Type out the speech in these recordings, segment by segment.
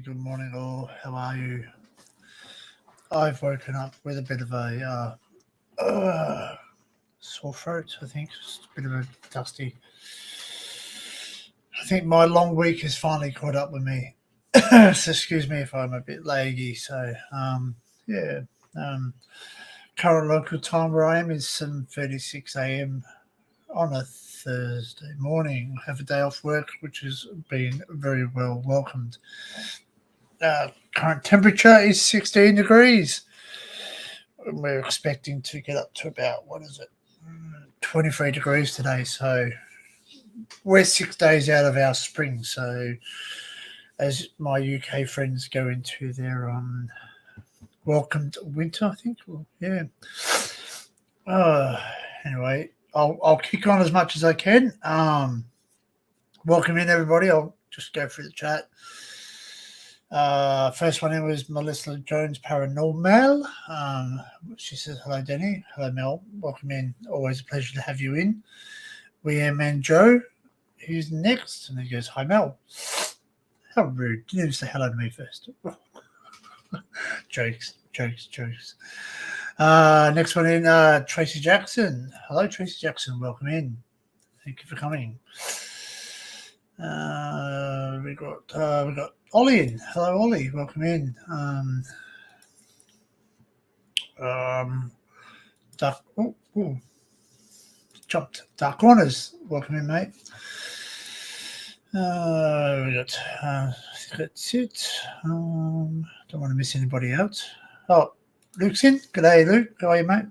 Good morning all. How are you? I've woken up with a bit of a sore throat, I think. Just a bit of a dusty. I think my long week has finally caught up with me. So excuse me if I'm a bit laggy. So, yeah. Current local time where I am is 7:36 a.m. on a Thursday morning. I have a day off work, which has been very well welcomed. Current temperature is 16 degrees. We're expecting to get up to about, 23 degrees today. So we're 6 days out of our spring. So as my UK friends go into their welcomed winter, I think. Well, yeah. Anyway, I'll kick on as much as I can. Welcome in, everybody. I'll just go through the chat. First one in was Melissa Jones Paranormal. She says, hello, Denny. Hello, Mel. Welcome in. Always a pleasure to have you in. William and Joe. Who's next? And he goes, hi, Mel. How rude. You didn't say hello to me first. Jokes. Next one in, Tracy Jackson. Hello, Tracy Jackson. Welcome in. Thank you for coming. We got Ollie in. Hello, Ollie. Welcome in. Dark. Jumped. Dark Corners. Welcome in, mate. We got. I think that's it. Don't want to miss anybody out. Oh, Luke's in. G'day, Luke. How are you, mate?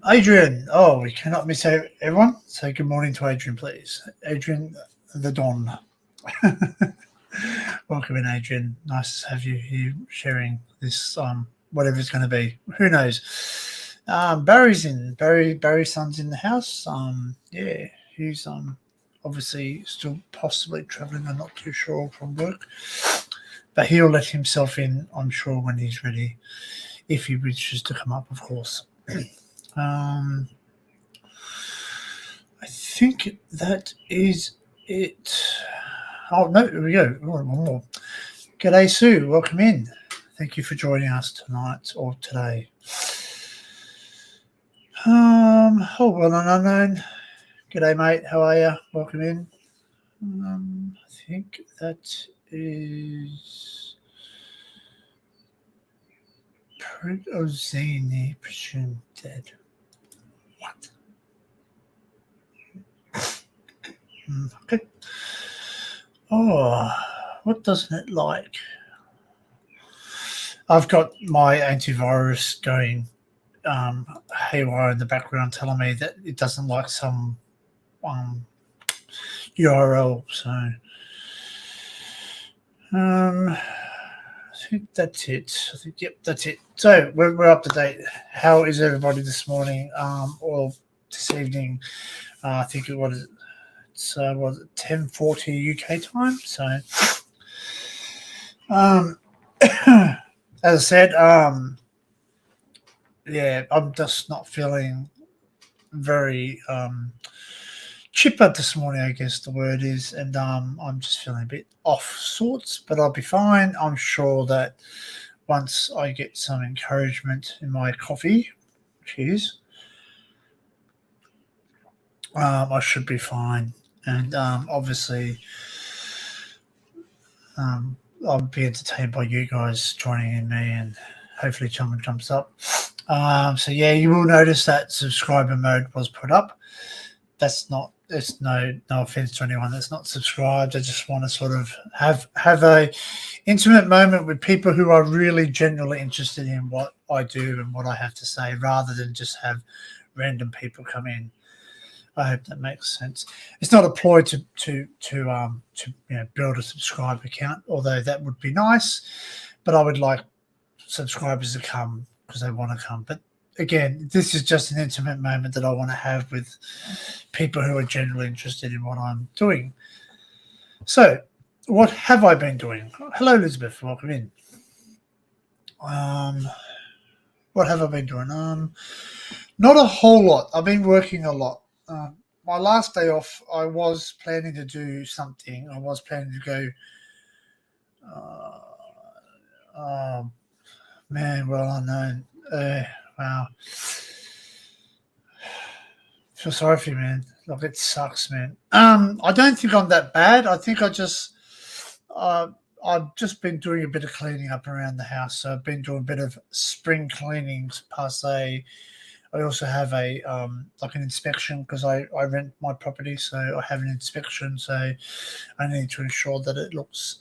Adrian. Oh, we cannot miss everyone. So good morning to Adrian, please. Adrian the Don. Welcome in, Adrian. Nice to have you here sharing this, whatever it's going to be. Who knows? Barry's in. Barry's son's in the house. Yeah, he's obviously still possibly travelling. I'm not too sure from work, but he'll let himself in, I'm sure, when he's ready, if he wishes to come up, of course. I think that is it. Oh, no, here we go. One more. G'day, Sue. Welcome in. Thank you for joining us tonight or today. Oh, well, an unknown. G'day, mate. How are you? Welcome in. I think that is Ozini, presumed dead. What? Okay. Oh, what doesn't it like? I've got my antivirus going haywire in the background, telling me that it doesn't like some URL. So I think that's it. I think, yep, that's it. So we're up to date. How is everybody this morning or this evening? I think it was 10:40 UK time. So as I said, yeah, I'm just not feeling very chipper this morning, I guess the word is, and I'm just feeling a bit off sorts, but I'll be fine. I'm sure that once I get some encouragement in my coffee, cheers, I should be fine. And obviously, I'll be entertained by you guys joining in me, and hopefully someone jumps up. So yeah, you will notice that subscriber mode was put up. That's not. It's no offense to anyone that's not subscribed. I just want to sort of have a intimate moment with people who are really genuinely interested in what I do and what I have to say, rather than just have random people come in. I hope that makes sense. It's not a ploy to build a subscriber account, although that would be nice. But I would like subscribers to come because they want to come. But again, this is just an intimate moment that I want to have with people who are generally interested in what I'm doing. So, what have I been doing? Hello, Elizabeth. Welcome in. What have I been doing? Not a whole lot. I've been working a lot. My last day off, I was planning to do something. I was planning to go. Man, well unknown. Wow. Feel sorry for you, man. Like, it sucks, man. I don't think I'm that bad. I think I've just been doing a bit of cleaning up around the house. So I've been doing a bit of spring cleanings, passe. I also have a like an inspection because I rent my property, so I have an inspection. So I need to ensure that it looks,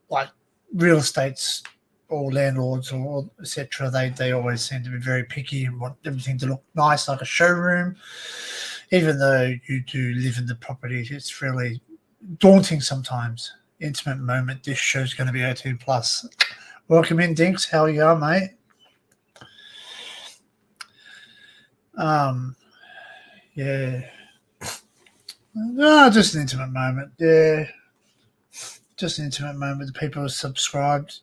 like real estates or landlords or etc. They always seem to be very picky and want everything to look nice, like a showroom. Even though you do live in the property, it's really daunting sometimes. Intimate moment. This show's going to be 18 plus. Welcome in, Dinks. How are you, mate? Yeah. Just an intimate moment. Yeah. Just an intimate moment. The people who subscribed.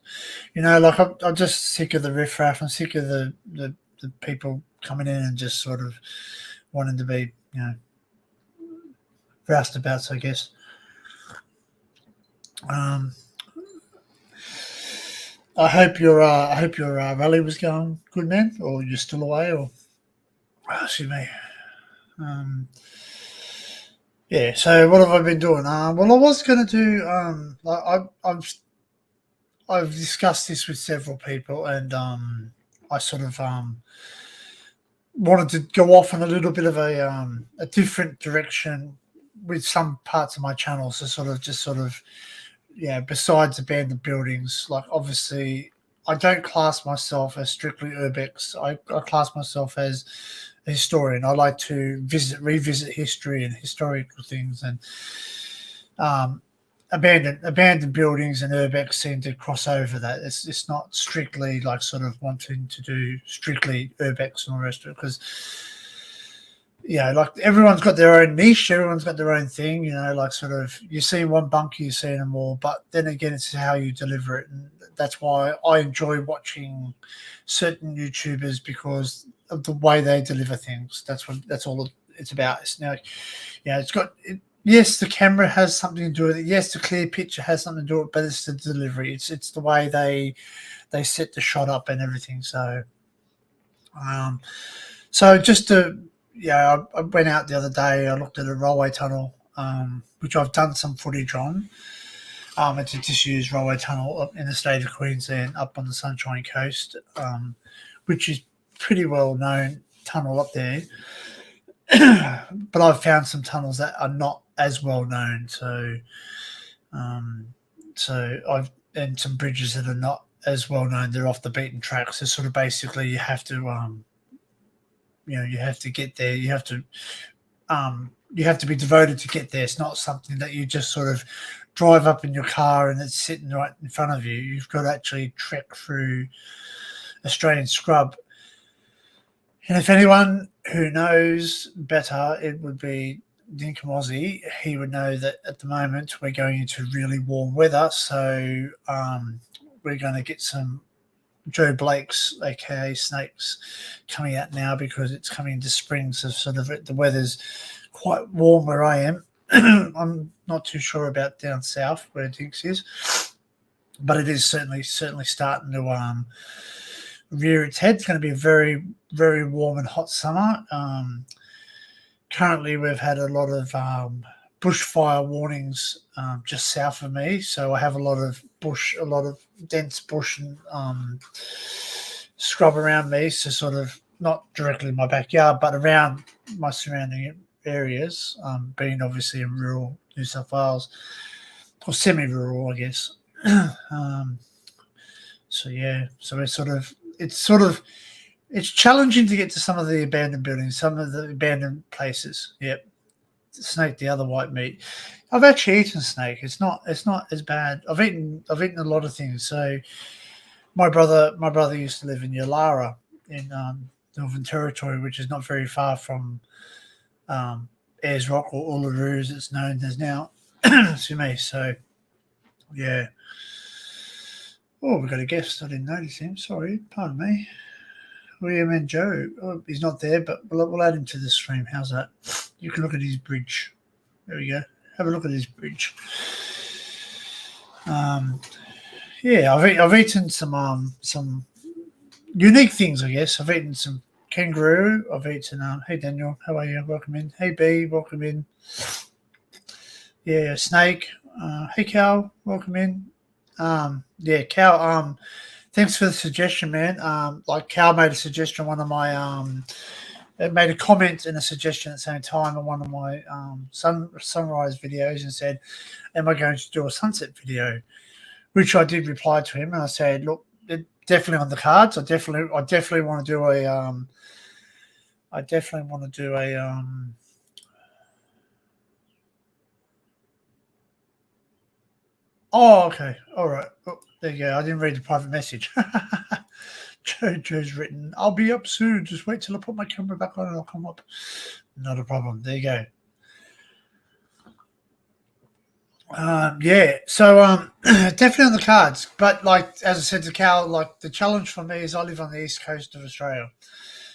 Like I'm just sick of the riffraff. I'm sick of the people coming in and just sort of wanting to be, roustabouts, I guess. I hope your rally was going good, man, or you're still away, or excuse me. Yeah. So what have I been doing? Well, I was going to do. I've discussed this with several people, and I sort of wanted to go off in a little bit of a different direction with some parts of my channel. So sort of yeah. Besides abandoned buildings, like obviously, I don't class myself as strictly urbex. I class myself as a historian. I like to revisit history and historical things, and um, abandoned buildings and urbex seem to cross over that. It's not strictly like sort of wanting to do strictly urbex and all the rest of it, because yeah, like everyone's got their own niche, everyone's got their own thing, like sort of you see one bunker, you see them all, but then again, it's how you deliver it, and that's why I enjoy watching certain YouTubers, because of the way they deliver things. That's all it's about. It's now, yeah, it's got. Yes, the camera has something to do with it. Yes, the clear picture has something to do with it, but it's the delivery. It's the way they set the shot up and everything. So, just to yeah, I went out the other day. I looked at a railway tunnel, which I've done some footage on. It's a disused railway tunnel up in the state of Queensland, up on the Sunshine Coast, which is pretty well known tunnel up there. But I've found some tunnels that are not as well known. So, I've and some bridges that are not as well known. They're off the beaten track. So sort of basically, you have to, you have to get there. You have to be devoted to get there. It's not something that you just sort of drive up in your car and it's sitting right in front of you. You've got to actually trek through Australian scrub. And if anyone who knows better, it would be Dinkum Aussie. He would know that at the moment we're going into really warm weather. So we're going to get some Joe Blake's, aka snakes, coming out now because it's coming into spring. So sort of the weather's quite warm where I am. I'm not too sure about down south where Dinks is, but it is certainly starting to rear its head. It's going to be a very, very warm and hot summer. Currently, we've had a lot of bushfire warnings just south of me, so I have a lot of dense bush and scrub around me. So sort of not directly in my backyard, but around my surrounding areas, being obviously in rural New South Wales or semi-rural, I guess. So yeah, so it's challenging to get to some of the abandoned buildings, some of the abandoned places. Yep, snake, the other white meat. I've actually eaten snake. It's not as bad. I've eaten a lot of things. So my brother used to live in Yalara in Northern Territory, which is not very far from Ayers Rock or Uluru, as it's known as now. Excuse me. So yeah. Oh, we've got a guest. I didn't notice him. Sorry, pardon me. William and Joe. Oh, he's not there, but we'll add him to the stream. How's that? You can look at his bridge. There we go. Have a look at his bridge. Yeah, I've eaten some unique things, I guess. I've eaten some kangaroo. I've eaten hey Daniel, how are you? Welcome in. Hey B, welcome in. Yeah, snake. Hey Cal, welcome in. Yeah, Cal. Thanks for the suggestion, man. Like Cal made a suggestion. One of my it made a comment and a suggestion at the same time on one of my sunrise videos and said, "Am I going to do a sunset video?" Which I did reply to him and I said, "Look, it's definitely on the cards. I definitely want to do a Oh, okay. All right. Oh, there you go. I didn't read the private message. Joe's written, I'll be up soon. Just wait till I put my camera back on and I'll come up. Not a problem. There you go. Yeah. So definitely on the cards. But like as I said to Cal, like the challenge for me is I live on the east coast of Australia.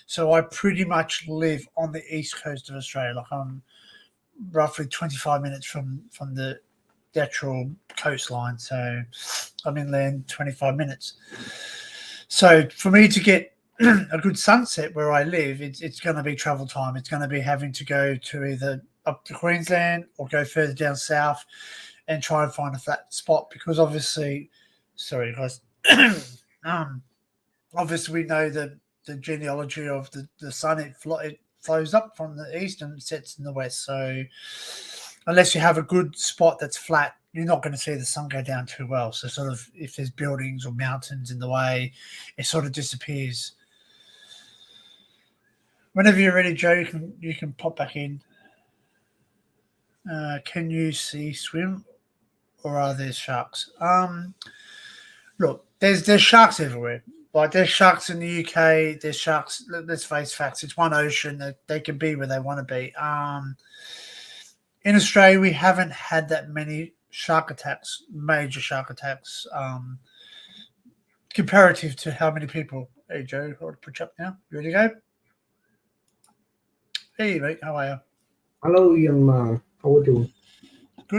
So I pretty much live on the east coast of Australia. Like I'm roughly 25 minutes from the actual coastline, so I'm inland 25 minutes. So for me to get a good sunset where I live, it's going to be travel time. It's going to be having to go to either up to Queensland or go further down south and try and find a flat spot because obviously, sorry guys, um, obviously we know the genealogy of the sun. It flows up from the east and sets in the west. So unless you have a good spot that's flat, you're not going to see the sun go down too well. So sort of if there's buildings or mountains in the way, it sort of disappears. Whenever you're ready, Joe, you can pop back in. Can you see swim, or are there sharks? Look, there's sharks everywhere. Like there's sharks in the UK. There's sharks. Let's face facts. It's one ocean. They can be where they want to be. In Australia, we haven't had that many shark attacks, major shark attacks, comparative to how many people. Hey, Joe, I'll put you up now. You ready to go? Hey, mate, how are you? Hello, young man. How are you doing?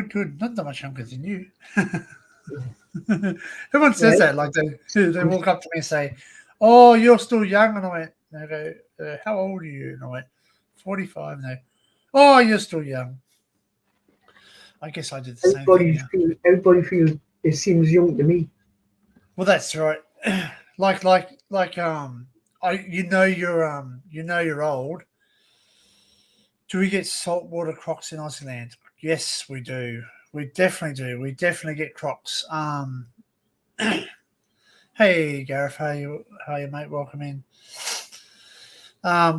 Good. Not that much younger than you. Everyone says that. Like they walk up to me and say, "Oh, you're still young," and I went, "They go, how old are you?" And I went, 45. And they, "Oh, you're still young." I guess I did the same thing. Everybody feels it seems young to me. Well, that's right. like you're old. Do we get saltwater crocs in Aussie? Yes, we do. We definitely do. We definitely get crocs. Hey Gareth, how you mate? Welcome in.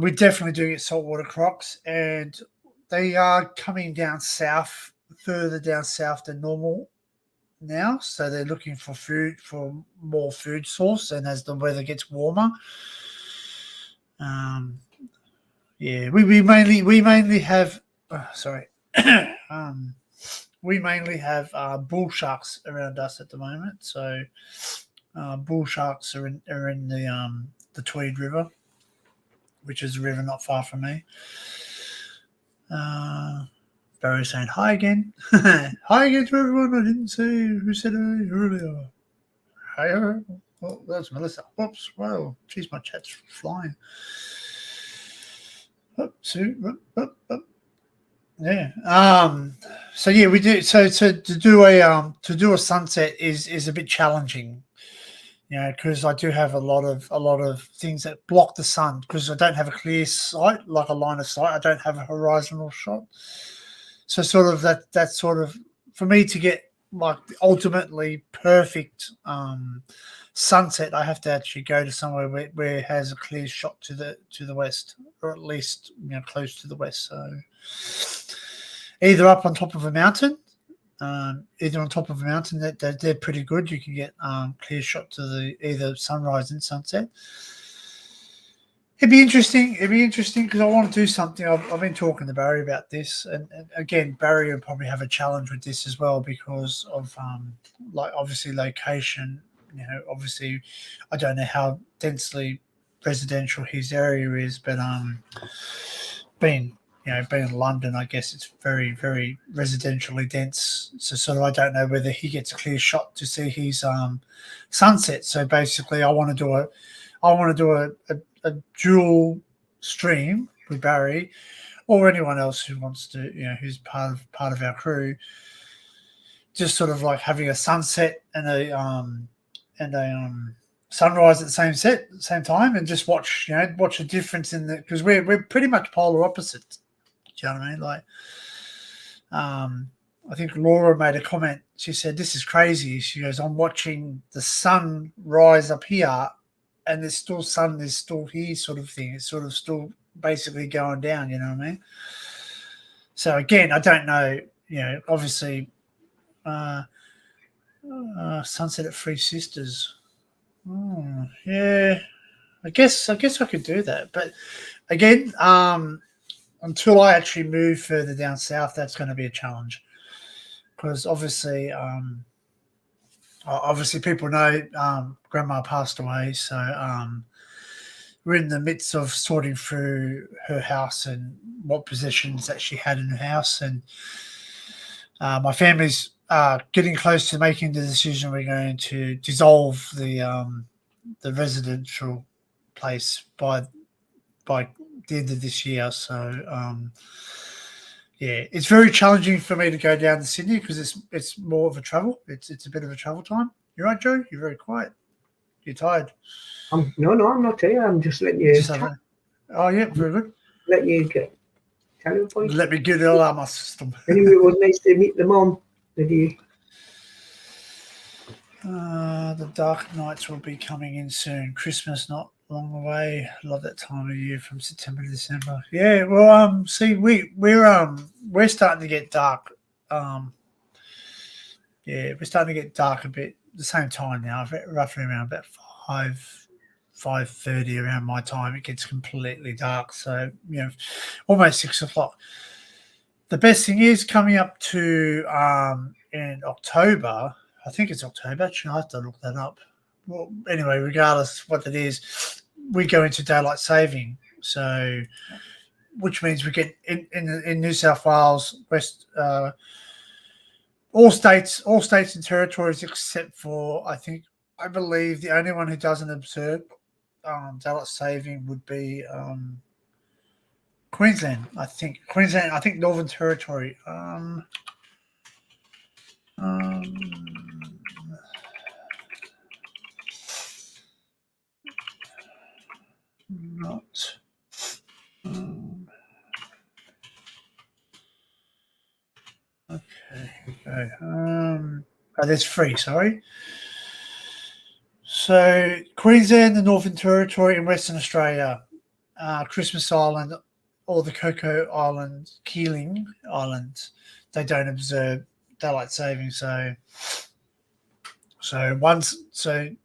We definitely do get saltwater crocs, and they are coming down south, further down south than normal now. So they're looking for food, for more food source, and as the weather gets warmer, yeah, we mainly have. Sorry. We mainly have bull sharks around us at the moment. So bull sharks are in the Tweed River, which is a river not far from me. Barry's saying hi again. Hi again to everyone. I didn't say who said hi earlier. Hi. Oh, that's Melissa. Whoops. Wow. Geez, my chat's flying. Yeah. So yeah, we do. So to do a sunset is a bit challenging, because I do have a lot of things that block the sun because I don't have a clear sight, like a line of sight. I don't have a horizontal shot. So sort of that's sort of for me to get like the ultimately perfect sunset, I have to actually go to somewhere where it has a clear shot to the west, or at least close to the west. So either up on top of a mountain, that they're pretty good. You can get clear shot to the either sunrise and sunset. It'd be interesting because I want to do something. I've been talking to Barry about this, and again, Barry will probably have a challenge with this as well because of like obviously location. Obviously, I don't know how densely residential his area is, but being in London, I guess it's very, very residentially dense. So sort of, I don't know whether he gets a clear shot to see his sunset. So basically, I want to do a dual stream with Barry or anyone else who wants to, who's part of our crew. Just sort of like having a sunset and a sunrise at the same time, and just watch the difference in the, because we're pretty much polar opposites. Do you know what I mean? Like, I think Laura made a comment. She said, "This is crazy." She goes, "I'm watching the sun rise up here, and there's still sun, there's still here, sort of thing. It's sort of still basically going down." You know what I mean? So again, I don't know. Obviously, sunset at Three Sisters. Oh, yeah, I guess I could do that, but again, until I actually move further down south, that's going to be a challenge because obviously people know Grandma passed away, so we're in the midst of sorting through her house and what possessions that she had in her house, and my family's getting close to making the decision. We're going to dissolve the residential place by the end of this year. So yeah, it's very challenging for me to go down to Sydney because it's more of a travel. It's a bit of a travel time. You're right, Joe. You're very quiet. You're tired. No, I'm not tired. I'm just letting you Just have a, oh yeah, very good. let you get tell your point. Let me get it all out of my system. Anyway, it was nice to meet the mom. Did you? The dark nights will be coming in soon. Christmas not long away. Love that time of year from September to December. Yeah, well, see, we're starting to get dark. Yeah, we're starting to get dark a bit. The same time now, roughly around about 5:30 around my time, it gets completely dark. So almost 6 o'clock. The best thing is coming up to in October. I think it's October. Actually, I have to look that up. Well, anyway, regardless of what it is, we go into daylight saving. So, which means we get in New South Wales, all states and territories except for I believe the only one who doesn't observe daylight saving would be Queensland. I think Northern Territory. Not. Okay. There's three. Sorry. So Queensland, the Northern Territory, and Western Australia, Christmas Island, or the Coco Islands, Keeling Islands, they don't observe daylight saving. So one state,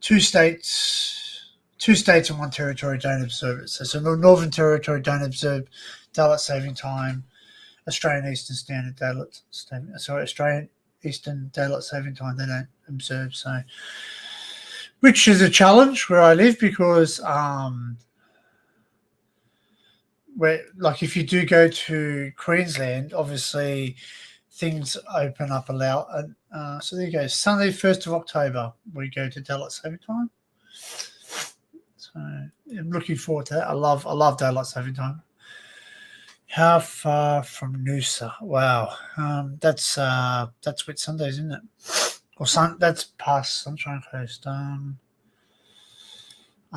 two states and one territory don't observe it. So the Northern Territory don't observe daylight saving time. Australian Eastern Daylight Saving Time they don't observe. So, which is a challenge where I live because if you do go to Queensland, obviously things open up a lot. So there you go. Sunday, 1st of October, we go to daylight saving time. So I'm looking forward to that. I love daylight saving time. How far from Noosa? Wow, that's Whit Sundays, isn't it? Or that's past Sunshine Coast. I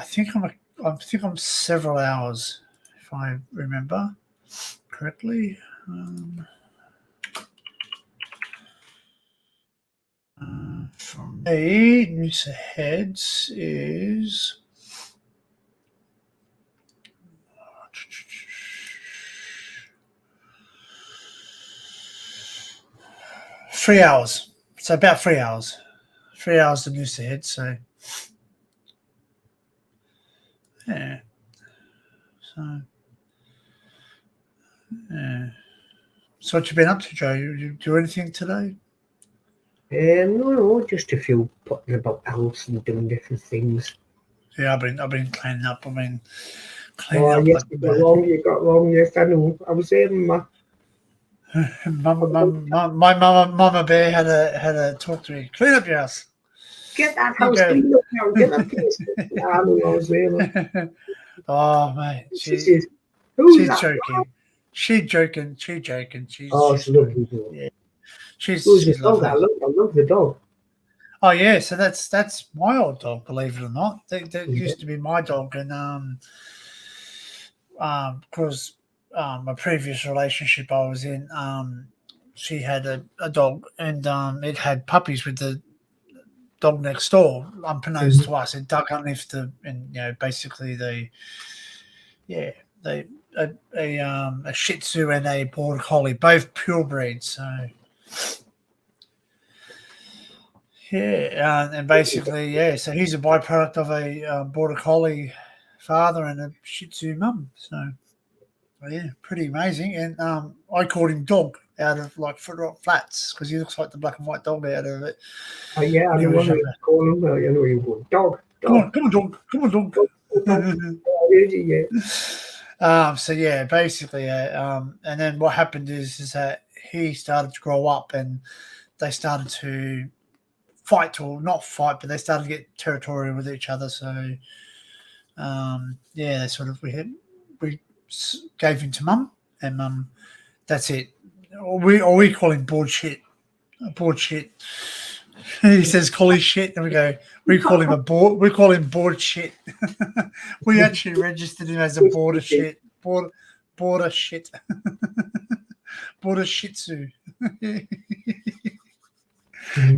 think I'm several hours, if I remember correctly. From me, Noosa Heads is 3 hours. So about 3 hours. 3 hours to Noosa Head. So yeah. So yeah. So what you been up to, Joe? You do anything today? No, just a few putting about the house and doing different things. Yeah, I've been cleaning up. Cleaning up. Yes, you got wrong. Yes, I know. I was there, my mama bear had a talk to me. Clean up your house. Get that house cleaned up now. Get that place. I was there. Oh mate, she's joking. She's joking. She's lovely. Yeah, she's lovely. I love the dog. Oh yeah, so that's my old dog. Believe it or not, that used to be my dog, and because my previous relationship I was in, she had a dog, and it had puppies with the dog next door, unbeknownst to us. It dug underneath and basically a Shih Tzu and a Border Collie, both purebreds. So yeah, and basically so he's a byproduct of a Border Collie father and a Shih Tzu mum. So yeah, pretty amazing. And I called him Dog out of Foot Rock Flats because he looks like the black and white dog out of it. Yeah, I know you call him. I know you would. Dog. Come on, dog. So yeah, basically, and then what happened is that he started to grow up, and they started to fight, or not fight, but they started to get territorial with each other. So they sort of we gave him to Mum, and Mum, that's it. Or we call him bored shit. Bored shit. He says collie shit, and we call him bored shit. We actually registered him as a border shit. Border shit. Border shih tzu.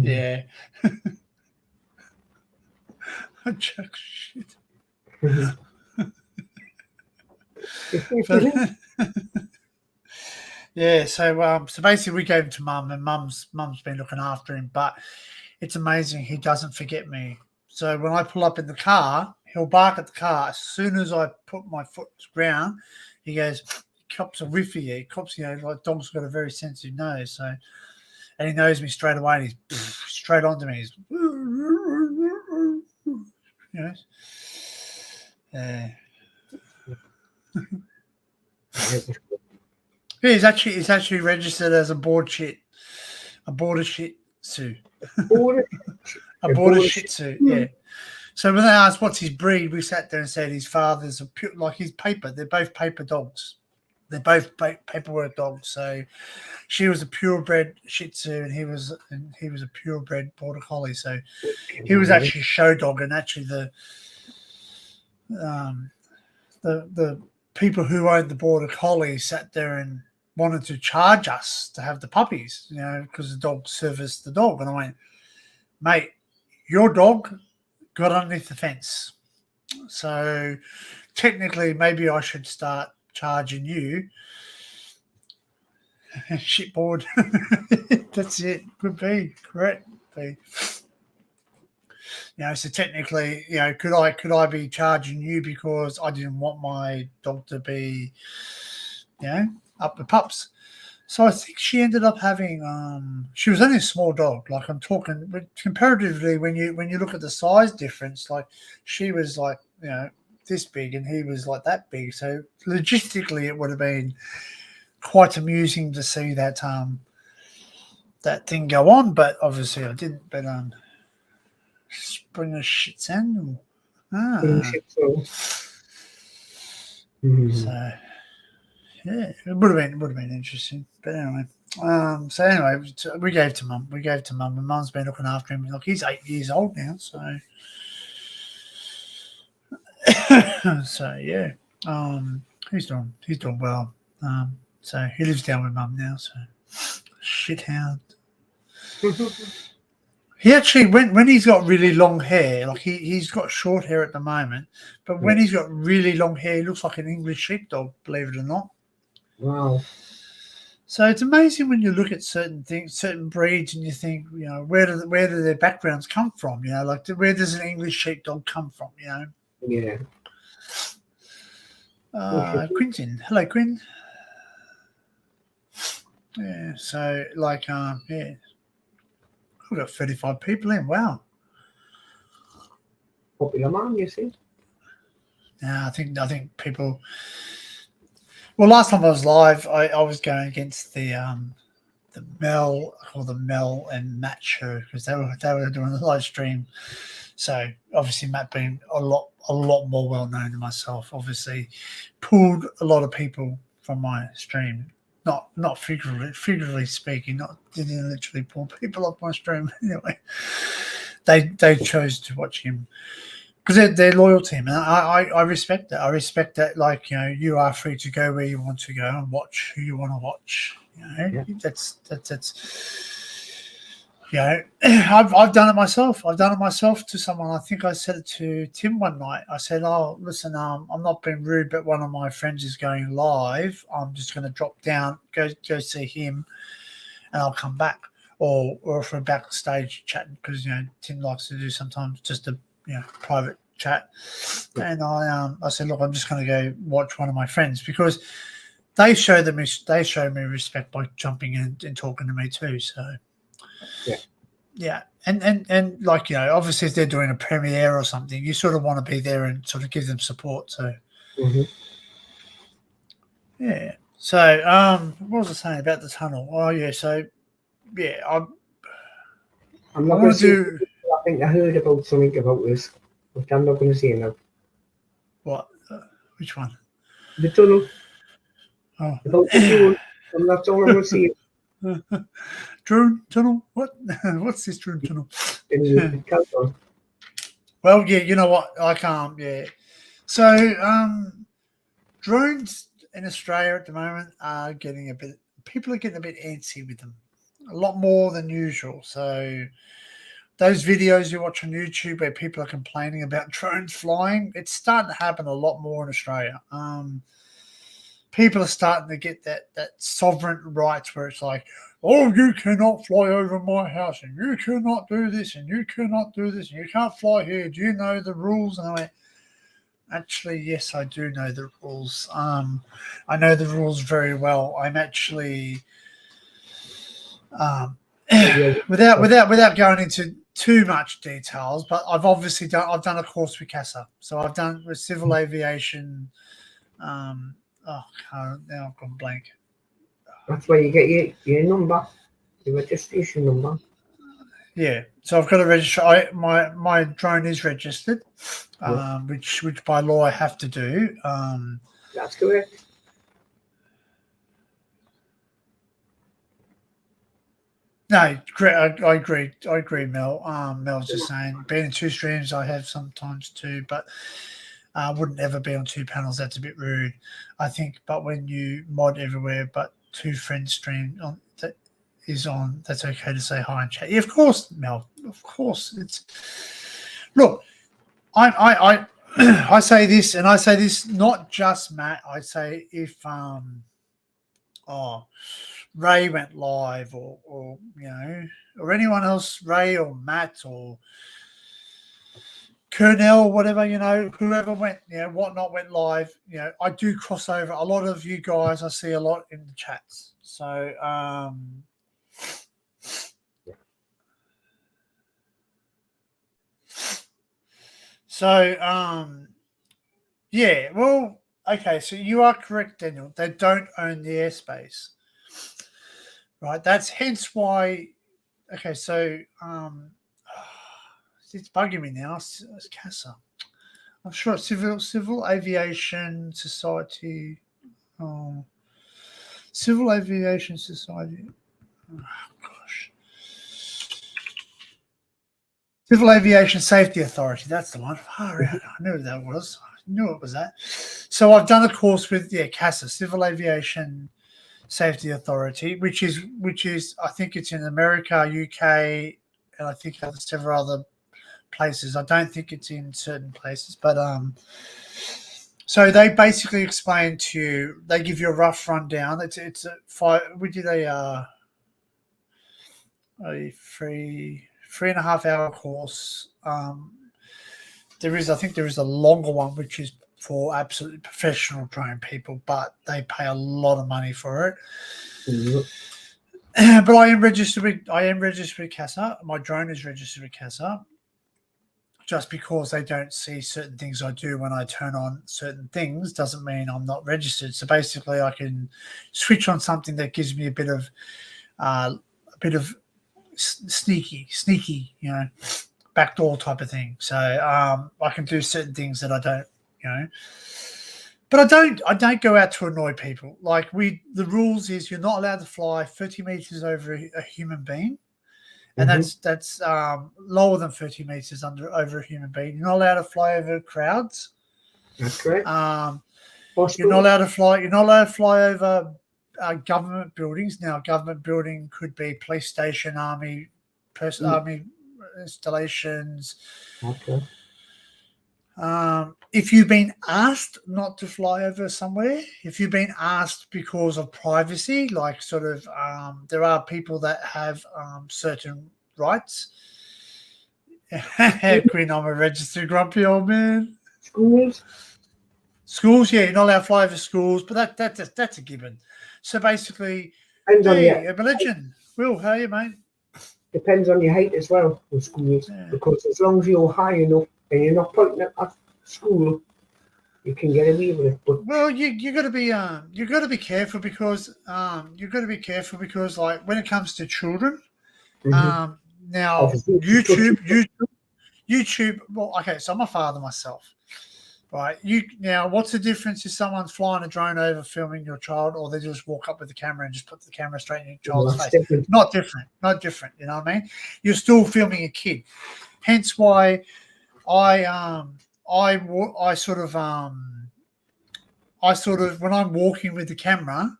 Yeah. Chuck shit. But, yeah, so basically we gave him to Mum, and Mum's been looking after him, but it's amazing he doesn't forget me. So when I pull up in the car, he'll bark at the car. As soon as I put my foot to the ground, he goes, he cops a whiffy. He cops, like dogs got a very sensitive nose, so, and he knows me straight away, and he's straight onto me. He's, yeah. Yeah, he's actually registered as a border shih tzu. A border shih tzu, yeah. So when they asked what's his breed, we sat there and said his father's his paper. They're both paper dogs. They're both paperwork dogs. So she was a purebred shih tzu, and he was a purebred border collie. So he was actually a show dog, and actually the people who owned the border collie sat there and wanted to charge us to have the puppies, because the dog serviced the dog. And I went, mate, your dog got underneath the fence. So technically, maybe I should start charging you. Shitboard. That's it. Could be. Correct. So technically, could I be charging you because I didn't want my dog to be, up with pups? So I think she ended up having. She was only a small dog. Like I'm talking, but comparatively, when you look at the size difference, like she was like this big and he was like that big. So logistically, it would have been quite amusing to see that that thing go on. But obviously, I didn't. But Springer shit sandal. So yeah, it would have been interesting. But anyway, we gave to Mum. And Mum's been looking after him. Look, he's 8 years old now, so so yeah. He's doing well. So he lives down with Mum now. So shithound. He actually, when he's got really long hair, like he's got short hair at the moment, but when he's got really long hair, he looks like an English sheepdog, believe it or not. Wow. So it's amazing when you look at certain things, certain breeds, and you think, where do their backgrounds come from? Like where does an English sheepdog come from? Yeah. Quintin, hello, Quinn. Yeah. So yeah. We've got 35 people in. Wow. Popular man, you see. Yeah, I think people. Well, last time I was live, I was going against the Mel and Matt show because they were doing a live stream. So obviously Matt being a lot more well known than myself, obviously pulled a lot of people from my stream. Not figuratively speaking, didn't literally pull people off my stream. Anyway, they chose to watch him because they're loyal to him, and I respect that. I respect that. Like you are free to go where you want to go and watch who you want to watch. That's. I've done it myself. I've done it myself to someone. I think I said it to Tim one night. I said, "Oh, listen, I'm not being rude, but one of my friends is going live. I'm just going to drop down, go see him, and I'll come back, or for a backstage chatting because Tim likes to do sometimes just a private chat." And I said, "Look, I'm just going to go watch one of my friends because they show me respect by jumping in and talking to me too." So. Yeah. And like, obviously if they're doing a premiere or something, you sort of want to be there and sort of give them support. So, yeah. So, what was I saying about the tunnel? Oh, yeah. So, yeah, I'm I not going want to to say. do I think I heard about something about this, but I'm not going to say now. what? Which one? The tunnel. Oh, About the drone. And that's all I'm going to say. drone tunnel. What? What's this drone tunnel? Anyway, carry on. Well, yeah, you know what? I can't. Yeah. So, drones in Australia at the moment are getting a bit. People are getting a bit antsy with them, a lot more than usual. So, those videos you watch on YouTube where people are complaining about drones flying, it's starting to happen a lot more in Australia. People are starting to get that sovereign rights where it's like, oh, you cannot fly over my house, and you cannot do this, and you cannot do this, and you can't fly here. Do you know the rules? And I went, actually, yes, I do know the rules. I know the rules very well. I'm actually, um, Yeah. without going into too much details, but I've done a course with CASA, so I've done with civil aviation. Oh, now I've gone blank. That's where you get your number, your registration number. Yeah, so I've got to register. My drone is registered, Yeah. which by law I have to do. That's correct. No, great. I agree. I agree, Mel. Mel's just saying being in two streams I have sometimes too, but I wouldn't ever be on two panels. That's a bit rude, I think. But when you mod everywhere, but two friends stream on that is on, that's okay to say hi and chat. Yeah, of course, Mel. Of course, it's look. I I say this, and I say this not just Matt. I say if oh, Ray went live, or you know, or anyone else, Ray or Matt or Colonel, whatever, you know, whoever went, you know, whatnot went live. You know, I do cross over. A lot of you guys, I see a lot in the chats. So, yeah. Well, okay. So you are correct, Daniel. They don't own the airspace, right? That's hence why. Okay, so it's bugging me now. It's CASA. I'm sure it's Civil Aviation Society. Oh, Civil Aviation Society. Oh, gosh. Civil Aviation Safety Authority. That's the one. Oh, I knew that was. I knew it was that. So I've done a course with CASA, Civil Aviation Safety Authority, which is I think it's in America, UK, and I think several other places. I don't think it's in certain places, but so they basically explain to you. They give you a rough rundown. It's a five. We did a 3.5 hour course. I think there is a longer one which is for absolutely professional drone people, but they pay a lot of money for it. Mm-hmm. But I am registered with CASA. My drone is registered with CASA. Just because they don't see certain things I do when I turn on certain things doesn't mean I'm not registered. So basically, I can switch on something that gives me a bit of sneaky, you know, backdoor type of thing. So I can do certain things that I don't, you know. But I don't go out to annoy people. Like the rules is you're not allowed to fly 30 meters over a human being. And that's lower than 30 meters over a human being. You're not allowed to fly over crowds. That's correct. You're not allowed to fly. You're not allowed to fly over government buildings. Now, a government building could be police station, army installations. Okay. If you've been asked not to fly over somewhere, if you've been asked because of privacy, like sort of, there are people that have certain rights. Queen, I'm a registered grumpy old man. Schools, yeah, you're not allowed to fly over schools, but that's a given. So basically, Depends on hey, your religion. Will, how are you, mate? depends on your height as well with schools. Yeah. Because as long as you're high enough and you're not pointing at school, you can get away with it. But well, you got to be careful because like when it comes to children, now Obviously, YouTube. Well, okay, so I'm a father myself, right? Now, what's the difference if someone's flying a drone over filming your child, or they just walk up with the camera and just put the camera straight in your child's that's face? different. Not different. Not different. You know what I mean? You're still filming a kid. Hence why I sort of when I'm walking with the camera,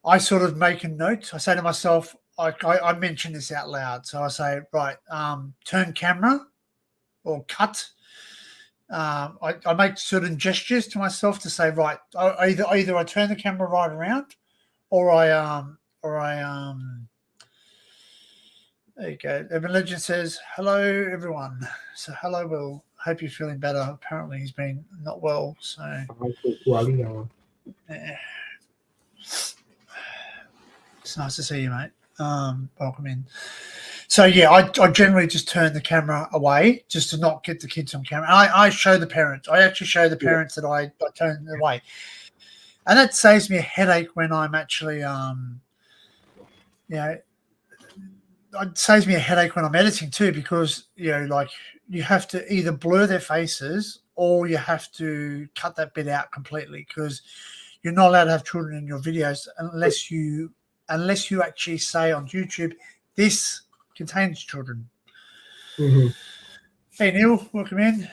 I sort of make a note. I say to myself, I mention this out loud. So I say, right, turn camera or cut. I make certain gestures to myself to say, right, either I turn the camera right around, or there you go. Evan Legend says, hello, everyone. So, hello, Will. Hope you're feeling better. Apparently, he's been not well. So, yeah. It's nice to see you, mate. Welcome in. So, yeah, I generally just turn the camera away just to not get the kids on camera. I show the parents. I actually show the parents that I turn away. And that saves me a headache when I'm actually, it saves me a headache when I'm editing too, because like you have to either blur their faces or you have to cut that bit out completely, because you're not allowed to have children in your videos unless you actually say on YouTube, this contains children. Mm-hmm. Hey Neil, welcome in.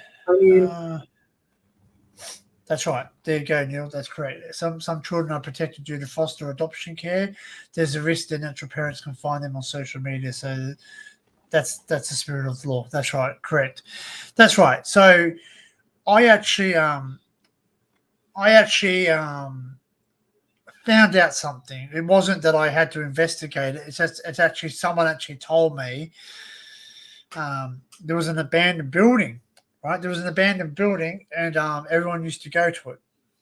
That's right. There you go, Neil. That's correct. Some children are protected due to foster adoption care. There's a risk their natural parents can find them on social media. So that's the spirit of the law. That's right. Correct. That's right. So I actually found out something. It wasn't that I had to investigate it. It's actually someone actually told me. There was an abandoned building. Right, there was an abandoned building, and everyone used to go to it.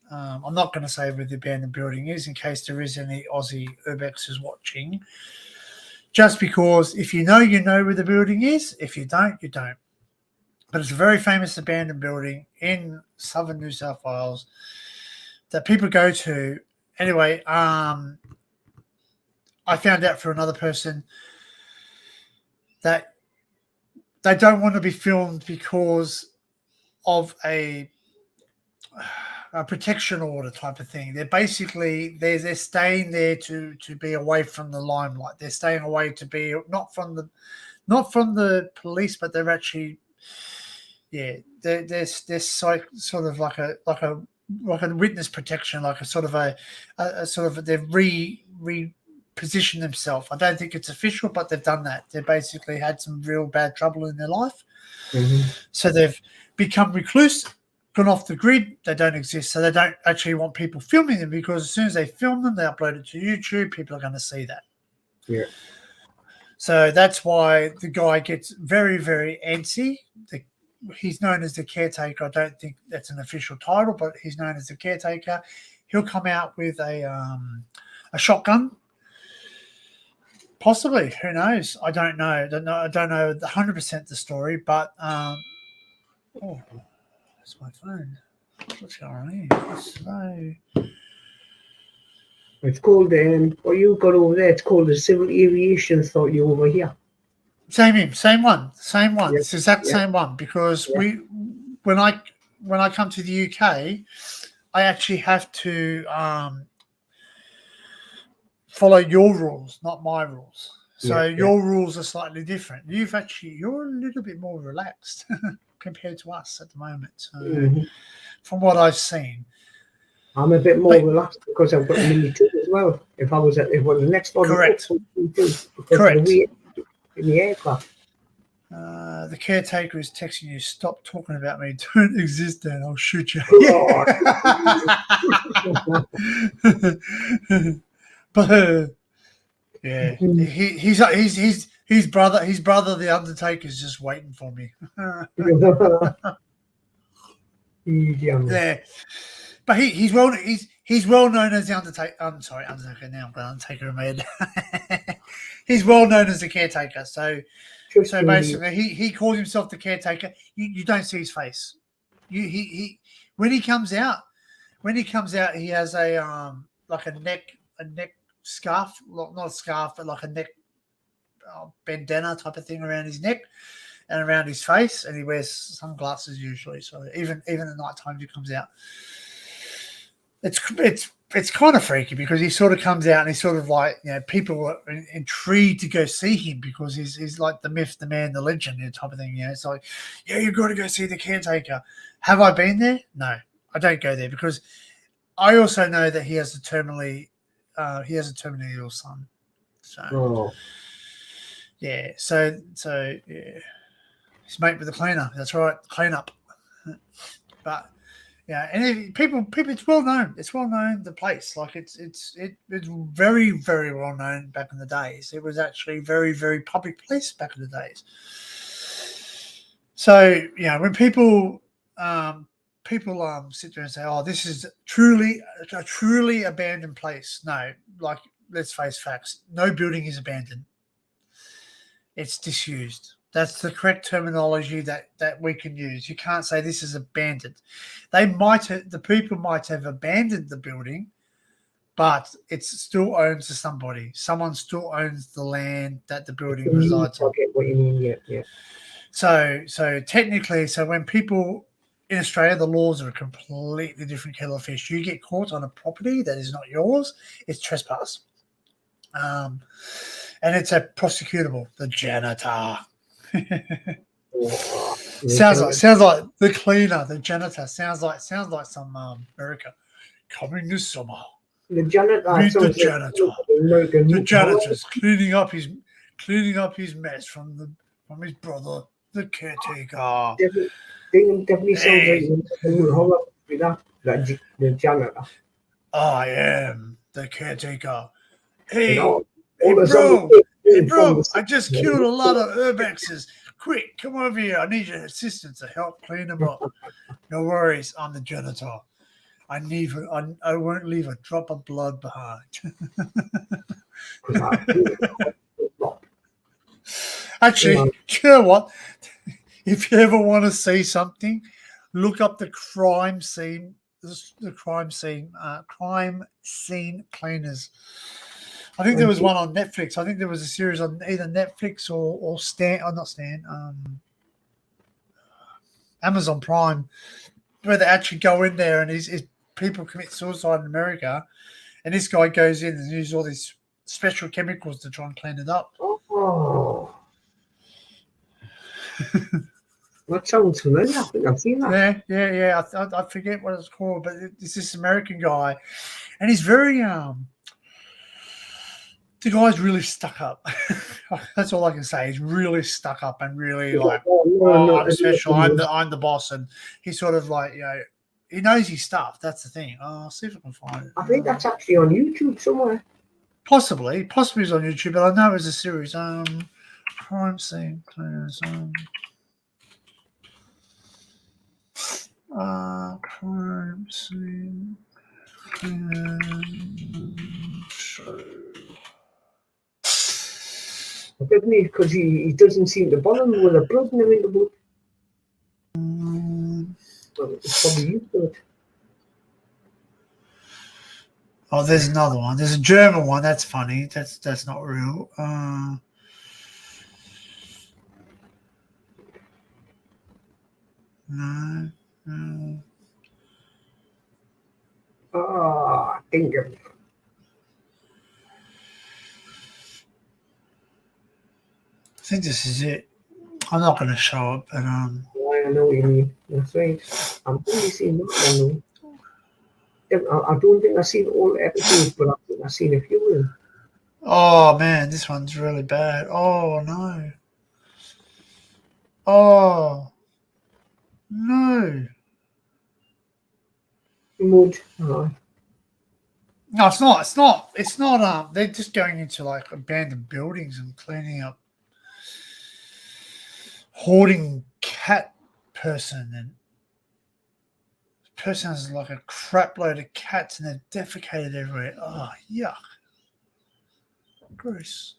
I'm not going to say where the abandoned building is in case there is any Aussie urbexers watching. Just because if you know where the building is. If you don't, you don't. But it's a very famous abandoned building in southern New South Wales that people go to. Anyway, I found out for another person that they don't want to be filmed because of a protection order type of thing. They're basically they're staying there to be away from the limelight. They're staying away to be not from the police, but they're actually they're sort of like a witness protection, like a sort of they've repositioned themselves. I don't think it's official, but they've done that. They basically had some real bad trouble in their life. Mm-hmm. So they've become recluse, gone off the grid. They don't exist. So they don't actually want people filming them, because as soon as they film them, they upload it to YouTube. People are going to see that. Yeah. So that's why the guy gets very, very antsy. He's known as the caretaker. I don't think that's an official title, but he's known as the caretaker. He'll come out with a shotgun. Possibly, who knows? I don't know. I don't know 100% the story, but that's my phone. What's going on here? It's called what you got over there. It's called the Civil Aviation Authority over here. Same one. Yep. It's the exact same one, because when I come to the UK, I actually have to follow your rules, not my rules. So your rules are slightly different. You're a little bit more relaxed compared to us at the moment. So from what I've seen, I'm a bit more relaxed because I've got a mini two as well. If it was the next one, correct. Correct. Of the in the aircraft. The caretaker is texting you. Stop talking about me. Don't exist, Dan. I'll shoot you. But his brother. His brother, the Undertaker's just waiting for me. Yeah, but he's well known as the Undertaker. I'm sorry, Undertaker. Now I'm going Undertaker in my head. He's well known as the caretaker. So basically, he calls himself the caretaker. You don't see his face. When he comes out, he has a like a neck scarf, not a scarf, but like a neck bandana type of thing around his neck and around his face, and he wears sunglasses usually. So even at night time, he comes out. It's kind of freaky because he sort of comes out and he's sort of like, people are intrigued to go see him because he's like the myth, the man, the legend, type of thing. It's like, you've got to go see the caretaker. Have I been there? No, I don't go there because I also know that he has a terminally ill son. So yeah, so yeah, he's mate with the cleaner. That's right, clean up. But yeah, and people, it's well known. It's well known, the place. Like it's very, very well known back in the days. It was actually very, very public place back in the days. So when people sit there and say, "Oh, this is a truly abandoned place." No, like let's face facts. No building is abandoned. It's disused. That's the correct terminology that we can use. You can't say this is abandoned. The people might have abandoned the building, but it's still owned to somebody. Someone still owns the land that the building resides on. I get what you mean, yeah. So technically, when people in Australia, the laws are a completely different kettle of fish. You get caught on a property that is not yours, it's trespass. And it's a prosecutable, the janitor. Sounds like the cleaner, the janitor. Sounds like some America coming this summer. The janitor. Meet the janitor. The janitor's cleaning up his mess from his brother, the caretaker. Definitely sounds like the janitor. I am the caretaker. Hey, bro, I just killed a lot of urbexes. Quick, come over here. I need your assistance to help clean them up. No worries, I'm the janitor. I won't leave a drop of blood behind. Actually, you know what? If you ever want to see something, look up the crime scene cleaners. I think there was one on Netflix. I think there was a series on either Netflix or Amazon Prime, where they actually go in there and people commit suicide in America, and this guy goes in and uses all these special chemicals to try and clean it up. Oh. That sounds familiar. I think I've seen that. Yeah. I forget what it's called, but it's this American guy, and he's very the guy's really stuck up. That's all I can say. He's really stuck up and really like, I'm special. I'm the boss, and he's sort of like, he knows his stuff. That's the thing. I'll see if I can find it. I think that's actually on YouTube somewhere. Possibly it's on YouTube, but I know it's a series. Crime scene cleaners. Crime scene show. Definitely, because he doesn't seem to bother me with the blood and everything. Well, it's probably used to it. Oh, there's another one. There's a German one. That's funny. That's not real. No. Think of it. I think this is it. I'm not going to show it, but I know what you mean. That's right. I'm only seeing that one. I don't think I've seen all the episodes, but I think I've seen a few of them. Oh man, this one's really bad. Oh no. Oh no. Mud. No, it's not. It's not. They're just going into like abandoned buildings and cleaning up. Hoarding cat person, and the person has like a crap load of cats and they're defecated everywhere. Oh, yuck. Gross.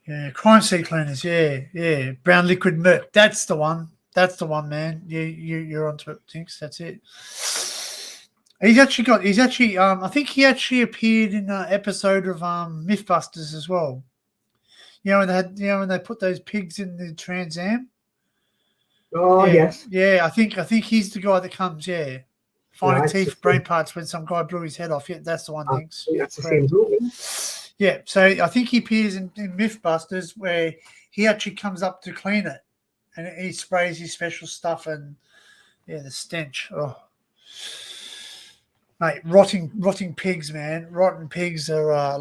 Yeah, crime scene cleaners. Yeah. Brown liquid murk. That's the one, man. You're onto it, Tinks. That's it. I think he actually appeared in an episode of Mythbusters as well. when they put those pigs in the Trans Am. Oh, yes. Yeah, I think he's the guy that comes, finding Right, teeth, brain parts when some guy blew his head off. Yeah, that's the one. Thanks. That's the same bloke. Yeah, so I think he appears in Mythbusters where he actually comes up to clean it, and he sprays his special stuff, and the stench. Oh, mate, rotting pigs, man. Rotten pigs are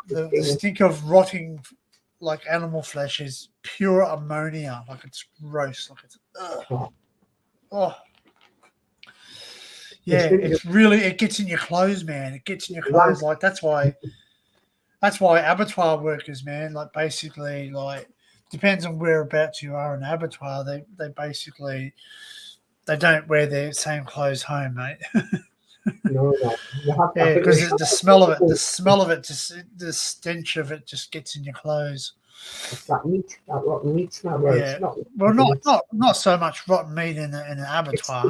the stink of rotting like animal flesh is pure ammonia. Like it's gross. Like it's yeah. It gets in your clothes, man. It gets in your clothes. Like that's why abattoir workers, man. Like basically, like depends on whereabouts you are in an abattoir. They basically they don't wear their same clothes home, mate. No. Yeah, because the smell of it, just the stench of it, just gets in your clothes. It's that meat, that rotten meat. Not so much rotten meat in an abattoir.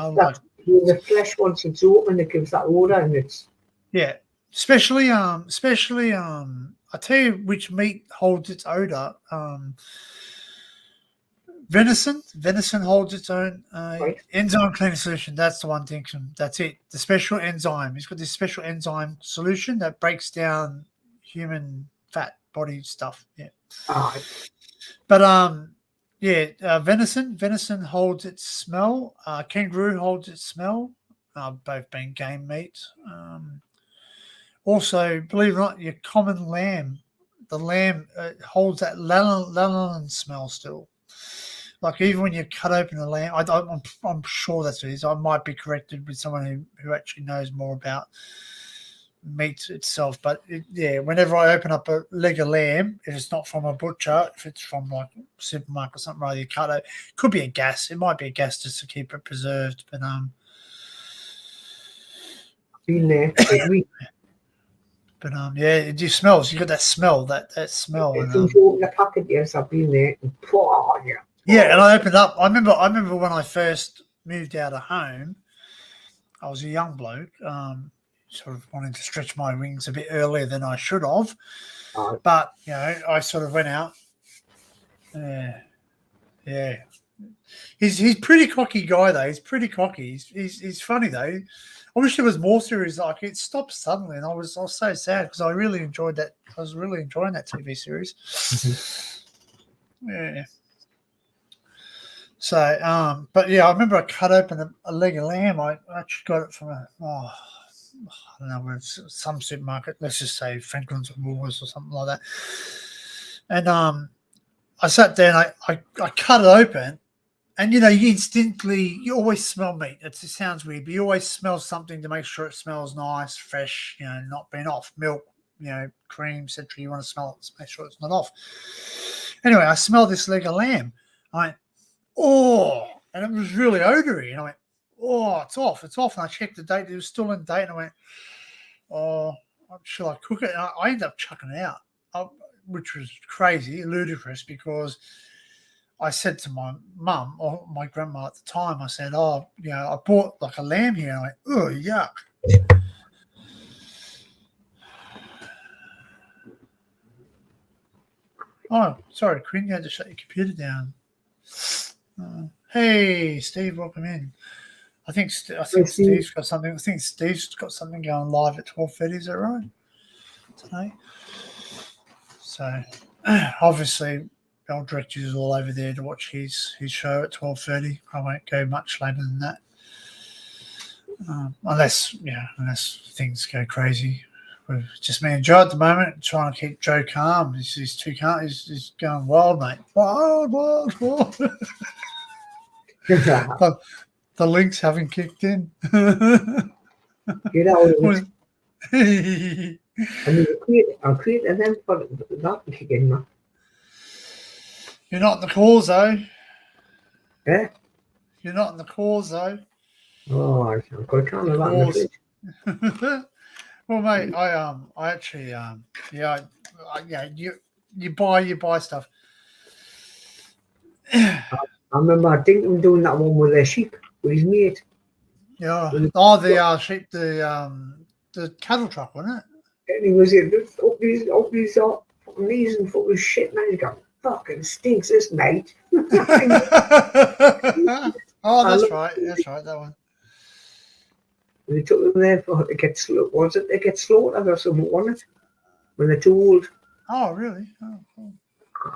The flesh once it's open, it gives that odor, and it's especially I tell you which meat holds its odor. Venison holds its own enzyme cleaning solution. That's the one thing. That's it. The special enzyme. It's got this special enzyme solution that breaks down human fat body stuff. Yeah. But venison holds its smell. Kangaroo holds its smell. Both being game meat. Also, believe it or not, your common lamb, the lamb holds that lanolin smell still. Like even when you cut open a lamb, I'm sure that's what it is. I might be corrected with someone who actually knows more about meat itself. But whenever I open up a leg of lamb, if it's not from a butcher, if it's from like a supermarket or something, rather you cut it, could be a gas. It might be a gas just to keep it preserved. But been there. But it just smells. You got that smell, that smell. Since you open the packet, yes, I've been there. Yeah, and I opened up. I remember when I first moved out of home. I was a young bloke, sort of wanting to stretch my wings a bit earlier than I should have. But I sort of went out. Yeah. He's pretty cocky guy though. He's pretty cocky. He's funny though. I wish there was more series like it. Stopped suddenly, and I was so sad because I really enjoyed that. I was really enjoying that TV series. Yeah. So, but I remember I cut open a leg of lamb. I actually got it from I don't know where it's some supermarket. Let's just say Franklin's or Woolworths or something like that. And I sat there and I cut it open. And, you instantly, you always smell meat. It sounds weird, but you always smell something to make sure it smells nice, fresh, not been off. Milk, cream, etc. You want to smell it to make sure it's not off. Anyway, I smelled this leg of lamb. I went, oh, and it was really odory. And I went, oh, it's off. And I checked the date. It was still in date. And I went, oh, shall I cook it? And I ended up chucking it out, which was crazy, ludicrous, because I said to my mum or my grandma at the time, I said, I bought like a lamb here. And I went, oh, yuck. Oh, sorry, Quinn, you had to shut your computer down. Hey, Steve, welcome in. I think Steve's got something. I think Steve's got something going live at 12:30. Is that right? Today. So, obviously, I'll direct you all over there to watch his show at 12:30. I won't go much later than that, unless things go crazy. Just me and Joe at the moment, trying to keep Joe calm. He's too calm. He's going wild, mate. Wild. The links haven't kicked in. Get out of it. I'll create an event for that to kick in, man. You're not in the cause, though. Yeah? You're not in the cause, though. Oh, I've got a can of that in the fridge. Well, mate, I actually, you buy stuff. I remember Dinkum doing that one with their sheep, with his mate. Yeah. Oh, the sheep, the cattle truck, wasn't it? And he was up these fucking knees and fucking shit, and I go, fucking stinks this night. Oh, that's right. That's right. That one. They took them there for to get was it they get slaughtered or something, wasn't it? When they're too old. Oh, really? Oh, cool.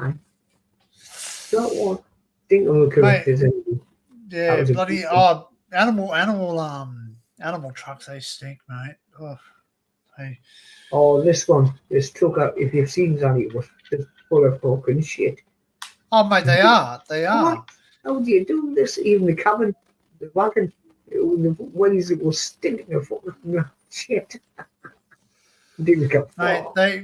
Aye. That one. Think I'm correct, Mate, isn't it? yeah, bloody animal trucks, they stink, mate. Oh, hey. Oh, this one, this truck, if you've seen that, it was just full of fucking shit. Oh, mate, they are. They are. What? How do you do this? Even the cabin, the wagon, the ways it was stinking of fucking shit. Didn't get Mate, far.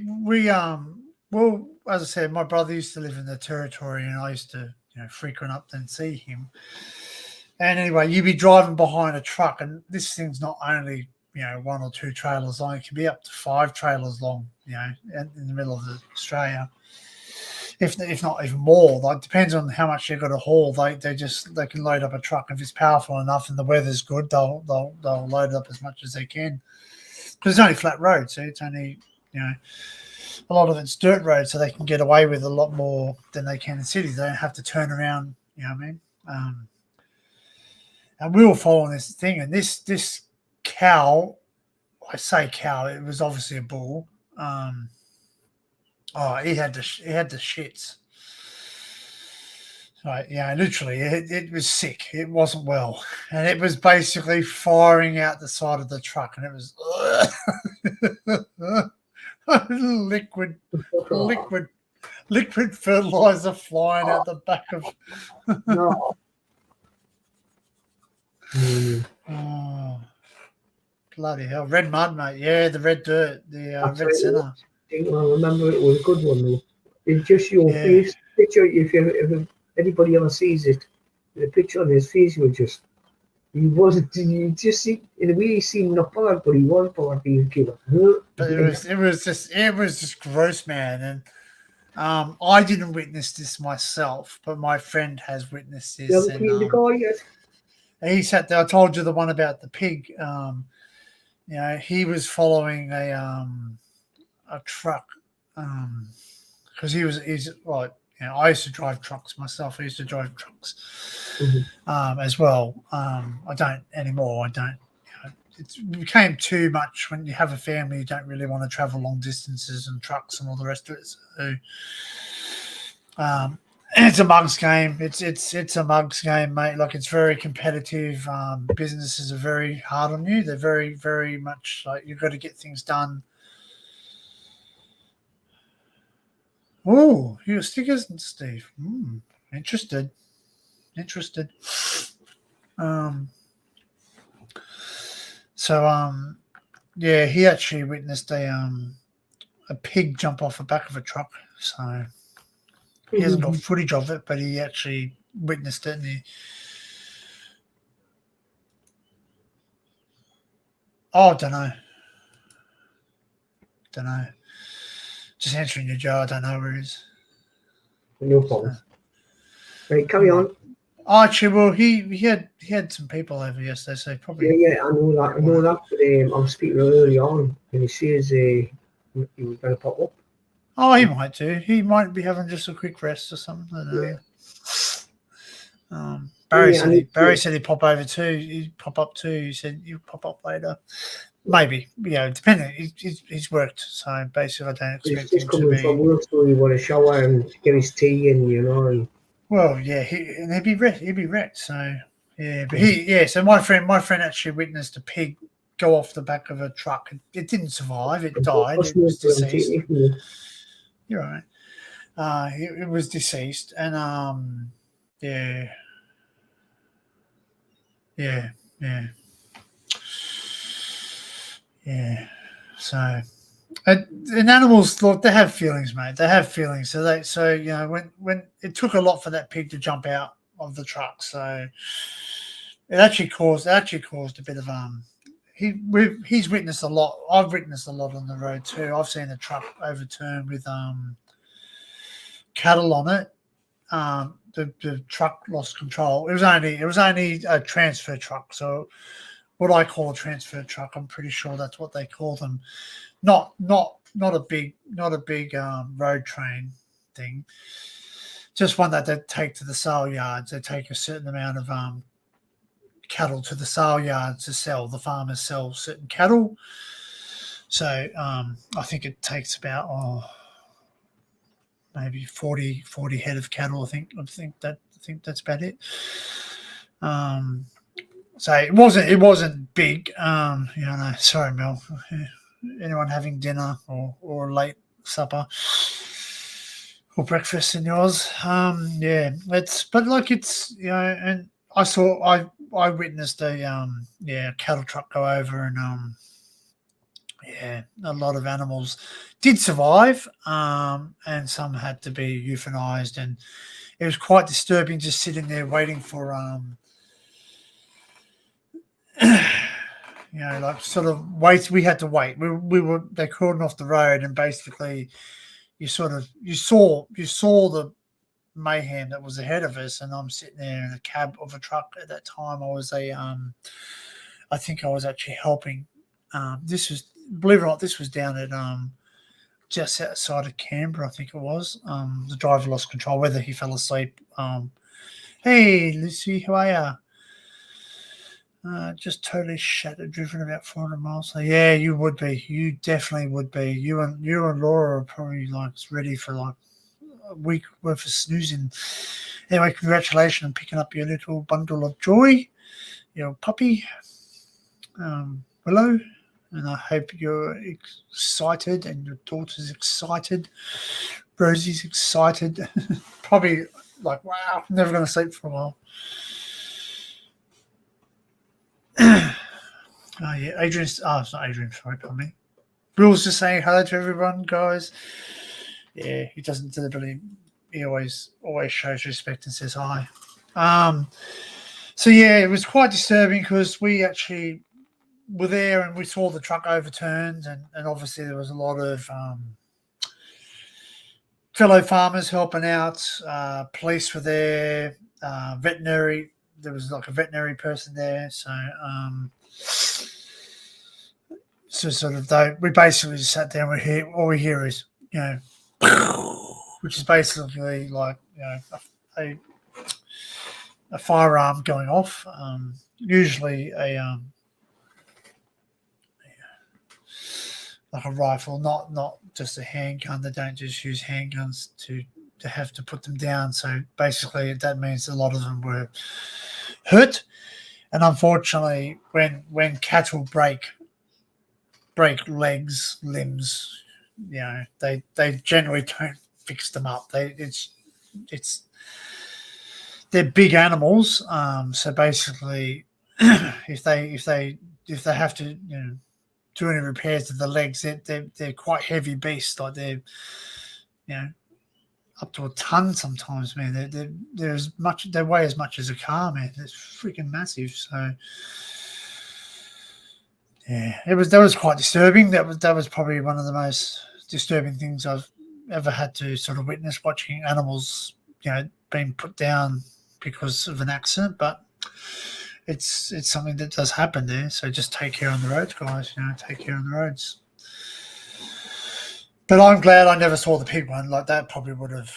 well, as I said, my brother used to live in the territory, and I used to, frequent up and see him. And anyway, you'd be driving behind a truck, and this thing's not only, 1 or 2 trailers long; it can be up to 5 trailers long. In the middle of Australia, if not even more. Like, depends on how much they've got to haul. They can load up a truck if it's powerful enough and the weather's good. They'll load it up as much as they can, because it's only flat road, so it's only a lot of it's dirt road, so they can get away with a lot more than they can in cities. They don't have to turn around. You know what I mean? And we were following this thing, and this cow, I say cow, it was obviously a bull. He had the shits. Right, literally, it was sick. It wasn't well, and it was basically firing out the side of the truck, and it was liquid fertilizer flying out the back of. No. Oh, bloody hell! Red mud, mate. Yeah, the red dirt, the red centre. I remember it was a good one though. It's just your face picture. If anybody ever sees it, the picture on his face was just. He wasn't. You just see in a way he seemed not bothered, but he was bothered. He was giving. But it was just gross, man. And I didn't witness this myself, but my friend has witnessed this. You haven't cleaned the car yet? He sat there. I told you the one about the pig. He was following a truck because he's like, I used to drive trucks myself. I used to drive trucks as well. I don't anymore. I don't. It became too much when you have a family. You don't really want to travel long distances and trucks and all the rest of it. So, it's a mugs game. It's a mugs game, mate. Like, it's very competitive. Businesses are very hard on you. They're very, very much like you've got to get things done. Oh, you got stickers, Steve. Interested. So he actually witnessed a pig jump off the back of a truck. So he hasn't got footage of it, but he actually witnessed it, and don't know. Just answering your jar. I don't know where it is. No problem. Right, carry on. Oh, actually, well, he had some people over yesterday, so probably. Yeah, I know that. But I was speaking early on, and he says he was going to pop up. Oh, he might do. He might be having just a quick rest or something. I don't know. Barry said he'd pop over too. He'd pop up too. He said you'd pop up later. Maybe, depending. He's worked, so basically, I don't expect he's him coming to be. From work, so he want to shower and get his tea and And, well, yeah, he'd be wrecked. So yeah, but So my friend actually witnessed a pig go off the back of a truck. It didn't survive. It died. It was deceased. You're right. It was deceased, and yeah. So, and animals, look, they have feelings, mate. They have feelings. So when it took a lot for that pig to jump out of the truck, so it actually caused a bit of He's witnessed a lot. I've witnessed a lot on the road too. I've seen a truck overturned with cattle on it. The truck lost control. It was only a transfer truck. So what I call a transfer truck, I'm pretty sure that's what they call them. Not not a big road train thing. Just one that they take to the sale yards. They take a certain amount of cattle to the sale yards to sell. The farmers sell certain cattle. So I think it takes about maybe 40 head of cattle. I think that's about it. So it wasn't big. Sorry, Mel. Anyone having dinner or late supper or breakfast in yours? Yeah, it's and I witnessed a cattle truck go over, and a lot of animals did survive, and some had to be euthanized, and it was quite disturbing just sitting there waiting for like sort of wait. We had to wait. They cordoned off the road, and basically you saw the mayhem that was ahead of us. And I'm sitting there in a cab of a truck at that time. I think I was actually helping. This was, believe it or not, this was down at just outside of Canberra, I think it was. The driver lost control, whether he fell asleep. Hey, Lucy, how are you? Just totally shattered, driven about 400 miles. So yeah, you would be. You definitely would be. You and Laura are probably like ready for like a week worth of snoozing. Anyway, congratulations on picking up your little bundle of joy, your puppy, Willow. And I hope you're excited and your daughter's excited. Rosie's excited. Probably like, wow, never going to sleep for a while. Oh yeah, it's not Adrian, sorry, pardon me. Will's just saying hello to everyone, guys. Yeah, he doesn't deliberately. He always shows respect and says hi. So yeah, it was quite disturbing because we actually were there and we saw the truck overturned, and obviously there was a lot of fellow farmers helping out. Police were there, veterinary. There was like a veterinary person there, so sort of we basically just sat down. All we hear is which is basically like a firearm going off. Usually like a rifle, not just a handgun. They don't just use handguns to have to put them down. So basically, that means a lot of them were hurt. And unfortunately, when cattle break legs, limbs, they generally don't fix them up. They're big animals. So basically, if they have to do any repairs to the legs, they're quite heavy beasts. Like they're up to a ton sometimes, man. They weigh as much as a car, man. It's freaking massive. So yeah, that was quite disturbing. That was probably one of the most disturbing things I've ever had to sort of witness, watching animals, being put down because of an accident. But it's something that does happen there. So just take care on the roads, guys. Take care on the roads. But I'm glad I never saw the pig one. Like that probably would have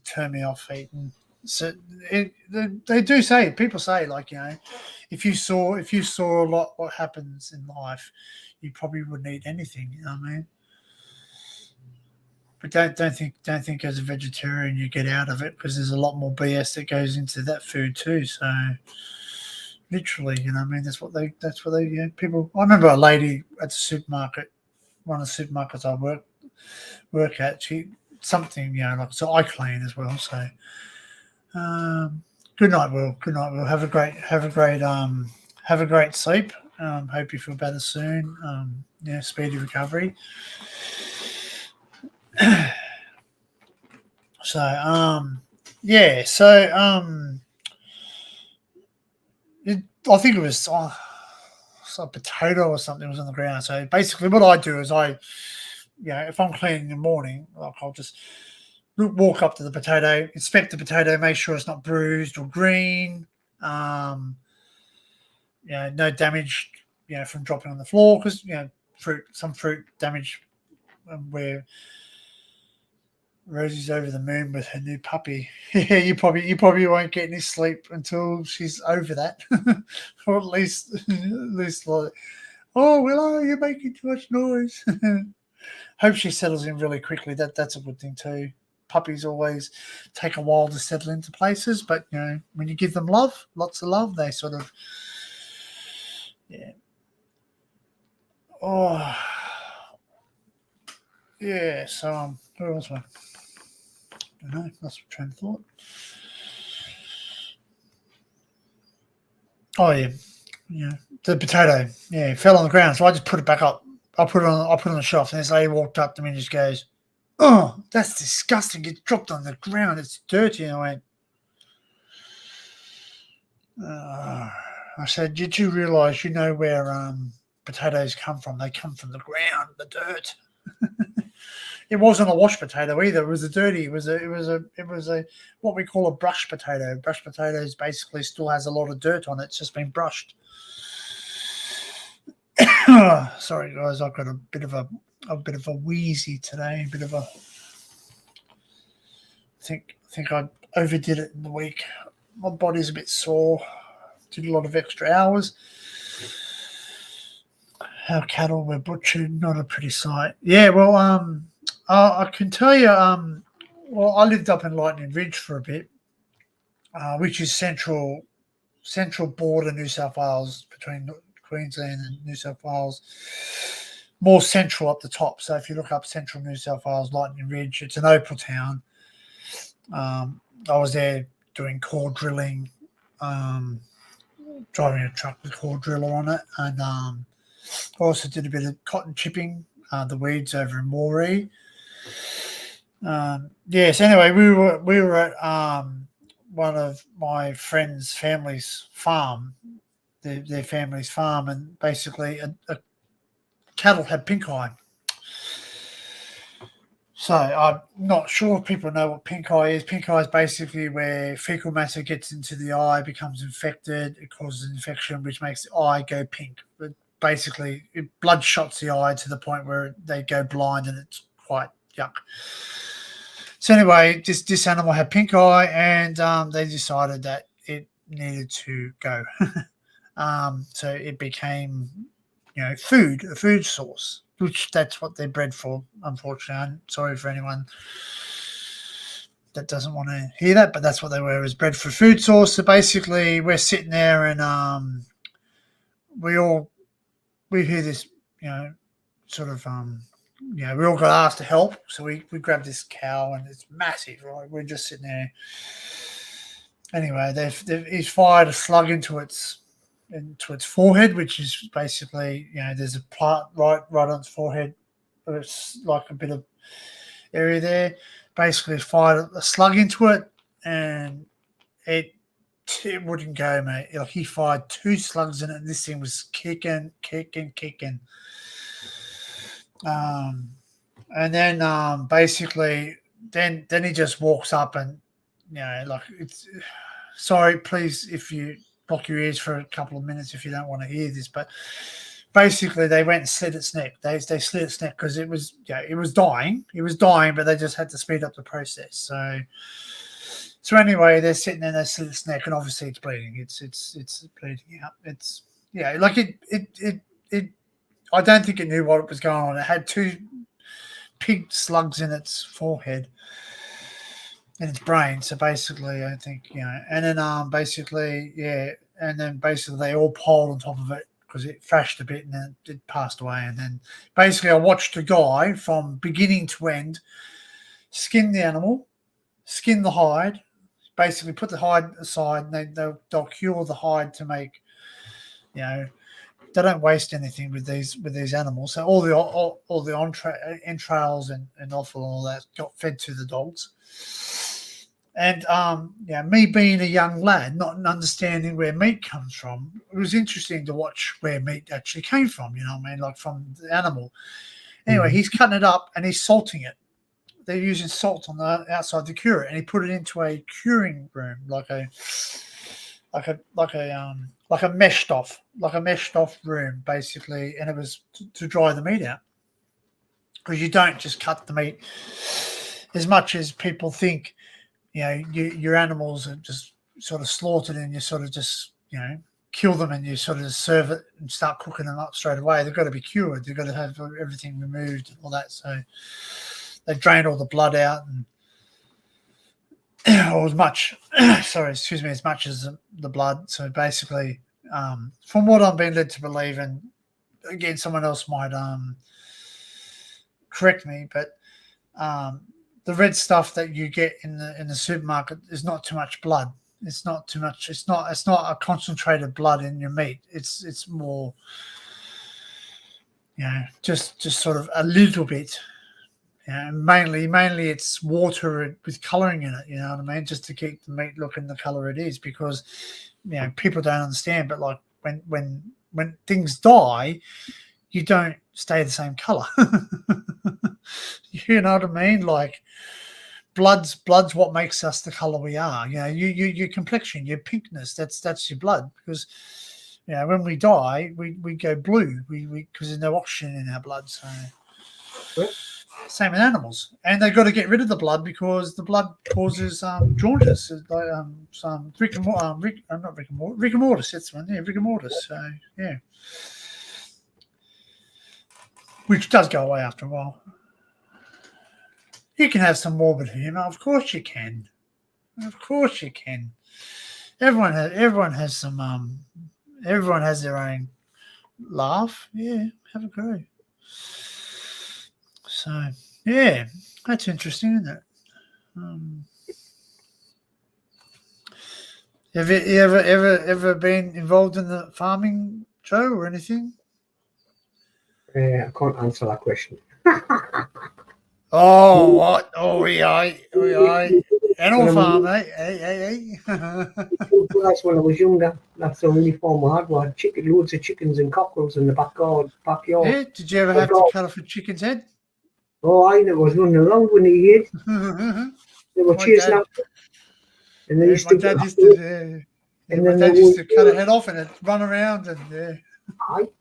turned me off eating. So people say like, if you saw a lot what happens in life, you probably wouldn't eat anything. You know what I mean? But don't think as a vegetarian you get out of it, because there's a lot more BS that goes into that food too. So literally, that's what they people. I remember a lady at the supermarket, one of the supermarkets I work at. She something so I clean as well. So good night, Will. Good night, Will. Have a great sleep. Hope you feel better soon. Speedy recovery. So I think it was a potato or something was on the ground. So basically what I do is if I'm cleaning in the morning, like I'll just walk up to the potato, inspect the potato, make sure it's not bruised or green, no damage, from dropping on the floor, because fruit damage, where Rosie's over the moon with her new puppy. Yeah, you probably won't get any sleep until she's over that, or at least like, oh Willow, you're making too much noise. Hope she settles in really quickly. That's a good thing too. Puppies always take a while to settle into places, but when you give them love, lots of love, they sort of Oh, yeah. So where was I? I don't know. Lost my train of thought. Oh yeah, the potato. Yeah, it fell on the ground, so I just put it back up. I put it on the shelf, and this lady walked up to me and just goes, "Oh, that's disgusting! It dropped on the ground. It's dirty." And I went, I said, "Did you realise you know where potatoes come from? They come from the ground, the dirt." It wasn't a washed potato either. It was a dirty. It was a what we call a brush potato. Brush potatoes basically still has a lot of dirt on it. It's just been brushed. Sorry guys, I've got a bit of a wheezy today. I think I overdid it in the week. My body's a bit sore. Did a lot of extra hours. Our cattle were butchered. Not a pretty sight. Yeah, well, I can tell you. Well, I lived up in Lightning Ridge for a bit, which is central border New South Wales, between Queensland and New South Wales. More central up the top. So if you look up central New South Wales, Lightning Ridge, it's an opal town. I was there doing core drilling, driving a truck with core driller on it, and I also did a bit of cotton chipping, the weeds over in Moree. Yes. Anyway, we were at one of my friends' family's farm, their family's farm, and basically a cattle had pink eye. So I'm not sure if people know what pink eye is. Pink eye is basically where fecal matter gets into the eye, becomes infected, it causes infection, which makes the eye go pink. But basically, it bloodshots the eye to the point where they go blind, and it's quite yuck. So anyway, this animal had pink eye, and they decided that it needed to go. So it became, a food source, which that's what they're bred for. Unfortunately, I'm sorry for anyone that doesn't want to hear that, but that's what they were, is bred for food source. So basically, we're sitting there, and we hear this, sort of we all got asked to help. So we grabbed this cow, and it's massive, right? We're just sitting there. Anyway, he's fired a slug into its forehead, which is basically, there's a part right on its forehead. It's like a bit of area there. Basically fired a slug into it, and it wouldn't go, mate. Like, he fired 2 slugs in it, and this thing was kicking. And then basically then he just walks up, and like, it's, sorry, please, if you block your ears for a couple of minutes if you don't want to hear this, but basically they went and slit its neck. They slit its neck because it was dying. It was dying, but they just had to speed up the process. So anyway, they're sitting there, they slit its neck, and obviously it's bleeding. It's bleeding out. It's like it I don't think it knew what was going on. It had 2 pig slugs in its forehead, in its brain. So basically, I think, and then basically they all piled on top of it because it thrashed a bit, and then it passed away. And then basically I watched a guy from beginning to end skin the animal, skin the hide, basically put the hide aside, and they'll cure the hide to make, they don't waste anything with these animals. So all the entrails and offal and all that got fed to the dogs. And me being a young lad, not understanding where meat comes from, it was interesting to watch where meat actually came from. You know what I mean? Like, from the animal. Anyway, he's cutting it up and he's salting it. They're using salt on the outside to cure it, and he put it into a curing room, like like a meshed off room basically, and it was to dry the meat out, because you don't just cut the meat as much as people think. You know, your animals are just sort of slaughtered, and you sort of just, you know, kill them, and you sort of serve it and start cooking them up straight away. They've got to be cured. They've got to have everything removed and all that. So they drain all the blood out, and or as much, as much as the blood. So basically, from what I'm being led to believe, and again, someone else might correct me, but the red stuff that you get in the supermarket is not too much blood. It's not too much. It's not a concentrated blood in your meat. It's more, you know, just sort of a little bit. Yeah, mainly it's water with colouring in it. You know what I mean? Just to keep the meat looking the colour it is, because, you know, people don't understand. But like when things die, you don't stay the same colour. You know what I mean? Like blood's what makes us the colour we are. You know, your complexion, your pinkness, that's your blood. Because, you know, when we die, we go blue. We because there's no oxygen in our blood. So. What? Same with animals, and they've got to get rid of the blood because the blood causes jaundice, like some rigor mortis. That's one, yeah, rigor mortis. So yeah, which does go away after a while. You can have some morbid humour, of course you can. Of course you can. Everyone has some. Everyone has their own laugh. Yeah, have a go. So yeah, that's interesting, isn't it? Have you ever been involved in the farming, Joe, or anything? I can't answer that question. Oh, what? Oh, we animal farm, eh? That's when I was younger. That's the only farm I had. We had loads of chickens and cockerels in the backyard. Yeah. Did you ever have to cut off a chicken's head? Oh, I was running around when he hid. They were chasing after. And they used to cut a head off and it'd run around, and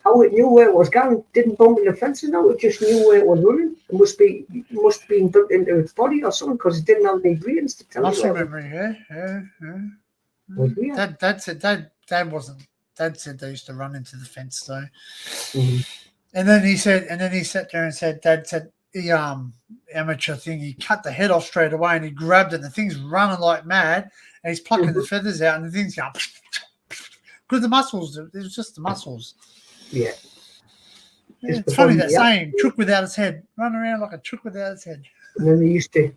how it knew where it was going. Didn't bump in the fences. No, it just knew where it was running. It must have been built into its body or something, because it didn't have any brains to tell muscle memory. Yeah. Dad wasn't. Dad said they used to run into the fence though. Mm-hmm. And then he sat there and said, Dad said, the amateur thing, he cut the head off straight away, and he grabbed it, and the thing's running like mad, and he's plucking the feathers out, and the thing's going because the muscles, it was just the muscles. Yeah. It's funny that saying, chook without its head, run around like a chook without its head. And then they used to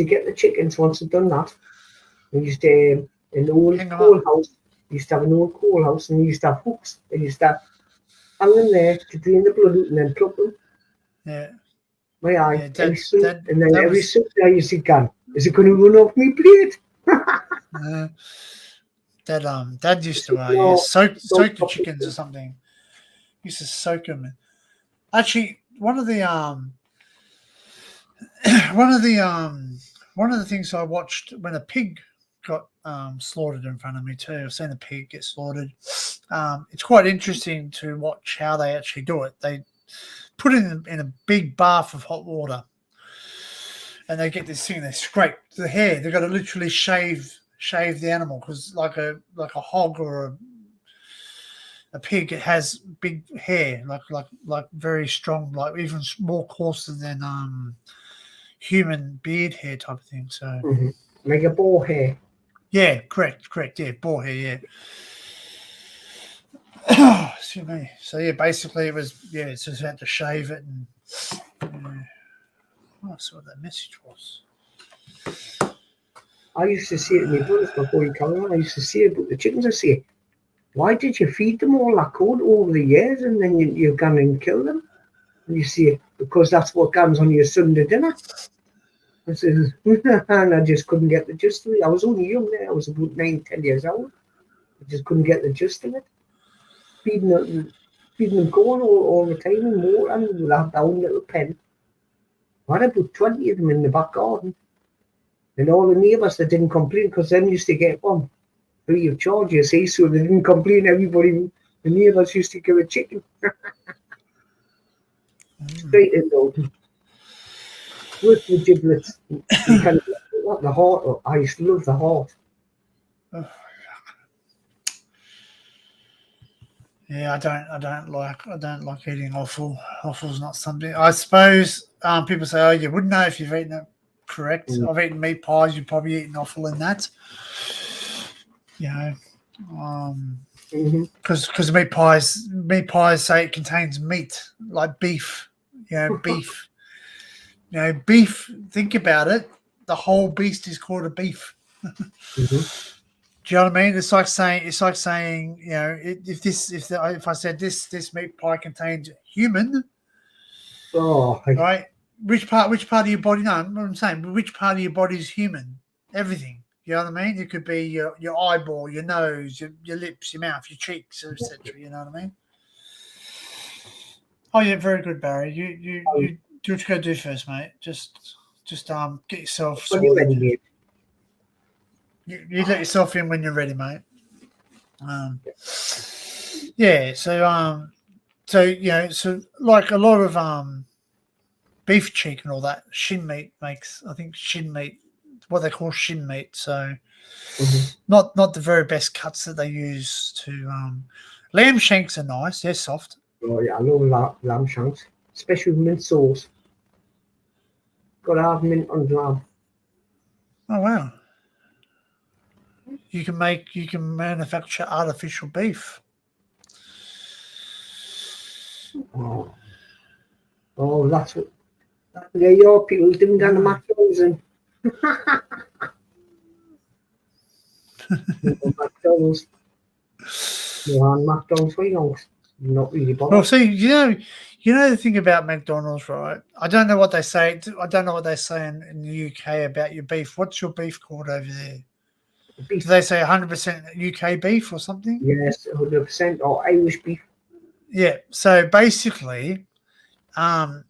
get the chickens once they'd done that. They used to in the old coal house. Used to have an old coal house, and they used to have hooks. They used to hang them there to drain the blood out and then pluck them. Yeah. My eye, and then every Sunday I used to go, is it going to run off me plate? Dad used to soak the chickens or something. He used to soak them. Actually, one of the things I watched when a pig got slaughtered in front of me too. I've seen a pig get slaughtered. It's quite interesting to watch how they actually do it. They put it in a big bath of hot water, and they get this thing. They scrape the hair. They've got to literally shave the animal, because like a hog or a pig, it has big hair, like very strong, like even more coarser than human beard hair type of thing. So like a boar hair. Yeah, correct. Yeah, boar hair. Yeah. Excuse me. So yeah, basically it was it's just had to shave it, and I saw what that message was. I used to say it to my brothers before you come on. I used to say about the chickens. I say, why did you feed them all that cold over the years, and then you've gone and killed them? And you say, because that's what comes on your Sunday dinner. I said, and I just couldn't get the gist of it. I was only young there. I was about 9-10 years old. I just couldn't get the gist of it. Feeding them corn all the time and water, and we'll have our own little pen. I had about 20 of them in the back garden. And all the neighbours that didn't complain, because them used to get one. free of charge, you see, so they didn't complain. Everybody, the neighbours used to give a chicken straight in the with the giblets. You kind of what the heart. Oh, I used to love the heart. Yeah, I don't like eating offal. Offal's not something. I suppose people say, "Oh, you wouldn't know if you've eaten it." Correct. Mm. I've eaten meat pies. You've probably eaten offal in that. You know, because meat pies say it contains meat like beef. You know, beef. You know, beef. Think about it. The whole beast is called a beef. Do you know what I mean? It's like saying, you know, if I said this meat pie contains human, Oh, right? Which part of your body? No, what I'm saying, which part of your body is human? Everything. You know what I mean? It could be your eyeball, your nose, your lips, your mouth, your cheeks, etc. You know what I mean? Oh yeah, very good, Barry. You do what you got to do first, mate. Just get yourself when you're ready, sorted. mate. You let yourself in when you're ready, mate. Yeah. So you know, so like a lot of beef cheek and all that shin meat makes. I think shin meat, what they call shin meat. So not the very best cuts that they use to. Lamb shanks are nice. They're soft. Oh yeah, I love lamb shanks, especially with mint sauce. Got to have mint on lamb. Oh wow. You can manufacture artificial beef. Oh, that's what. There your people doing down the McDonald's and McDonald's. On McDonald's wings. Not really Well, bothered. see, you know the thing about McDonald's, right? I don't know what they say. I don't know what they say in the UK about your beef. What's your beef called over there? Beef. Do they say 100% UK beef or something? Yes, 100%. Or Irish beef. Yeah. So basically, I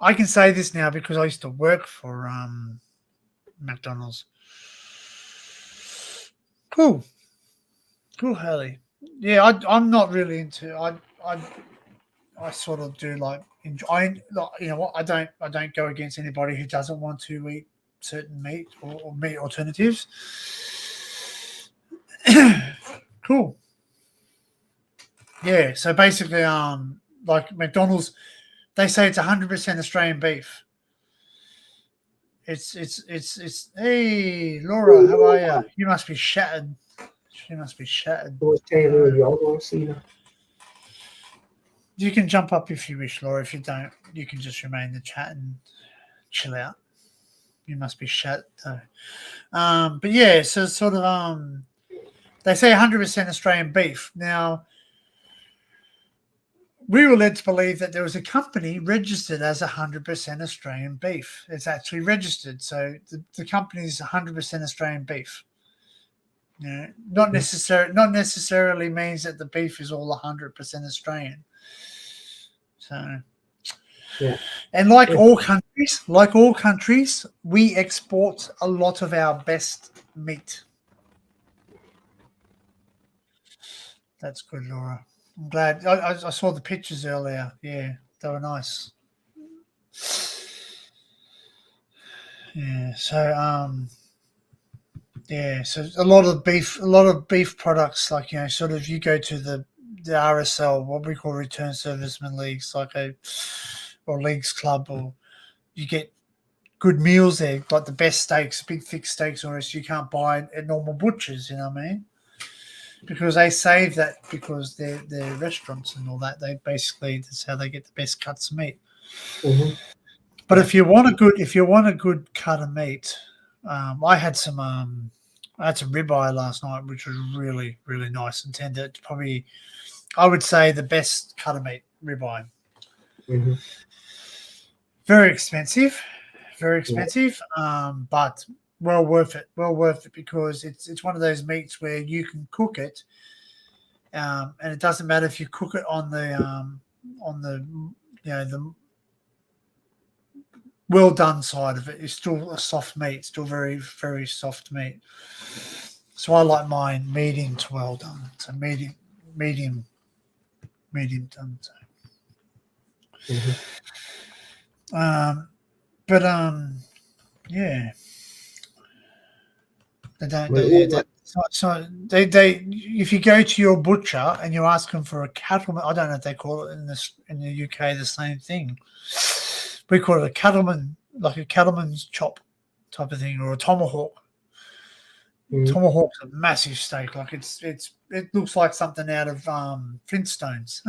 can say this now because I used to work for McDonald's. Cool, Haley. Yeah, I'm not really into. I sort of do like enjoy. You know what? I don't go against anybody who doesn't want to eat certain meat or meat alternatives. Cool. Yeah. So basically, like McDonald's, they say it's 100% Australian beef. It's. Hey, Laura, how are you? You must be shattered. She must be shattered. I was telling you earlier, I don't see that. You can jump up if you wish, Laura. If you don't, you can just remain in the chat and chill out. You must be shattered though. But yeah, so sort of they say 100% Australian beef. Now, we were led to believe that there was a company registered as 100% Australian beef. It's actually registered, so the company is 100% Australian beef. You know, not necessarily means that the beef is all 100% Australian. So, Yeah. and like all countries, we export a lot of our best meat. That's good, Laura. I'm glad. I saw the pictures earlier. Yeah, they were nice. Yeah. So yeah. So a lot of beef products, like, you know, sort of, you go to the RSL, what we call return servicemen leagues, or leagues club, or you get good meals there, like the best steaks, big thick steaks, or else you can't buy at normal butchers. You know what I mean? Because they save that, because they're restaurants and all that. They basically, that's how they get the best cuts of meat. But if you want a good cut of meat, I had some ribeye last night, which was really, really nice and tender. It's probably, I would say, the best cut of meat, ribeye. Very expensive, but well worth it. Well worth it, because it's one of those meats where you can cook it, and it doesn't matter if you cook it on the you know, the well done side of it. It's still a soft meat, still very, very soft meat. So I like mine medium to well done. So medium done. So. But yeah, they don't. So they if you go to your butcher and you ask them for a cattleman, I don't know if they call it in the UK the same thing. We call it a cattleman, like a cattleman's chop type of thing, or a tomahawk. Tomahawk's a massive steak. Like it looks like something out of Flintstones.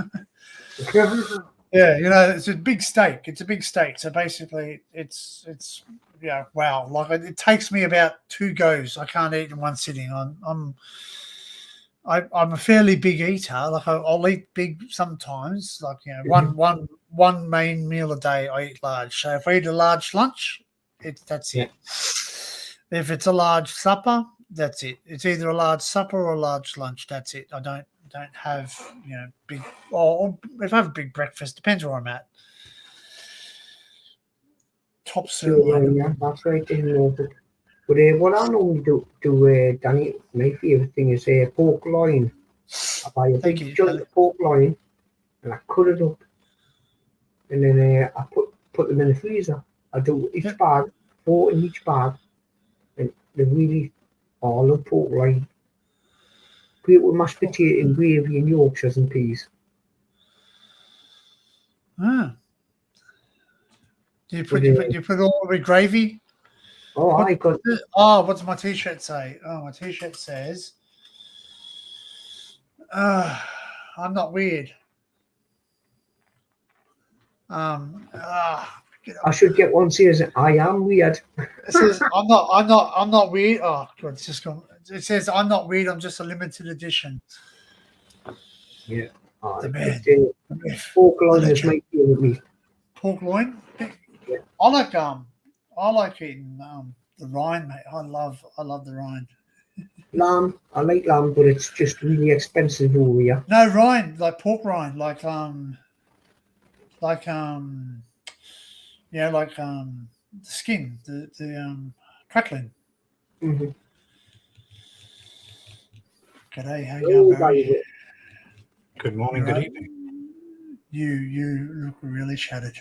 Yeah, it's a big steak. It's a big steak. So basically, it's wow. Like it takes me about 2 goes. I can't eat in one sitting. I'm a fairly big eater. Like I'll eat big sometimes. Like one main meal a day. I eat large. So if I eat a large lunch, that's it. If it's a large supper, that's it. It's either a large supper or a large lunch. That's it. I don't have big. Or if I have a big breakfast, depends where I'm at. Top certainly. Yeah, that's right. But what I normally do, Danny, my favourite thing is pork loin. I buy a big joint of pork loin and I cut it up, and then I put them in the freezer. I do each bag, 4 in each bag, and they really all of pork loin. Great with mashed potato and gravy and Yorkshires and peas. Ah. Do you put all the gravy? Oh, what's my T-shirt say? Oh, my T-shirt says, "I'm not weird." I should get one says I am weird. It says I'm not weird. Oh God, it's just gone. It says I'm not weird. I'm just a limited edition. Yeah. The man. Pork loin is my favorite meat. Pork loin. Yeah. I like eating the rind, mate. I love the rind. Lamb. I like lamb, but it's just really expensive over here. No rind, like pork rind, like the skin, the crackling. Mm-hmm. G'day, how you going, Barry? Good morning, good evening. You look really shattered.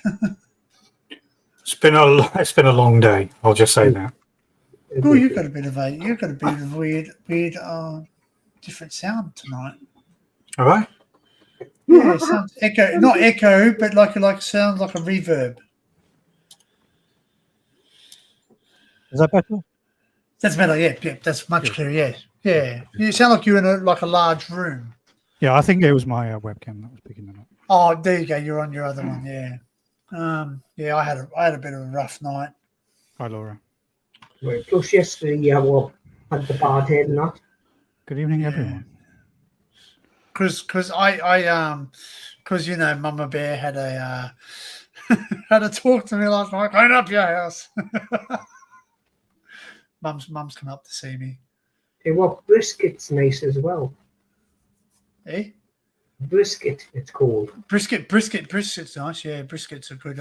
It's been a long day. I'll just say that. Oh, you've got a bit of weird, different sound tonight. All right. Yeah, it sounds not echo, but like sounds like a reverb. Is that better? That's better. Yeah, that's much clearer. Yeah. You sound like you're in a large room. Yeah, I think it was my webcam that was picking it up. Oh, there you go. You're on your other one. Yeah. Yeah, I had a bit of a rough night. Hi, Laura. Right. Plus yesterday, had the bad head and that. Good evening, everyone. Because Mama Bear had a had a talk to me last night. Clean up your house. Mum's come up to see me. Hey, brisket's nice as well. Eh? Brisket, it's called. Brisket's nice. Yeah, brisket's a good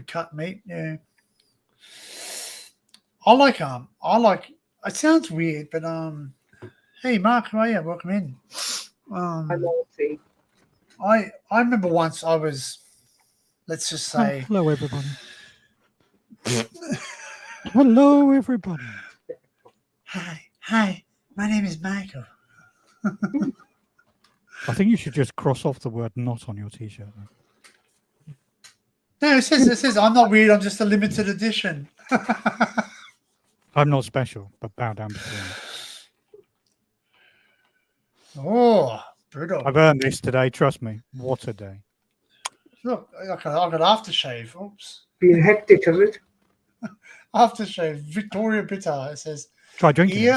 cut meat. Yeah. I like. It sounds weird, but hey, Mark, how are you? Welcome in. I remember once I was, let's just say, hello everybody. Hello everybody. Hi, my name is Michael. I think you should just cross off the word "not" on your T-shirt. No, it says I'm not weird. I'm just a limited edition. I'm not special, but bow down before me. Oh, brutal! I've earned this today. Trust me. What a day! Look, I got aftershave. Oops. Being hectic, is it? Aftershave. Victoria Bitter. It says. Try drinking it.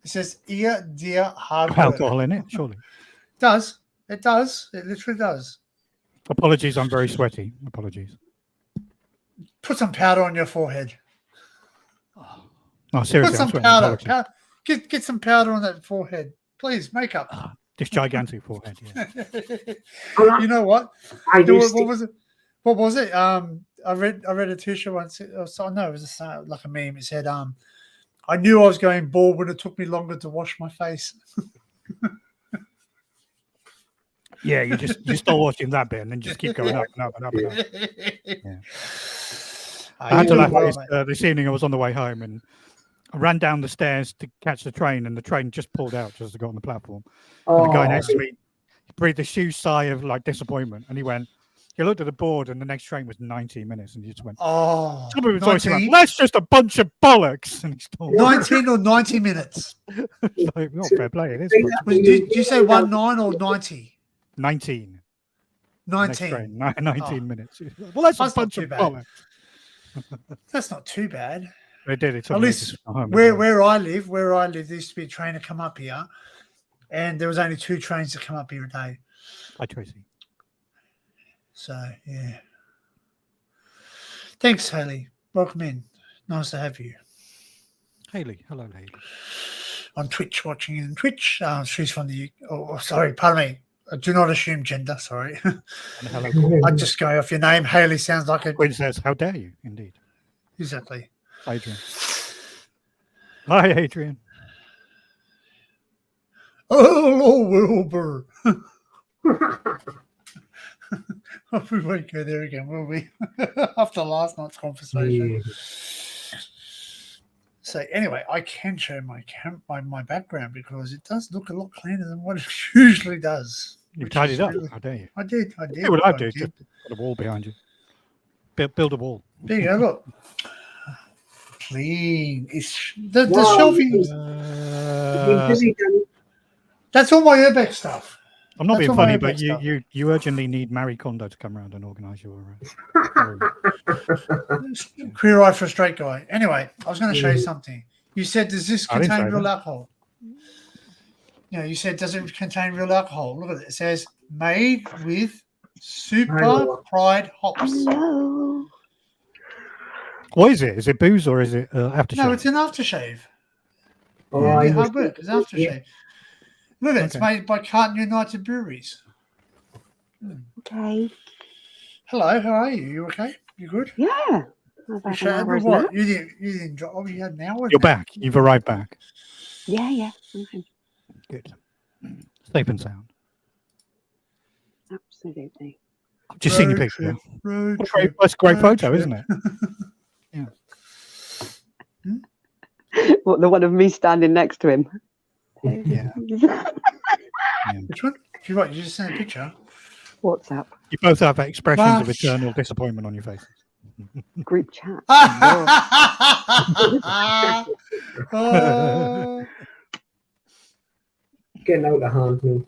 It says ear, dear, hard work. Alcohol in it, surely. It does. It does. It literally does. Apologies, I'm very sweaty. Apologies. Put some powder on your forehead. Oh, seriously. Put some powder. Get some powder on that forehead. Please, makeup. This gigantic forehead, yeah. You know what? What was it? I read a t-shirt once. It was a like a meme. It said, I knew I was going bald when it took me longer to wash my face. Yeah, you start watching that bit and then just keep going up and up and up and up. Yeah. I had to laugh this evening. I was on the way home and I ran down the stairs to catch the train, and the train just pulled out just as I got on the platform. And the guy next to me breathed a huge sigh of like disappointment, and he looked at the board, and the next train was 19 minutes, and he just went, "Oh, somebody was always like, that's just a bunch of bollocks." And he stopped. 19 or 90 minutes? Like, not fair play. It is. Did you say 19 or 90? 19. 19. 19 minutes. Well, that's a bunch of bollocks. That's not too bad. They did it. At least where I live, there used to be a train to come up here, and there was only 2 trains to come up here a day. Hi, Tracy. So yeah. Thanks, Haley. Welcome in. Nice to have you. Haley, hello, Haley. On Twitch, watching in Twitch. She's from the. Oh, sorry, pardon me. Do not assume gender. Sorry. Hello. I'd just go off your name. Haley sounds like a. Quinn says, "How dare you?" Indeed. Exactly. Adrian. Hi, Adrian. Oh, Wilbur. We won't go there again, will we? After last night's conversation. Yeah. So anyway, I can show my background because it does look a lot cleaner than what it usually does. You've tidied up. How dare you? I did. Yeah, what I do, just put a wall behind you. Build a wall. There you go. Look. Clean. It's the shelving. That's all my Urbex stuff. I'm not being funny, but you urgently need Marie Kondo to come around and organise your. Queer eye for a straight guy. Anyway, I was going to show you something. You said, does this contain real alcohol? You said, does it contain real alcohol? Look at it. It says, made with Super Pride hops. Hello. What is it? Is it booze or is it aftershave? No, it's an aftershave. Hard work. It's aftershave. Yeah. Look at it. It's made by Carlton United Breweries. Okay. Hello, how are you? You okay? You good? Yeah. What? You didn't drop. Oh, you had an hour. You're back. You've arrived back. Yeah. Good. Safe and sound. Absolutely. I've just seen your picture. That's a great photo, isn't it? Yeah. What, the one of me standing next to him? Yeah. Which one? You just sent a picture. What's up? You both have expressions of eternal disappointment on your faces. Group chat. Getting out of hand now.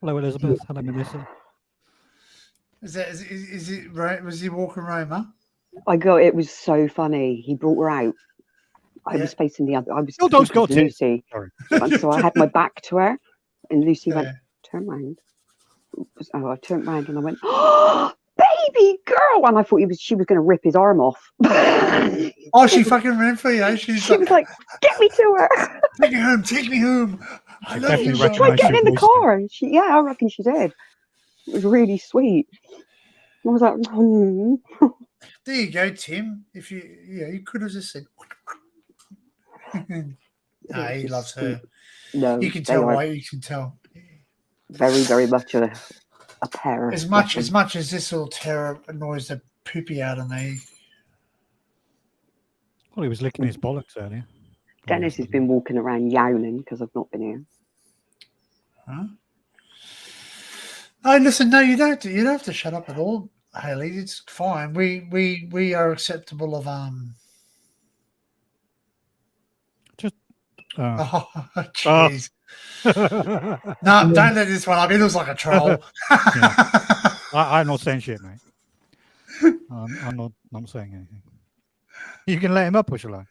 Hello, Elizabeth. Hello, Melissa. Is it right? Was he walking Roma? It was so funny. He brought her out. I was facing the other. I was Lucy. So I had my back to her, and Lucy went, turn around. I turned around and I went, oh, baby girl. And I thought she was going to rip his arm off. Oh, she fucking ran for you. She was like, get me to her. Take me home. I love you. She tried getting in the car. I reckon she did. It was really sweet. I was like, There you go, Tim. If you could have just said. He loves her. No, you can tell why. You can tell. Very, very much a pair. As much as this little terror annoys the poopy out of me. Well, he was licking his bollocks earlier. Dennis has been walking around yowling because I've not been here. Huh? Oh, listen, no, you don't have to shut up at all, Haley. It's fine. We are acceptable of Just oh jeez. No, don't let this one up. He looks like a troll. I'm not saying shit, mate. I'm not saying anything. You can let him up, or shall I?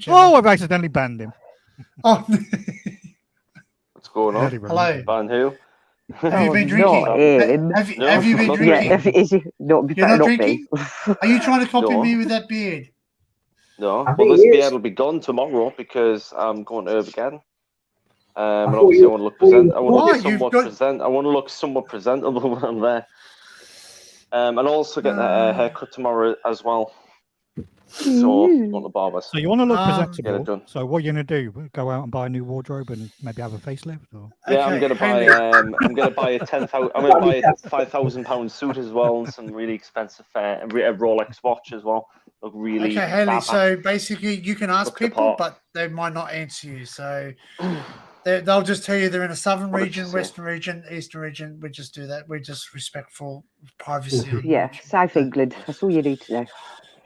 I've accidentally banned him. Oh. What's going on? Hello. Ban who? Have you been drinking? Have you been drinking? You're not drinking? Are you trying to copy me with that beard? No. Well, this beard will be gone tomorrow because I'm going to again. And obviously I want to look present. I want to look somewhat presentable when I'm there. And also get a haircut tomorrow as well. So if you want to barber, So you want to look get it presentable. done. So what are you going to do? Go out and buy a new wardrobe and maybe have a facelift? Or? Yeah, I'm Okay, gonna buy. Haley. I'm gonna buy a 10,000. I'm gonna buy a £5,000 suit as well, and some really expensive a Rolex watch as well. Look really. Okay, Haley. dapper. So basically, you can ask Look the people, part. but they might not answer you. So they'll just tell you they're in a southern What did region, she say? western region, eastern region. We just do that. We're just respectful privacy. on Yeah, region. South England. That's all you need to know.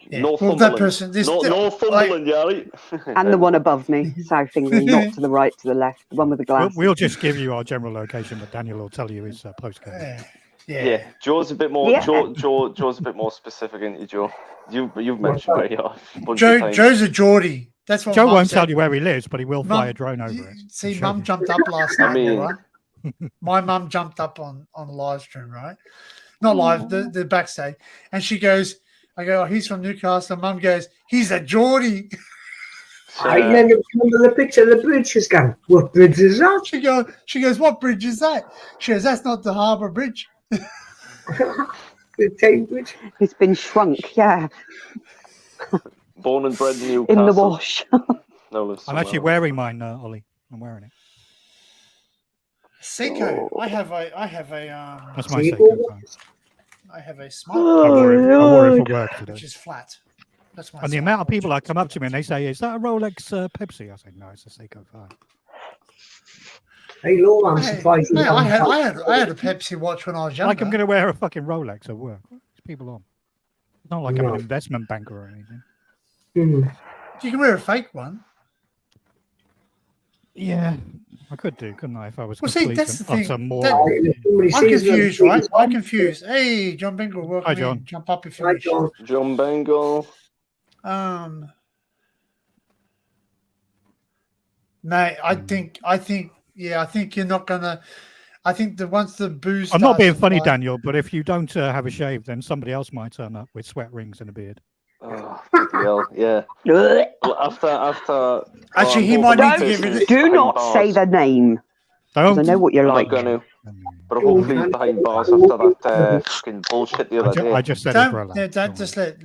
Yeah. Northumberland. Well, that person. Northumberland, Yari. And the one above me, South England, not to the right, to the left, the one with the glasses. We'll just give you our general location, but Daniel will tell you his postcode. Yeah. Joe's a bit more. Yeah. Joe's a bit more specific, isn't he, Joe? You've mentioned where you are. a bunch of Joe, times. Joe's a Geordie. That's what Joe Mum won't said. tell you where he lives, but he will fly Mum, a drone over it. See, Show Mum you. jumped up last I night, mean- right? My mum jumped up on the live stream, right? Not live, the backstage, and she goes, "I go, oh, he's from Newcastle." Mum goes, "He's a Geordie." I remember the picture of the bridge has gone. What bridge is that? She goes, "What bridge is that?" She goes, "That's not the Harbour Bridge." The Tame Bridge. It's been shrunk, yeah, Born and bred in Newcastle. in the wash. No, I'm actually wearing mine, Ollie. I'm wearing it. Seiko. I have a That's my See, Seiko phone. I have a smart, I wore it for work today. which is flat. That's my And the smart amount of watch. people that come up to me and they say, "Is that a Rolex Pepsi?" I say, "No, it's a Seiko phone." Hey, Laura, I'm Hey, surprised. no, I had a Pepsi watch when I was younger. Like I'm going to wear a fucking Rolex at work. What is people on? It's not like I'm No. an investment banker or anything. You can wear a fake one. Yeah, I could do, couldn't I? If I was Well, see, complete that's the and thing. utter moron. I'm confused, right? I'm confused. Hey, John Bingle, welcome Hi, John. in. Jump up if you Hi, wish. John. John Bengal. Mate, I think you're not gonna. I think that once the booze. I'm not being starts to funny, fly- Daniel, but if you don't have a shave, then somebody else might turn up with sweat rings and a beard. Oh, bloody hell, yeah. Well, after. Actually, he I'm might hoping need to the get rid person's of. Do behind not bars. say the name, because I know what you're I'm like. not going to. But hopefully he's behind bars after that fucking bullshit the other day. I just said it for a Don't, laugh. don't just let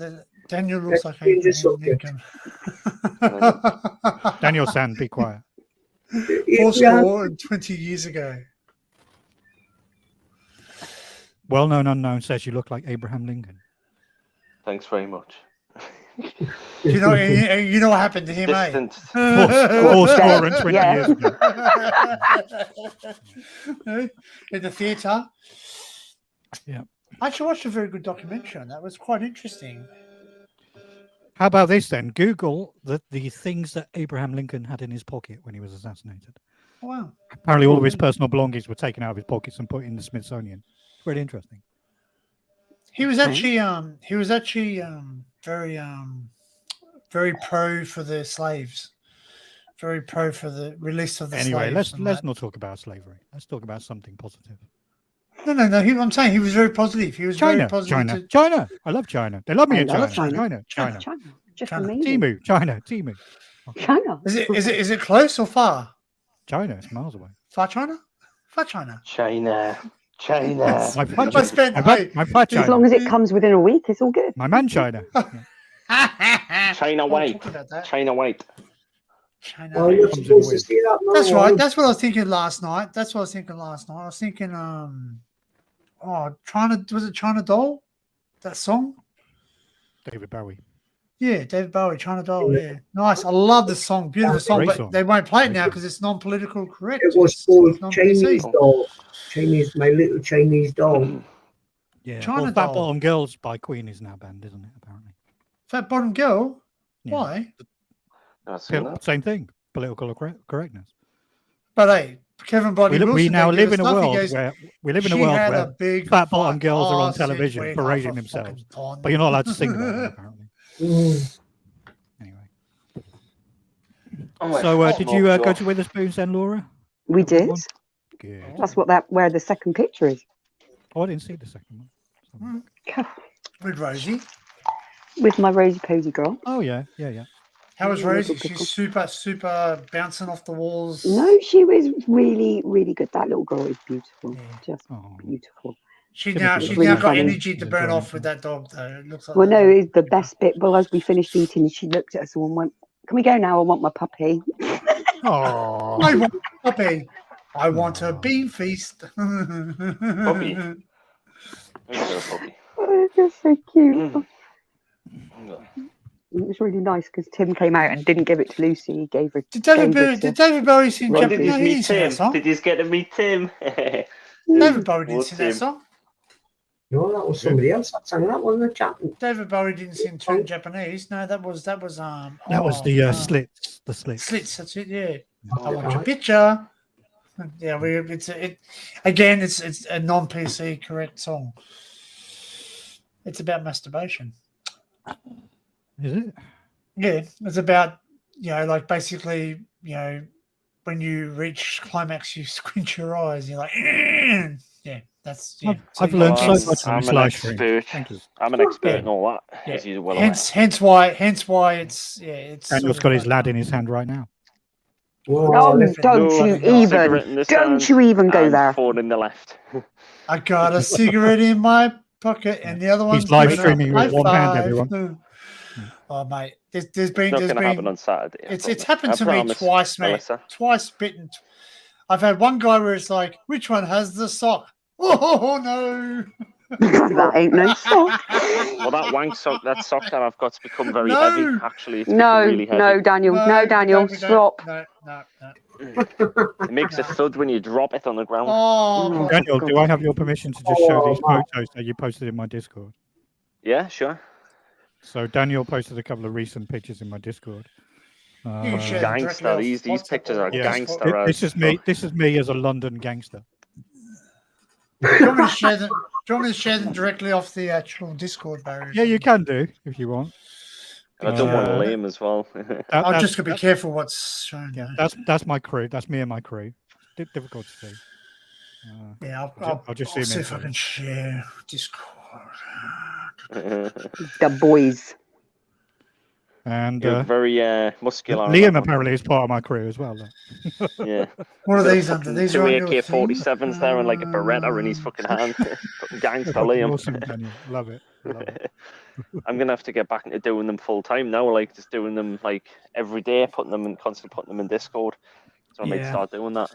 Daniel looks like Change the Abraham subject. Lincoln. Daniel Sand, be quiet. Fourscore and 20 years ago. Well-known unknown says you look like Abraham Lincoln. Thanks very much. You know what happened to him, Distant. Fourscore and 20 Yeah. years ago. In the theatre. Yeah. I actually watched a very good documentary on that. It was quite interesting. How about this then? Google the things that Abraham Lincoln had in his pocket when he was assassinated. Wow. Apparently all of his personal belongings were taken out of his pockets and put in the Smithsonian. It's really interesting. He was actually very pro for the slaves. Very pro for the release of the Anyway, slaves. let's not talk about slavery. Let's talk about something positive. No. I'm saying he was very positive. He was China, very positive. China, China. I love China. They love me in love China. China. China. Just China. amazing. Timu, China, Timu. China. Is it close or far? China, it's miles away. Far China? Far China. China. My fat I spent- my fat As China. long as it comes within a week, it's all good. My man China. China Oh, white. talking about that. China white. China. Oh, you're Comes in supposed to with- see that. That's no, right. That's what I was thinking last night. I was thinking, China, was it China Doll? That song? David Bowie. Yeah, David Bowie, China Doll. Yeah, nice. I love the song. Beautiful song, Great but song. they won't play it Great now song. because it's non-political correct. It was It's called non-PC. Chinese doll. My little Chinese doll. Yeah. China well, Fat Doll. Bottom Girls by Queen is now banned, isn't it? Apparently. Fat Bottom Girl. Yeah. Why? I've seen that. Same thing. Political correctness. But hey, Kevin Body Wilson. We now don't give live in a stuff. He world goes, where we live in a "She world had a where big fat bottom fat girls are on ass television way parading half a themselves, fucking ton." but you're not allowed to sing about it apparently. Anyway, Oh my so God, did you Mark go Joe. to Witherspoons then, Laura? We did. Good. That's where the second picture is. Oh, I didn't see the second one. With Rosie. With my Rosie Posy girl. Oh yeah. How was Yeah, Rosie? little She's super bouncing off the walls. No, she was really, really good. That little girl is beautiful. Yeah. Just Oh. beautiful. She's now really got funny. energy to burn off with that dog, though. It looks like Well, that no, dog. the best bit. Well, as we finished eating, she looked at us all and went, "Can we go now? I want my puppy." Oh, I want a puppy. I want a bean feast. Puppy. Where's the puppy? Oh, it's so cute. Mm. It was really nice because Tim came out and didn't give it to Lucy. He gave her. Did David Bowie sing Well, Japanese? did you No, he meet didn't sing that Tim? song. Did you get to meet Tim? David Bowie didn't Was sing Tim. that song. No, that was somebody else that sang that one. The chat. David Bowie didn't sing Japanese. No, that was that was the slits. The slits. Slits. That's it. Yeah. I Oh, want your right. picture. Yeah, it's a non-PC correct song. It's about masturbation. Is it? Yeah, it's about like basically when you reach climax, you squint your eyes. You're like, yeah, that's yeah. I've learned so Well, much on I'm this an live stream. expert. Thank you. I'm an expert Yeah. in all that. Yeah. As you well Hence why it's it's. Daniel's got his lad in his hand right now. Whoa, Oh, listen, don't no, you no, cigarette in even! this Don't hand you even go and there! phone in the left. I got a cigarette in my pocket, and the other one's He's live giving up streaming with high one hand, five. everyone. Oh mate, there's It's been not going to happen on Saturday. it's happened I to me promise, twice, mate. Melissa. Twice bitten. I've had one guy where it's like, which one has the sock? Oh no! That ain't no sock. Well, that sock that I've got's become very No. heavy. Actually, it's become No, really heavy. no, Daniel, no, Daniel, don't. stop. No. It makes a thud when you drop it on the ground. Oh, Daniel, do I have your permission to just show these man. photos that you posted in my Discord? Yeah, sure. So Daniel posted a couple of recent pictures in my Discord. You can share them Gangster. directly off These WhatsApp pictures or are Yeah. gangster. This is me. This is me as a London gangster. Do you want me to share them? Do you want me to share them directly off the actual Discord, Barry? Yeah, you can do if you want. And I don't want to Uh, lame as well. I'm just gonna be careful what's shown. Yeah, that's my crew. That's me and my crew. Difficult to see. Yeah, I'll just I'll zoom see in if I for can you. share Discord. The boys. And You're very muscular. Liam apparently is part of my crew as well. Though. Yeah. What are these under? These Two are on your AK-47s there and like a Beretta in his fucking hand. Gangster Liam. Awesome, Daniel. Love it. Love it. I'm gonna have to get back into doing them full time now, like just doing them like every day, constantly putting them in Discord. So I might Yeah. start doing that.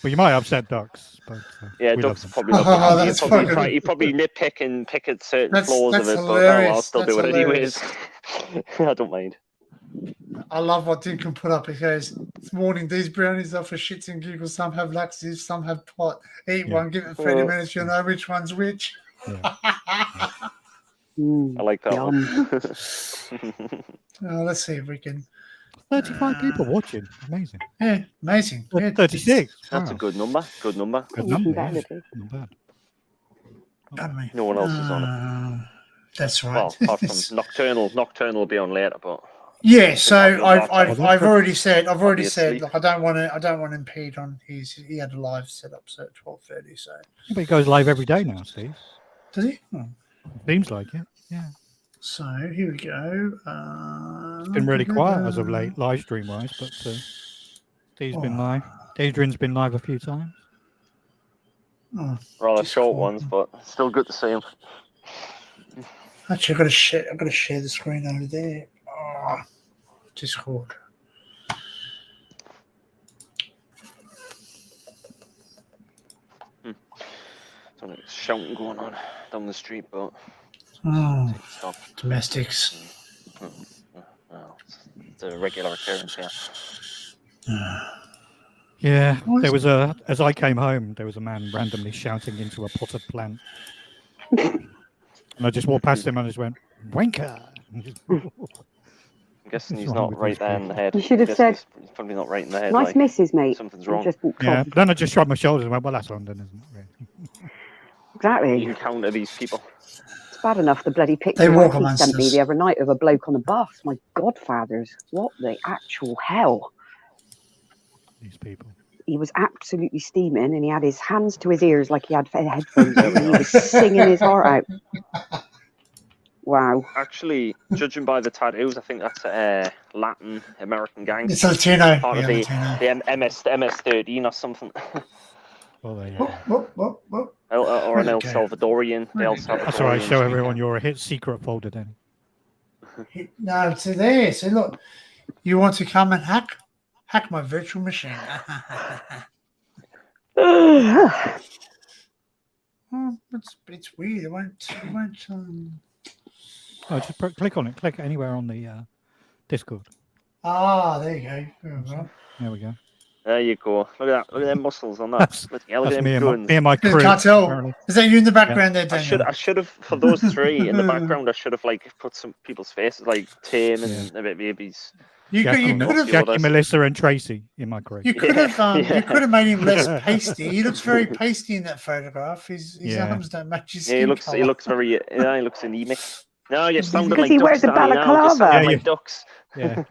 Well, you might upset Ducks, but Yeah, we Duck's love them. probably Oh, not. that's He'd probably, fucking- he'd probably nitpick and pick at certain That's flaws of it, but hilarious. I'll still That's do it hilarious. anyways. I don't mind. I love what Dean can put up. He goes, "This morning, these brownies are for shits and giggles. Some have laxatives, some have pot. Eat Yeah. one, give it 30 Oh. minutes. You'll know which one's which." I like that one. Let's see if we can. 35 people watching. Amazing. Yeah, amazing. Yeah, 36. That's Wow. a good number. Good number. Good number. That Yeah. little. Not bad. Pardon me. No one else is on it. That's right. Well, apart from Nocturnal will be on later, but Yeah, so I've that's already said Probably asleep. like, I don't want to impede on he had a live set up so at 12:30. So But he goes live every day now, Steve. does he? Oh. Seems like it. Yeah. So here we go. It's been really quiet as of late, live stream wise, but Steve's been live. Adrian's been live a few times. Oh, rather Discord. short ones, but still good to see him. Actually, I've got to share the screen over there. Oh, Discord. Something shouting going on down the street, but Oh, stop. domestics. Well, it's a regular occurrence, yeah. Yeah, there was as I came home, there was a man randomly shouting into a potted plant. And I just walked past him and I just went, wanker! I'm guessing he's not right there in the head. You should have I'm guessing said, he's probably not right in the head. nice like, misses, mate. something's And wrong. just walked Yeah, off. but then I just shrugged my shoulders and went, well, that's London, isn't it? Really? Exactly. You encounter these people. It's bad enough the bloody They picture walk he amongst sent me us. the other night of a bloke on the bus. My godfathers. What the actual hell? These people. He was absolutely steaming and he had his hands to his ears like he had headphones on and he was singing his heart out. Wow. Actually, judging by the tattoos, I think that's a Latin American gang. It's Latino. Part of Yeah, the Latino. MS13 or something. Well, there you go. Or an El Salvadorian. That's all right. Show everyone your hit secret folder, then. No, to there. So look, you want to come and hack my virtual machine? It's weird. It won't. Oh, just click on it. Click anywhere on the Discord. Ah, there you go. There we go. There you go. Look at that. Look at them muscles on that. Look at them guns. Me and my crew. Can't tell. Is that you in the background there, Daniel? I should have for those three in the background. I should have put some people's faces, like Tim and a bit babies. You could have Jackie, Melissa, and Tracy in my crew. You could have made him less pasty. He looks very pasty in that photograph. His arms don't match his skin color. He looks very. He looks anemic. No, you're sounding because like he ducks. wears a balaclava. Like ducks. Yeah.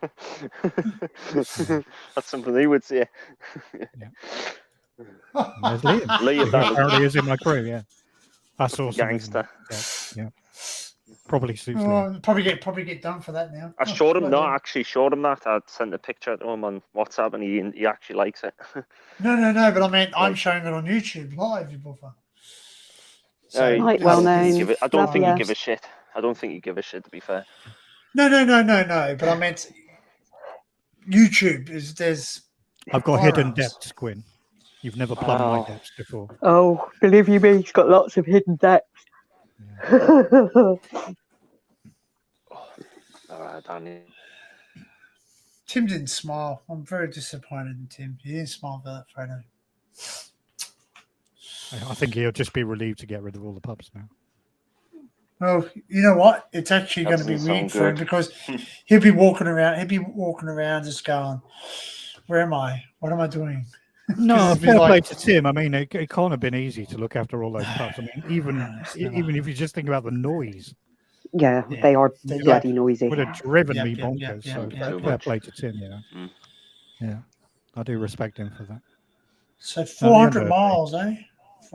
That's something he would say. There's Liam. Lee apparently is in my crew. Yeah, that's awesome. Gangster. Yeah. Probably suits Liam. Probably get done for that now. I showed him. No, I actually showed him that. I sent a picture to him on WhatsApp, and he actually likes it. No. But I mean, I'm showing it on YouTube live, you buffer. So, well known. I don't think you give a shit. I don't think you give a shit, to be fair. No. But I meant YouTube there's. I've got hidden depths, Quinn. You've never plumbed my depths before. Oh, believe you me, he's got lots of hidden depths. All right, Danny. Tim didn't smile. I'm very disappointed in Tim. He didn't smile for that photo. I think he'll just be relieved to get rid of all the pubs now. Well, you know what? It's actually going to be weird for him because he'll be walking around just going, where am I? What am I doing? No, fair play to Tim. I mean, it can't have been easy to look after all those pubs. I mean, even if you just think about the noise. Yeah, they are bloody noisy. Would have driven me bonkers. Fair play to Tim, Yeah, I do respect him for that. So 400 miles, eh?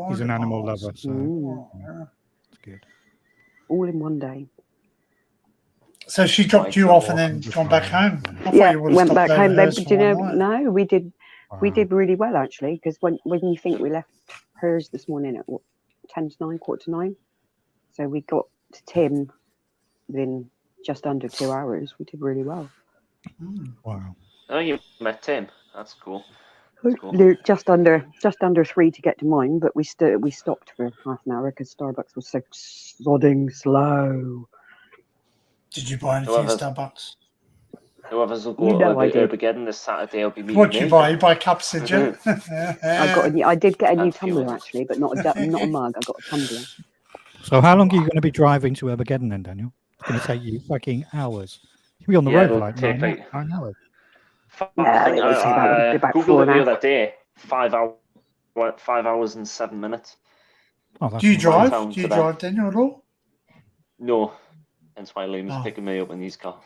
He's an animal lover, so it's good. All in one day. So she dropped you off and then gone back home. Went back home. Then, no, we did. Wow. We did really well actually, because when you think we left hers this morning at 10 to 9, quarter to 9, so we got to Tim within just under 2 hours. We did really well. Wow! Oh, you met Tim. That's cool. Just under 3 to get to mine, but we stopped for half an hour because Starbucks was so sodding slow. Did you buy anything at Starbucks? Whoever's will go to Armageddon this Saturday will be meeting What did you buy? You buy cups, did you? I did get a new tumbler actually, but not a mug. I got a tumbler. So how long are you going to be driving to Armageddon then, Daniel? It's going to take you fucking hours. You'll be on the road for like 9 hours. I Googled it the other day. 5 hours and 7 minutes. Do you drive? Do you drive, Daniel, at all? No. Hence why Liam's picking me up in his car.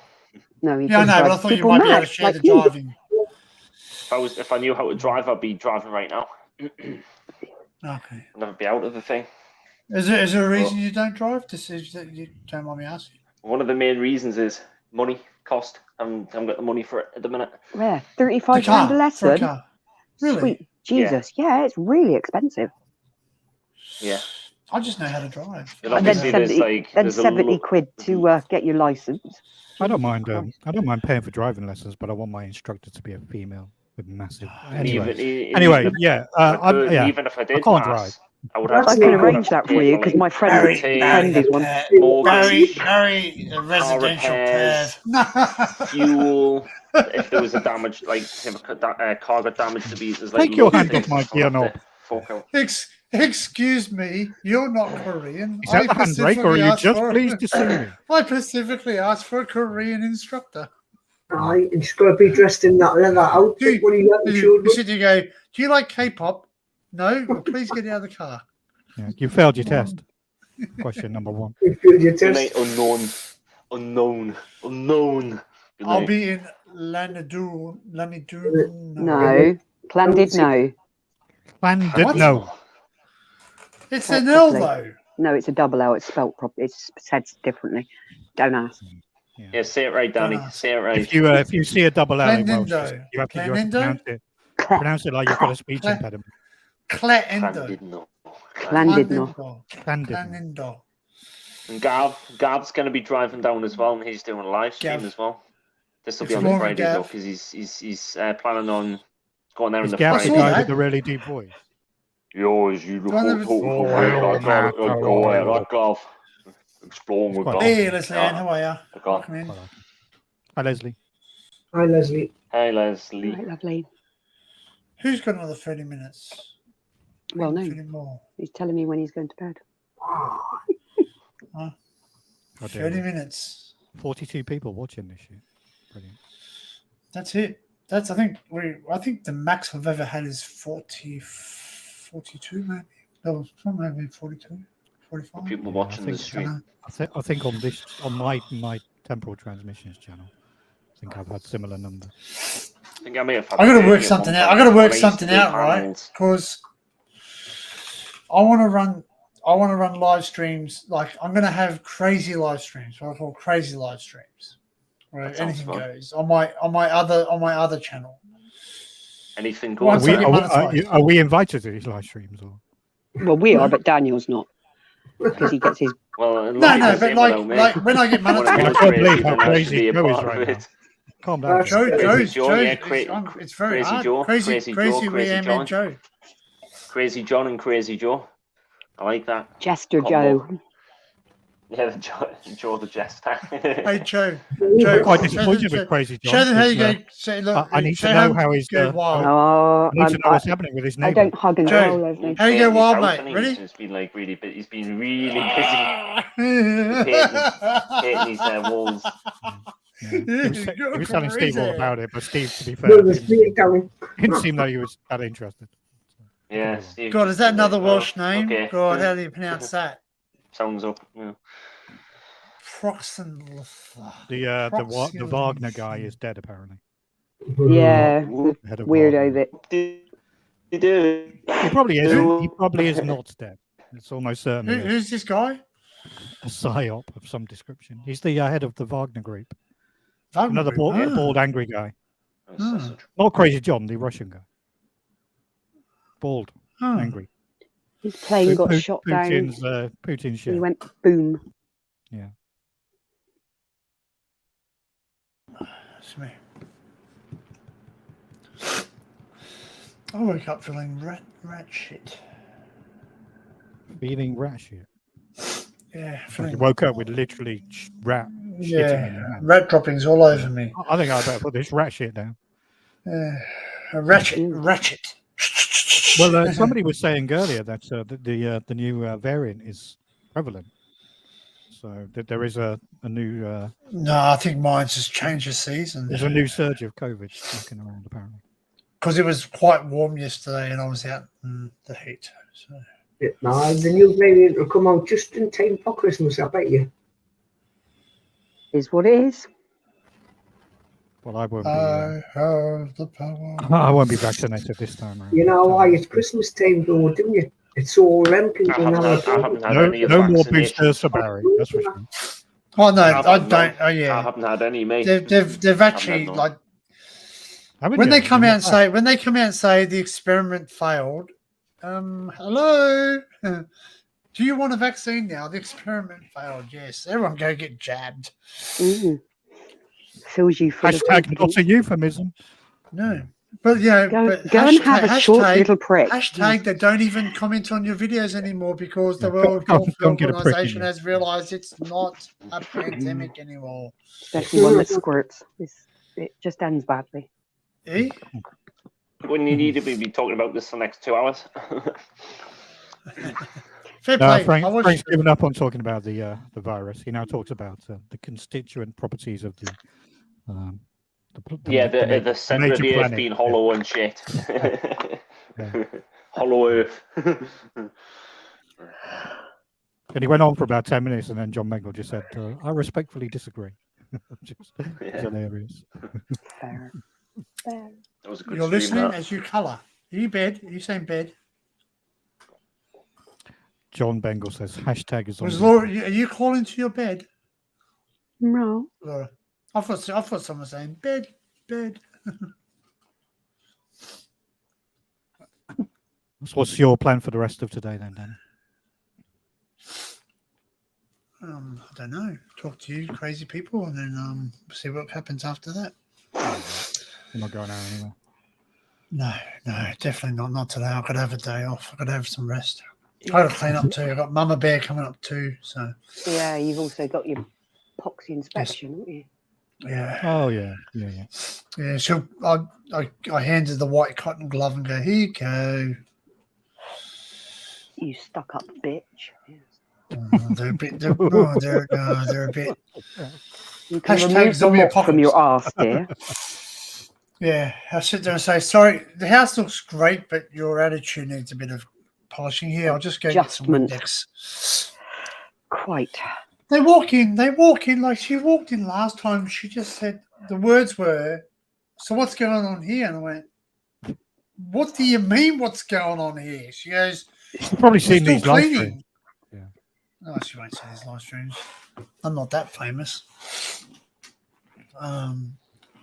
No, but I thought you might be able to share the driving. If I knew how to drive, I'd be driving right now. Okay. I'd never be out of the thing. Is there a reason you don't drive? You don't mind me asking? One of the main reasons is money, cost. I haven't got the money for it at the minute. Yeah, £35 a lesson. Really? Sweet Jesus, yeah, it's really expensive. Yeah. I just know how to drive. And then 70 quid to get your license. I don't mind paying for driving lessons, but I want my instructor to be a female with massive. Anyway, even if I did, I can't drive. I can arrange that for you because my friend is one. Very residential pair. Fuel. If there was a damage, like if a car got damaged, to be take your hand off my gear knob. Excuse me, you're not Korean. Is that the handbrake, or are you just pleased to see me? I specifically asked for a Korean instructor. Right, and she's got to be dressed in that leather outfit. What do you have? You go, do you like K-pop? No? Well, please get out of the car. Yeah, you failed your test. Question number 1. You failed your test. Unknown. I'll be in Lanidu. No. Clandid, no. Clandid, no. It's an L, though. No, it's a double L. It's spelt properly. It's said differently. Don't ask. Yeah, say it right, Danny. Say it right. If you see a double L in Welsh, you have to pronounce it like you've got a speech impediment. Clandidno. And Gav's going to be driving down as well, and he's doing a live stream as well. This will be on the Friday though, because he's planning on going there in the Friday. The guy with the really deep voice. Yo, as you look Gav. Exploring with Gav. Hey, Leslie Ann, how are you? Welcome in. Hi, Leslie. Hi, Leslie. Hey, Leslie. Right, lovely. Who's got another 30 minutes? Well, no. He's telling me when he's going to bed. 30 minutes. 42 people watching this shit. Brilliant. That's it. I think the max I've ever had is 42 maybe. No, maybe 42, 45. People watching the stream. I think on my temporal transmissions channel, I think I've had similar numbers. I think I may have had. I got to work something out. Right? Because I want to run live streams. Like I'm going to have crazy live streams. What I call crazy live streams. Right, anything goes on my other channel. Anything goes. Are we invited to these live streams? Or? Well, we are, but Daniel's not because he gets his. Well, no, but like when I get monetized, I can't believe how crazy Joe is right now. Calm down, Joe. It's very Crazy hard. Joe, Crazy Joe. Crazy John and Crazy Joe. I like that. Jester Joe. Yeah, Joe the Jester. Hey, Joe. Quite disappointed with Crazy John. Show them how you go. Say, look, I need to know how he's going wild. I need to know what's happening with his neighbour. I don't hug and roll, Leslie. How you go wild, mate? Ready? He's been really busy. He's been really busy hitting these walls. Yeah. He was telling Steve all about it, but Steve, to be fair, didn't seem like he was that interested. Yeah, Steve. God, is that another Welsh name? Okay. God, how do you pronounce that? Sounds up. Yeah. The Wagner guy is dead apparently. Yeah, weirdo that. He probably isn't. He probably is not dead. It's almost certain. Who's this guy? A psyop of some description. He's the head of the Wagner group. Another bald, angry guy. Not Crazy John, the Russian guy. Bald, angry. His plane got shot down. Putin's ship. He went boom. Yeah. That's me. I woke up feeling rat shit. Feeling rat shit? Yeah. You woke up with literally rat shitting in your hand. Rat droppings all over me. I think I better put this rat shit down. Ratchet. Well, somebody was saying earlier that the new variant is prevalent. So that there is a new. No, I think mine's just changed the season. There's a new surge of COVID knocking around apparently. Because it was quite warm yesterday, and I was out in the heat. So. Yeah, no, the new variant will come out just in time for Christmas. I bet you. Is what it is. Well, I won't be. I have the power. I won't be vaccinated this time. You know why? It's Christmas time, though, don't you? It's all them people now. No more boosters for Barry. That's for sure. Oh no, I don't. Oh yeah, I haven't had any, mate. They've actually like when they come out and say the experiment failed. Hello. Do you want a vaccine now? The experiment failed. Yes, everyone go get jabbed. Fills you full Hashtag not a euphemism. No. But yeah, go and have a short little prick. Hashtag they don't even comment on your videos anymore because the World Health Organization has realized it's not a pandemic anymore. Especially one that squirts. It just ends badly. Eh? When you need to be talking about this for the next 2 hours. Frank's given up on talking about the virus. He now talks about the constituent properties of the center of the earth being hollow and shit. Hollow earth. And he went on for about 10 minutes, and then John Mengle just said, I respectfully disagree. Just hilarious. Fair. That was a good You're listening as you colour. Are you bed? Are you saying bed? John Bengal says, hashtag is on. Laura, are you calling to your bed? No. Laura. I thought someone was saying bed. So what's your plan for the rest of today then, Danny? I don't know. Talk to you crazy people, and then see what happens after that. You're not going out anywhere. No, definitely not. Not today. I've got to have a day off. I've got to have some rest. I've got to clean up too. I've got Mama Bear coming up too. So Yeah, you've also got your poxy inspection, haven't you? yeah. Oh yeah. Yeah. So I handed the white cotton glove and go, here you go. You stuck up bitch. Oh, they're a bit. They're a bit. You can Hashtag remove the zombie mop from your arse, dear. Yeah, I sit there and say, sorry, the house looks great, but your attitude needs a bit of polishing here. I'll just go get some Adjustment. Windex. Quite. They walk in like she walked in last time. She just said, the words were, so what's going on here? And I went, what do you mean what's going on here? She goes, She's probably we're seen still these live cleaning. streams. Yeah. No, she won't see these live streams. I'm not that famous.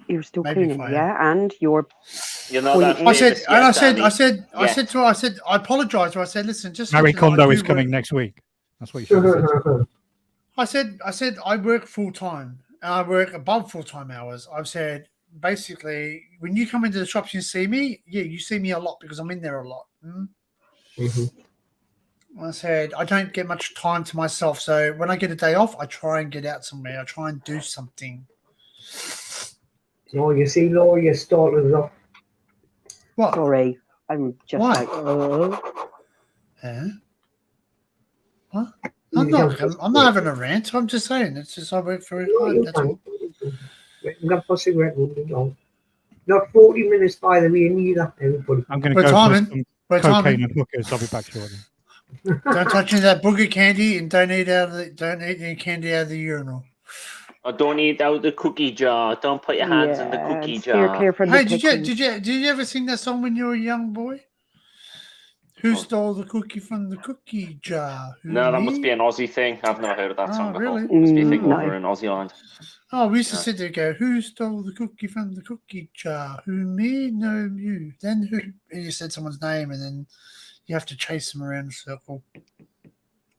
You're still Maybe cleaning, if I yeah? And you're that I said, famous and I yet, said, Danny. I said, I Yes. said to her, I said, I apologise to her. I said, listen, just Marie let you know, I Kondo do is coming work- next week. That's what you should have said. I said I work full time and I work above full time hours. I've said basically when you come into the shops and see me, yeah, you see me a lot because I'm in there a lot. I said I don't get much time to myself, so when I get a day off, I try and get out somewhere. I try and do something. Oh, you see, Laura, you started off. What? sorry. I'm just Why? like, Yeah. What? I'm not having a rant. I'm just saying it's just I work very hard. That's all. I'm going to put a cigarette moving on. Not 40 minutes by the way, neither, everybody. I'm going to We're go for timing. some We're cocaine timing. and hookers. I'll be back shortly. Don't touch any of that booger candy and don't eat any candy out of the urinal. Or don't eat out the cookie jar. Don't put your hands in the cookie steer jar. clear from Hey, the pickles. did you ever sing that song when you were a young boy? Who stole the cookie from the cookie jar? Who, No, that me? must be an Aussie thing. I've never heard of that song before. Really? Must be a thing No. over in Aussie land. Oh, we used to sit there and go, who stole the cookie from the cookie jar? Who, me? No, you. Then who? And you said someone's name and then you have to chase them around a circle.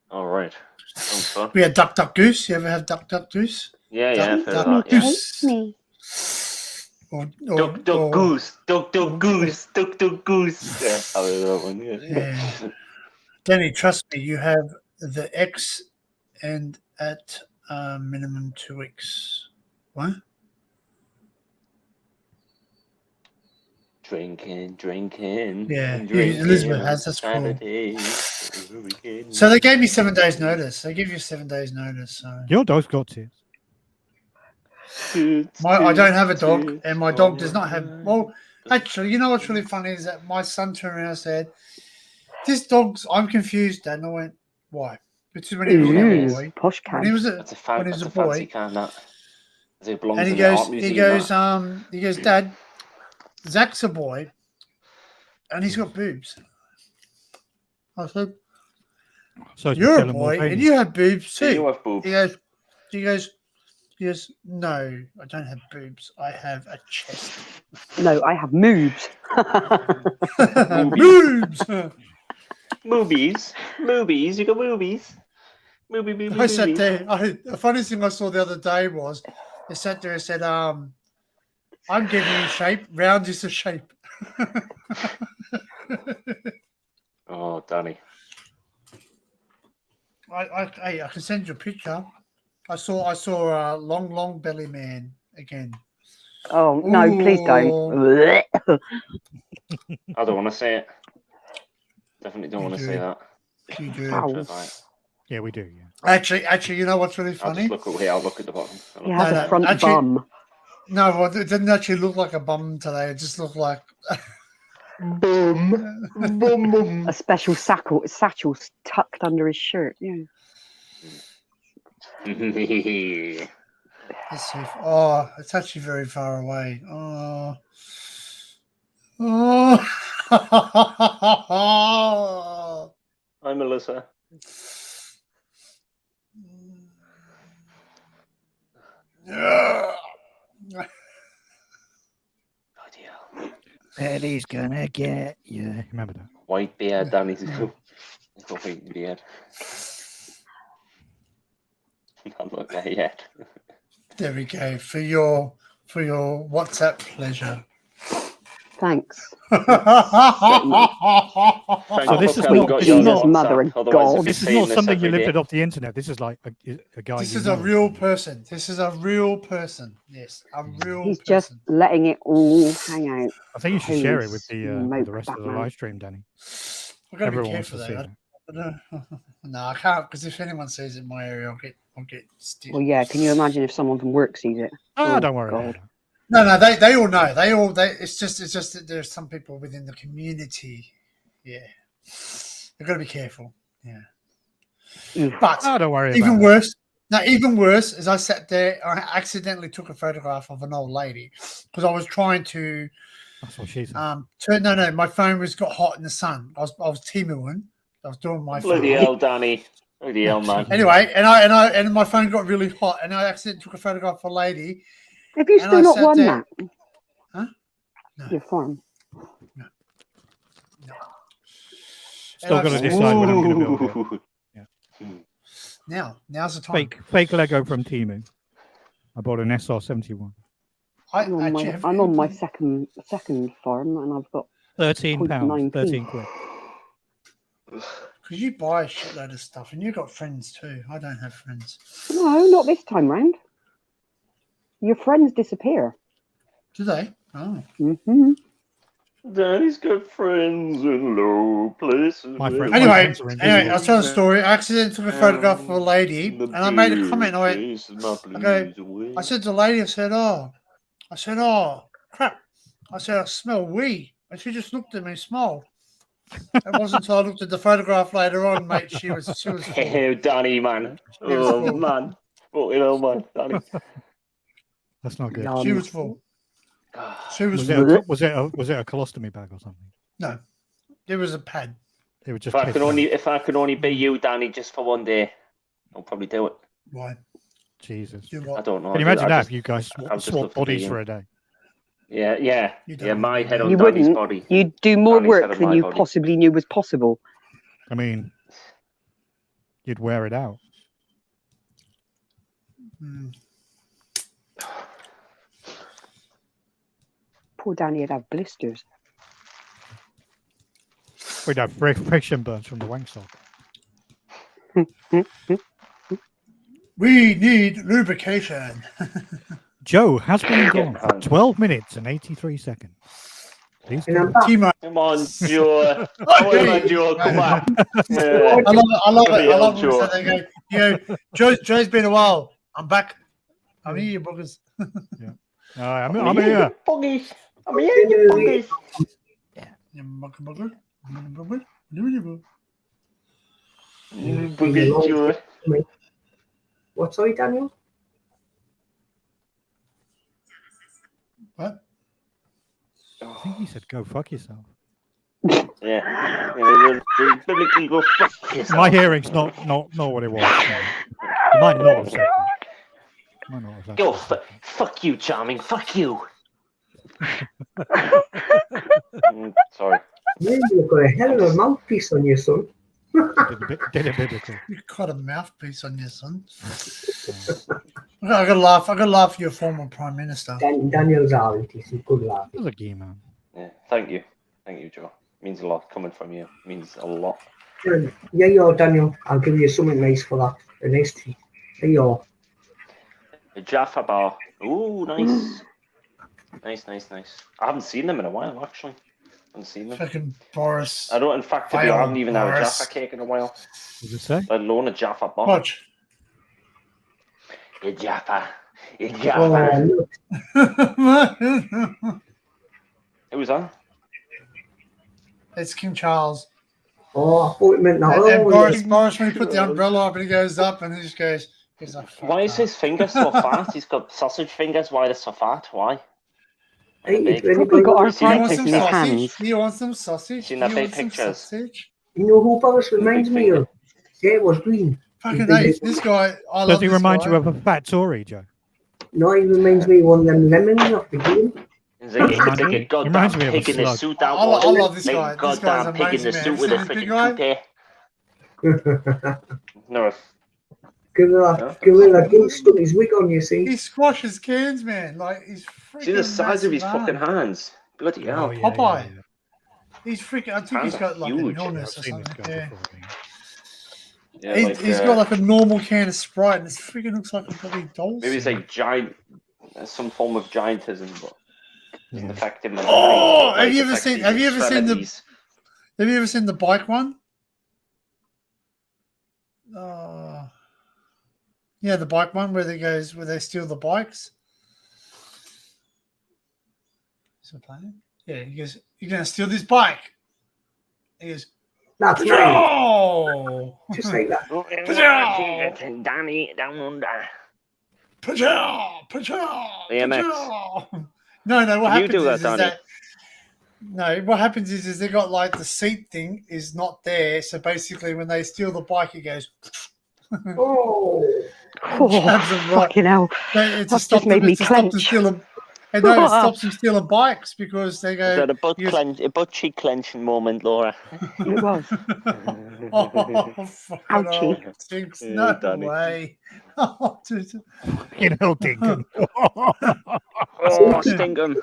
All right. Sounds fun. We had Duck, Duck, Goose. You ever have Duck, Duck, Goose? Yeah, Duck, I've heard Duck, of that. Yeah. Goose. Me. Duck, duck, goose. Duck, duck, goose. Duck, duck, goose. Yeah, I've heard of that one. Yeah. Danny, trust me, you have the X and at minimum 2 weeks. What? Drinking. Yeah, drinking Elizabeth on has. That's cool. Saturday. So they gave me 7 days notice. They give you 7 days notice. So Your dog's got it. I don't have a dog, and my dog does not have. Well, actually, you know what's really funny is that my son turned around and said, "This dog's. I'm confused, Dad." And I went, "Why?" Which is when he was a boy. Posh When he cat. was That's a boy, fancy can, that. As it belongs and he in the art goes, museum. he goes, Dad, Zach's a boy, and he's got boobs. I said, So "You're a boy, and you have boobs So you too." have boobs. He goes, "No, I don't have boobs. I have a chest." No, I have moobs. Boobs. Movies. You got movies. Movie. I sat there. The funniest thing I saw the other day was they sat there and said, "I'm giving you shape. Round is the shape." Oh, Danny. I can send you a picture. I saw a long belly man again. Oh, no, please don't. I don't want to say it. Definitely don't want to say that. You do. Ow. Yeah, we do. Yeah. Actually, you know what's really I'll funny? just look away. I'll look at the bottom. He has No, a front actually- bum. No, well, it didn't actually look like a bum today. It just looked like Boom. A special satchel tucked under his shirt. Yeah. Let's see. Oh, it's actually very far away. Oh. Hi, Melissa. Yeah. Daddy's gonna get you. Remember that? White beard, Danny's got white beard. Not look there yet. There we go. For your WhatsApp pleasure. Thanks. Thank So this fuck is I not- got this you is on not- WhatsApp, mother and otherwise God. I'd be This is saying not something you every lifted day. off the internet. This is like a guy. This you is a know. real person. This is a real person. Yes, a real He's person. just letting it all hang out. I think you should Holy share it with the smoke, rest of the Batman. live stream, Danny. I've got to be Everyone wants careful to see though. it. No, I can't, because if anyone sees it in my area, I'll get stiff. Well, yeah. Can you imagine if someone from work sees it? Ah, Oh, don't worry. God. About it. No, they all know. It's just that there's some people within the community. Yeah, you've got to be careful. Yeah, but Ah, don't worry. even about worse. No, even worse is I sat there. I accidentally took a photograph of an old lady because I was trying to. It. That's what she said. No, my phone got hot in the sun. I was Timuing. I was doing my Bloody phone. hell, Danny. Bloody hell, man. Anyway, and my phone got really hot, and I accidentally took a photograph of a lady. Have you And still I not sat won there- that? Huh? No. Your farm. Still got to decide when I'm going to build it. Now's the time. Fake Lego from Temu. I bought an SR71. I'm on my second farm, and I've got £13. 0.9p. 13 quid. Because you buy a shitload of stuff, and you've got friends too. I don't have friends. No, not this time round. Your friends disappear. Do they? Oh. Mm-hmm. Danny's got friends in low places. My friend- Anyway, friends are invisible. I'll tell the story. I accidentally took a photograph of a lady, and I made a comment. I said to the lady, I said, oh, crap. I said, I smell wee. And she just looked at me and smiled. It wasn't until I looked at the photograph later on, mate. She was full. Hey, Danny, man. Oh, man. Fucking hell, man. Danny. That's not good. She was full. She was Was full. it a colostomy bag or something? No, it was a pad. It was just. If I could only be you, Danny, just for one day, I'll probably do it. Why? Jesus. Do I what? don't know. Can you imagine that if you guys I'd just swap love to be bodies in. for a day? Yeah. You Yeah, don't. my head on You Danny's wouldn't. body. You'd do more Danny's head work on than my you body. possibly knew was possible. I mean, you'd wear it out. Hmm. Poor Danny would have blisters. We'd have friction burns from the wank sock. We need lubrication. Joe has been gone for on. 12 minutes and 83 seconds. Please And I'm go. back. Timo. Come on, Joe. Come on, Joe. Come on. Yeah. I love it. I love Joe. it. So they go, Joe's been a while. I'm back. I'm here, you buggers. I'm here. Buggies. I'm here, you buggies. You bugger. Buggies, Joe. What, sorry, Daniel? What? I think he said, go fuck yourself. Yeah. Biblically go fuck yourself. My hearing's not what it was. It might not have said that. Might not have said Go that. fuck you, Charming. Fuck you. Sorry. Yeah, you've got a hell of a mouthpiece on your son. Did it biblical. You got a mouthpiece on your son. I gotta laugh. I gotta laugh at your former prime minister. Daniel's Ireland. He's a good lad. That was a gay man. Yeah, thank you, Joe. Means a lot coming from you. Means a lot. Yeah, you are, Daniel. I'll give you something nice for that. A nice treat. There you are. A Jaffa bar. Ooh, nice. Nice. I haven't seen them in a while, actually. I haven't seen them. Fucking Boris. I don't. In fact, I haven't even had a Boris. Jaffa cake in a while. What did it say? Let alone a Jaffa bar. Watch. A Jaffa. A Oh, Jaffa. look. Who was that? It's King Charles. Oh, I thought it meant that. And Oh, Boris, yes. Boris, when he put the umbrella up and he goes up and he just goes, he's like, fuck Why is that. his fingers so fat? He's got sausage fingers. Why are they so fat? Why? Hey, Big. if Probably got anybody, You seen Do you that want arthritis some in his picture? sausage? hands. Do you want some sausage? Seen Do that you big want some pictures? sausage? you know who Boris reminds me of? Yeah, it was green. Fucking hate this guy. I love Does he this remind guy. you of a fat Tory, Joe? No, he reminds me of one of them lemons off the game. It's like a goddamn reminds me of a pig in a slug. suit out. I love this like guy. a This guy's goddamn pig in amazing, the man. suit Have with you a seen this big freaking guy? toupee. No. Gorilla Duke stuck his wig on, you see. He squashes cans, man. Like he's freaking. See the size of his massive fucking arm. hands. Bloody hell. Oh, yeah, Popeye. yeah. He's freaking. I think Hands he's are got like huge. an I've illness or seen this something. guy Yeah. before. I think. Yeah, He's got like a normal can of Sprite, and it freaking looks like a bloody doll. maybe it's suit. like giant, some form of giantism, but doesn't affect him. Oh, Like, have you ever affects seen? his Have you ever seen the? extremities. Have you ever seen the bike one? Yeah, the bike one where they steal the bikes. Is it playing? Yeah, he goes, "You're gonna steal this bike." He goes, That's me. "Oh, Just like that. Danny down under. Pachow, pachow, BMX. pachow." No. What Can you happens do that, is Danny? that no. What happens is they got like the seat thing is not there. So basically, when they steal the bike, it goes. Oh. Jabs them right. Fucking hell. It's That's just made me to stop them clench. stealing. And no, it stops them stealing bikes because they go. Is that a butt cheek clenching moment, Laura? It was. Oh, fucking Ouchie. hell, Jinx, Yeah, no Danny. way. Oh, dude. You know, Dinkum. Oh, stinkum.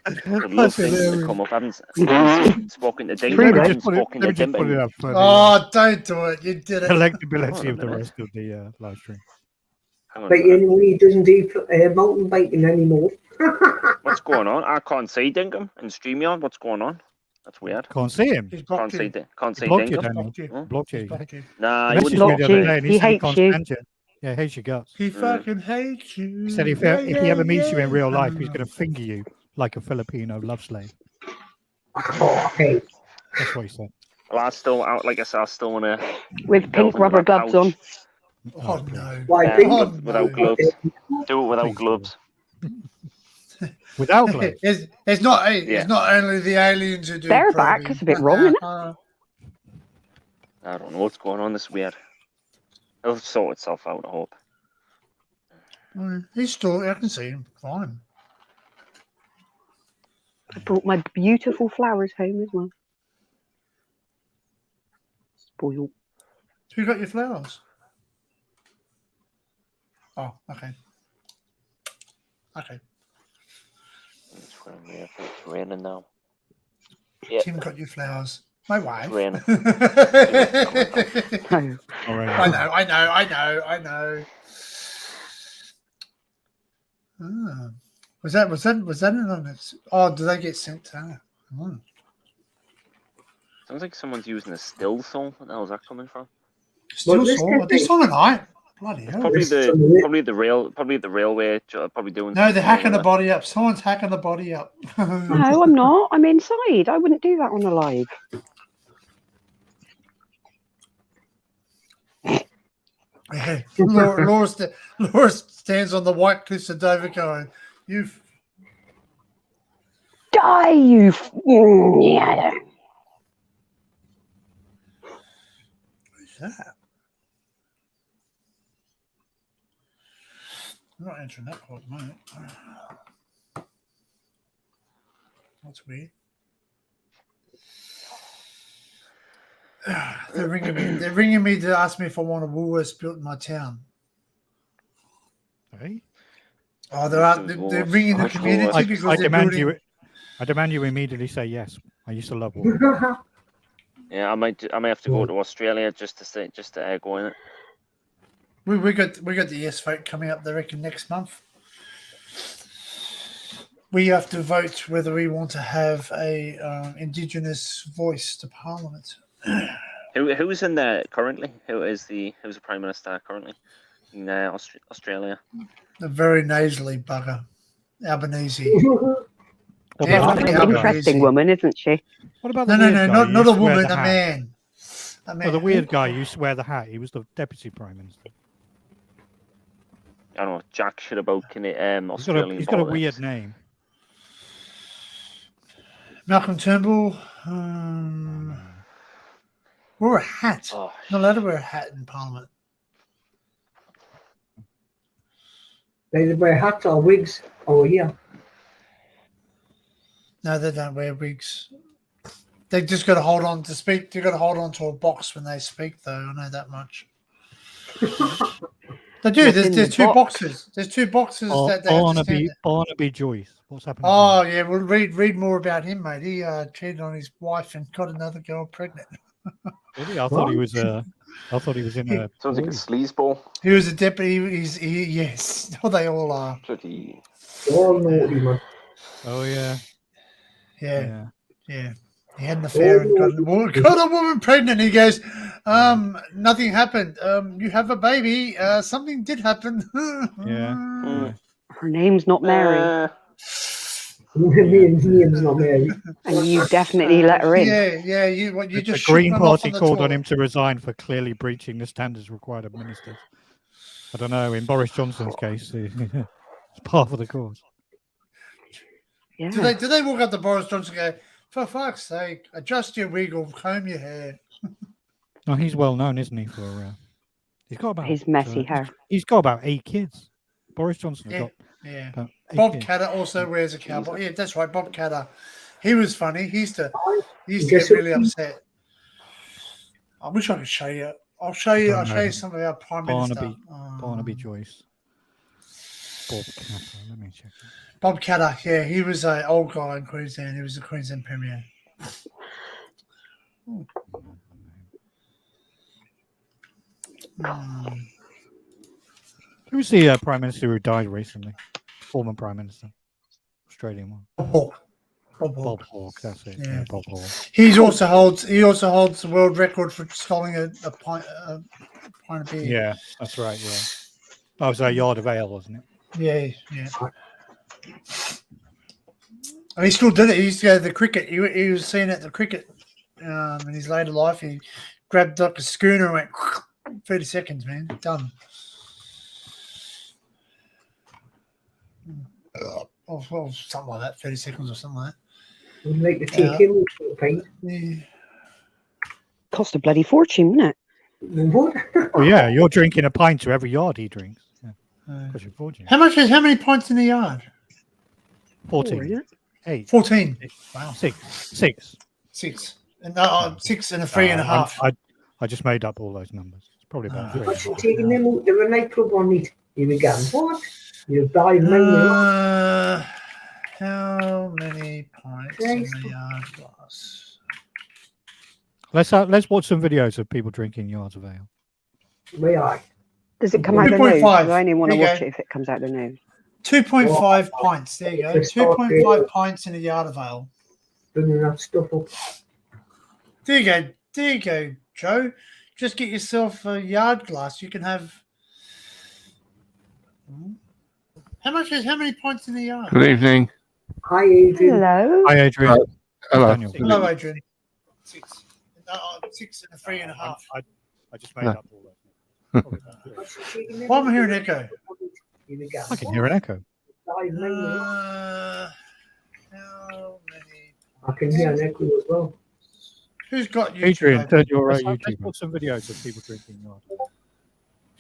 I'd love things to come up. I haven't spoken to Dinkum. I True, haven't Let spoken me to just put it Dimple. up for Oh, don't do it. You did it. collectability Oh, of the no. rest of the live stream. Hang on a But minute. anyway, he doesn't do mountain biking anymore. What's going on? I can't see Dinkum and StreamYard. What's going on? That's weird. Can't see him. He's Can't blocked see, you. can't see Blocked you, Dinkum. Daniel. Blocked you. Huh? Blocked He's you. blocked you. Nah, He he messaged wouldn't me block the other you. day and He he said he hates can't you. stand you. Yeah, hates your guts. He fucking hates you. He said if he ever meets you in real life, he's going to finger you like a Filipino love slave. Oh, hey. That's what he said. Well, I still, like I said, I still want to With pink rubber gloves on. Oh, no. Why, Yeah, pink? Oh, without no. gloves. Do it without Please do. gloves. Without gloves. It's not. Yeah. It's not only the aliens who do. Bareback probing. is a bit wrong, isn't it? I don't know what's going on. This weird. It'll sort itself out, I hope. He's still. I can see him. Fine. I brought my beautiful flowers home as well. Spoiled. Who got your flowers? Oh, okay. Okay. It's raining now. Yeah. Tim got you flowers. My wife. It's raining. No. All right. I know. Ah. Was that an its? Oh, do they get sent to her? Oh. Sounds like someone's using a still song. What the hell is that coming from? Still this saw this on a night. Bloody It's hell. probably It's the railway probably doing. No, they're something hacking the like body up. Someone's hacking the body up. No, I'm not. I'm inside. I wouldn't do that on the live. Yeah. Laura stands on the white cliffs of Dover going, "You." Die, you. Yeah. Who's that? I'm not answering that call at the moment. That's weird. They're ringing me. They're ringing me to ask me if I want a Woolworths built in my town. Hey? Oh, they're ringing the community because I they're demand building. I demand you immediately say yes. I used to love Woolworths. Yeah, I might have to go to Australia just to go in it. We got the yes vote coming up. They reckon next month. We have to vote whether we want to have a Indigenous voice to Parliament. Who's in there currently? Who's the Prime Minister currently in Australia? A very nasally bugger, Albanese. What Yeah, about fucking the An hell. other guy? interesting woman, isn't she? What about the No, weird guy not who a used to wear woman, the a hat? man. Oh, the weird guy who used to wear the hat. He was the deputy prime minister. I don't know. Jack shit about Australian He's got a politics. weird name. Malcolm Turnbull. Wear a hat. Oh, Not allowed to wear a hat in Parliament. They wear hats or wigs over here. No, they don't wear wigs. They just got to hold on to speak. They got to hold on to a box when they speak, though. I know that much. They do. There's two boxes. There's two boxes that they have to stand there. Barnaby Joyce. What's happening? Oh yeah, well read more about him, mate. He cheated on his wife and got another girl pregnant. Really? I thought he was. I thought he was in a. Sounds like a sleazeball. He was a deputy. Yes. Oh, they all are. Bloody. All naughty, man. Oh yeah. Yeah. He had an affair and got a woman pregnant. He goes, nothing happened. You have a baby. Something did happen. Yeah. Her name's not Mary. Name's not Mary. And you definitely let her in. Yeah. You just the Green Party called on him to resign for clearly breaching the standards required of ministers. I don't know. In Boris Johnson's case, it's part of the cause. Yeah. Do they walk up to Boris Johnson and go, for fuck's sake, adjust your wig or comb your hair? No, he's well known, isn't he? For he's got about his messy hair. He's got about 8 kids. Boris Johnson has got. Yeah. Bob Catter also wears a cowboy. Yeah, that's right. Bob Catter. He was funny. He used to get really upset. I wish I could show you. I'll show you some of our Prime Minister. Barnaby Joyce. Bob Catter. Let me check. Bob Catter. Yeah, he was an old guy in Queensland. He was the Queensland Premier. Who's the Prime Minister who died recently? Former Prime Minister. Australian one. Bob Hawke, that's it. Yeah, Bob Hawke. He also holds the world record for swallowing a pint of beer. Yeah, that's right, yeah. That was a yard of ale, wasn't it? Yeah. And he still did it. He used to go to the cricket. He was seen at the cricket in his later life. He grabbed like a schooner and went 30 seconds, man. Done. Well, something like that, 30 seconds or something like that. Would like to take him to a pint. Yeah. Cost a bloody fortune, wouldn't it? What? Oh yeah, you're drinking a pint to every yard he drinks. Yeah. Cost you a fortune. How many pints in the yard? 14. 8. 14. Wow. 6. 6. And 6 and a 3.5. I just made up all those numbers. It's probably about 3. What's taking them out to a nightclub on it? You began. What? You buy money. How many pints in the yard glass? Let's watch some videos of people drinking yards of ale. May I? Does it come out the news? I only want to watch it if it comes out the news. 2.5 pints. There you go. 2.5 pints in a yard of ale. Bringing that stuff up. There you go, Joe. Just get yourself a yard glass. You can have. How many pints in the yard? Good evening. Hi, Adrian. Hello. Hi, Adrian. Hello. Hello, Adrian. 6. 6 and a 3.5. I just made up all that. Why am I hearing echo? I can hear an echo. How many? I can hear an echo as well. Who's got YouTube? Adrian, turn your YouTube. Let's watch some videos of people drinking yards.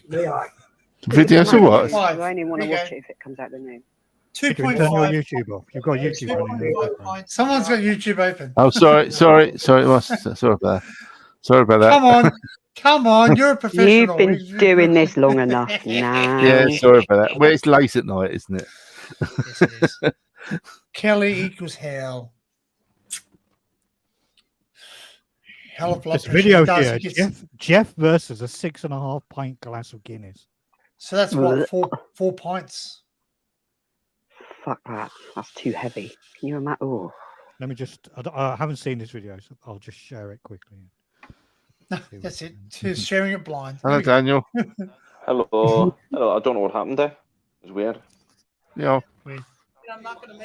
May I? Videos or what? I only want to watch it if it comes out the news. 2.5. Turn your YouTube off. You've got YouTube on. Someone's got YouTube open. Oh, sorry. Sorry about that. Come on, you're a professional. You've been doing this long enough now. Yeah, sorry about that. Well, it's late at night, isn't it? Yes, it is. Kelly equals hell. Hell of This video here, Jeff versus a 6.5 pint glass of Guinness. So that's what, 4 pints. Fuck that. That's too heavy. Can you imagine? Oh. Let me just. I haven't seen this video, so I'll just share it quickly. No, that's it. Just sharing it blind. Hello, Daniel. Hello. I don't know what happened there. It was weird. Yeah.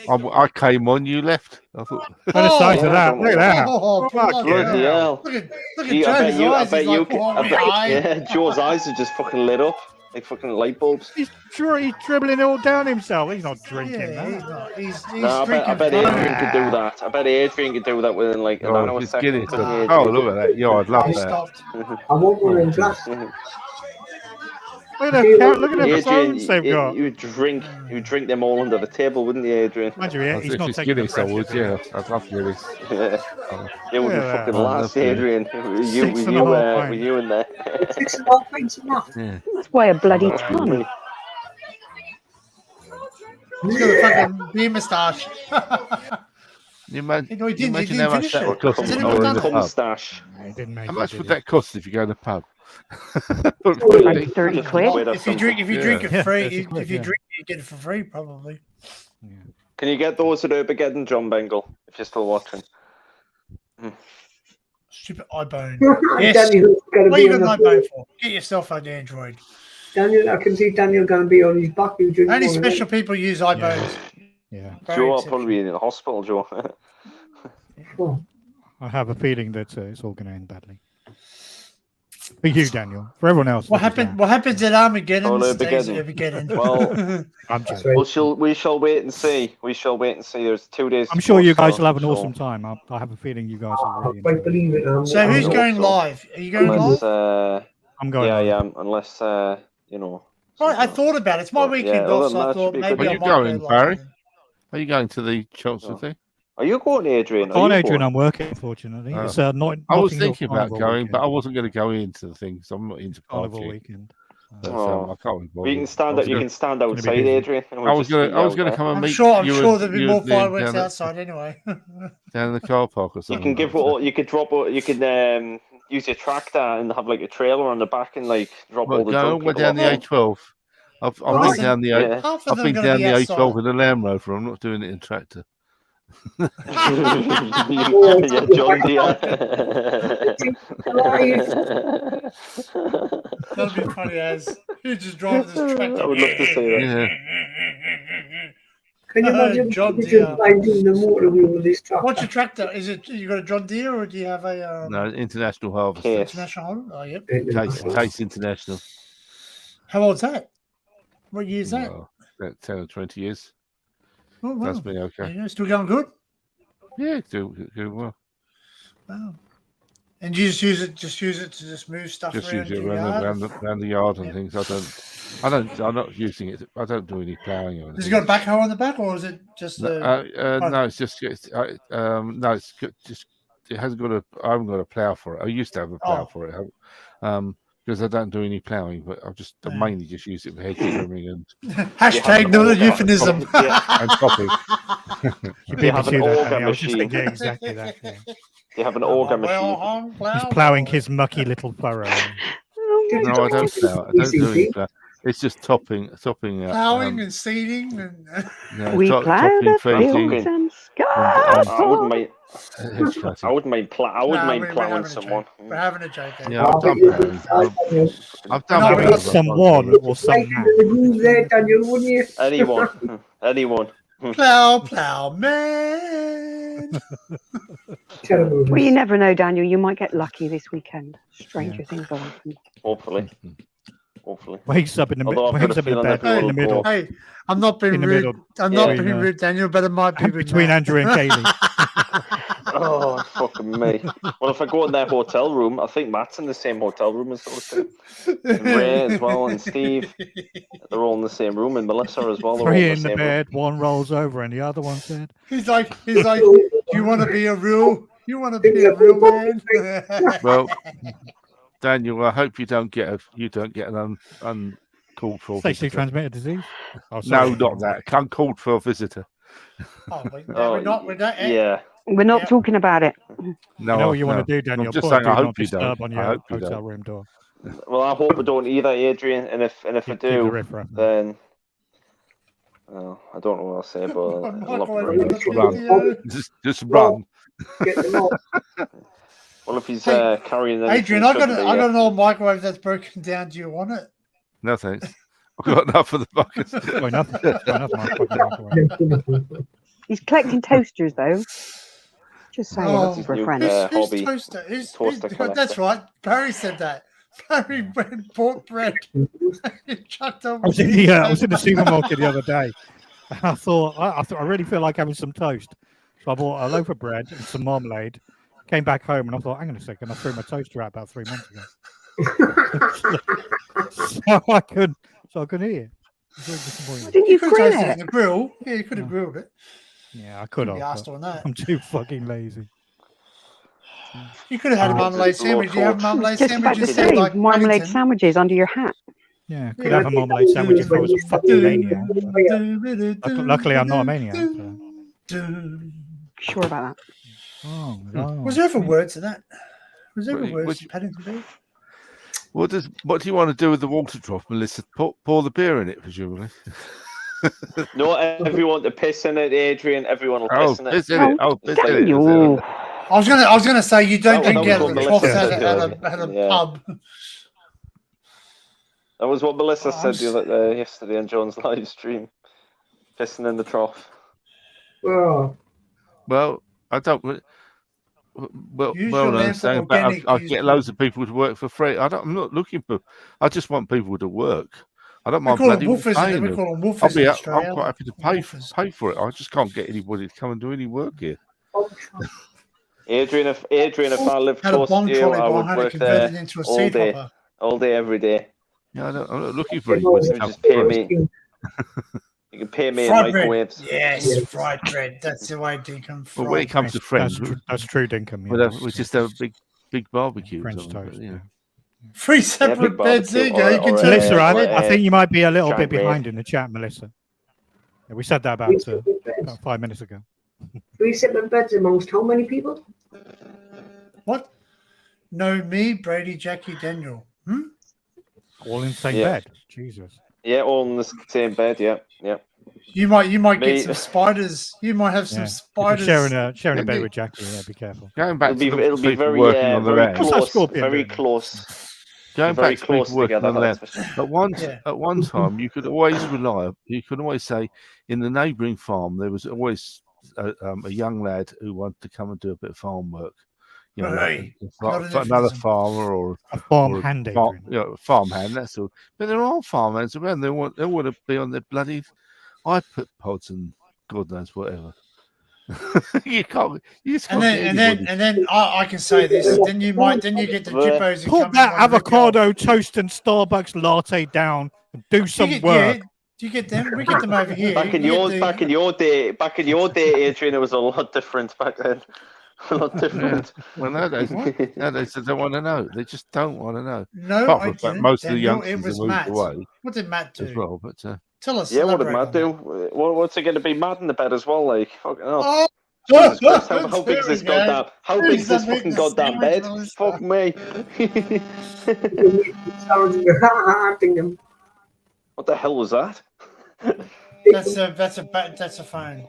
I came on, you left. I thought. By the size of that, look at that. Oh, Bloody hell. Look at Gee, Joe's eyes. Yeah, Joe's eyes are just fucking lit up like fucking light bulbs. He's dribbling it all down himself. He's not drinking that. He's not. He's No, I bet Adrian could do that. I bet Adrian could do that within like a nanosecond. Oh, look at that. Yeah, I'd love that. I want one in glass. Look at the phones they've got. You drink them all under the table, wouldn't you, Adrian? Mind you, he's If not it's taking the Guinness, I would. pressure. Yeah, I'd love Guinness. Yeah. It wouldn't Yeah, fucking I love last, Guinness. Adrian. With you in there. 6.5 pints enough. Yeah. That's why a bloody ton. He's got a fucking beer moustache. You imagine, No, he didn't. He imagine didn't how much finish that it. would cost Has if I anyone were in done the it? pub? Stash. How much would that cost if you go in the pub? Like 30 quid. If you drink it free, Yeah, if you drink it, you get it for free, probably. Can you get those at Urbageddon, John Bengal, if you're still watching? Stupid iBone. Yes. Yes. Daniel's going to What be you on got the an iBone for? Get yourself an Android. Daniel, I can see Daniel going to be on his back. Only special people use iBones. Yeah. Joe, I'll probably be in the hospital, Joe. I have a feeling that it's all going to end badly. For you, Daniel. For everyone else. What happens at Armageddon Oh, no, stays at Armageddon. Armageddon. Well, we shall wait and see. We shall wait and see. There's 2 days. I'm sure you guys will have an awesome time. I have a feeling you guys will really enjoy believe it. So who's going live? Are you going live? I'm going live. live. Yeah, unless, you know. Right, I thought about it. It's my weekend off, so I thought maybe Are I you might going, go Barry? live. Are you going to the Chelsea thing? Are you going, Adrian? On Adrian, I'm working, unfortunately. It's not. I was thinking about going, but I wasn't going to go into the thing, so I'm not into Carnival partying. weekend. I can't be bothered. You can stand outside, Adrian. I was going to come and I'm meet sure you. there'll be more and fireworks down outside anyway. down in the car park or You something. can give. You could drop. You could use your tractor and have like a trailer on the back and like drop all the. We're down the A12. I've been down the I've been down the A12 in a Land Rover. I'm not doing it in tractor. Yeah, John Deere. That'd be funny as you just drive this tractor. I would love to see that. Yeah. Can you imagine John just Deere. finding the motor wheel with this tractor? What's your tractor? Is it you got a John Deere or do you have a No, International Harvest. International Harvest? Oh, yep. Case International. How old's that? What year is that? Well, about 10 or 20 years. Oh, wow. That's been okay. Yeah, still going good? Yeah, doing well. Wow. And you just use it to move stuff Just around use it your yard? around the yard and things. I'm not using it. I don't do any ploughing or anything. Has it got a backhoe on the back, or is it just No, it's just no, it's just it hasn't got I haven't got a plough for it. I used to have a plough for it, because I don't do any ploughing, but I mainly just use it for hedge trimming and hashtag not a euphemism. and chopping. You have an auger I was just machine. thinking exactly that. Yeah. You have an auger machine. He's ploughing his mucky little furrow. No, I don't plough. I don't do any plough. It's just topping. Plowing and seeding and we plough the fields and skies. I wouldn't mind plowing someone. We're having a joke. Yeah, I've done plowing. I've done Not someone or some man. Anyone. Plow, man. Well, you never know, Daniel. You might get lucky this weekend. Stranger things will happen. Hopefully. Wakes up in the bed in the middle. Hey, I'm not being rude. I'm not being rude, Daniel, but it might be between Andrew and Kaylee. Oh, fucking me. Well, if I go in their hotel room, I think Matt's in the same hotel room as those two. And Ray as well, and Steve. They're all in the same room, and Melissa as well. They're all Three in the bed, one rolls over, and the other one said, He's like, do you want to be a real man? Well, Daniel, I hope you don't get an uncalled for sexually transmitted disease. No, not that. Uncalled for visitor. We're not. Yeah. We're not talking about it. No, you know what you want to do, Daniel? I'm just saying, I hope you don't. don't. On your hotel room door. Well, I hope I don't either, Adrian. And if I do, then I don't know what I'll say, but just run. Well, if he's carrying anything, Adrian, I got an old microwave that's broken down. Do you want it? No thanks. I've got enough for the buckets. He's collecting toasters, though. Just saying, for a friend. Hobby. Toaster? That's right. Barry said that. Barry bought bread. I was in the supermarket the other day. And I thought I really feel like having some toast. So I bought a loaf of bread and some marmalade. Came back home and I thought, hang on a second, I threw my toaster out about 3 months ago. So I couldn't eat it. Didn't you could grill have tasted it it? in the grill. Yeah, you could have grilled it. Yeah, I could Couldn't be have. asked but on that. I'm too fucking lazy. You could have had a It's marmalade a blow sandwich. You have torch. I was marmalade just about to sandwiches say, there, like marmalade Wellington. sandwiches under your hat. Yeah, could Yeah. have a marmalade sandwich if I was a fucking maniac. But luckily, I'm not a maniac. So. Sure about that? Oh, no. Was there ever words to that? Was there ever What- words to Paddington Bear? What do you want to do with the water trough, Melissa? Pour the beer in it, presumably. No, everyone to piss in it, Adrian. Everyone will Oh, piss in it. piss in it. Oh, piss in it. Daniel. I was gonna say you don't That drink was out what of the Melissa troughs said at a yeah. pub. That was what Melissa Oh, said yesterday on John's live stream. Pissing in the trough. Oh, Well, I don't. Well, Use your no, land for saying about organic I use get loads of people to work for free. I'm not looking for. I just want people to work. I don't We mind call them bloody well woofers. paying We them. call them woofers in Australia. I'm quite happy to pay for it. I just can't get anybody to come and do any work here. Adrian, if I lived Had a close bomb to you, trolley I would behind it work converted there into a all seed day, hopper. every day. Yeah, I'm not looking for Yeah, anybody well, to You come just pay for me. it. You can pay me in Fried bread. microwaves. Yes, fried bread. That's the way Deacon. Well, when it comes to friends, That's true, Dinkum. we just have a big barbecue. French or something, toast. but, you know. 3 separate big beds. There you go. You barbecue can or turn Melissa, it or I think you might be a little bit giant raid. behind in the chat, Melissa. Yeah, we said that about 5 minutes ago. 3 separate beds amongst how many people? What? No, me, Brady, Jackie, Daniel. All in the same Yeah. bed. Jesus. Yeah, all in the same bed. Yeah. You might Me- get some spiders. You might have some Yeah. If spiders. you're sharing a bed with Jackie, yeah, be careful. Going back to the It'll be people very, working on the very land. What's that close. scorpion Very doing? close. Going Very back to people close working together. on the land. That's for sure. At one time, you could always you could always say in the neighbouring farm there was always a young lad who wanted to come and do a bit of farm work. You know, Hey, not an for another euphemism. farmer or A farm or a hand, farm, Adrian. farmhand. That's all. But there are farmhands around. They want to be on their bloody iPods and God knows whatever. You can't. You just And can't then get anybody. I can say this. Then you get the jibbos who come Put in that and rip you off. avocado toast and Starbucks latte down and do some Yeah, work. do you get them? We get them over here. Back in your day, Adrian, it was a lot different back then. A lot different. Well, nowadays they don't want to know. They just don't want to know. No, Apart I from the fact didn't. most of the Daniel, youngsters it was have moved Matt. away What did Matt do? as well. But Tell us. Yeah, what did elaborate Matt on do? that. What's it going to be mad in the bed as well? Like, fucking hell. Oh, Jesus Christ, how big is this there we go. goddamn? How big is this fucking goddamn bed? Fuck me. What the hell was that? That's a phone.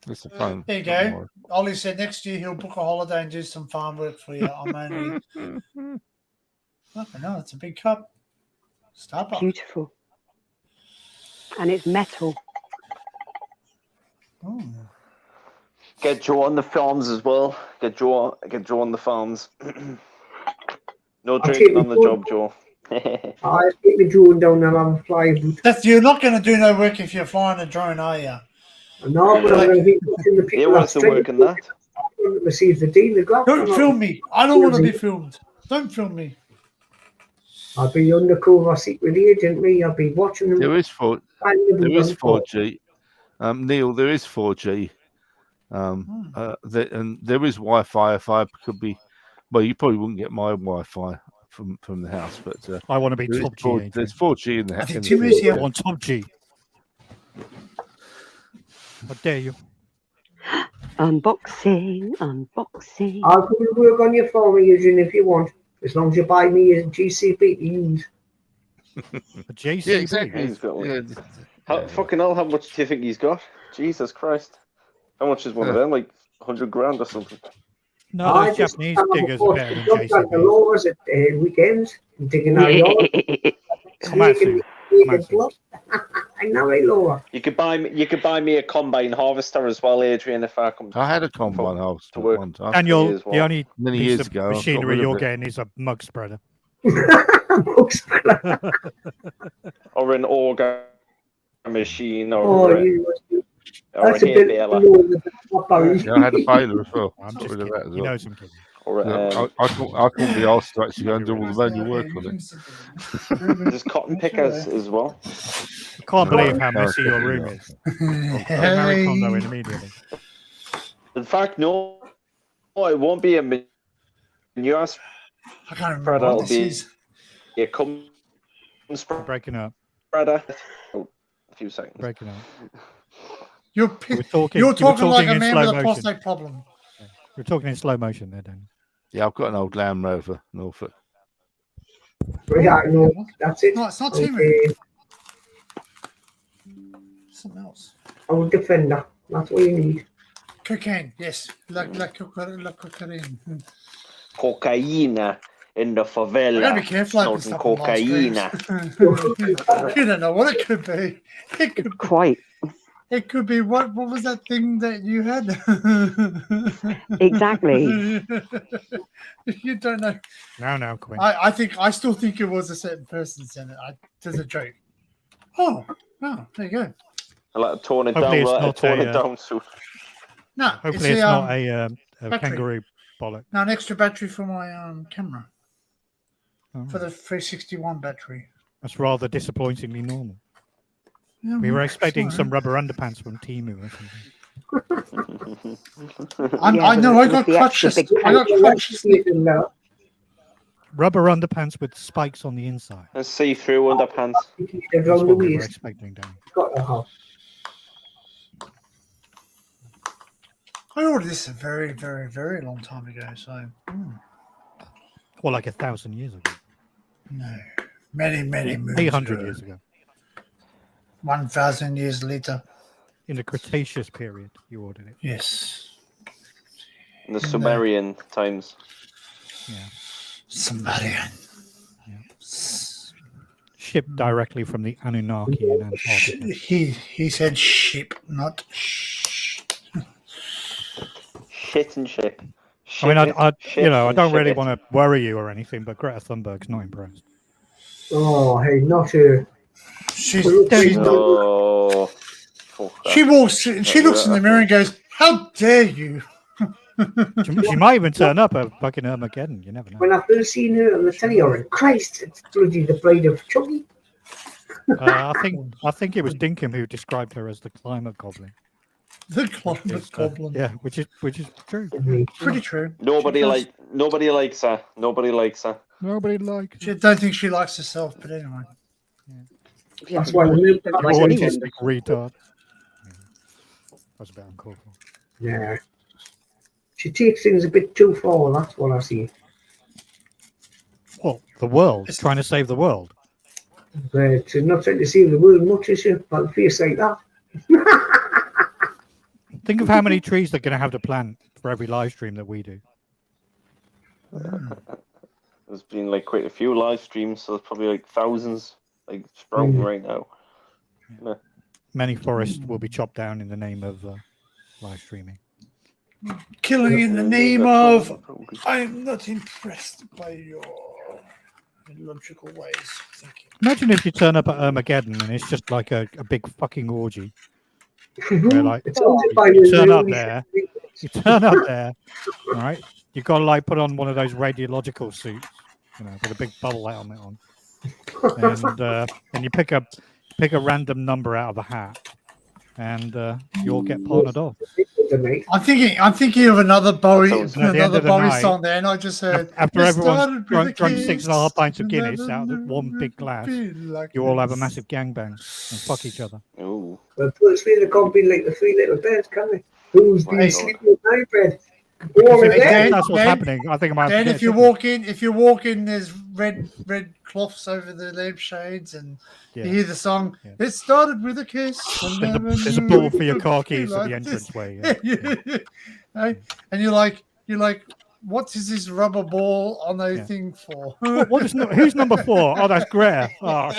it's a phone. There you go. Ollie said next year he'll book a holiday and do some farm work for you. I'm only. No, it's a big cup. Starbucks. Beautiful. And it's metal. Oh. Get Joe on the farms as well. Get Joe on the farms. No drinking on the job, Joe. I take the drone down and I'm flying. You're not going to do no work if you're flying a drone, are you? No, but I'm going to be watching the people. Yeah, what's the work in that? Receive the deal. Don't film me. I don't want to be filmed. Don't film me. I'll be undercover secret agent. I'll be watching them. There is 4G. Neil, there is 4G. And there is Wi-Fi. If I could be, well, you probably wouldn't get my Wi-Fi from the house, but I want to be there is top G. there's 4G in the house. I want top G. How dare you? Unboxing. I'll come and work on your phone, Eugene, if you want. As long as you buy me a GCP to use. A JCB? Yeah, exactly. He's got one. Yeah. Fucking hell, how much do you think he's got? Jesus Christ. How much is one of them? Like 100 grand or something? No, those Japanese diggers are better than JCB. The lowers at weekends, digging our yard. Komatsu. I know I lower. You could buy me a combine harvester as well, Adrian, if I come. I had a combine harvester work. one time. Daniel, as well. the only Many piece years of ago, I got machinery rid of you're it. getting is a mug spreader. Or an auger machine or Oh, a that's a hay bit baler. low. Yeah, I had a baler as well. I'm Got just rid of kidding. that as He well. knows I'm kidding. Or I can't be asked to actually go and do all the manual work on it. there's cotton pickers as well. I can't believe how messy your room is. Marie Kondo in immediately. In fact, no, it won't be a manure I can't remember spreader. what It'll this be is. a cum spreader. Breaking up. Oh, a few seconds. Breaking up. You're talking like a in man slow with a motion. prostate problem. We're talking in slow motion there, Dan. Yeah, I've got an old Land Rover, Norfolk. Yeah, no, that's it. No, it's not Okay. Timu. Something else. Our Defender. That's what you need. Cocaine, yes. La cocaine. Cocaine in the I favela. gotta be careful opening Snorting stuff on my cocaine. You don't know what it could be. It could be, Quite. it could be what was that thing that you had? Exactly. You don't know. Now, Quinn. I still think it was a certain person's in it. There's a joke. Oh, there you go. I like torn it Hopefully down, it's right? not Torn a, it down soon. No, Hopefully it's not a battery. kangaroo bollock. No, an extra battery for my camera. Oh, For the 361 battery. that's rather disappointingly normal. Yeah, We were well, expecting sorry. some rubber underpants from Timu or something. I know. I got with the extra crutches. big I got crutches. Rubber underpants with spikes on the inside. A see-through underpants. That's what we were expecting, Dan. I ordered this a very, very, very long time ago. So, Or like 1,000 years ago. no, many moons 800 ago. years ago. 1,000 years later. In the Cretaceous period, you ordered it. Yes. In the Sumerian times. Yeah. Sumerian. Shipped directly from the Anunnaki in Antarctica. He said ship, not shh. Shit and ship. I mean, I Shit I and don't ship really it. want to worry you or anything, but Greta Thunberg's not impressed. Oh, hey, not her. She No. Fuck that. she looks in the mirror and goes, "How dare you!" She might even turn up at fucking Armageddon. You never know. When I first seen her on the telly, I went, Christ, it's bloody the bride of Chuggy. I think it was Dinkum who described her as the climate goblin. The climate goblin. Yeah, which is true. Pretty true. Nobody likes her. Nobody likes her. Nobody likes. I don't think she likes herself, but anyway. That's why the Autistic retard. Yeah. That's a bit uncalled for. Yeah. She takes things a bit too far, that's what I see. What? The world? Trying to save the world? But she's not trying to save the world much, is she? But a face like that. Think of how many trees they're going to have to plant for every live stream that we do. There's been like quite a few live streams, so there's probably like thousands like sprouting right now. Yeah. Many forests will be chopped down in the name of live streaming. Killing in the name of, I'm not impressed by your illogical ways. Thank you. Imagine if you turn up at Armageddon and it's just like a big fucking orgy. Where, like, you turn up there, all right? You've got to like put on one of those radiological suits, with a big bubble helmet on, and you pick a random number out of a hat, and you all get partnered off. I'm thinking of another Bowie night, song there, and I just heard after everyone's drunk 6.5 pints of Guinness out of one big glass, you all have a massive gangbang and fuck each other. Ooh. Well, first they can't be like the three little birds, can they? Who's been sleeping with my bed? That's what's happening. I think I'm. Then if you walk in, there's red cloths over the lampshades, and you hear the song. Yeah. It started with a kiss. There's a ball for your car keys at the entranceway. Yeah. And you're like, what is this rubber ball on a thing for? Who's number 4? Oh, that's Greta. Oh,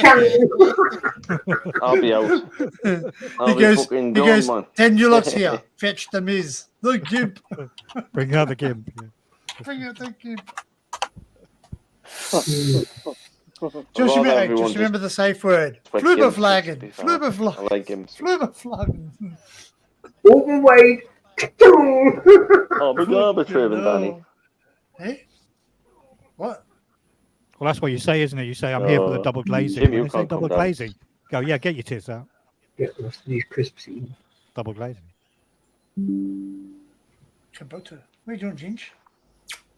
I'll be out. He goes, 10 Ulux here. Fetch the Miz. The Gimp. Bring out the Gimp. Yeah. Bring out the Gimp. Just remember the safe word. Flubberflagen. I like Gimps. Flubberflagen. Open wide. Oh, big arbitrary, Danny. Hey? What? Well, that's what you say, isn't it? You say, I'm here for the double glazing. Jim, When you they say can't come double down. glazing, go, yeah, get your tits out. Get the rest of these crisps eaten. Double glazing. Kabota. Where are you doing, Ginge?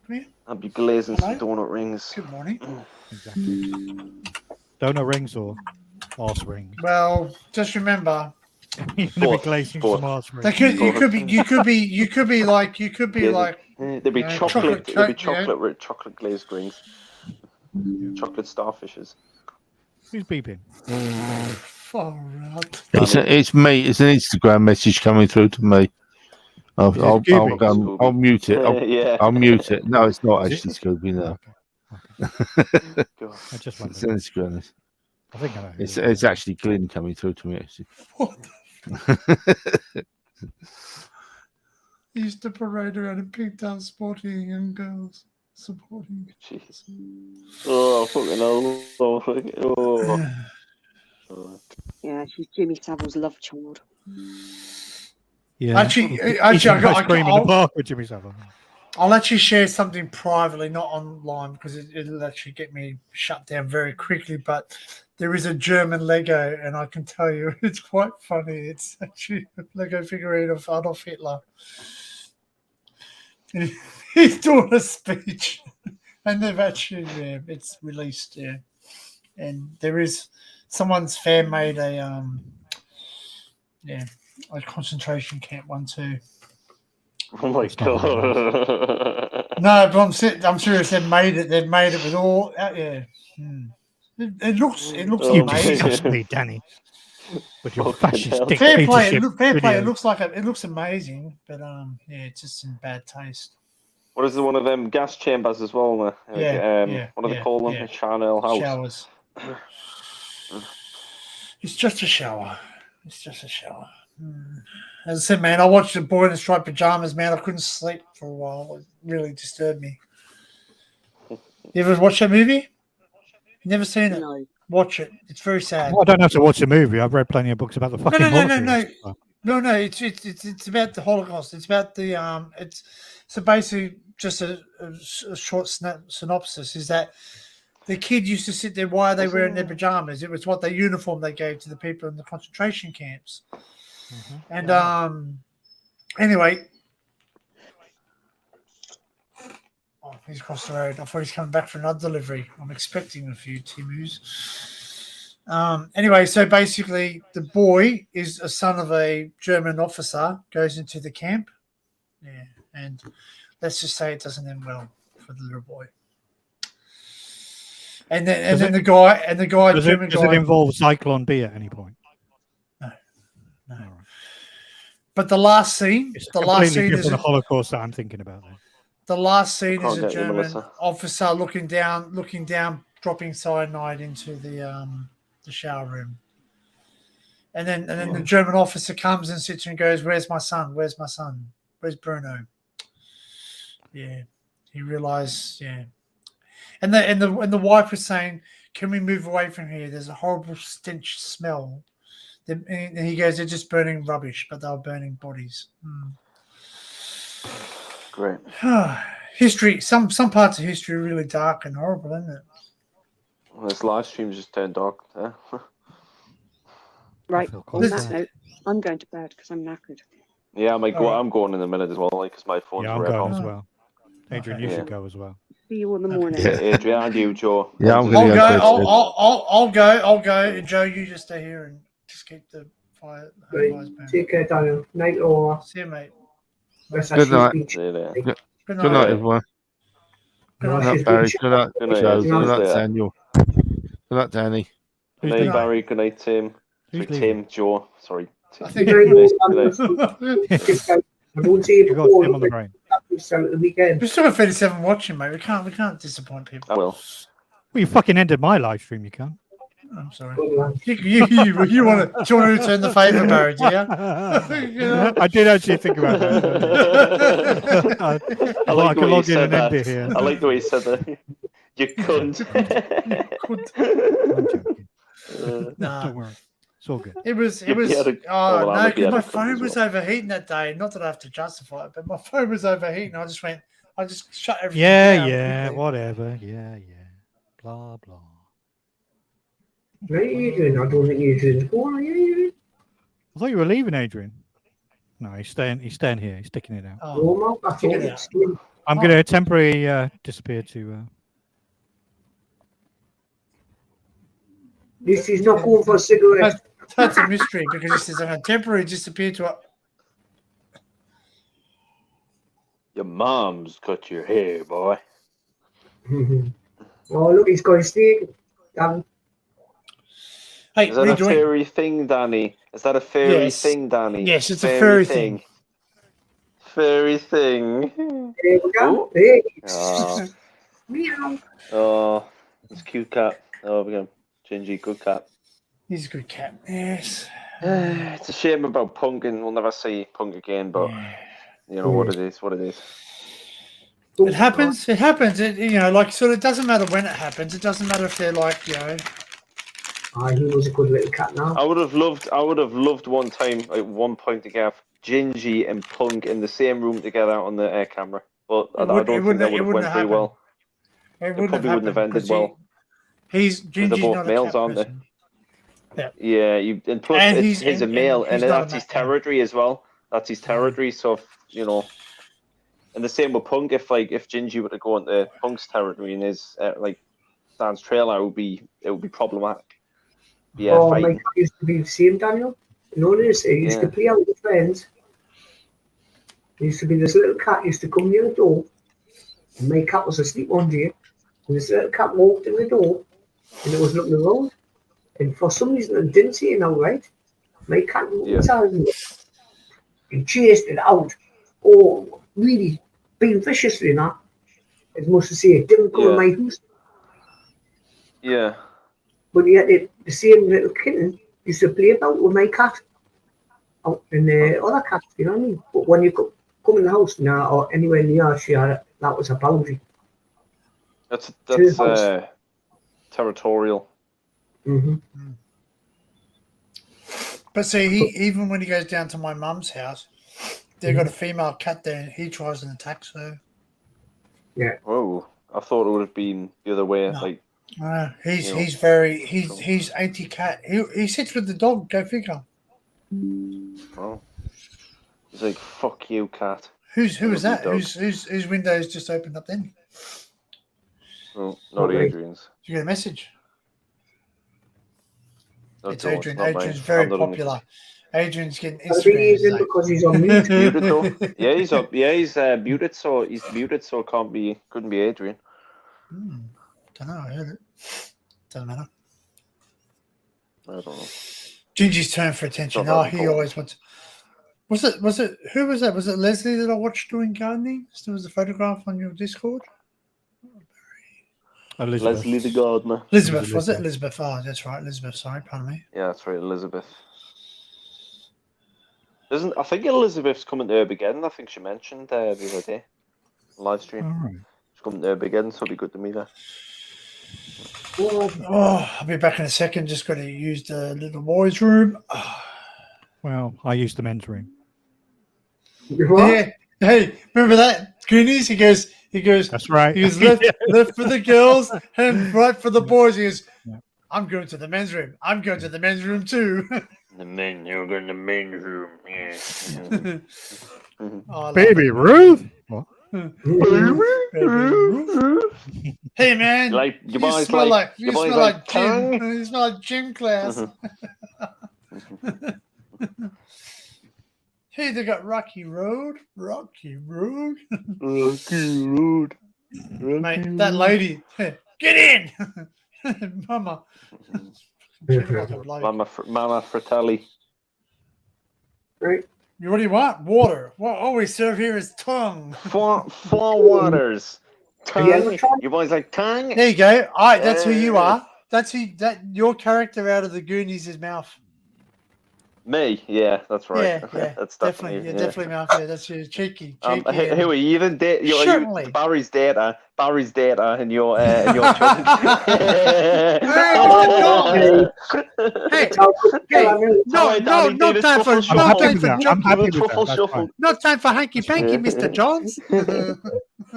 Come here. I'll be glazing Hello? some donut rings. Good morning. Exactly. Donut rings or arse rings. Well, just remember, You're gonna be Both, glazing both. some arse they rings. could, you could be like, There'd be chocolate chocolate. There'd be cake, chocolate glazed rings. Chocolate starfishes. Who's beeping? Far out. It's me. It's an Instagram message coming through to me. I'll mute it. Yeah. I'll mute it. No, it's not Is actually it? Scooby. No, Okay. God. I just it's wondered. Instagram. I think I know. who it is. It's actually Glyn coming through to me. Actually. What? He used to parade around in pigtails, supporting young girls. Supporting. Jeez. Oh, fucking hell. Oh, fucking, oh. Yeah, she's Jimmy Savile's love child. Yeah. Actually, Eating I ice got. cream in the park with Jimmy Savile. I'll actually share something privately, not online, because it'll actually get me shut down very quickly. But there is a German Lego, and I can tell you it's quite funny. It's actually a Lego figurine of Adolf Hitler. And he's doing a speech, and they've actually, it's released, and there is someone's fan made a concentration camp one too. Oh my god. No, but I'm serious. They've made it. They've made it with all. It looks You amazing. disgust me, Danny. With your fascist hell. Fair play. dictatorship. Fair play. It videos. looks amazing, but it's just in bad taste. What is it? One of them gas chambers as well? What do they call them? Yeah. A Chanel house. Showers. It's just a shower. It's just a shower. As I said, man, I watched The Boy in the Striped Pajamas, man. I couldn't sleep for a while. It really disturbed me. You ever watch that movie? Never seen it? No. Watch it. It's very sad. Well, I don't have to watch the movie. I've read plenty of books about the fucking Holocaust. No. It's about the Holocaust. It's about the It's so basically just a short synopsis is that the kid used to sit there. Why are they wearing their pajamas? It was what the uniform they gave to the people in the concentration camps. And anyway, he's crossed the road. I thought he's coming back for another delivery. I'm expecting a few Timus. Anyway, so basically, the boy is a son of a German officer. Goes into the camp, and let's just say it doesn't end well for the little boy. And then the guy, does it involve Zyklon B at any point? No. But the last scene, It's the last scene is the Holocaust that I'm thinking about. Then. The last scene is a get you, German Melissa. officer looking down, dropping cyanide into the shower room. And then the German officer comes and sits and goes, "Where's my son? Where's my son? Where's Bruno?" Yeah, he realized. Yeah, and the wife was saying, "Can we move away from here? There's a horrible stench smell." And he goes, "They're just burning rubbish, but they're burning bodies." Great. History. Some parts of history are really dark and horrible, isn't it? Well, this live stream just turned dark. Right. On that note, I'm going to bed because I'm knackered. Yeah, I'm going in a minute as well, because my phone's I'm red going hot. as well. Adrian, you should go as well. See you in the morning. Yeah. Adrian and you, Joe. Yeah, I'm I'll going go. to I'll go. Joe, you just stay here and just keep the fires burning. Take care, Daniel. Night or. See you, mate. Good night. See you there. Good Good night, everyone. Good Good night. night, Barry. Good night, Good night, Joe. Adrian. Good night, Yeah. Daniel. Good night, Danny. Good Who's night, Barry. Good night, Tim. Who's Sorry, leaving? Tim, Joe. Sorry. Tim. I think I won't see you You got before. Tim on the brain. The weekend. we're still got 37 watching, mate. We can't disappoint people. I will. Well, you fucking ended my live stream. You can't. I'm sorry. Good man. You want to return the favour, Barry? Do you? I did actually think about that. I like the can way you log in said and end that. it here. I like the way you said that. You couldn't. I'm joking. Nah. Don't worry. It's all good. It was. You had a- oh, well, No, I'll be because my able to come phone as was well. overheating that day. Not that I have to justify it, but my phone was overheating. I I just shut everything Yeah, down. yeah, quickly. whatever. Yeah, yeah. Blah blah. Right, Adrian. I don't think Adrian's going. Adrian. I thought you were leaving, Adrian. No, he's staying. He's staying here. He's sticking it out. Oh, No, Mark, I stick thought it it out. was I'm going to temporarily disappear to. This is not going for a cigarette. That's a mystery because he says I'm going to temporarily disappear to a. Your mom's cut your hair, boy. Oh, look, he's got his steak. Hey, Is that a furry thing, Danny? Is that a furry thing, Danny? Yes, it's a furry thing. Furry thing. There we go. Oh. Hey. Oh. Meow. Oh, it's a cute cat. Oh, we go. Gingy, good cat. He's a good cat. Yes. It's a shame about Punk, and we'll never see Punk again, but you know what it is, what it is. It happens. It happens. You know, like, sort of, it doesn't matter when it happens. It doesn't matter if they're like, you know. He was a good little cat now. I would have loved one time, at one point, to have Gingy and Punk in the same room together on the air camera. But I don't think that would have went very well. It probably wouldn't have ended well. Gingy's they're both not males, a cat aren't they? person. Yeah. Yeah, and plus And he's a male, and that's his territory as well. That's his territory. So if, you know, and the same with Punk. If Gingy were to go into Punk's territory and his Dan's trailer, it would be problematic. Yeah, my cat used to be the same, Daniel. You know this? He used to play out with friends. There used to be this little cat used to come near the door, and my cat was asleep one day, and this little cat walked in the door, and it was looking around, and for some reason it didn't see it outright. My cat looked inside me. He chased it out. Oh, really being viciously now. It must have said it didn't come in my house. Yeah. But yet the same little kitten used to play about with my cat. Out in the other cats, you know what I mean? But when you come in the house now or anywhere in the yard, that was a boundary. That's territorial. Mm-hmm. But see, even when he goes down to my mum's house, they've got a female cat there, and he tries and attacks her. Yeah. Oh, I thought it would have been the other way. No. Like, he's anti-cat. He sits with the dog. Go figure. Oh, he's like, fuck you, cat. Who is that? Whose windows just opened up then? Oh, not Adrian's. Did you get a message? No, it's Adrian. Adrian's very popular. Adrian's getting Instagram because he's on mute. Muted though. Yeah, he's up. Yeah, he's muted. So he's muted. So couldn't be Adrian. Don't know. I heard it. Doesn't matter. I don't know. Gingy's turn for attention. Oh, he always wants. Was it? Who was that? Was it Leslie that I watched doing gardening? There was a photograph on your Discord. Leslie the gardener. Elizabeth, was it Elizabeth? Oh, that's right, Elizabeth. Sorry, pardon me. Yeah, that's right, Elizabeth. I think Elizabeth's coming to Armageddon. I think she mentioned the other day, live stream. Right. She's coming to Armageddon, so it'll be good to meet her. Oh, I'll be back in a second. Just got to use the little boys' room. Well, I used the men's room. Yeah. Hey, remember that? Goonies? He goes. That's right. He goes left for the girls and right for the boys. He goes, I'm going to the men's room. I'm going to the men's room too. You're going to the men's room. Yeah. Oh, Baby Ruth. What? Baby Ruth. Hey man, you smell like gym. You smell like gym class. Hey, they got Rocky Road. Mate, that lady. Get in, Mama. Mama Fratelli. Right. What do you want? Water. What all we serve here is tongue. Four waters. Tongue. You boys like tongue? There you go. All right, that's who you are. That's your character out of the Goonies' mouth. Me? Yeah, that's right. Yeah, that's definitely. You're definitely mouth. Yeah, that's your cheeky. Who are you? Even Barry's data, and your children. No time for I'm happy with that. No time for hanky panky, Mr. Johns.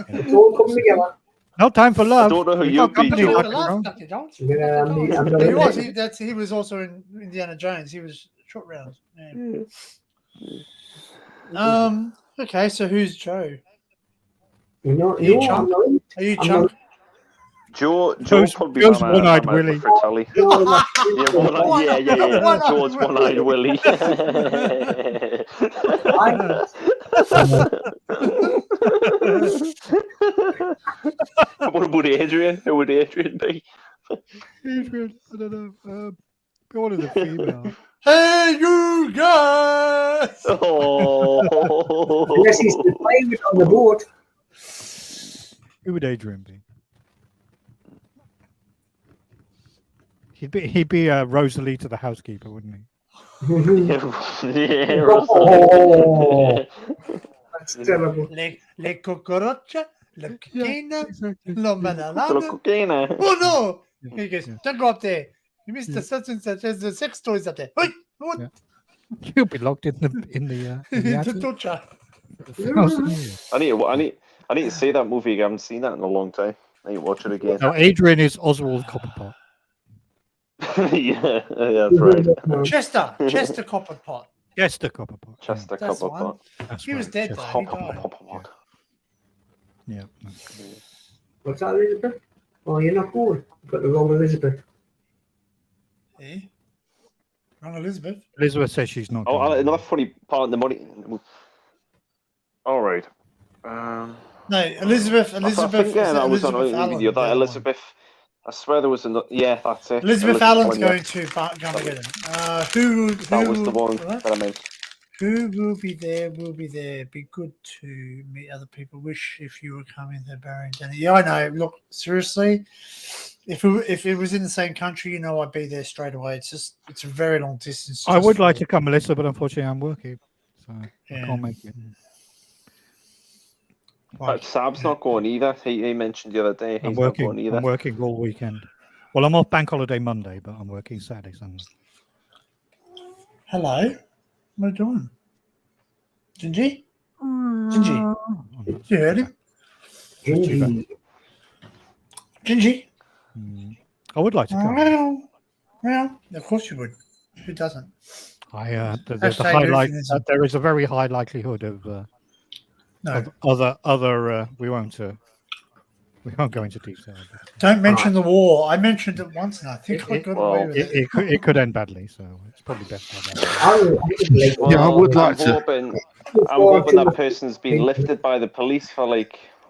It's all coming together. No time for love. I don't know who We you'd got be, company, Joe. Dr. Jones. Dr. Jones. Yeah, I'm not He was. really- He was also in Indiana Jones. He was short round. Yeah. Okay, so who's Joe? You know, Are you no, Chunk? I'm not. Are you I'm Chunk? Joe Joe's probably Joe's ran one-eyed a Willy. Fratelli. No, I'm not. Yeah, yeah. One-eyed Joe's one-eyed Willy. What about Adrian? Who would Adrian be? Adrian, I don't know. One of the female. Hey, you guys! Oh. Unless he's the pirate on the boat. Who would Adrian be? He'd be Rosalita the housekeeper, wouldn't he? Yeah, Oh, that's terrible. Le cucaracha, la cocaina, la The banana. cocaine. Oh no! Yeah, He goes, yeah. don't go up there. You missed Yeah. the such and such. There's the sex toys up there. Hey, what? Yeah. You'll be locked in the The attic torture. for 1,000 years. I need to see that movie. I haven't seen that in a long time. I need to watch it again. No, Adrian is Oswald Copperpot. yeah, that's right. Chester Copperpot. Chester Copperpot. Chester That's the Copperpot. That's He was right, dead Chester. though. He died. Copperpot. Yeah. What's that, Elizabeth? Oh, you're not cool. You've got the wrong Elizabeth. Eh? Wrong Elizabeth. Elizabeth says she's not. Oh, going. another funny part in the money. All right. No, Elizabeth. I think, yeah, that was on Allen, the other one. Elizabeth. I swear there was another. Yeah, that's it. Elizabeth Allen's one, yeah. going to Armageddon. Who That was the one what? that I meant. Who will be there? Will be there. Be good to meet other people. Wish if you were coming to Barry and Danny. Yeah, I know. Look, seriously, if it was in the same country, I'd be there straight away. It's a very long distance. I would like to come, Melissa, but unfortunately I'm working, so I Yeah. can't make it. But Sab's not going either. He mentioned the other day he's not going either. I'm working all weekend. Well, I'm off bank holiday Monday, but I'm working Saturday, Sunday. Hello. What are you doing? Gingy? Gingy? You heard him? Gingy. Gingy? I would like to come. Well, of course you would. Who doesn't? There's a highlight. There is a very high likelihood of other. We won't go into detail. Don't mention the war. I mentioned it once, and I think I got away with it. It could end badly, so it's probably best. I would like to. I'm hoping that person's been lifted by the police for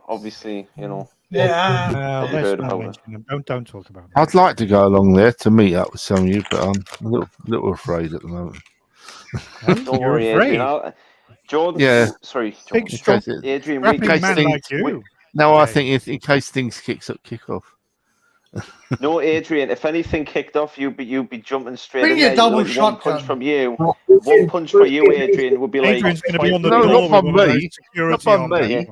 obviously, Yeah. Let's not mention them. Don't talk about it. I'd like to go along there to meet up with some of you, but I'm a little afraid at the moment. Don't worry, Adrian. Jordan. Yeah. Sorry, Big, Jordan. strong, Adrian. man like you. No, I think in case things kick off. No, Adrian. If anything kicked off, you'd be jumping straight Bring in your there. double One shotgun. punch from you. One punch for you, Adrian, would be like. Adrian's going to be on the No, door not from with one of me. those security Not from on me. deck.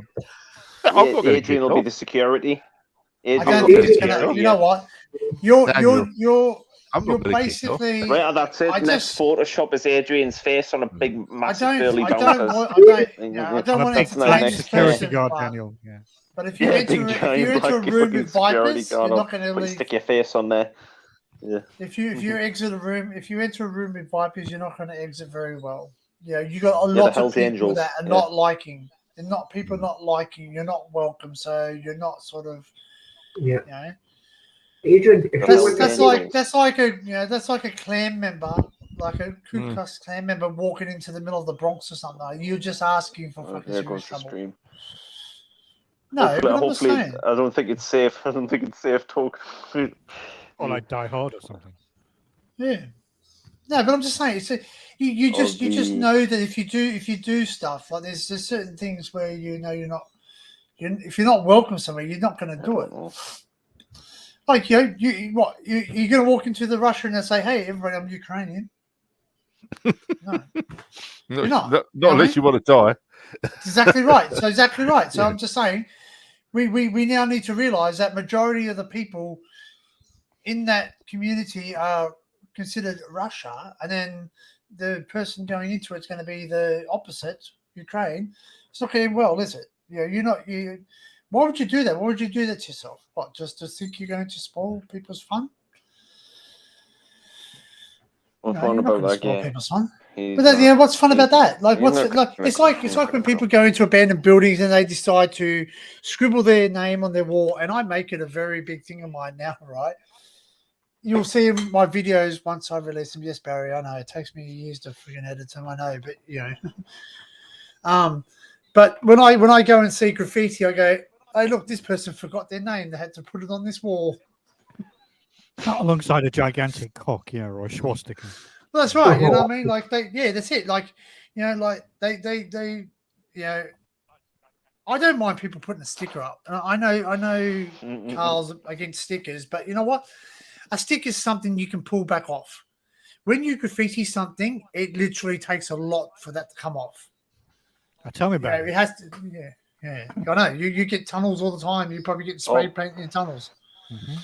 I'm not going to Adrian will be the security. I Adrian don't will think be the it's gonna. security. You know what? You're I'm not going to kick off. basically. Right, that's it. I Next just- Photoshop is Adrian's face on a big, I massive, don't. burly I bouncer. don't want. I don't On a want big to not black next security person, guard, but- Daniel. Yeah. But if you Yeah, enter, big if giant you enter a black room fucking with security vipers, you're guard. not going to Put- leave. Stick your face on there. Yeah. If you exit a room, if you enter a room with vipers, you're not going to exit very well. You got a lot of Hell's people Angels, that are yeah. not liking. They're not people not liking. You're not welcome, so you're not sort of. Yeah. Adrian, if That's you like that's like a clan member, like a Ku Klux Klan member walking into the middle of the Bronx or something. You're just asking for fucking There serious goes the trouble. stream. No, but I'm just hopefully, saying. I don't think it's safe. I don't think it's safe talk. Or like Die Hard or something. Yeah. No, but I'm just saying. It's you just know that if you do stuff like there's certain things where you're not if you're not welcome somewhere, you're not going to do it. Like you're going to walk into the Russia and say, "Hey, everybody, I'm Ukrainian." No, you're not. Not unless you want to die. That's exactly right. So exactly right. So I'm just saying, we now need to realise that majority of the people in that community are considered Russia, and then the person going into it's going to be the opposite, Ukraine. It's not going well, is it? You're not. Why would you do that? Why would you do that to yourself? What, just to think you're going to spoil people's fun? What's No, fun you're not about going to that spoil game? people's fun. He's But that, not- what's fun about that? Like, he's what's not like? gonna It's like when people go into abandoned buildings and they decide to scribble their name on their wall, and I make it a very big thing of mine now, right? You'll see in my videos once I release them. Yes, Barry, I know it takes me years to freaking edit them. I know, but you know, but when I go and see graffiti, I go, "Hey, look, this person forgot their name. They had to put it on this wall." Not alongside a gigantic cock, yeah, or a swastika. Well, that's right. You know what I mean? Like that's it. Like, you know, like they, you know, I don't mind people putting a sticker up. I know Carl's against stickers, but you know what? A sticker is something you can pull back off. When you graffiti something, it literally takes a lot for that to come off. Tell me about it. It has to, yeah. I know. You get tunnels all the time. You probably get spray paint in tunnels. Mm-hmm.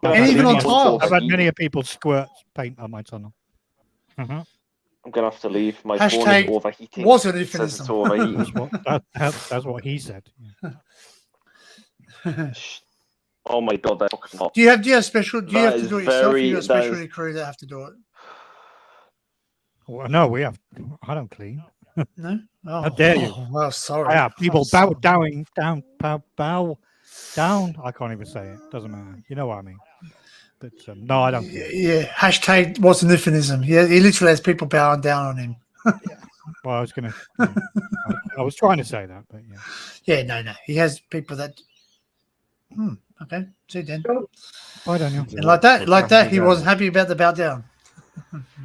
And even on tiles. I've had many people squirt paint on my tunnel. Mm-hmm. I'm gonna have to leave. My Hashtag phone is overheating. was an It says euphemism. it's overheating. That's what he said. Yeah. Oh my god, that's fucking hot. Do you have special? Do you That have to is do it yourself? Or you got a that special is- crew that have to do it. Well, no, we have. I don't clean. No. Oh, How dare you? Oh, well, sorry. Yeah, people I'm bow down. I can't even say it. Doesn't matter. You know what I mean. But no, I don't. Yeah. Hashtag was an euphemism. Yeah, he literally has people bowing down on him. Well, I was gonna. I was trying to say that, but yeah. Yeah, no. He has people that. Okay. See you then. Bye, Daniel. And like that, he wasn't happy about the bow down.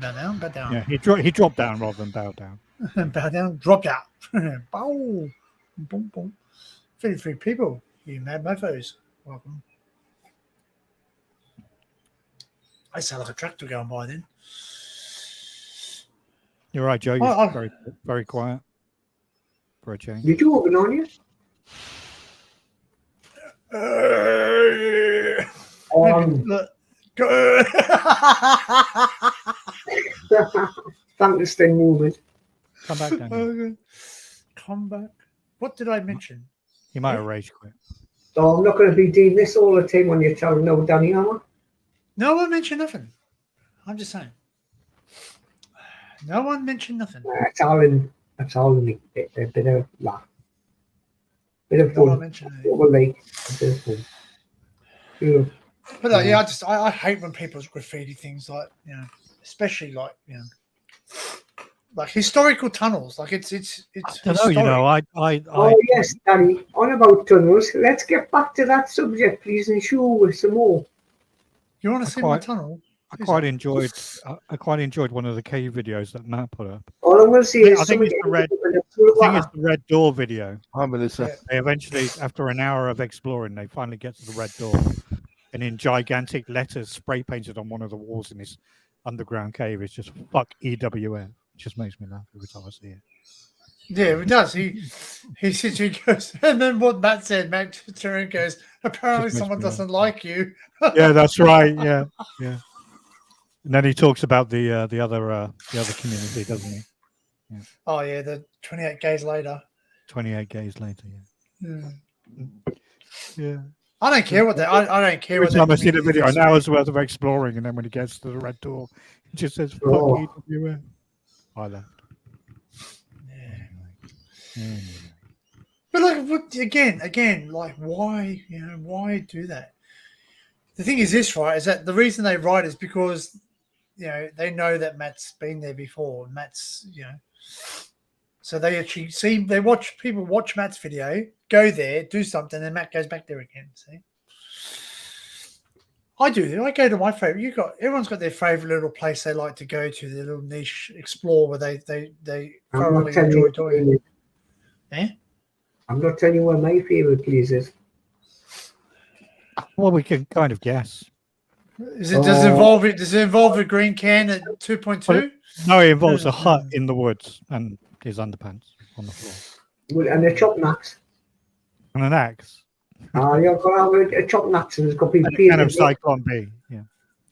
Bow down. Yeah, he dropped down rather than bow down. Bow down, drop down. Bow. Boom, boom. 33 people. You mad mofos. Welcome. I sound like a tractor going by then. You're right, Joe. You're very, very quiet for a change. You talking on you? Frankenstein movement. Come back, Daniel. Come back. What did I mention? He might have rage quit. So I'm not going to be doing this all the time on your channel, no, Danny, am I? No one mentioned nothing. I'm just saying. No one mentioned nothing. It's all in a bit of laugh. Bit of fun. What we like. A bit of fun. Yeah. But yeah, I hate when people graffiti things like, you know, especially like, you know, like historical tunnels. Like it's I don't know, you know, Oh yes, Danny. On about tunnels. Let's get back to that subject, please, and show us some more. You want to see my tunnel? I quite enjoyed one of the cave videos that Matt put up. All I'm going to say is I think it's the red door video. Hi, Melissa. They eventually, after an hour of exploring, they finally get to the red door, and in gigantic letters spray painted on one of the walls in this underground cave, it's just "fuck EWF." It just makes me laugh every time I see it. Yeah, it does. He sits here, goes, and then what Matt said, Matt Turin goes, apparently someone doesn't like you. Yeah, that's right. Yeah. And then he talks about the other community, doesn't he? Yeah. Oh yeah, the 28 gays later. 28 gays later, yeah. I don't care what that. I don't care Every what that. time I see the video, an hour's worth of exploring, and then when he gets to the red door, it just says "fuck EWF." I laughed. Yeah. But like again, like why, you know, why do that? The thing is this, right, is that the reason they write is because, you know, they know that Matt's been there before. Matt's, you know, so they actually people watch Matt's video, go there, do something, and Matt goes back there again. See, I do. I go to my favorite. Everyone's got their favorite little place they like to go to, their little niche explore where they thoroughly enjoy doing it. Eh? I'm not telling you what my favorite place is. Well, we can kind of guess. Does it involve a green can at 2.2? No, it involves a hut in the woods and his underpants on the floor. And a chopping axe. And an axe. You've got to have a chopping axe and it's got to be painted. Kind of Cyclone B. Yeah,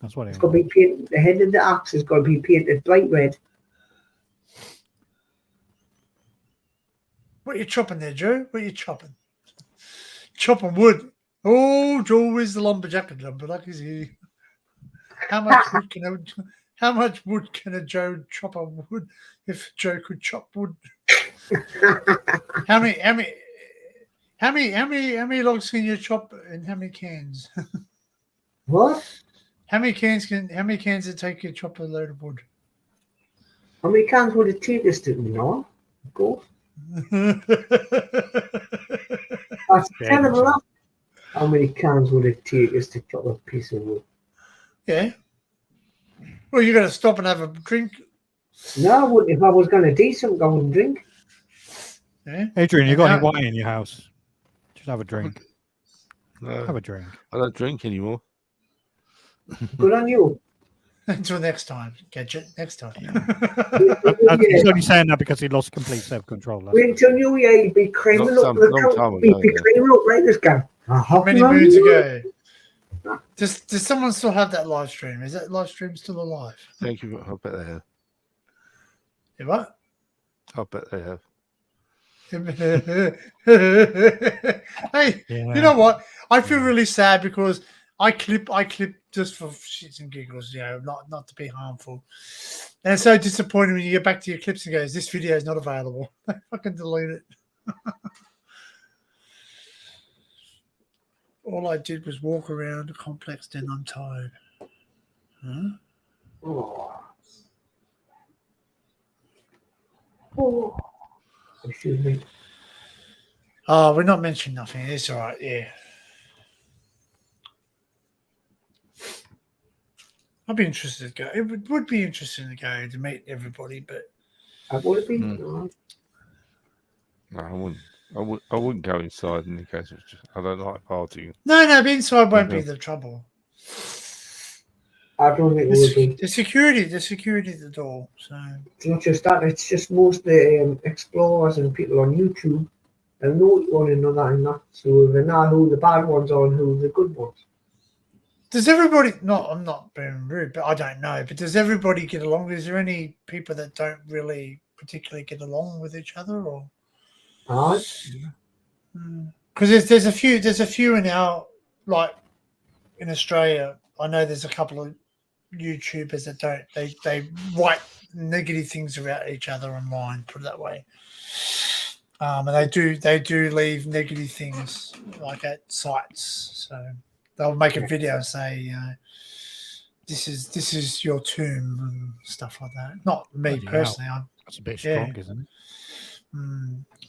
that's what it is. It's got to be painted. The head of the axe has got to be painted bright red. What are you chopping there, Joe? What are you chopping? chopping wood. Oh, Joe is the lumberjack. The lumberjack is he. How much wood can a Joe chop on wood if Joe could chop wood? How many logs can you chop and how many cans? What? How many cans does it take you to chop a load of wood? How many cans would it take us to know? Go. That's kind of a lot. How many cans would it take us to chop a piece of wood? Yeah. Well, you got to stop and have a drink. No, I wouldn't. If I was going to do something, I wouldn't drink. Yeah. Adrian, you got any wine in your house? Just have a drink. No, Have a drink. I don't drink anymore. Good on you. Until next time, Gadget. Next time. He's only saying that because he lost complete self-control. Wait until New Year, you'd be creaming up the time You'd ago, be yeah. creaming up right this guy. Many moons ago. Does someone still have that live stream? Is that live stream still alive? Thank you. I bet they have. Yeah, what? I bet they have. Hey, you know what? I feel really sad because I clip just for shits and giggles, not to be harmful. And it's so disappointing when you get back to your clips and goes, this video is not available. I fucking delete it. All I did was walk around the complex, then I'm tired. Huh? Oh. Excuse me. Oh, we're not mentioning nothing. It's all right, yeah. I'd be interested to go. It would be interesting to go to meet everybody, but Would it be? No, I wouldn't. I wouldn't go inside in case it's just, I don't like partying. no, the inside won't be the trouble. I don't think it would be. The security at the door. So It's not just that, it's just most of the explorers and people on YouTube, they know one another and that, so they know who the bad ones are and who the good ones. does everybody? No, I'm not being rude, but I don't know. But does everybody get along? Is there any people that don't really particularly get along with each other, or? Because there's a few in our, like in Australia. I know there's a couple of YouTubers that don't they write negative things about each other online. Put it that way. And they do leave negative things like at sites. So they'll make a video and say, this is your tomb and stuff like that. Not me personally. That's a bit strong, isn't it?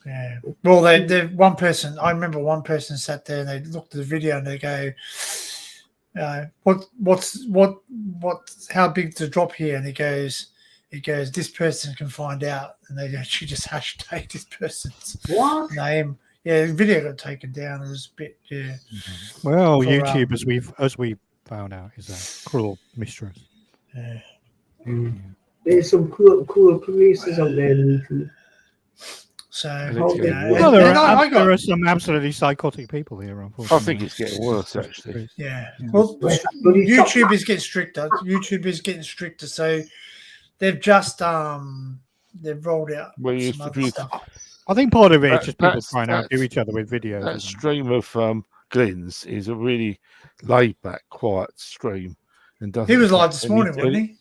Yeah. Well, they one person. I remember one person sat there and they looked at the video and they go, how big's the drop here? And he goes, this person can find out, and they actually just hashtag this person's name. Yeah, the video got taken down. It was a bit, yeah. Well, YouTube, as we found out, is a cruel mistress. Yeah. There's some cool places out there on YouTube. So there are some absolutely psychotic people here, unfortunately. I think it's getting worse, actually. Yeah. Well, YouTube is getting stricter. So they've just they've rolled out some other stuff. I think part of it is just people trying to outdo each other with videos. That stream of Glenn's is a really laid-back, quiet stream, and doesn't. He was live this morning, wasn't he?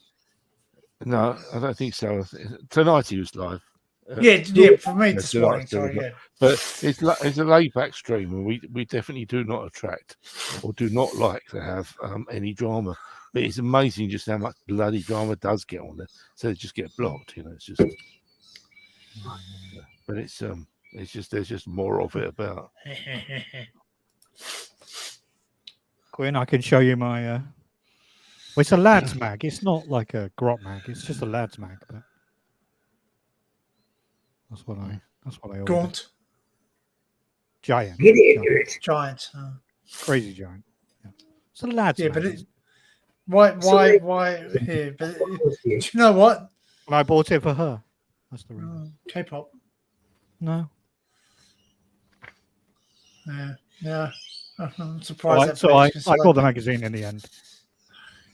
No, I don't think so. Tonight he was live. Yeah, for me this morning. Sorry, yeah. But it's a laid-back stream, and we definitely do not attract or do not like to have any drama. But it's amazing just how much bloody drama does get on there. So they just get blocked, It's just. But it's just there's just more of it about. Quinn, I can show you my. Well, it's a lads mag. It's not like a grot mag. It's just a lads mag. But that's what I ordered. Gaunt. Giant. Giant. Crazy giant. Yeah. It's a lads mag. But why here? But do you know what? Well, I bought it for her. That's the reason. K-pop. No. Yeah. I'm surprised. Right, so I bought the magazine in the end.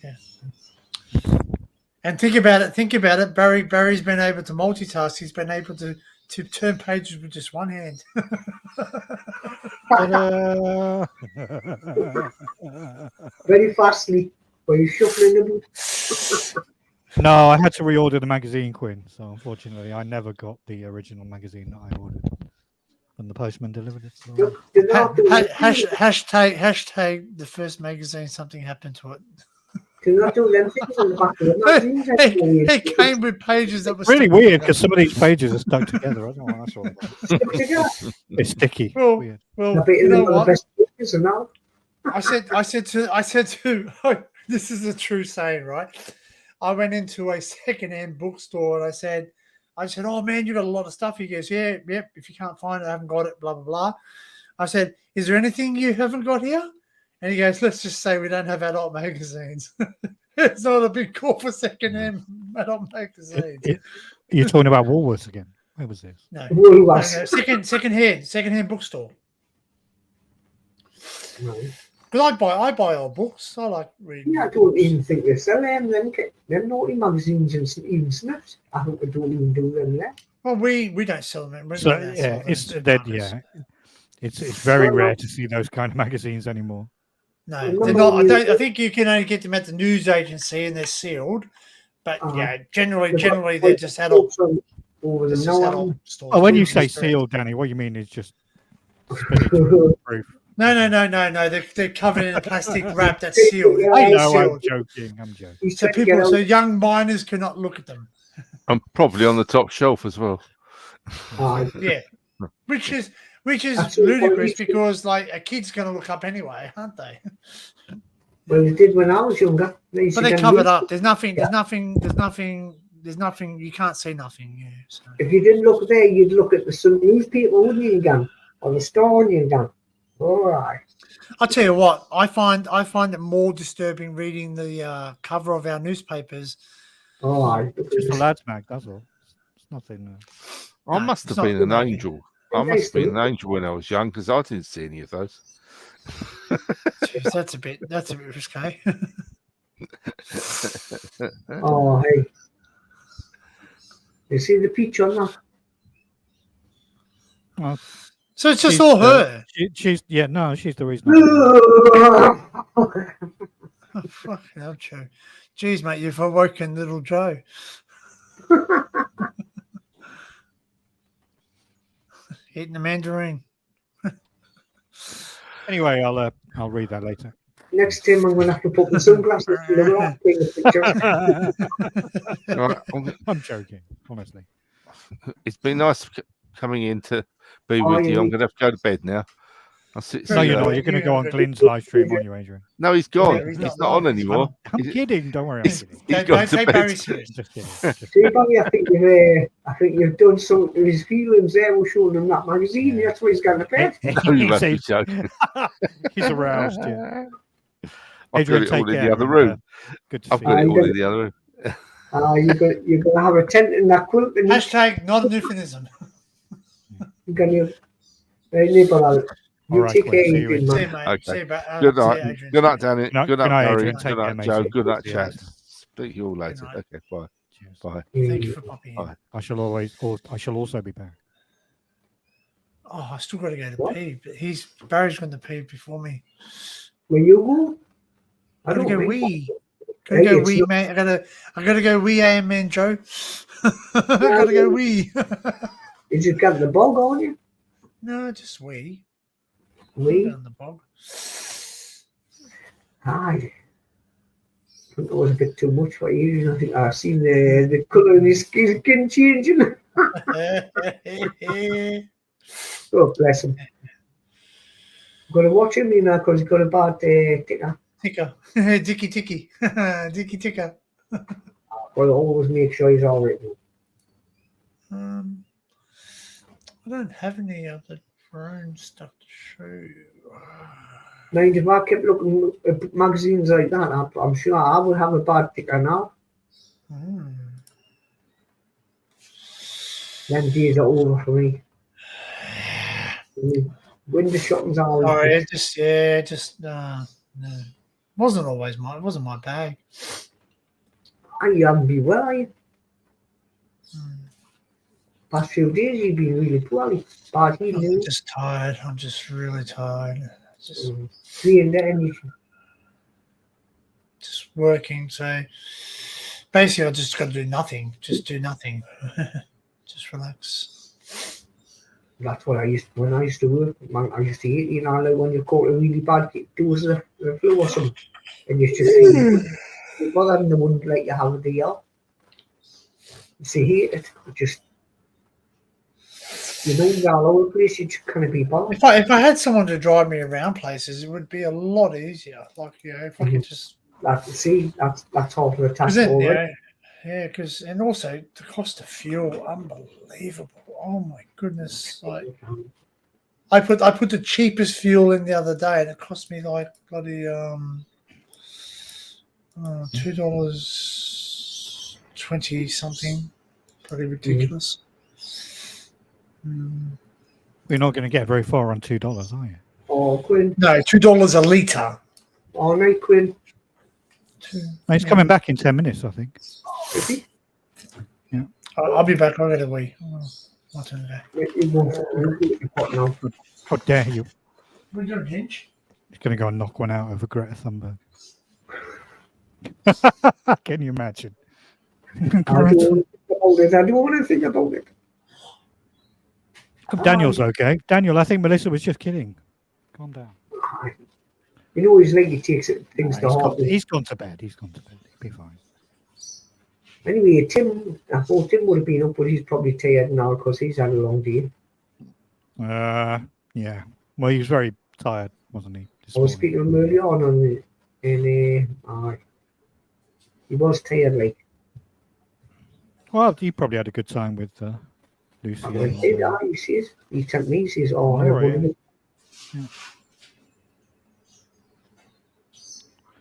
Yeah. And think about it. Barry's been able to multitask. He's been able to turn pages with just one hand. Ta-da! Very fastly. Were you shuffling the boot? No, I had to reorder the magazine, Quinn. So unfortunately, I never got the original magazine that I ordered, and the postman delivered it. So. Look, did not do that. Hashtag the first magazine, something happened to it. Did not do them things on the back of the magazines. It came with pages that were Really stuck weird together. because some of these pages are stuck together. I don't know what that's all about. Stuck together. It's sticky. Well, Weird. I well, bet you know one of what? the best pictures and now. I said to this is a true saying, right? I went into a secondhand bookstore and I said, oh man, you got a lot of stuff. He goes, yep. If you can't find it, I haven't got it. Blah blah blah. I said, is there anything you haven't got here? And he goes, let's just say we don't have adult magazines. It's not a big call for secondhand adult magazines. You're talking about Woolworths again. Where was this? No, Woolworths. secondhand bookstore. Right. Because I buy old books. I like reading. Yeah, I don't even think they sell them naughty magazines and even snips. I think they don't even do them there. Well, we don't sell them. So yeah, it's very rare to see those kind of magazines anymore. No, they're not. I think you can only get them at the news agency and they're sealed. But yeah, generally they're just adult. Over the stores. Oh, when you say sealed, Danny, what you mean is just proof. No. They're covered in a plastic wrap that's sealed. I know. Sealed. I'm joking. So young minors cannot look at them. I'm probably on the top shelf as well. Yeah, which is ludicrous because like a kid's going to look up anyway, aren't they? Well, they did when I was younger. But they're covered up. There's nothing. You can't see nothing. Yeah. So. If you didn't look there, you'd look at some newspaper, wouldn't you, again? Or the store, you again. All right. I'll tell you what. I find it more disturbing reading the cover of our newspapers. All right. Just a lad's mag. That's all. It's nothing. I must have been an angel. I must have been an angel when I was young because I didn't see any of those. Jeez, that's a bit risque. Oh, hey. You see the peach on that? Well, so it's just all her. She's the reason. Oh, fucking hell, Joe. Jeez, mate, you've awoken little Joe. Eating the mandarin. Anyway, I'll read that later. Next time I'm going to have to put my sunglasses in the rock thing picture. I'm joking, honestly. It's been nice coming in to be with you. I'm going to have to go to bed now. No, you're not. You're going to go on Glenn's live stream on you, Adrian. No, he's gone. He's not on anymore. I'm kidding. Don't worry. I'm kidding. He's gone to bed. Just kidding. See, Barry, I think you've done something to his feelings there. We're showing him that magazine. Yeah. That's why he's going to bed. No, you must be joking. He's aroused. Yeah. I've got it all in the other room. Good to see I've got it all in the other room. You're going to have a tent in that quilt. Hashtag not a euphemism. You're going to nibble out. You right, take care of See, mate. mate. Okay. See, Good night. Good night, Danny. No, good night, Mary. Adrian. Good night, Take Joe. care, Good night, mate. chat. Speak to you all later. Okay, bye. Cheers. Bye. Thank you for popping in. Bye. I shall also be back. Oh, I still got to go to pee. But Barry's going to pee before me. Where you go? I gotta go wee. Gotta go wee, man. I gotta go wee, man, Joe. I gotta go wee. You just got the bog on you? No, just wee. Wee? On the bog. Aye. I think it was a bit too much for you. I think I've seen the colour of his skin changing. Oh, bless him. I'm going to watch him, because he's got a bad ticker. Ticker. Dicky. Dicky ticker. Well, always make sure he's all right. I don't have any other drone stuff to show you. Mind if I kept looking at magazines like that, I'm sure I would have a bad ticker now. Them days are over for me. Window shopping's all. Sorry, no. It wasn't my bag. You haven't been well, are you? past few days you've been really poorly. Bad I'm healing. just tired. I'm just really tired. Just Doing the energy. just working. So basically, I just got to do nothing. Just do nothing. Just relax. That's what I used when I used to work. I used to eat, like when you caught a really bad dose of the flu or something, and you just feel bothered and they wouldn't let you have the yell. You hate it. Just all over the place. You just kind be bothered. If I had someone to drive me around places, it would be a lot easier. Like if I could just that's half of the task then, already. Yeah, because and also the cost of fuel, unbelievable. Oh my goodness! Like I put the cheapest fuel in the other day, and it cost me like bloody $2.20 something. Pretty ridiculous. We're not going to get very far on $2, are you? Oh, Quinn. No, $2 a litre. All right, Quinn. He's coming back in 10 minutes, I think. Is he? Yeah. I'll be back. I'll get away. My turn now. How dare you? We're going to hinge. He's going to go and knock one out over Greta Thunberg. Can you imagine? I don't want to think about it. Daniel's okay. Daniel, I think Melissa was just kidding. Calm down. He's like he takes things to heart. He's gone to bed. He'll be fine. Anyway, I thought Tim would have been up, but he's probably tired now because he's had a long day. Yeah. Well, he was very tired, wasn't he? I was speaking to him earlier on, and he was tired, like. Well, he probably had a good time with Lucy. He says, he sent me, he says, Yeah.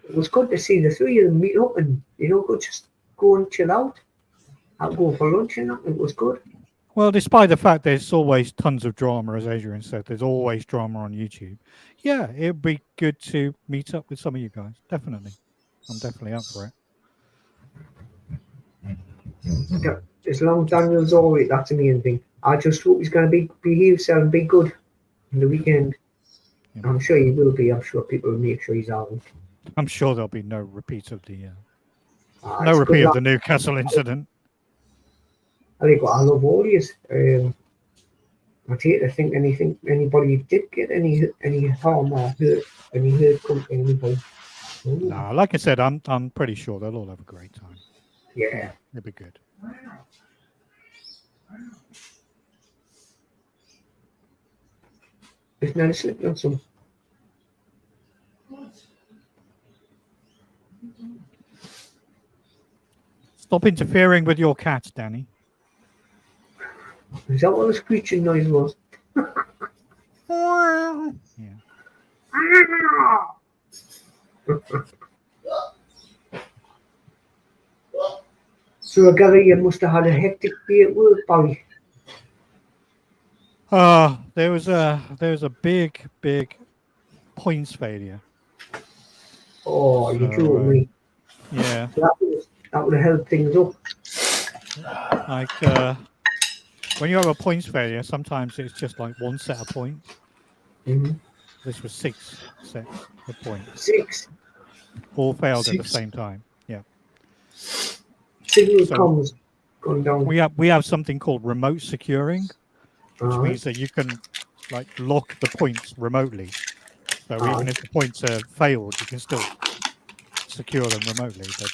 It was good to see the three of them meet up and, just go and chill out. I'll go for lunch and that. It was good. Well, despite the fact there's always tons of drama, as Adrian said, there's always drama on YouTube. Yeah, it'd be good to meet up with some of you guys. Definitely. I'm definitely up for it. As long as Daniel's all right, that's the main thing. I just hope he's going to behave himself and be good in the weekend. Yeah. I'm sure he will be. I'm sure people will make sure he's out. I'm sure there'll be no repeat of the the Newcastle incident. I think what I love all is I hate to think anybody did get any harm or hurt, any hurt come to anybody. No, like I said, I'm pretty sure they'll all have a great time. Yeah, it'll be good. It's not slipping on some. Stop interfering with your cat, Danny. Is that what the screeching noise was? Yeah. So I gather you must have had a hectic day at work, Barry. There was a big points failure. Oh, you told me. Yeah. So that would have held things up. Like when you have a points failure, sometimes it's just like one set of points. Mm-hmm. This was 6 sets of points. 6. All failed at the same time. Yeah. Signal comms gone down. We have something called remote securing, which means that you can like lock the points remotely. So even if the points are failed, you can still secure them remotely. But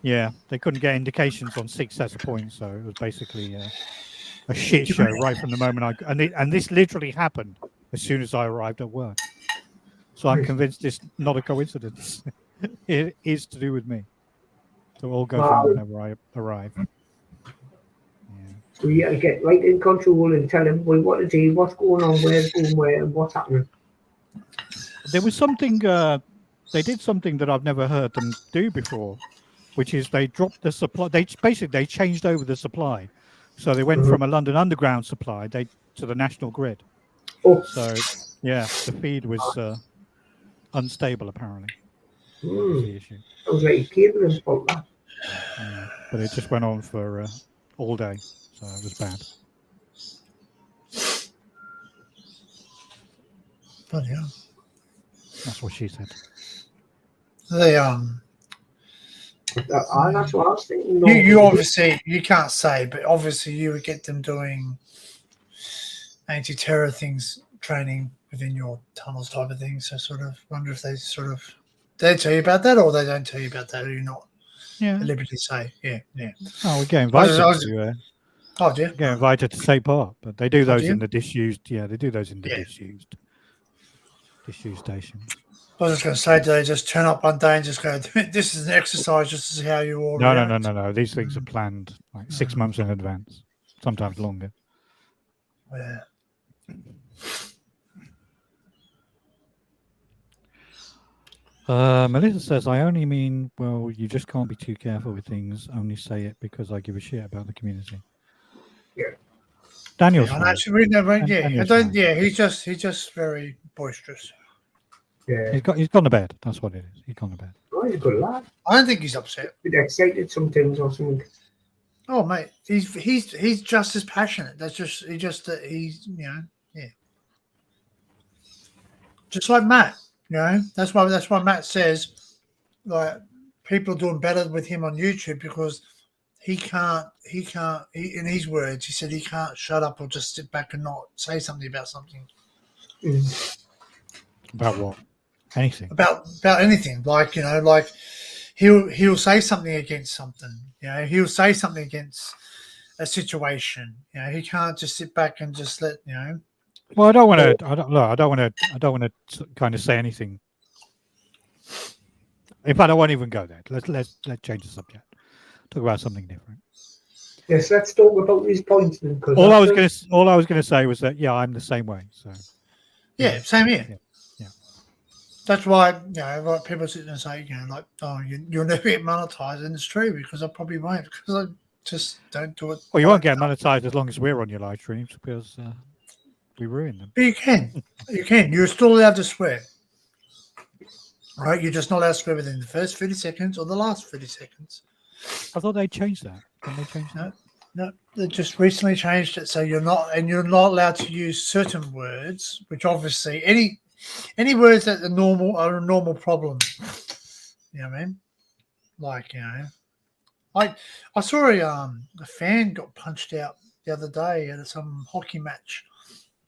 yeah, they couldn't get indications on 6 sets of points, so it was basically a shit show right from the moment and this literally happened as soon as I arrived at work. So I'm convinced it's not a coincidence. It is to do with me. So it all goes wrong whenever I arrive. Yeah. So you got to get right in control and tell them what to do, what's going on, where's going where, and what's happening. There was something, they did something that I've never heard them do before, which is they dropped the supply. They changed over the supply. So they went from a London Underground supply to the national grid. Oh. So, yeah, the feed was unstable, apparently. That was the issue. It was like cabling fault, that. Yeah, but it just went on for all day. So it was bad. Bloody hell. That's what she said. They That's what I was thinking. No, you obviously you can't say, but obviously you would get them doing anti-terror things, training within your tunnels type of thing. So sort of wonder if they tell you about that, or they don't tell you about that, or you're not at liberty to say. Yeah. Oh, we get invited Oh, dear. get invited to take part, but they do those do in the disused. Yeah, they do those in the disused stations. I was just going to say, do they just turn up one day and just go, this is an exercise just to see how you all react? No. These things are planned like 6 months in advance, sometimes longer. Yeah. Melissa says, I only mean, well, you just can't be too careful with things. Only say it because I give a shit about the community. Yeah. Daniel's Yeah, fine. actually, Daniel's fine. he's just very boisterous. Yeah. He's gone to bed. That's what it is. He's gone to bed. Oh, he's a good lad. I don't think he's upset. A bit excited sometimes or something. Oh, mate, he's just as passionate. He's just like Matt. That's why Matt says, like, people are doing better with him on YouTube because he can't, in his words, he said he can't shut up or just sit back and not say something about something. About what? Anything. About anything. Like, like he'll say something against something. He'll say something against a situation. He can't just sit back and just let, Well, I don't want to kind of say anything. In fact, I won't even go there. Let's change the subject. Talk about something different. Yes, let's talk about these points. All I was going to say was that I'm the same way. So yeah, same here. Yeah. That's why like people sit and say, like, oh, you'll never get monetized, and it's true because I probably won't because I just don't do it. Well, you won't get monetized as long as we're on your live streams because we ruin them. But you can. You're still allowed to swear. Right? You're just not allowed to swear within the first 30 seconds or the last 30 seconds. I thought they changed that. Didn't they change that? No, they just recently changed it, so you're not allowed to use certain words, which obviously any words that are a normal problem. You know what I mean? Like, I saw a fan got punched out the other day at some hockey match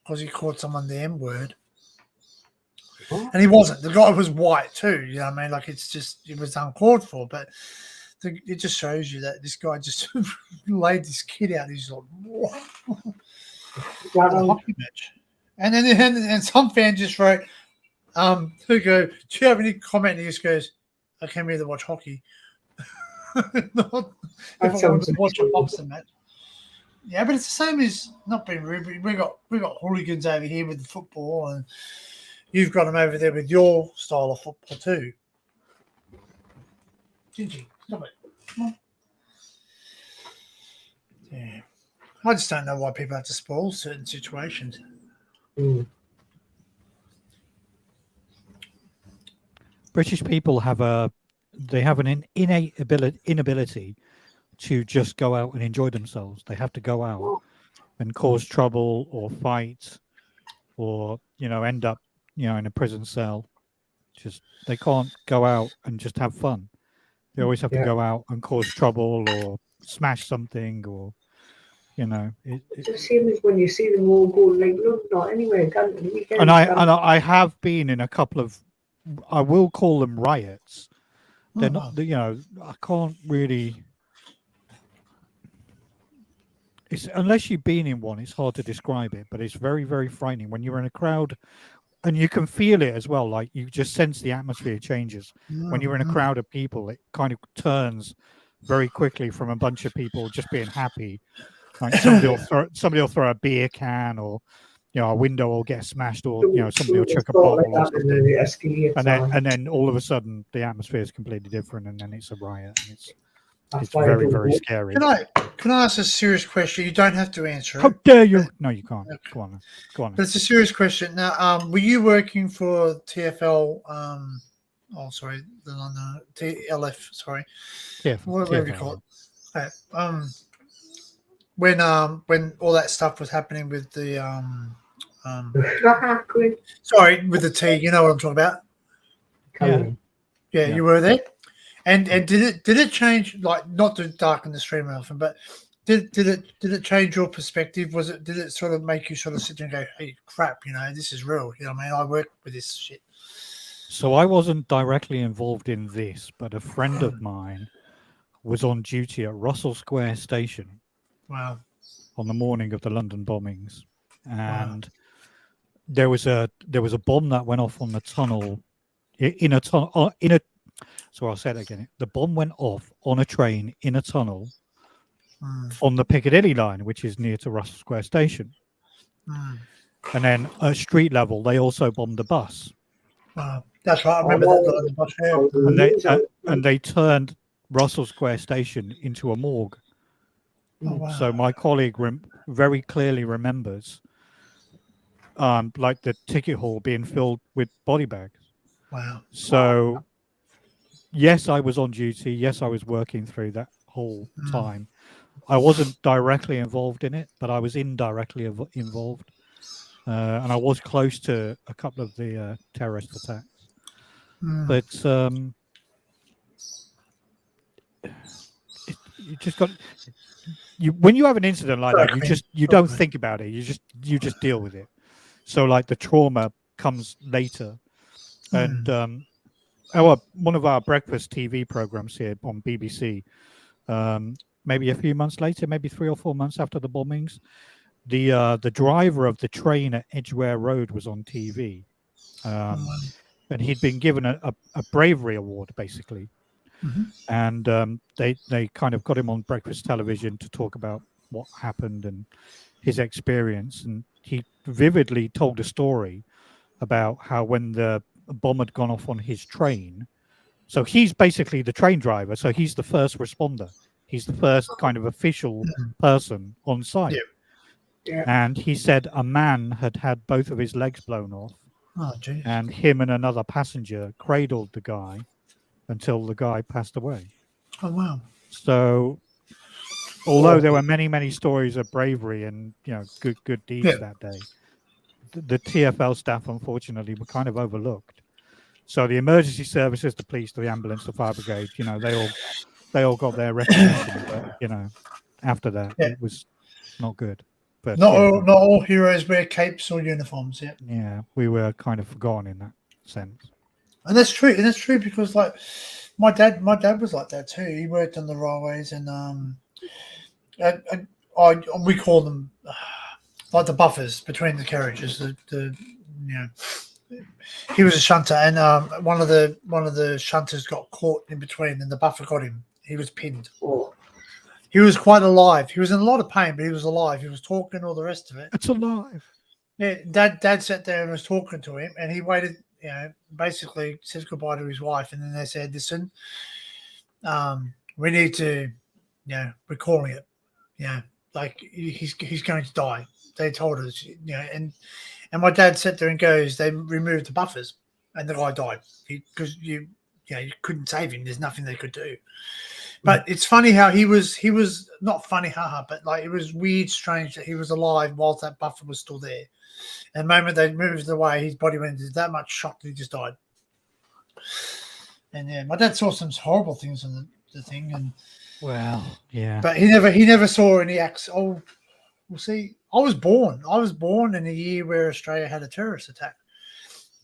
because he called someone the M word. And he wasn't. The guy was white too. You know what I mean? Like, it was uncalled for, but it just shows you that this guy just laid this kid out. He's like, what? A hockey match. And then some fan just wrote, who go, do you have any comment? And he just goes, I came here to watch hockey. Not if I wanted to watch a boxing match. Yeah, but it's the same as, not being rude, but we got hooligans over here with the football, and you've got them over there with your style of football too. Gingy, stop it. Come on. Yeah. I just don't know why people have to spoil certain situations. British people have an innate inability to just go out and enjoy themselves. They have to go out and cause trouble or fight or, end up, in a prison cell. They can't go out and just have fun. They always have to go out and cause trouble or smash something or, It's the same as when you see them all go like, look, not anywhere. And I have been in a couple of, I will call them riots. They're not, I can't really. Unless you've been in one, it's hard to describe it, but it's very, very frightening when you're in a crowd, and you can feel it as well. Like, you just sense the atmosphere changes when you're in a crowd of people. It kind of turns very quickly from a bunch of people just being happy. Like, somebody will throw a beer can, or a window will get smashed, or somebody will chuck a bottle or something, and then all of a sudden the atmosphere is completely different, and then it's a riot. And it's very, very scary. Can I ask a serious question? You don't have to answer it. How dare you? No, you can't. Go on. But it's a serious question. Now, were you working for TFL? The London TLF. Sorry, TFL. Whatever you call it. when all that stuff was happening with the sorry, with the tea, you know what I'm talking about? Yeah, you were there. And did it change, like, not to darken the stream or anything, but did it change your perspective? Did it sort of make you sort of sit there and go, hey, crap, this is real, I mean, I work with this shit. So I wasn't directly involved in this, but a friend of mine was on duty at Russell Square Station. Wow. On the morning of the London bombings, and there was a bomb that went off on the tunnel in a tunnel so I'll say it again. The bomb went off on a train in a tunnel on the Piccadilly line, which is near to Russell Square Station. And then at street level, they also bombed a bus. That's right. I remember that. The bus, and they turned Russell Square Station into a morgue. Oh, wow. So my colleague very clearly remembers, like the ticket hall being filled with body bags. Wow. So, yes, I was on duty. Yes, I was working through that whole time. I wasn't directly involved in it, but I was indirectly involved. And I was close to a couple of the terrorist attacks. But you just got... when you have an incident like that, you don't think about it. You just deal with it. So like the trauma comes later, and one of our breakfast TV programs here on BBC, maybe a few months later, maybe 3 or 4 months after the bombings, the driver of the train at Edgware Road was on TV, and he'd been given a bravery award basically. And they kind of got him on breakfast television to talk about what happened and his experience. And he vividly told a story about how when the bomb had gone off on his train, so he's basically the train driver, so he's the first responder. He's the first kind of official person on site. And he said a man had both of his legs blown off, and him and another passenger cradled the guy until the guy passed away. Oh, wow. So, although there were many, many stories of bravery and, good deeds that day, the TfL staff, unfortunately, were kind of overlooked. So the emergency services, the police, the ambulance, the fire brigade, they all got their recognition. But, after that, it was not good. But not all heroes wear capes or uniforms. Yeah, we were kind of forgotten in that sense. And that's true. And that's true because, like, my dad was like that too. He worked on the railways, and we call them like the buffers between the carriages. He was a shunter, and one of the shunters got caught in between, and the buffer got him. He was pinned. He was quite alive. He was in a lot of pain, but he was alive. He was talking, all the rest of it. It's alive. Yeah, Dad sat there and was talking to him, and he waited. Basically says goodbye to his wife, and then they said, "Listen, we need to, we're calling it. Like he's going to die." They told us, and my dad sat there and goes, "They removed the buffers, and the guy died because you couldn't save him. There's nothing they could do." But it's funny how he was not funny, but like it was weird, strange that he was alive whilst that buffer was still there. And the moment they moved away, his body went into that much shock that he just died. And my dad saw some horrible things on the thing, and but he never saw any acts. Oh, we'll see. I was born in a year where Australia had a terrorist attack.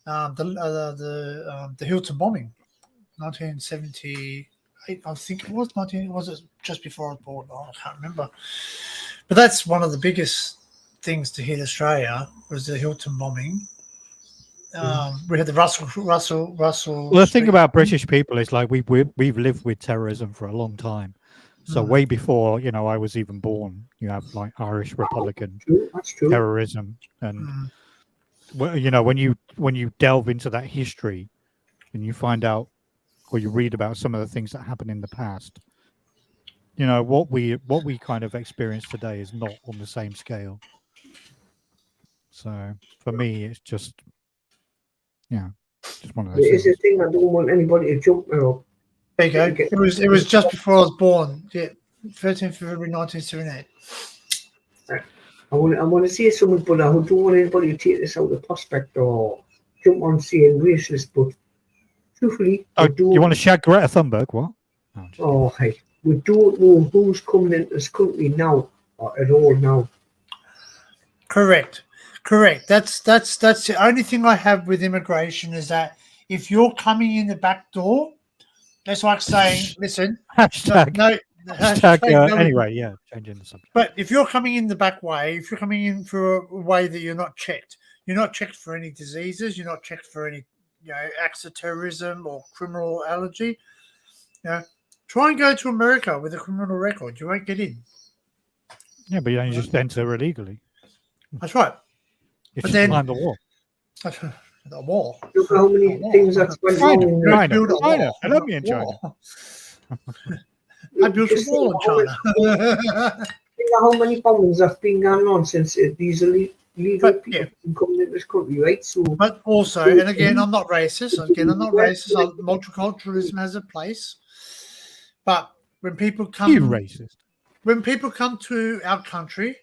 The Hilton bombing, 1978. I think it was 19. Was it just before I was born? I can't remember. But that's one of the biggest things to hit Australia was the Hilton bombing. We had the Russell. Well, the thing about British people is like we've lived with terrorism for a long time. So way before I was even born, you have like Irish Republican terrorism, and when you delve into that history, and you find out or you read about some of the things that happened in the past, what we kind of experience today is not on the same scale. So for me, it's just one of those things. It's a thing I don't want anybody to jump now. There you go. It was just before I was born. Yeah, 13th February 1978. I want to say something, but I don't want anybody to take this out of prospect or jump on saying racist. But truthfully, you want to shout Greta Thunberg? What? Hey, we don't know who's coming into this country now or at all now. Correct. That's the only thing I have with immigration is that if you're coming in the back door, that's like saying, listen, hashtag no, anyway, yeah, changing the subject. But if you're coming in the back way, if you're coming in for a way that you're not checked for any diseases, you're not checked for any, acts of terrorism or criminal allergy, try and go to America with a criminal record. You won't get in. Yeah, but you just enter illegally. That's right. If you climb the wall. The wall. Look how many things that's went wrong in China. I love me in China. I built a wall in China. Think of how many bombings have been going on since these illegal people coming into this country, right? So, but also, and again, I'm not racist. Multiculturalism has a place. But when people come, when people come to our country,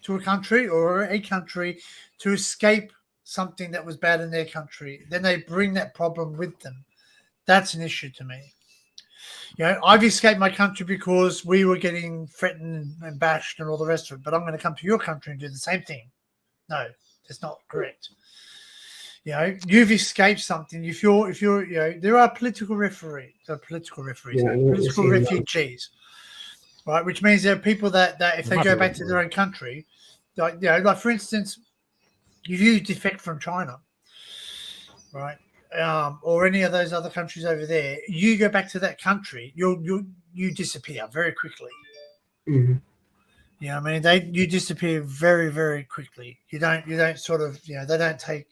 to a country or a country to escape something that was bad in their country, then they bring that problem with them. That's an issue to me. I've escaped my country because we were getting threatened and bashed and all the rest of it, but I'm going to come to your country and do the same thing. No, that's not correct. You've escaped something. If you're, there are political refugees, right? Which means there are people that if they go back to their own country, like for instance, if you defect from China, right, or any of those other countries over there, you go back to that country, you disappear very quickly. Mm-hmm. You disappear very, very quickly. You don't sort of, they don't take,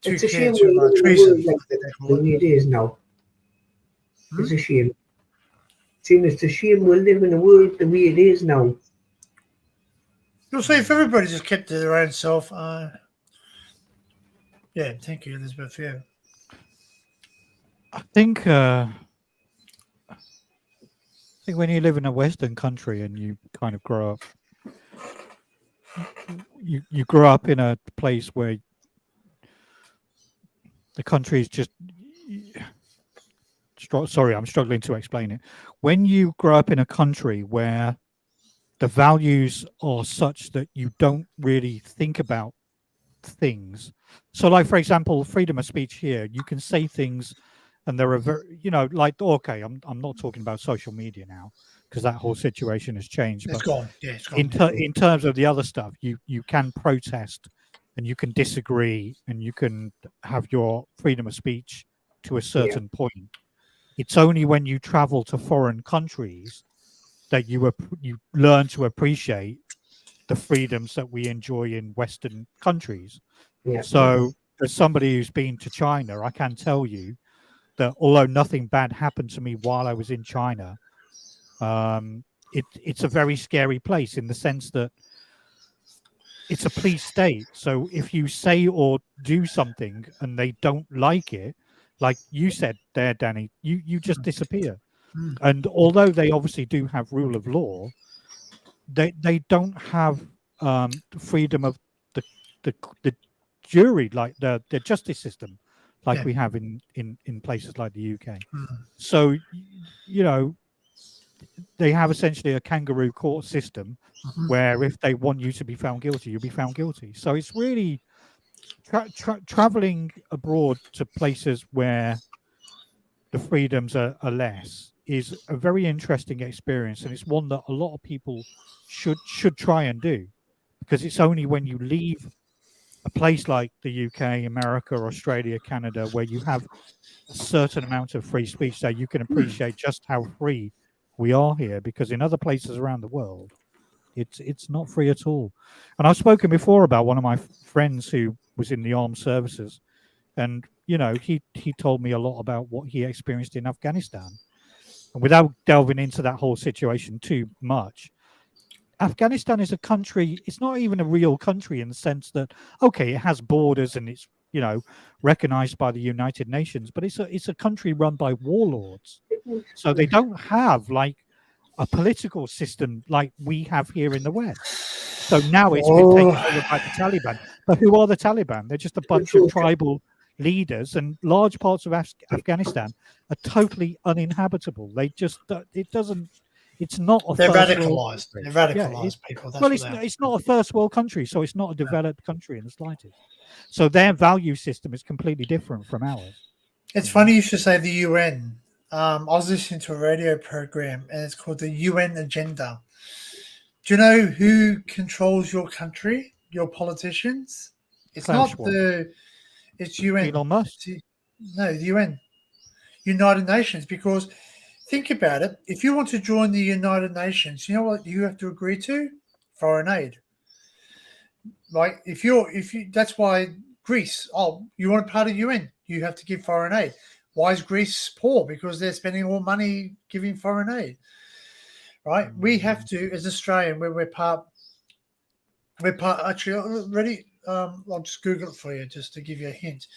it's a shame the way it is now. It's a shame. It's a shame we live in a world the way it is now. You'll see if everybody just kept to their own self. Thank you, Elizabeth. Yeah. I think when you live in a Western country and you kind of grow up, you grow up in a place where the country is just. Sorry, I'm struggling to explain it. When you grow up in a country where the values are such that you don't really think about things. So, like, for example, freedom of speech here, you can say things and there are very, okay, I'm not talking about social media now because that whole situation has changed. It's gone. Yeah, it's gone. In terms of the other stuff, you can protest and you can disagree and you can have your freedom of speech to a certain point. It's only when you travel to foreign countries that you learn to appreciate the freedoms that we enjoy in Western countries. Yeah. So, as somebody who's been to China, I can tell you that although nothing bad happened to me while I was in China, it's a very scary place in the sense that it's a police state. So if you say or do something and they don't like it, like you said there, Danny, you just disappear. And although they obviously do have rule of law, they don't have freedom of the jury, like the justice system, like we have in places like the UK. So, they have essentially a kangaroo court system where if they want you to be found guilty, you'll be found guilty. So it's really traveling abroad to places where the freedoms are less is a very interesting experience, and it's one that a lot of people should try and do, because it's only when you leave a place like the UK, America, Australia, Canada, where you have a certain amount of free speech that you can appreciate just how free we are here, because in other places around the world, it's not free at all. And I've spoken before about one of my friends who was in the armed services, and he told me a lot about what he experienced in Afghanistan. And without delving into that whole situation too much, Afghanistan is a country, it's not even a real country in the sense that, okay, it has borders and it's, recognized by the United Nations, but it's a country run by warlords. So they don't have like a political system like we have here in the West. So now it's been taken over by the Taliban. But who are the Taliban? They're just a bunch of tribal leaders, and large parts of Afghanistan are totally uninhabitable. They just, it's not a They're first radicalized. World They're radicalized people. That's well, it's not a first world country, so it's not a developed country in the slightest. So their value system is completely different from ours. It's funny you should say the UN. I was listening to a radio program, and it's called the UN Agenda. Do you know who controls your country, your politicians? It's Klaus not Schwab. it's UN. Elon Musk. No, the UN, United Nations. Because think about it. If you want to join the United Nations, you know what you have to agree to? Foreign aid. Like if you, that's why Greece. Oh, you want a part of UN? You have to give foreign aid. Why is Greece poor? Because they're spending all money giving foreign aid. Right? We have to, as Australian, we're part. Actually, ready? I'll just Google it for you, just to give you a hint.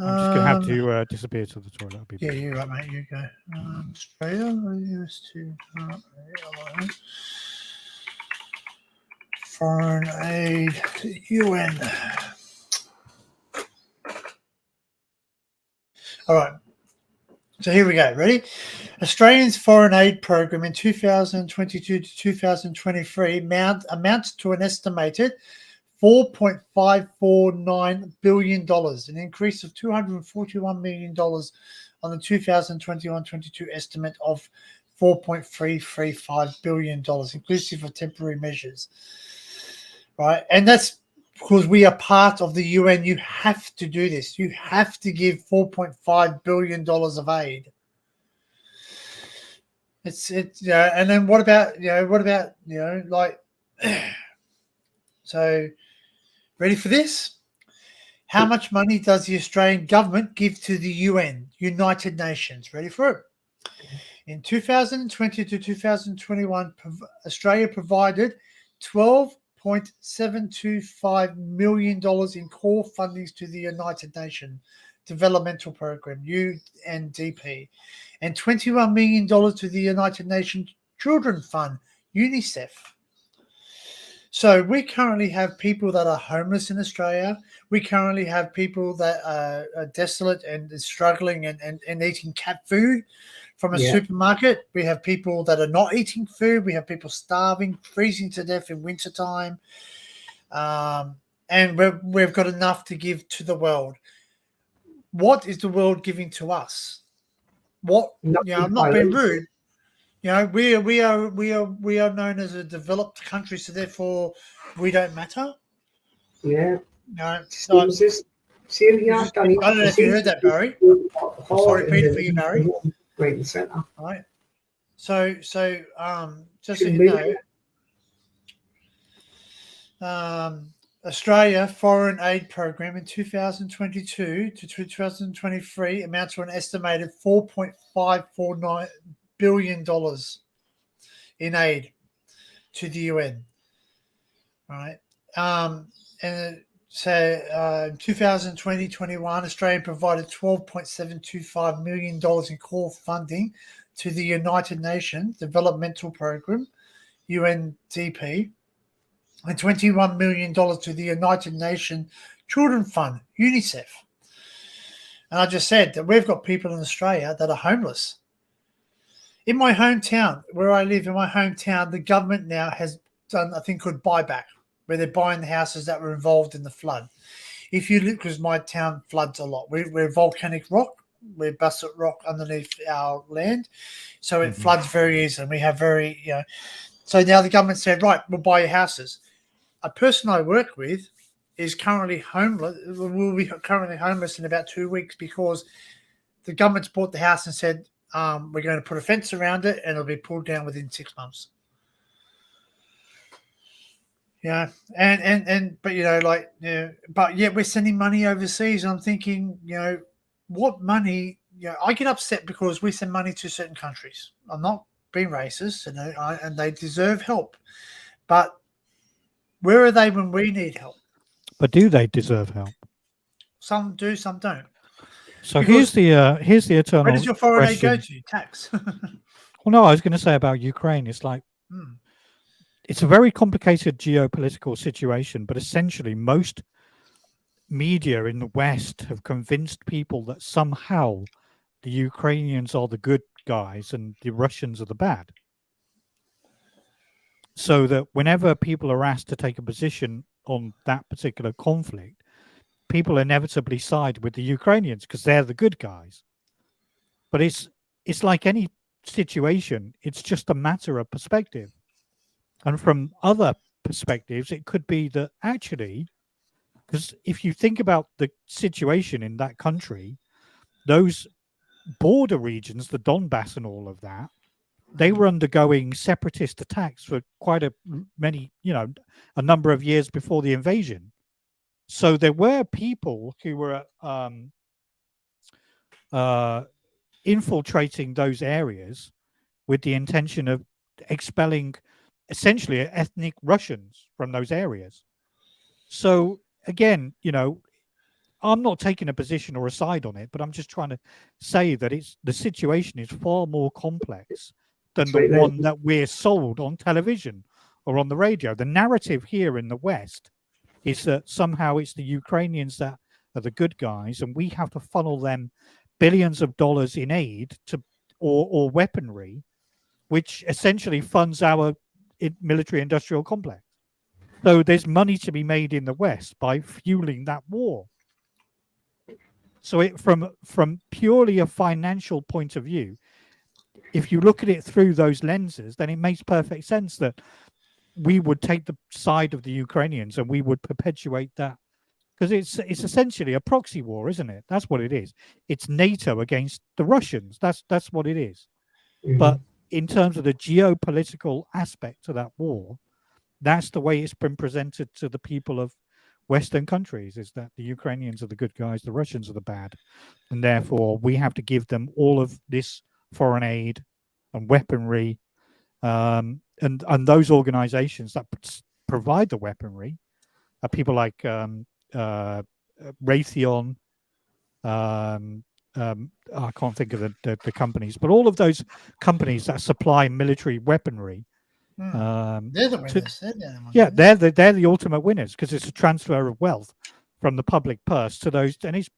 I'm just gonna have to disappear to the toilet. I'll be Yeah, you're right, mate. You go. Australia, foreign aid to UN. All right. So here we go. Ready? Australia's foreign aid program in 2022 to 2023 amounts to an estimated $4.549 billion, an increase of $241 million on the 2021-22 estimate of $4.335 billion, inclusive of temporary measures. Right? And that's because we are part of the UN. You have to do this. You have to give $4.5 billion of aid. And then what about like, so ready for this? How much money does the Australian government give to the UN, United Nations? Ready for it? In 2020 to 2021, Australia provided $12.725 million in core fundings to the United Nations Developmental Program, UNDP, and $21 million to the United Nations Children Fund, UNICEF. So we currently have people that are homeless in Australia. We currently have people that are desolate and struggling and eating cat food from a supermarket. We have people that are not eating food. We have people starving, freezing to death in wintertime. And we've got enough to give to the world. What is the world giving to us? I'm not being rude. We are known as a developed country, so therefore we don't matter. Yeah. No. Same here, Danny. I don't know if you heard that, Barry. I'll repeat it for you, Barry. Right in the centre. All right. So just so you know, Australia foreign aid program in 2022 to 2023 amounts to an estimated $4.549 billion in aid to the UN. Right. And so in 2020-21, Australia provided $12.725 million in core funding to the United Nations Developmental Program, UNDP, and $21 million to the United Nations Children Fund, UNICEF. And I just said that we've got people in Australia that are homeless. In my hometown, where I live, the government now has done a thing called buyback, where they're buying the houses that were involved in the flood. If you look, because my town floods a lot, we're volcanic rock, we're basalt rock underneath our land, so it floods very easily. We have so now the government said, right, we'll buy your houses. A person I work with is currently homeless. Will be currently homeless in about 2 weeks because the government's bought the house and said we're going to put a fence around it and it'll be pulled down within 6 months. Yeah, but yet we're sending money overseas. And I'm thinking, what money? I get upset because we send money to certain countries. I'm not being racist, and they deserve help, but where are they when we need help? But do they deserve help? Some do, some don't. So because here's the eternal. Where does your foreign aid question. go to? Tax. Well, no, I was going to say about Ukraine. It's like it's a very complicated geopolitical situation, but essentially most media in the West have convinced people that somehow the Ukrainians are the good guys and the Russians are the bad. So that whenever people are asked to take a position on that particular conflict, people inevitably side with the Ukrainians because they're the good guys. But it's like any situation, it's just a matter of perspective. And from other perspectives, it could be that actually, because if you think about the situation in that country, those border regions, the Donbass and all of that, they were undergoing separatist attacks for quite a number of years before the invasion. So there were people who were infiltrating those areas with the intention of expelling essentially ethnic Russians from those areas. So again, I'm not taking a position or a side on it, but I'm just trying to say that the situation is far more complex than the one that we're sold on television or on the radio. The narrative here in the West is that somehow it's the Ukrainians that are the good guys, and we have to funnel them billions of dollars in aid or weaponry, which essentially funds our military industrial complex. So there's money to be made in the West by fueling that war. So from purely a financial point of view, if you look at it through those lenses, then it makes perfect sense that we would take the side of the Ukrainians and we would perpetuate that, because it's essentially a proxy war, isn't it? That's what it is. It's NATO against the Russians. That's what it is. But in terms of the geopolitical aspect to that war, that's the way it's been presented to the people of Western countries, is that the Ukrainians are the good guys, the Russians are the bad, and therefore we have to give them all of this foreign aid and weaponry, and those organizations that provide the weaponry are people like Raytheon. I can't think of the companies, but all of those companies that supply military weaponry. They're the winners. They're the ultimate winners, because it's a transfer of wealth from the public purse to those, and he's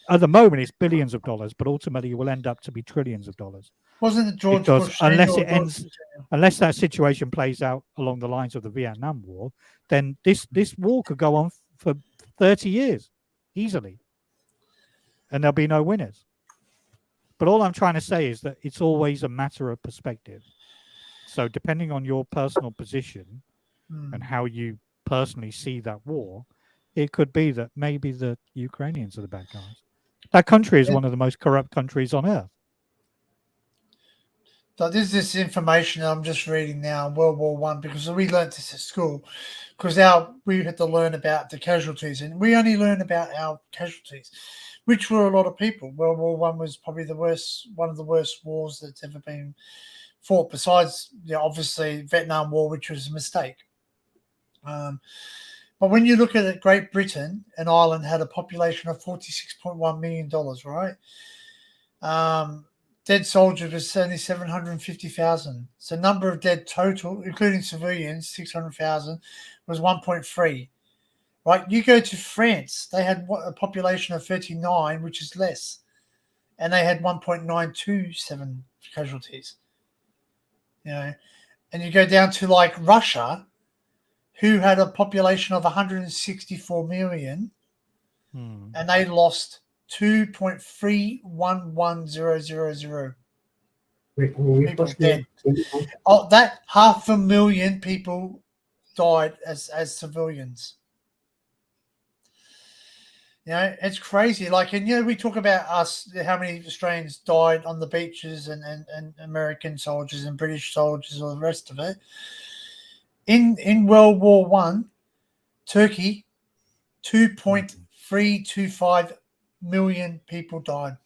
at the moment it's billions of dollars, but ultimately it will end up to be trillions of dollars. Wasn't it George Bush? Unless that situation plays out along the lines of the Vietnam War, then this war could go on for 30 years easily, and there'll be no winners. But all I'm trying to say is that it's always a matter of perspective. So depending on your personal position and how you personally see that war, it could be that maybe the Ukrainians are the bad guys. That country is one of the most corrupt countries on earth. So this information I'm just reading now, World War One, because we learnt this at school, because we had to learn about the casualties, and we only learn about our casualties, which were a lot of people. World War One was probably one of the worst wars that's ever been fought, besides obviously Vietnam War, which was a mistake. But when you look at it, Great Britain and Ireland had a population of $46.1 million, right? Dead soldiers was only 750,000. So number of dead total, including civilians, 600,000, was 1.3. Right? You go to France, they had a population of 39, which is less, and they had 1.927 casualties. And you go down to like Russia, who had a population of 164 million, and they lost 2.311000 people dead. Oh, that 500,000 people died as civilians. It's crazy. Like, and we talk about us, how many Australians died on the beaches, and American soldiers and British soldiers, all the rest of it. In World War One, Turkey, 2.325 million people died.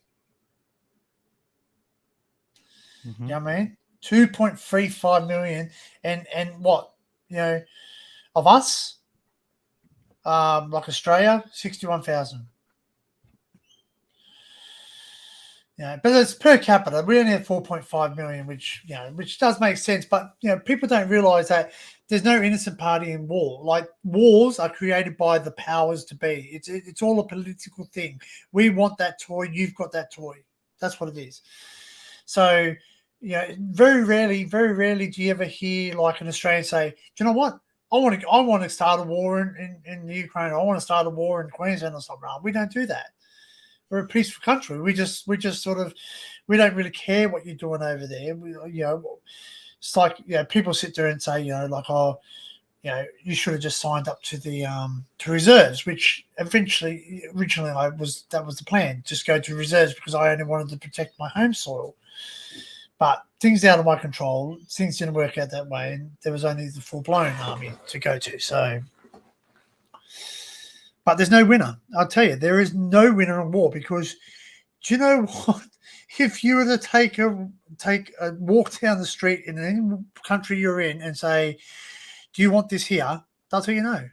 You know what I mean? 2.35 million, and what, of us, like Australia, 61,000. Yeah, but it's per capita. We only have 4.5 million, which which does make sense. But people don't realize that there's no innocent party in war. Like wars are created by the powers to be. It's all a political thing. We want that toy. You've got that toy. That's what it is. So, very rarely do you ever hear like an Australian say, "Do you know what? I want to start a war in the Ukraine. I want to start a war in Queensland or something." We don't do that. We're a peaceful country. We just sort of, we don't really care what you're doing over there. It's like people sit there and say like, oh, you should have just signed up to the to reserves, which originally that was the plan, just go to reserves because I only wanted to protect my home soil. But things out of my control, things didn't work out that way, and there was only the full-blown army to go to. So. But there's no winner. I'll tell you, there is no winner in war because do you know what? If you were to take a walk down the street in any country you're in and say, "Do you want this here?" They'll tell you no.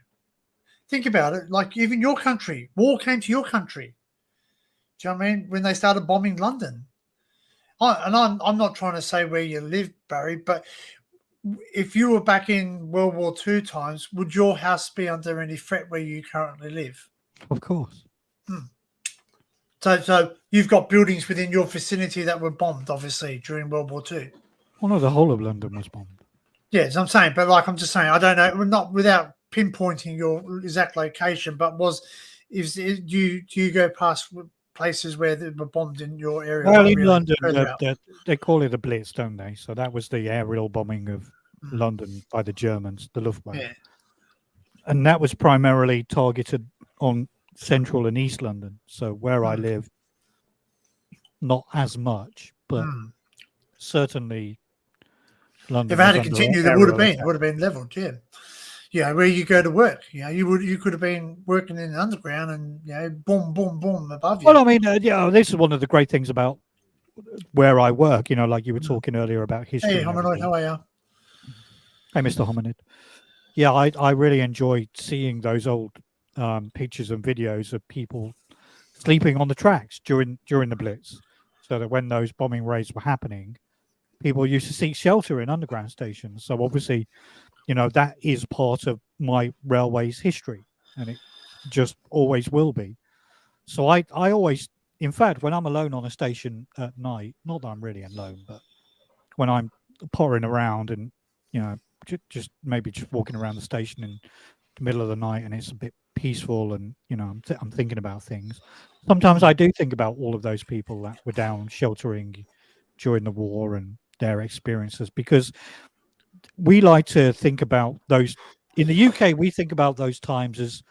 Think about it. Like even your country, war came to your country. Do you know what I mean? When they started bombing London, I'm not trying to say where you live, Barry, but if you were back in World War II times, would your house be under any threat where you currently live? Of course. So you've got buildings within your vicinity that were bombed, obviously, during World War II. Well, no, the whole of London was bombed. Yes, I'm saying, but like I'm just saying, I don't know, not without pinpointing your exact location, but do you go past places where they were bombed in your area? Well, in London, they call it a blitz, don't they? So that was the aerial bombing of London by the Germans, the Luftwaffe. Yeah. And that was primarily targeted on central and east London. So where I live, not as much, but certainly London. If it had to continue, there would have been leveled, yeah. Where you go to work, you could have been working in the underground and boom, boom, boom above you. Well, I mean, this is one of the great things about where I work. Like you were talking earlier about history. Hey, Hominoid, how are you? Hey, Mr. Hominid. Yeah, I really enjoyed seeing those old pictures and videos of people sleeping on the tracks during the Blitz, so that when those bombing raids were happening, people used to seek shelter in underground stations. So obviously, that is part of my railway's history, and it just always will be. So I always, in fact, when I'm alone on a station at night, not that I'm really alone, but when I'm pottering around and just walking around the station in the middle of the night and it's a bit peaceful and I'm thinking about things, sometimes I do think about all of those people that were down sheltering during the war and their experiences, because we like to think about those in the UK. We think about those times as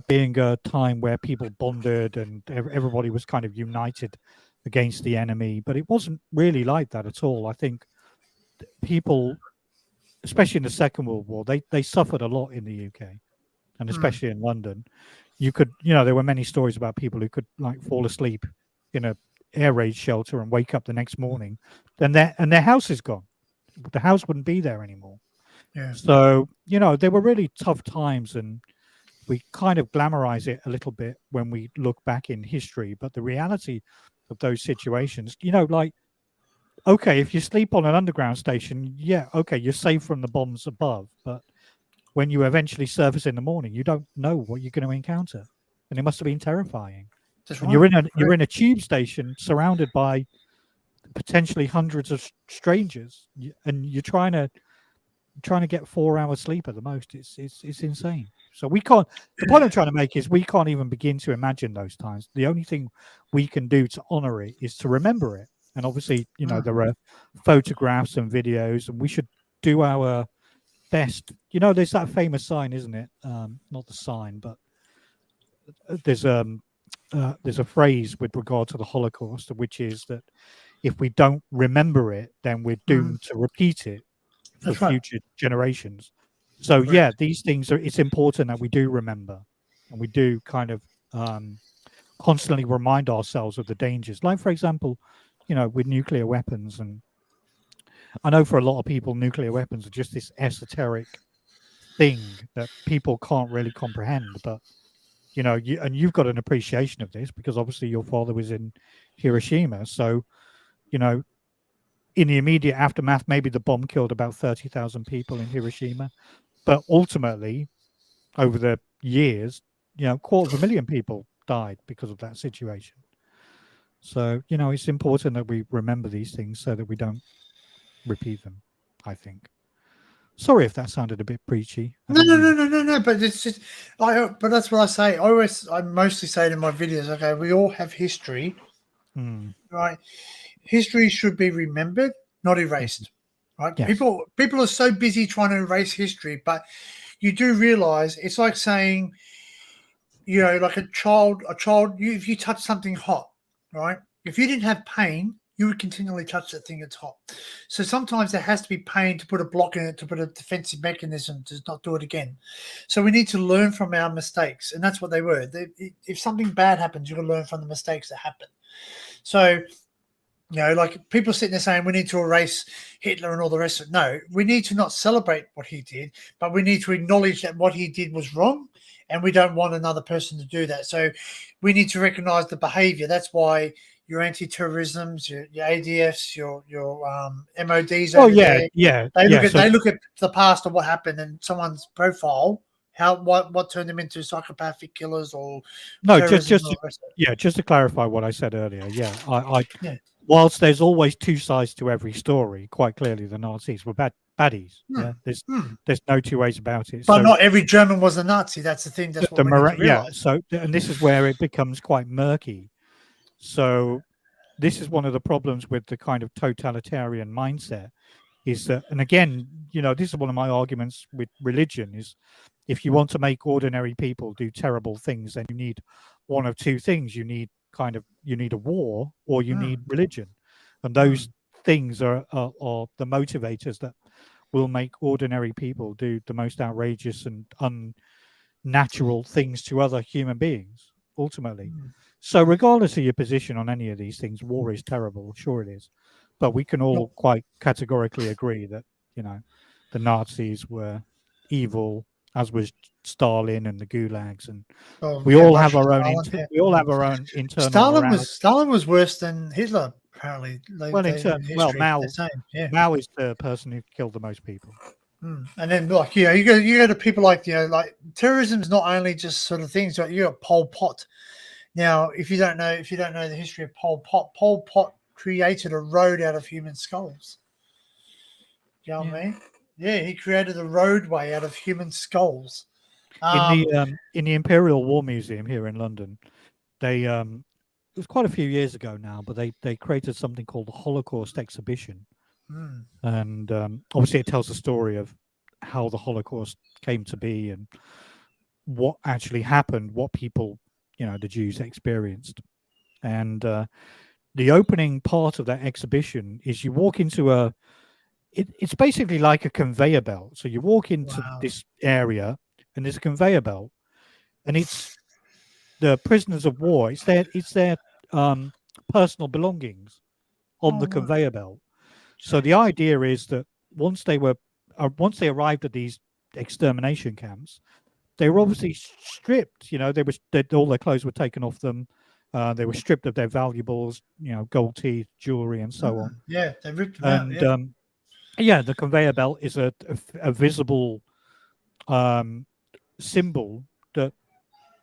being a time where people bonded and everybody was kind of united against the enemy, but it wasn't really like that at all. I think people, especially in the Second World War, they suffered a lot in the UK, and especially in London. There were many stories about people who could fall asleep in a air raid shelter and wake up the next morning, and their house is gone. The house wouldn't be there anymore. Yeah. So they were really tough times, and we kind of glamorize it a little bit when we look back in history. But the reality of those situations, okay, if you sleep on an underground station, okay, you're safe from the bombs above. But when you eventually surface in the morning, you don't know what you're going to encounter, and it must have been terrifying. And you're in a tube station surrounded by potentially hundreds of strangers, and you're trying to get 4 hours sleep at the most. It's insane. So we can't. The point I'm trying to make is we can't even begin to imagine those times. The only thing we can do to honor it is to remember it. And obviously, there are photographs and videos, and we should do our best. There's that famous sign, isn't it? Not the sign, but there's a phrase with regard to the Holocaust, which is that if we don't remember it, then we're doomed to repeat it for future generations. So these things it's important that we do remember, and we do kind of constantly remind ourselves of the dangers. Like, for example, with nuclear weapons, and I know for a lot of people, nuclear weapons are just this esoteric thing that people can't really comprehend. But you know, and you've got an appreciation of this because obviously your father was in Hiroshima. So, you know, in the immediate aftermath, maybe the bomb killed about 30,000 people in Hiroshima. But ultimately, over the years, you know, 250,000 people died because of that situation. So, you know, it's important that we remember these things so that we don't repeat them, I think. Sorry if that sounded a bit preachy. No. But it's just, but that's what I say. I mostly say it in my videos. Okay, we all have history, right? History should be remembered, not erased, right? Yes. People are so busy trying to erase history, but you do realize it's like saying, you know, like a child. If you touch something hot, right? If you didn't have pain, you would continually touch that thing that's hot. So sometimes there has to be pain to put a block in it, to put a defensive mechanism to not do it again. So we need to learn from our mistakes, and that's what they were. If something bad happens, you're going to learn from the mistakes that happen. So, you know, like people sitting there saying we need to erase Hitler and all the rest of it. No, we need to not celebrate what he did, but we need to acknowledge that what he did was wrong, and we don't want another person to do that. So we need to recognize the behavior. That's why your anti-terrorisms, your ADFs, your MODs. Oh yeah. They look at the past of what happened and someone's profile, what turned them into psychopathic killers or no. Just to clarify what I said earlier. Yeah, yeah. Whilst there's always two sides to every story, quite clearly the Nazis were baddies. Yeah, there's no two ways about it. But not every German was a Nazi. That's the thing. That's what we need to realize. So, and this is where it becomes quite murky. So, this is one of the problems with the kind of totalitarian mindset. Is that, and again, you know, this is one of my arguments with religion. Is if you want to make ordinary people do terrible things, then you need one of two things. You need a war, or you need religion, and those things are the motivators that will make ordinary people do the most outrageous and unnatural things to other human beings ultimately. So regardless of your position on any of these things, war is terrible, sure it is, but we can all quite categorically agree that, you know, the Nazis were evil, as was Stalin and the gulags, and we all have our own internal Stalin was worse than Hitler, apparently. Mao is the person who killed the most people. And then, like, you know, you go to people like, you know, like terrorism is not only just sort of things. Like you got Pol Pot. Now, if you don't know the history of Pol Pot created a road out of human skulls. Do you know what I mean? Yeah, he created a roadway out of human skulls. In the Imperial War Museum here in London, they it was quite a few years ago now, but they created something called the Holocaust Exhibition, and obviously it tells the story of how the Holocaust came to be and what actually happened, what people, you know, the Jews experienced, and the opening part of that exhibition is you walk into it's basically like a conveyor belt. So you walk into this area and there's a conveyor belt, and it's the prisoners of war. It's their personal belongings on the conveyor belt. So the idea is that once they arrived at these extermination camps, they were obviously stripped. You know, all their clothes were taken off them. They were stripped of their valuables, you know, gold teeth, jewelry, and so on. Yeah, they ripped them out. Yeah, the conveyor belt is a visible symbol that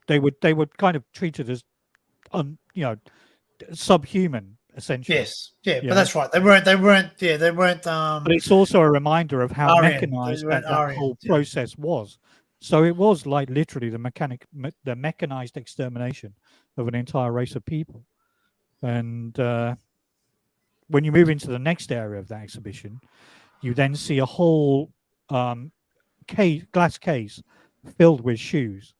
they would kind of treat it as, you know, subhuman essentially. Yes, yeah, but that's right. They weren't. But it's also a reminder of how mechanized that whole process was. So it was like literally the mechanized extermination of an entire race of people. And when you move into the next area of that exhibition, you then see a whole glass case filled with shoes.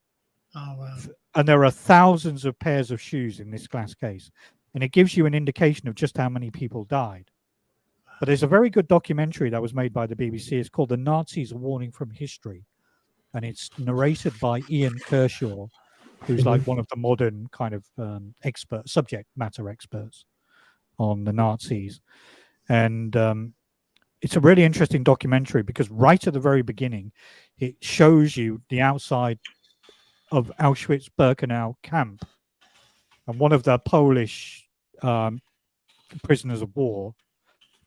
Oh, wow. And there are thousands of pairs of shoes in this glass case. And it gives you an indication of just how many people died. But there's a very good documentary that was made by the BBC. It's called The Nazis: A Warning from History. And it's narrated by Ian Kershaw, who's like one of the modern kind of subject matter experts on the Nazis. And it's a really interesting documentary because right at the very beginning, it shows you the outside of Auschwitz-Birkenau camp, and one of the Polish prisoners of war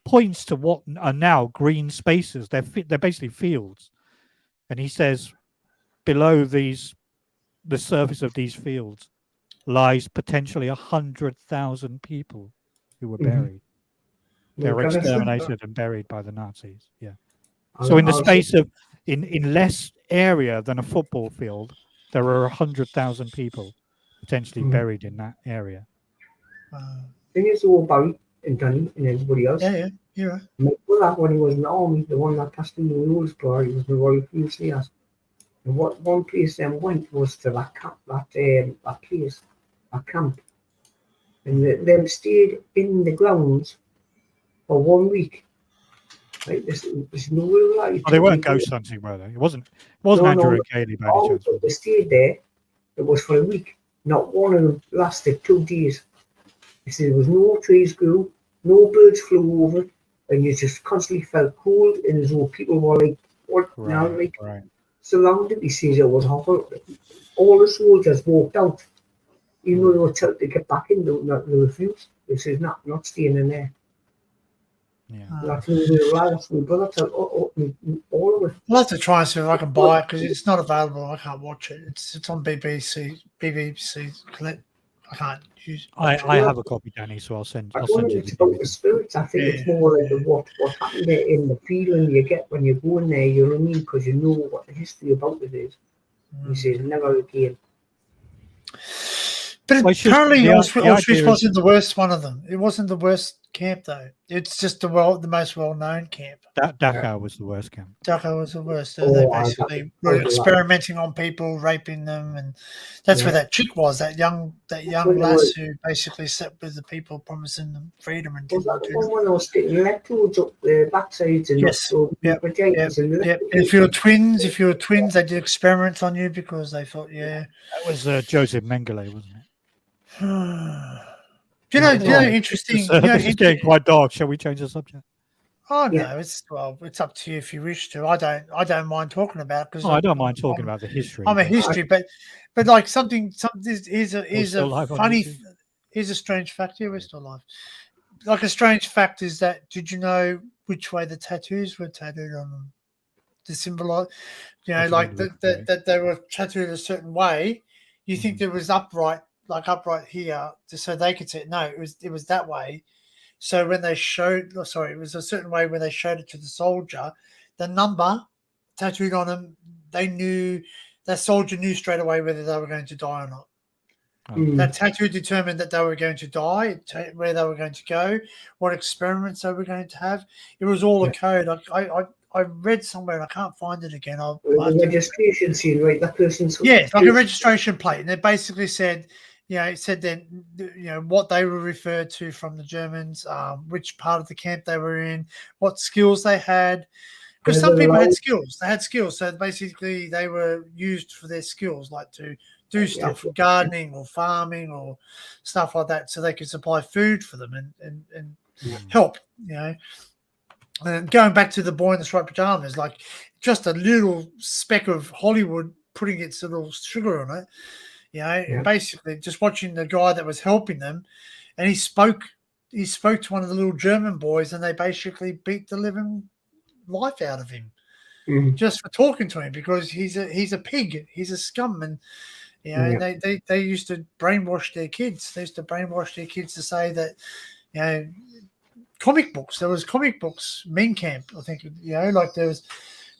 points to what are now green spaces. They're basically fields, and he says, below the surface of these fields lies potentially 100,000 people who were buried. They were exterminated and buried by the Nazis. Yeah. So in the space of in less area than a football field, there are 100,000 people potentially buried in that area. Thing is, all Barry and Danny and everybody else. Yeah, you're right. My brother, when he was in the army, the one that passed in the rules for, he was in the Royal Field Stairs. And what one place then went was to that camp, that place, that camp, and them stayed in the grounds for 1 week. Right, there's no real light. Oh, they weren't ghost hunting, were they? It wasn't Andrew and Kaylee by any chance. They stayed there. It was for a week. Not one of them lasted 2 days. He said there was no trees grew, no birds flew over, and you just constantly felt cold. And as though people were like, "What now?" Like surrounded. He says it was awful. All the soldiers walked out, even though they were told to get back in. They refused. They said, "Not staying in there." Yeah. That's my brother told all of it. I'll have to try and see if I can buy it because it's not available. I can't watch it. It's on BBC. I can't use it. I have a copy, Danny, so I'll send you. It's about the spirits. I think it's more like what happened there in the feeling you get when you go in there. You know what I mean? Because you know what the history about it is. He says never again. But apparently, Auschwitz wasn't the worst one of them. It wasn't the worst camp, though. It's just the most well-known camp. Dachau was the worst camp. Dachau was the worst. They basically were experimenting on people, raping them, and that's where that chick was. That young lass who basically slept with the people, promising them freedom and. Was that the one when I was sticking electrodes up the backsides and If you were twins, they did experiments on you because they thought, that was Joseph Mengele, wasn't it? Do you know, interesting. This is getting quite dark. Shall we change the subject? Oh no, it's up to you if you wish to. I don't mind talking about it because I don't mind talking about the history. I'm a history, but like something. Here's a strange fact. Yeah, we're still alive. Like a strange fact is that did you know which way the tattoos were tattooed on them? To symbolize, like that they were tattooed a certain way. You think there was upright here, so they could see it. No, it was that way. So when they it was a certain way when they showed it to the soldier, the number tattooed on them, that soldier knew straight away whether they were going to die or not. That tattoo determined that they were going to die, where they were going to go, what experiments they were going to have. It was all a code. I read somewhere, and I can't find it again. The registration scene, right? That person's like a registration plate, and it basically said, it said then, what they were referred to from the Germans, which part of the camp they were in, what skills they had. Because some people had skills. They had skills, so basically they were used for their skills, like to do stuff, gardening or farming or stuff like that, so they could supply food for them and help. And going back to the boy in the striped pajamas, like just a little speck of Hollywood putting its little sugar on it. Basically just watching the guy that was helping them, and he spoke to one of the little German boys, and they basically beat the living life out of him just for talking to him because he's a pig, he's a scum, and they used to brainwash their kids. They used to brainwash their kids to say that comic books. There was comic books, Men Camp, I think. Like there was,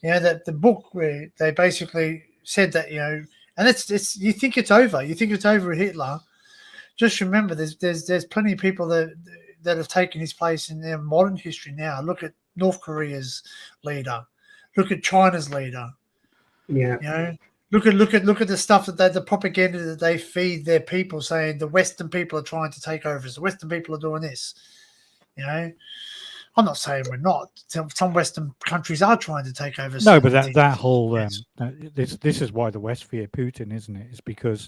that the book where they basically said that and it's you think it's over. You think it's over with Hitler. Just remember, there's plenty of people that have taken his place in their modern history now. Look at North Korea's leader. Look at China's leader. Yeah. Look at the stuff that the propaganda that they feed their people, saying the Western people are trying to take over us. The Western people are doing this. I'm not saying we're not. Some Western countries are trying to take over. No, but that whole this is why the West fear Putin, isn't it? It's because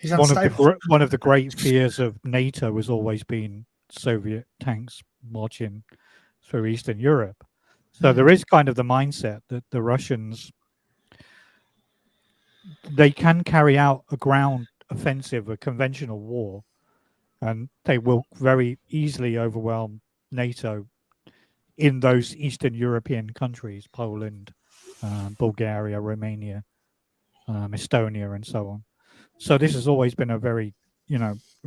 one of the great fears of NATO has always been Soviet tanks marching through Eastern Europe. So there is kind of the mindset that the Russians they can carry out a ground offensive, a conventional war, and they will very easily overwhelm NATO in those Eastern European countries, Poland, Bulgaria, Romania, Estonia, and so on. So this has always been a very,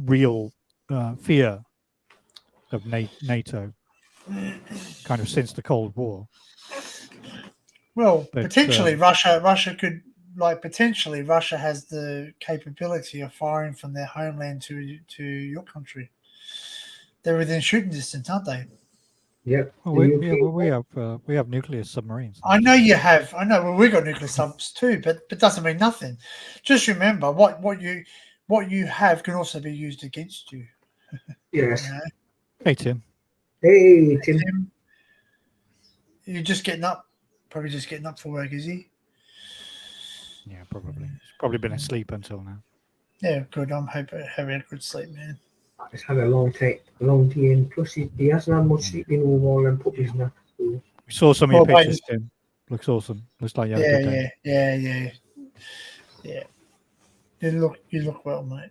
real fear of NATO, kind of since the Cold War. Well, But, potentially Russia could, potentially Russia has the capability of firing from their homeland to your country. They're within shooting distance, aren't they? Yep. Well, we have nuclear submarines. I know you have. I know. Well, we've got nuclear subs too, but doesn't mean nothing. Just remember what you have can also be used against you. Yes. You know? Hey Tim. Hey Tim. You're just getting up. Probably just getting up for work, is he? Yeah, probably. He's probably been asleep until now. Yeah, good. I'm hoping having a good sleep, man. He's had a long day, and plus he hasn't had much sleep in all them puppies now. So. We saw some of your pictures, Tim. Looks awesome. Looks like you had a good day. Yeah. You look well, mate.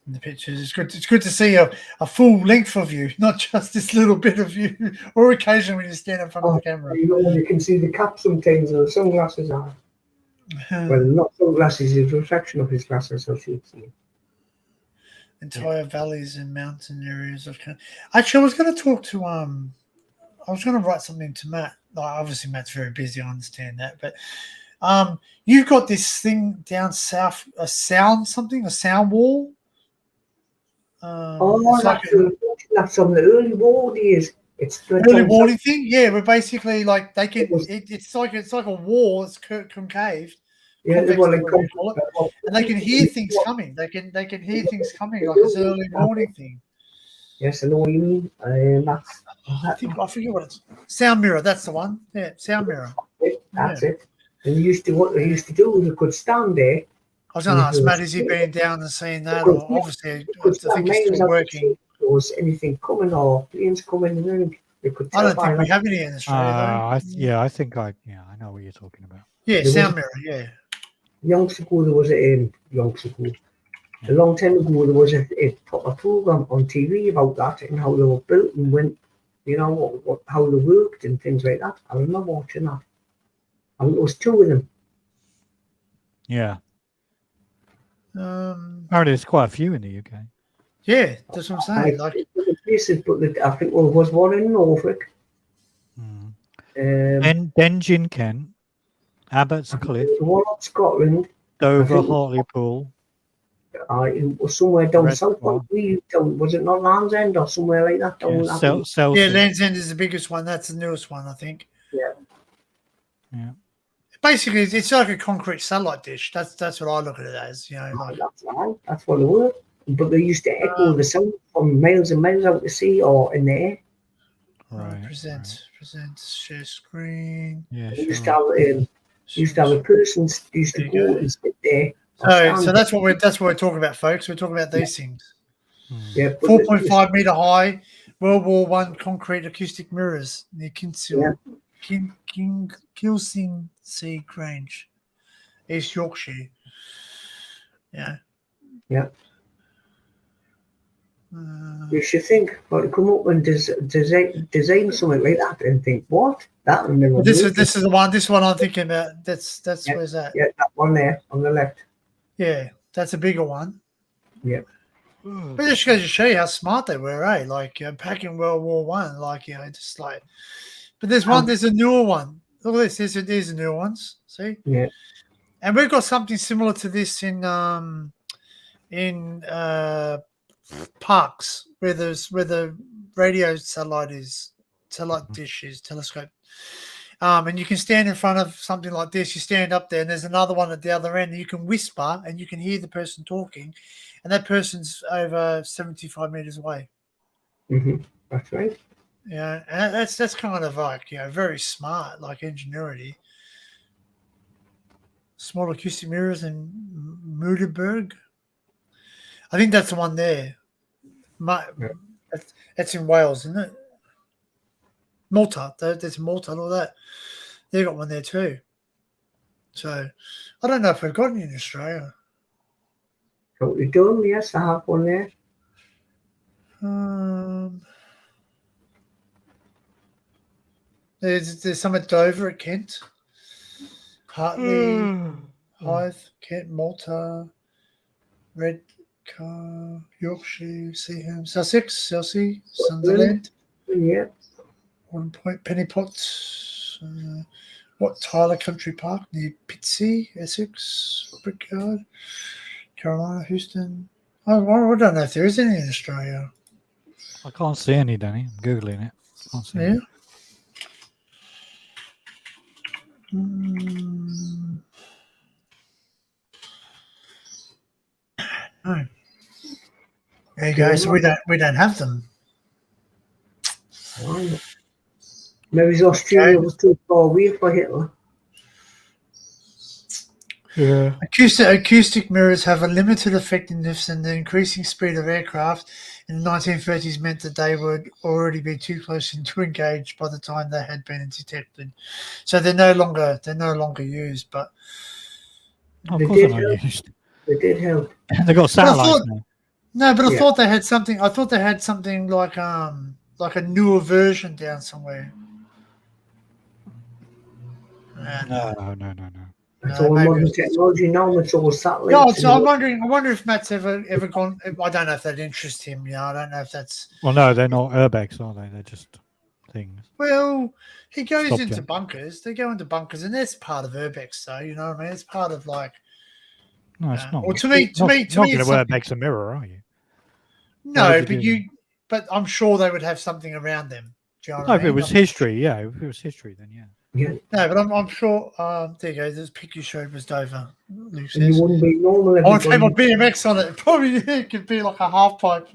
In the pictures, it's good to see a full length of you, not just this little bit of you, or occasionally when you stand in front of the camera. You can see the cap sometimes, and the sunglasses are. Well, not sunglasses, it's a reflection of his glasses, so should see. Entire valleys and mountain areas of. Actually, I was going to talk to I was going to write something to Matt. Obviously, Matt's very busy. I understand that, but you've got this thing down south, a sound wall. That's from the early war days. It's the early warning thing. Yeah, but basically, like they can. It's like a wall. It's concave. Yeah, and they can hear things coming. They can hear things coming, like it's an early warning thing. Yes, I know what you mean. I forget what it's. Sound mirror. That's the one. Yeah, sound mirror. That's it. And what they used to do was you could stand there. I was going to ask Matt, is he been down and seeing that, or obviously I think it's still working. There was anything coming or planes coming, and you could. I don't think we have any in Australia. Though. I think I know what you're talking about. Yeah, sound mirror. Yeah. Long ago, there was a long time ago, there was a program on TV about that and how they were built and when, how they worked and things like that. I remember watching that. I think there was two of them. Yeah. Apparently, there's quite a few in the UK. Yeah, that's what I'm saying. I think there was one in Norfolk. Dengie, Kent. Abbott's Cliff, one in Scotland, Dover, Hartlepool. It was somewhere down south. Was it not Land's End or somewhere like that? Yeah, Land's End is the biggest one. That's the newest one, I think. Yeah. Basically, it's like a concrete satellite dish. That's what I look at it as. That's what it was. But they used to echo the sound from miles and miles out to sea or in the air. Right. Present, share screen. Yeah, used to have a person used to go and sit there. So that's what we're talking about, folks. We're talking about these things. Yeah, 4.5 meter high World War I concrete acoustic mirrors near Kilsing Grange, East Yorkshire. Yeah. You should think, come up and design something like that and think, what? That will never. This is the one. This one I'm thinking about. That's where's that? Yeah, that one there on the left. Yeah, that's a bigger one. Yeah. But just goes to show you how smart they were, eh? Like back in World War One, just like. But there's a newer one. Look at this. There's the new ones. See? Yeah. And we've got something similar to this in parks where the radio satellite dish is, telescope. And you can stand in front of something like this. You stand up there, and there's another one at the other end. And you can whisper, and you can hear the person talking, and that person's over 75 meters away. Mm-hmm. That's right. Yeah, and that's kind of like very smart, like ingenuity. Small acoustic mirrors in Muiderberg. I think that's the one there. That's in Wales, isn't it? Malta. There's Malta and all that. They got one there too. So I don't know if we've got any in Australia. So we do, yes, I have one there. There's some at Dover at Kent, Hartley, Hythe, Kent, Malta, Redcar, Yorkshire, Seaham, Sussex, Chelsea, Sunderland, Yeah. One Point, Pennypot, Tyler Country Park near Pitsea, Essex, Brickyard, Carolina, Houston. I don't know if there is any in Australia. I can't see any, Danny. I'm googling it. Can't see Yeah. any. No. There you go. So we don't have them. Maybe Australia was too far away for Hitler. Yeah. Acoustic mirrors have a limited effectiveness, and the increasing speed of aircraft in the 1930s meant that they would already be too close to engage by the time they had been detected. So they're no longer used. But of course they're not used. They did help. They've got satellites now. No, but I thought they had something. I thought they had something like a newer version down somewhere. No. It's all modern technology now. It's all satellites. Yeah, so I'm wondering. I wonder if Matt's ever gone. I don't know if that interests him. I don't know if that's. Well, no, they're not airbags, are they? They're just things. Well, he goes into bunkers. They go into bunkers, and that's part of urbex, though. You know what I mean? It's part of like. No, it's not. Well, to me, you're not going to wear urbex a mirror, are you? No, but I'm sure they would have something around them. Do you know what I mean? If it was history, yeah. If it was history, then yeah. Yeah. No, but I'm sure. There you go. This pic you showed was Dover. Luke says. You wouldn't be normal. I want to take my BMX on it. Probably it could be like a half pipe.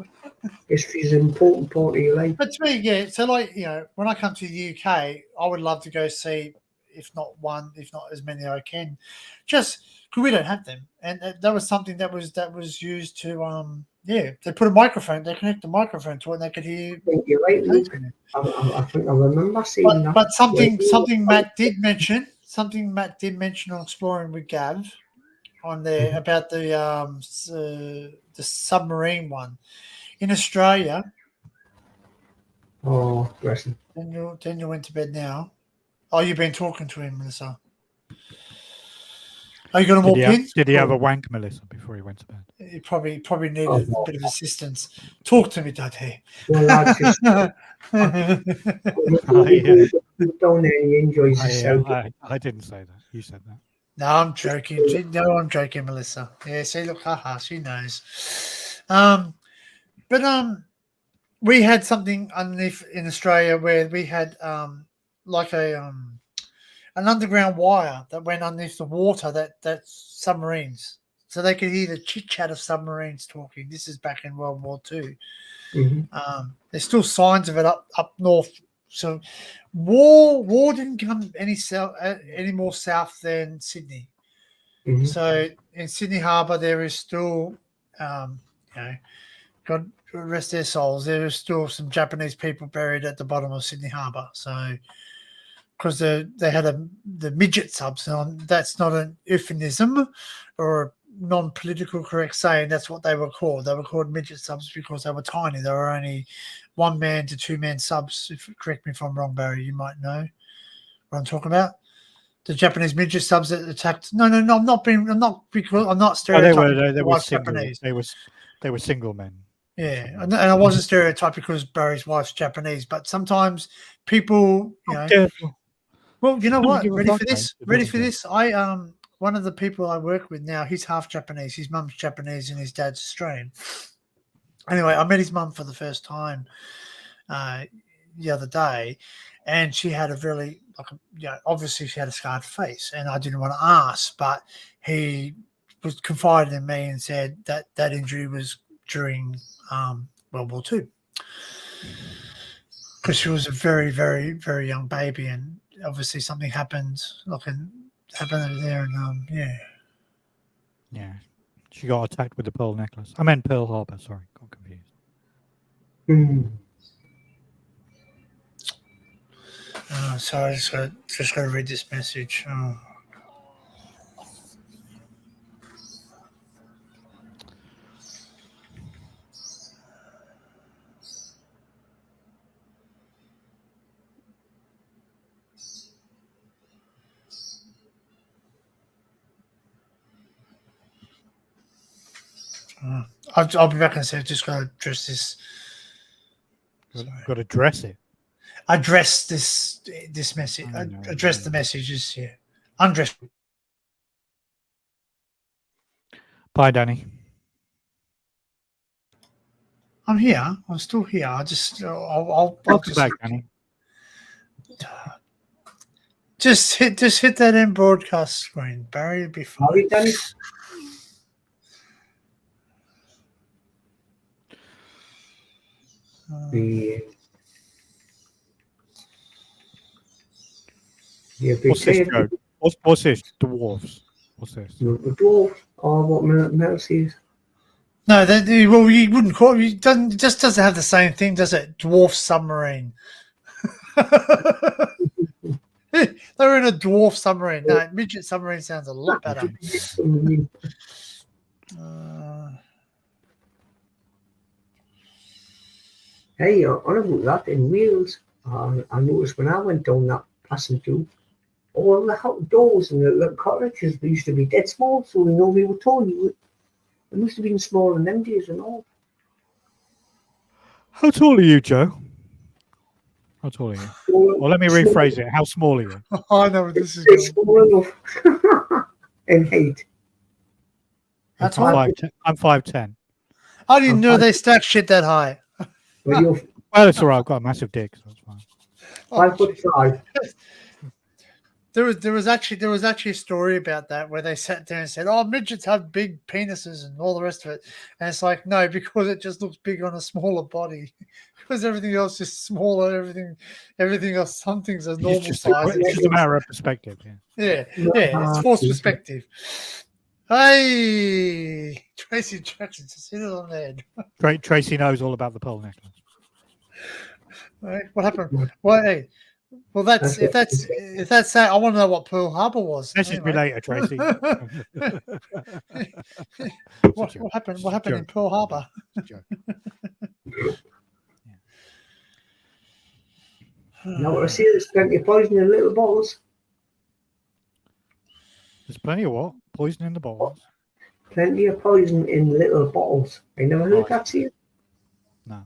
History's an important part of your life. But to me, yeah. So like when I come to the UK, I would love to go see, if not as many I can, just because we don't have them, and that was something that was used to they put a microphone, they connect the microphone to it, and they could hear. You're right, Luke. I think I remember seeing that. But something Matt did mention on Exploring with Gav on there about the submarine one in Australia. Oh, bless him. Daniel went to bed now. Oh, you've been talking to him, Melissa. Are you going to walk in? Did he have a wank, Melissa, before he went to bed? He probably needed a bit of assistance. Talk to me, Daddy. Well, that's just down there, he enjoys himself. I didn't say that. You said that. No, I'm joking. I'm joking, Melissa. Yeah, see, look, haha, she knows. But we had something underneath in Australia where we had like an underground wire that went underneath the water that submarines, so they could hear the chit chat of submarines talking. This is back in World War II. Mm-hmm. There's still signs of it up north. So war didn't come any more south than Sydney. Mm-hmm. So in Sydney Harbour there is still, God rest their souls, there is still some Japanese people buried at the bottom of Sydney Harbour. So because they had the midget subs, and that's not an euphemism or a non-political correct saying. That's what they were called. They were called midget subs because they were tiny. They were only 1-man to 2-man subs. Correct me if I'm wrong, Barry. You might know what I'm talking about. The Japanese midget subs that attacked. No. I'm not stereotyping. They were single. Japanese. They were single men. Yeah, and I wasn't stereotyping because Barry's wife's Japanese, but sometimes people, Careful. Well, you know what? Ready for this? One of the people I work with now, he's half Japanese. His mum's Japanese and his dad's Australian. Anyway, I met his mum for the first time the other day, and she had obviously she had a scarred face, and I didn't want to ask, but he was confided in me and said that injury was during World War II, because she was a very, very, very young baby, and obviously something happened over there, and yeah, she got attacked with the pearl necklace. I meant Pearl Harbor. Sorry, got confused. So I just got to read this message. I'll be back in a second. Just got to address this. Got to dress it. Address this message. I know. Address the messages here. Undress. Bye, Danny. I'm here. I'm still here. I'll just Welcome back, Danny. Just hit that end broadcast screen, Barry. It'll be fine. Are we done? What's this, Joe? What's this? Dwarves. What's this? The dwarf. Oh, what Mel says. No, well, you wouldn't call it. It just doesn't have the same thing, does it? Dwarf submarine. They're in a dwarf submarine. No, midget submarine sounds a lot better. Hey, on about that, in Wales, I noticed when I went down that passing through, all the doors and the little cottages they used to be dead small, so we were told it must have been small in them days and all. How tall are you, Joe? How tall are you? Well, let me rephrase it. How small are you? I know what this is It's going. small enough in height. That's I'm 5'10". I didn't know they stacked shit that high. Well, you're Well, it's all right. I've got a massive dick, so that's fine. 5'5". There was actually a story about that where they sat there and said, "Oh, midgets have big penises and all the rest of it," and it's like, no, because it just looks big on a smaller body, because everything else is smaller. Everything else, some things are normal size. It's just a matter of perspective. Yeah. Yeah, it's forced perspective. Hey, Tracy Jackson, just hit it on the head. Tracy knows all about the pearl necklace. Right, what happened? Well, hey. Well, if that's that, I want to know what Pearl Harbor was. Message me later, Tracy. What happened? What happened in Pearl Harbor? Now what I see, there's plenty of poison in little bottles. There's plenty of what? Poison in the bottles? Plenty of poison in little bottles. I never heard that, see? No,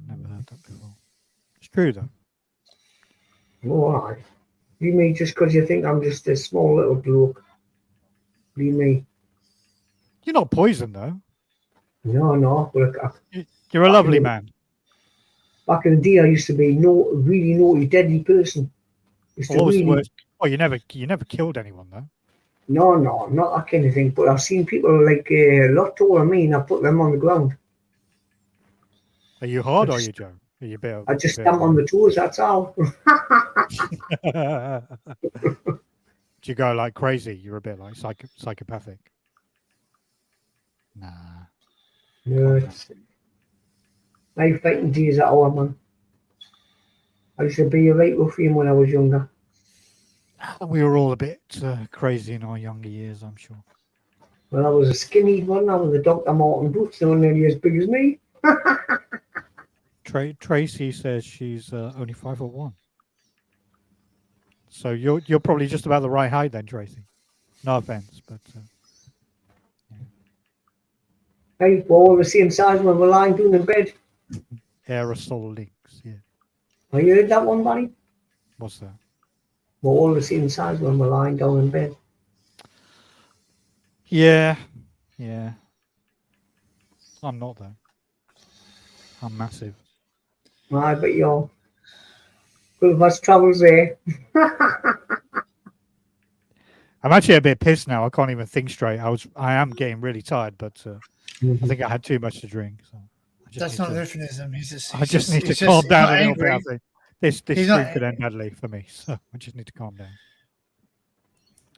never heard that before. It's true, though. Oh, all right. You mean just because you think I'm just a small little bloke? You mean? You're not poisoned, though. No. Look, You're a lovely man. Back in the day, I used to be really naughty, deadly person. What was the worst? Well, you never killed anyone, though. No, not that kind of thing. But I've seen people like a lot taller than me, and I put them on the ground. Are you hard or are you, Joe? Are you better? I just stamp on the toes, that's all. Do you go like crazy? You're a bit like psychopathic. Nah. No, my fighting days are over, man. I used to be a right ruffian when I was younger. We were all a bit crazy in our younger years, I'm sure. Well, I was a skinny one. I was a Dr. Martin boots, they were nearly as big as me. Tracy says she's only 5'1". So you're probably just about the right height then, Tracy. No offense, but Hey, we're all the same size when we're lying down in bed. aerosol links, yeah. Have you heard that one, buddy? What's that? We're all the same size when we're lying down in bed. Yeah. I'm not though. I'm massive. I bet you're full of us troubles there. I'm actually a bit pissed now. I can't even think straight. I am getting really tired, but I think I had too much to drink. So That's not euphemism. I just need to calm down a little bit. I think this stream could end badly for me, so I just need to calm down.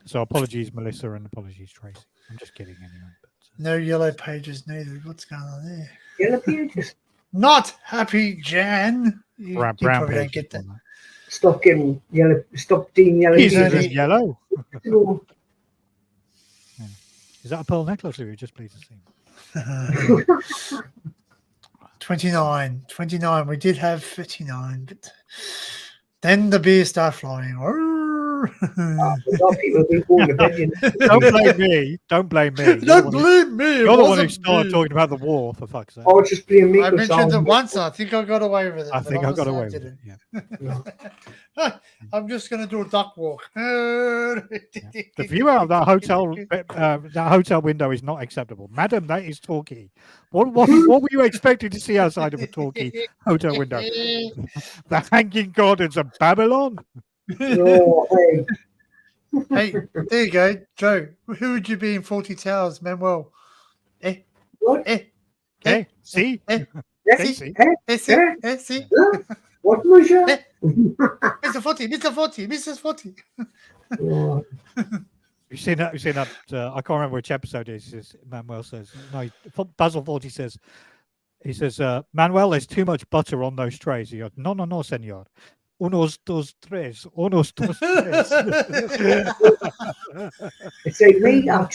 So apologies, Melissa, and apologies, Tracy. I'm just kidding anyway. But, no yellow pages needed. What's going on there? Yellow pages. Not happy, Jan. You brown probably pages. don't get that. Stop getting yellow. Stop being yellow. He's pages. yellow. No. Is that a pearl necklace, or are you just pleased to see? 29. We did have 59, but then the beer started flying. lot of people be going to bed. You know. Don't blame me. Don't blame me. Don't blame me. You're the one who started talking about the war, for fuck's sake. Or just blame me. I mentioned it once. I think I got away with it. I think I got away with didn't. it. Yeah. I'm just going to do a duck walk. The view out of that hotel window is not acceptable, madam. That is Torquay. What were you expecting to see outside of a Torquay hotel window? The hanging gardens of Babylon. No, hey. Hey, there you go, Joe. Who would you be in 40 Towers, Manuel? What? See? See? See? What was that? Mr. 40, Mr. 40, Mrs. 40. Oh. You've seen that? I can't remember which episode it is. Manuel says, no, Basil 40 says, he says, Manuel, there's too much butter on those trays. He goes, no, senor. Unos, dos, tres. Unos, dos, tres. It's like me. I've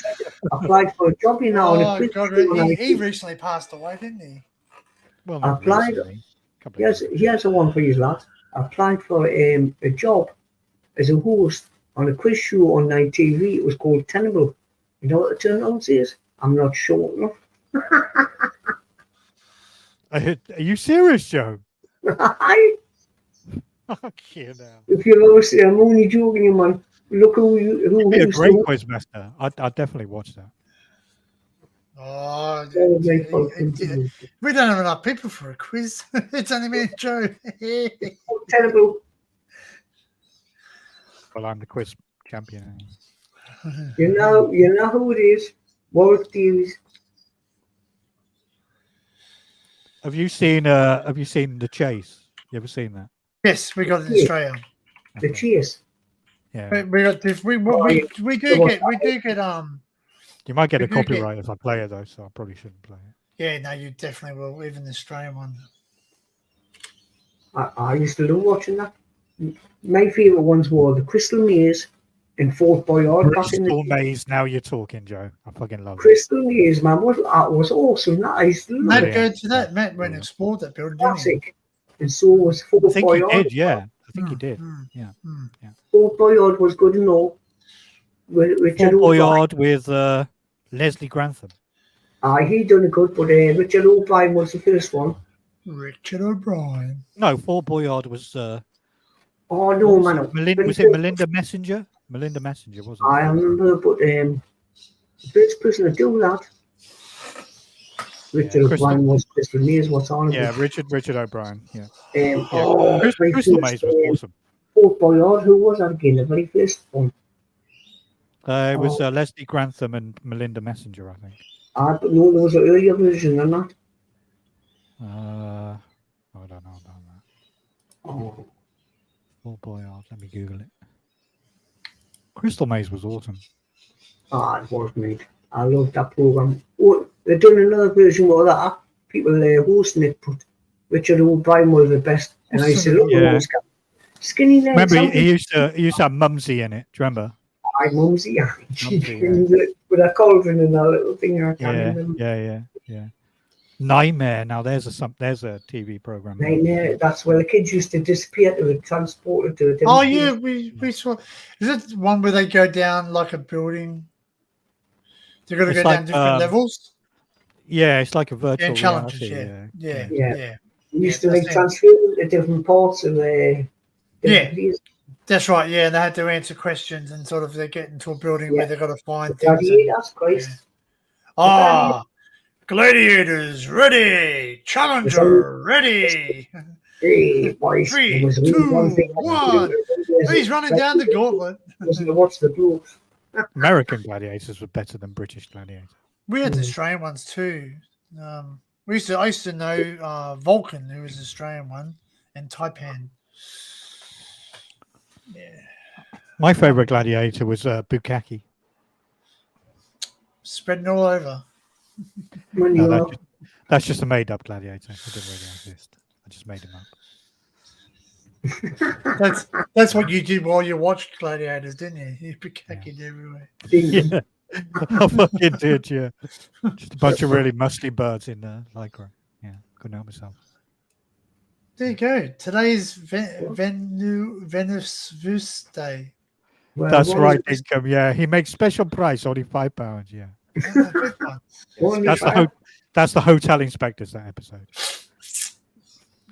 applied for a job, you know. Oh, God, he recently passed away, didn't he? Well, I applied. He has a one for his lad. I applied for a job as a host on a quiz show on night TV. It was called Tenable. You know what the turnaround is? I'm not sure enough. Are you serious, Joe? Okay, now. If you ever say I'm only joking, you man. Look who be a great quiz master. I'd definitely watch that. Oh, we don't have enough people for a quiz. It's only me and Joe. Terrible. Well, I'm the quiz champion. You know who it is. Warwick Davies. Have you seen The Chase? You ever seen that? Yes, we got it in Australia. The Chase. Yeah. We got this. We do get You might get a copyright if I play it though, so I probably shouldn't play it. Yeah, no, you definitely will. Even the Australian one. I used to love watching that. My favourite ones were the Crystal Maze and Fort Boyard. Crystal Maze. Now you're talking, Joe. I fucking love Crystal Maze, man. Was awesome. That I used to love Matt go to that. Matt went and explored that building. Classic. And so was Fort Boyard. I think he did. Yeah, I think he did. Yeah. Fort Boyard was good and all. Fort Boyard with Leslie Grantham. He done it good, but Richard O'Brien was the first one. Richard O'Brien. No, Fort Boyard was. Oh no, man! Was it Melinda Messenger? Melinda Messenger, wasn't it? I remember, but the first person to do that, Richard O'Brien was Crystal Maze. What's on? Yeah, Richard O'Brien. Yeah. Crystal Maze was awesome. Fort Boyard. Who was that again? The very first one. It was Leslie Grantham and Melinda Messenger, I think. But no, there was an earlier version than that. I don't know about that. Oh. Fort Boyard. Let me Google it. Crystal Maze was awesome. It was, mate. I loved that program. Oh, they've done another version with that. People hosting it, but Richard O'Brien was the best. And I said, look, skinny legs. Remember, he used to have Mumsy in it. Do you remember? Mumsy. With a cauldron and that little thing. I can't remember. Yeah. Nightmare. Now there's a TV program. Nightmare. That's where the kids used to disappear to be transported to a different. Oh yeah, we saw. Is it one where they go down like a building? They're going to go down different levels. Yeah, it's like a virtual challenges. reality, Yeah. We used to transfer to different parts of the. Places. That's right. Yeah, and they had to answer questions and sort of they get into a building where they've got to find things. That's great. Gladiators ready, challenger ready. 3, 2, 1. He's running down the gauntlet. What's the rules? American gladiators were better than British gladiators. We had the Australian ones too. I used to know Vulcan, who was the Australian one, and Taipan. Yeah. My favourite gladiator was Bukkake. Spreading all over. No, that's just a made-up gladiator. It didn't really exist. I just made him up. That's what you did while you watched Gladiators, didn't you? You Bukkake everywhere. Yeah, I fucking did. Yeah, just a bunch of really muscly birds in lycra. Yeah, couldn't help myself. There you go. Today's Venus Day. Well, That's one right, is- Income. Yeah, he makes special price, only £5. Yeah, one that's is- that's the hotel inspectors, that episode.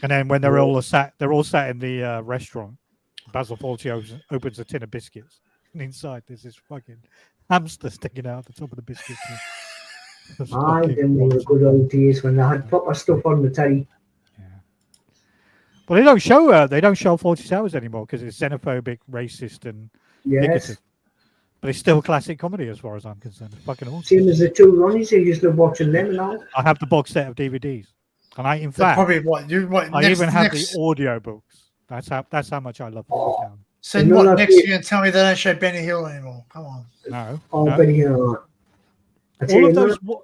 And then when they're all sat in the restaurant, Basil Fawlty opens a tin of biscuits, and inside there's this fucking hamster sticking out the top of the biscuits. Them were good old days when they had proper stuff on the telly. Well, they don't show 40 Hours anymore because it's xenophobic, racist, and bigoted. But it's still classic comedy as far as I'm concerned. It's fucking awesome. Same as the two Ronnies, I used to love watching them and all. I have the box set of DVDs, and I, in fact, probably I even have the audio books. That's how much I love 40 Hours. So what, next year and tell me they don't show Benny Hill anymore? Come on. No. Oh, no. Benny Hill.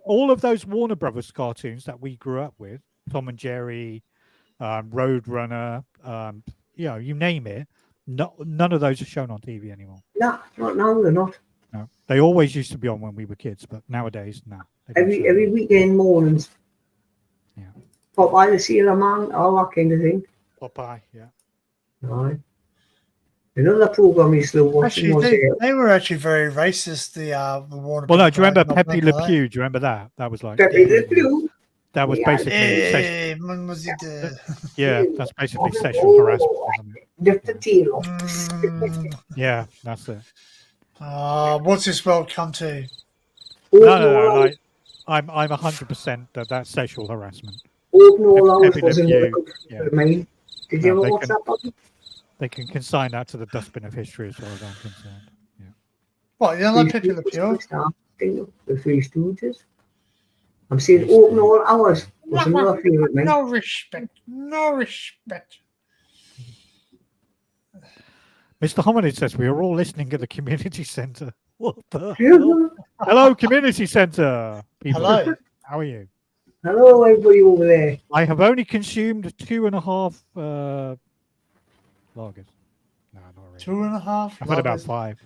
All of those Warner Brothers cartoons that we grew up with, Tom and Jerry, Roadrunner, you name it. None of those are shown on TV anymore. No, not now. They're not. No, they always used to be on when we were kids, but nowadays, no. Every weekend mornings. Yeah. Popeye the Sailor Man, all that kind of thing. Popeye, yeah. Right. Another program is still watching. They were actually very racist. The Warner. Well, no, do you remember Pepe Le Pew? Do you remember that? That was like Pepe Le Pew. That was basically yeah, that's basically sexual harassment. Lift the tail off. Yeah, that's it. What's this world come to? No. Like, I'm 100% that's sexual harassment. Open all hours wasn't good yeah. for me. Did you ever watch that, Bobby? They can consign that to the dustbin of history as far as I'm concerned. Yeah. What, you don't like Pepe Le Pew? The Three Stooges. I'm saying open all hours was another favourite, mate. No respect. No respect. Mr. Hominid says we are all listening at the community centre. What the hell? Hello, community centre. People. Hello. How are you? Hello, everybody over there. I have only consumed 2.5 lagers. No, not really. 2.5. I've had about 5.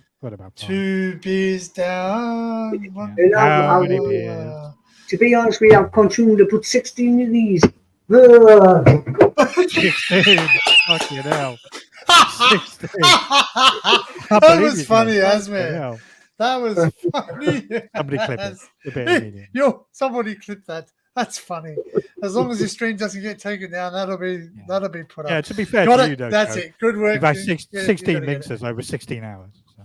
Two beers down. How many beers? To be honest, we have consumed about 16 of these. 16. Fucking hell. 16. That was funny, Asmir. That was funny. Somebody clip it. Somebody clip that. That's funny. As long as the stream doesn't get taken down, that'll be put up. Yeah, to be fair Got to it. you, though, that's it. Good work. You've had 16 mixers over 16 hours. So.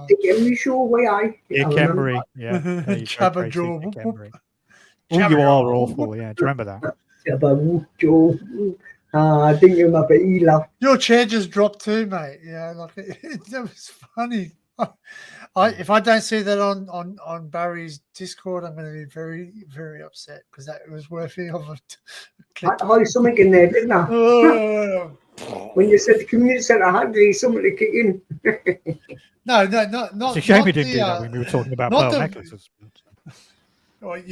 The Emery Show, why I? Dick Emery, yeah. Jabba Joe. Oh, you are awful, yeah. Do you remember that? Jabba Joe. I think you're not laugh. Your chair just dropped too, mate. Yeah, like that was funny. If I don't see that on Barry's Discord, I'm going to be very, very upset because that was worthy of a clip. I had something in there, didn't I? When you said the community centre, I had to need something to kick in. No, not. It's a shame we didn't do that when we were talking about pearl necklaces. Well,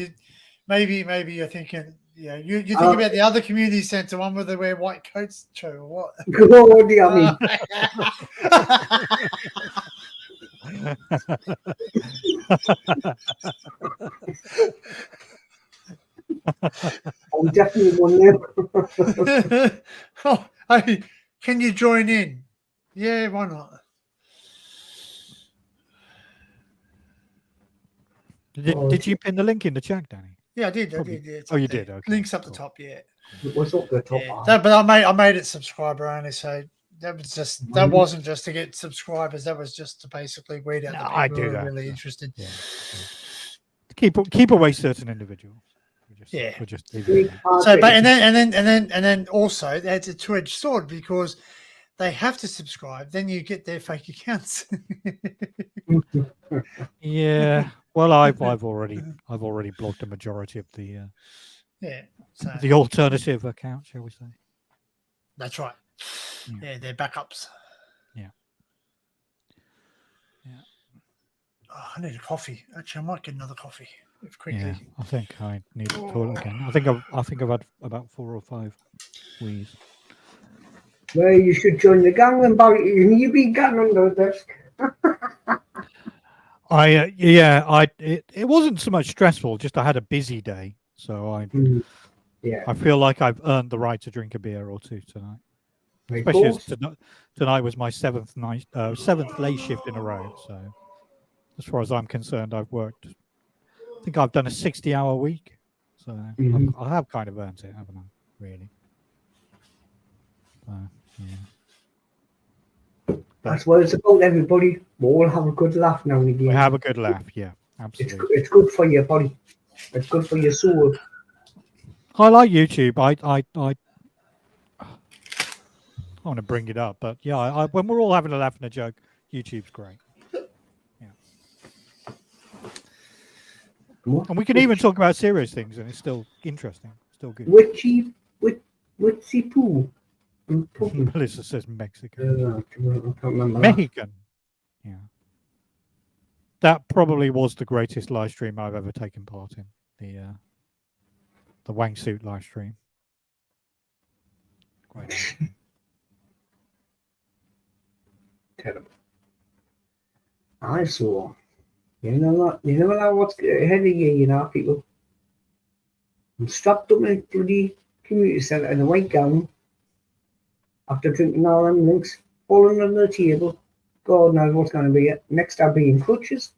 maybe you're thinking, you think about the other community centre one where they wear white coats, Joe, or what? What do you mean? I'm definitely one there. Hey, can you join in? Yeah, why not? Did you pin the link in the chat, Danny? Yeah, I did. Yeah, you did. Okay. Links up the top. Yeah. What's up the top? Yeah. But I made it subscriber only, so that wasn't just to get subscribers. That was just to basically weed out the people who are really interested. Yeah. Keep away certain individuals. We'll just leave it. So, but and then also that's a two-edged sword because they have to subscribe. Then you get their fake accounts. Yeah. Well, I've already blocked a majority of the the alternative account, shall we say? That's right. Yeah, they're backups. Yeah. Oh, I need a coffee. Actually, I might get another coffee quickly. Yeah, I think I need to toilet again. I think I've had about 4 or 5 wheeze. Well, you should join the gang then, Barry. You be getting under the desk. It wasn't so much stressful. Just I had a busy day, so I feel like I've earned the right to drink a beer or two tonight. Especially as tonight was my seventh late shift in a row. So, as far as I'm concerned, I've worked. I think I've done a 60-hour week. So I have kind of earned it, haven't I? Really. Yeah. That's what it's about, everybody. We all have a good laugh now and again. We have a good laugh, yeah, absolutely. It's good for your body. It's good for your soul. I like YouTube. I want to bring it up, but yeah, when we're all having a laugh and a joke, YouTube's great. Yeah. And we can even talk about serious things, and it's still interesting, still good. Witchy poo. Melissa says Mexican. I can't remember. Mexican. Yeah. That probably was the greatest live stream I've ever taken part in. The Wangsuit live stream. Great. Terrible. I saw. You never know what's ahead of you, people. I'm strapped up in a bloody community centre in a white gown after drinking all them drinks, falling under the table. God knows what's going to be it. Next, I'll be in crutches.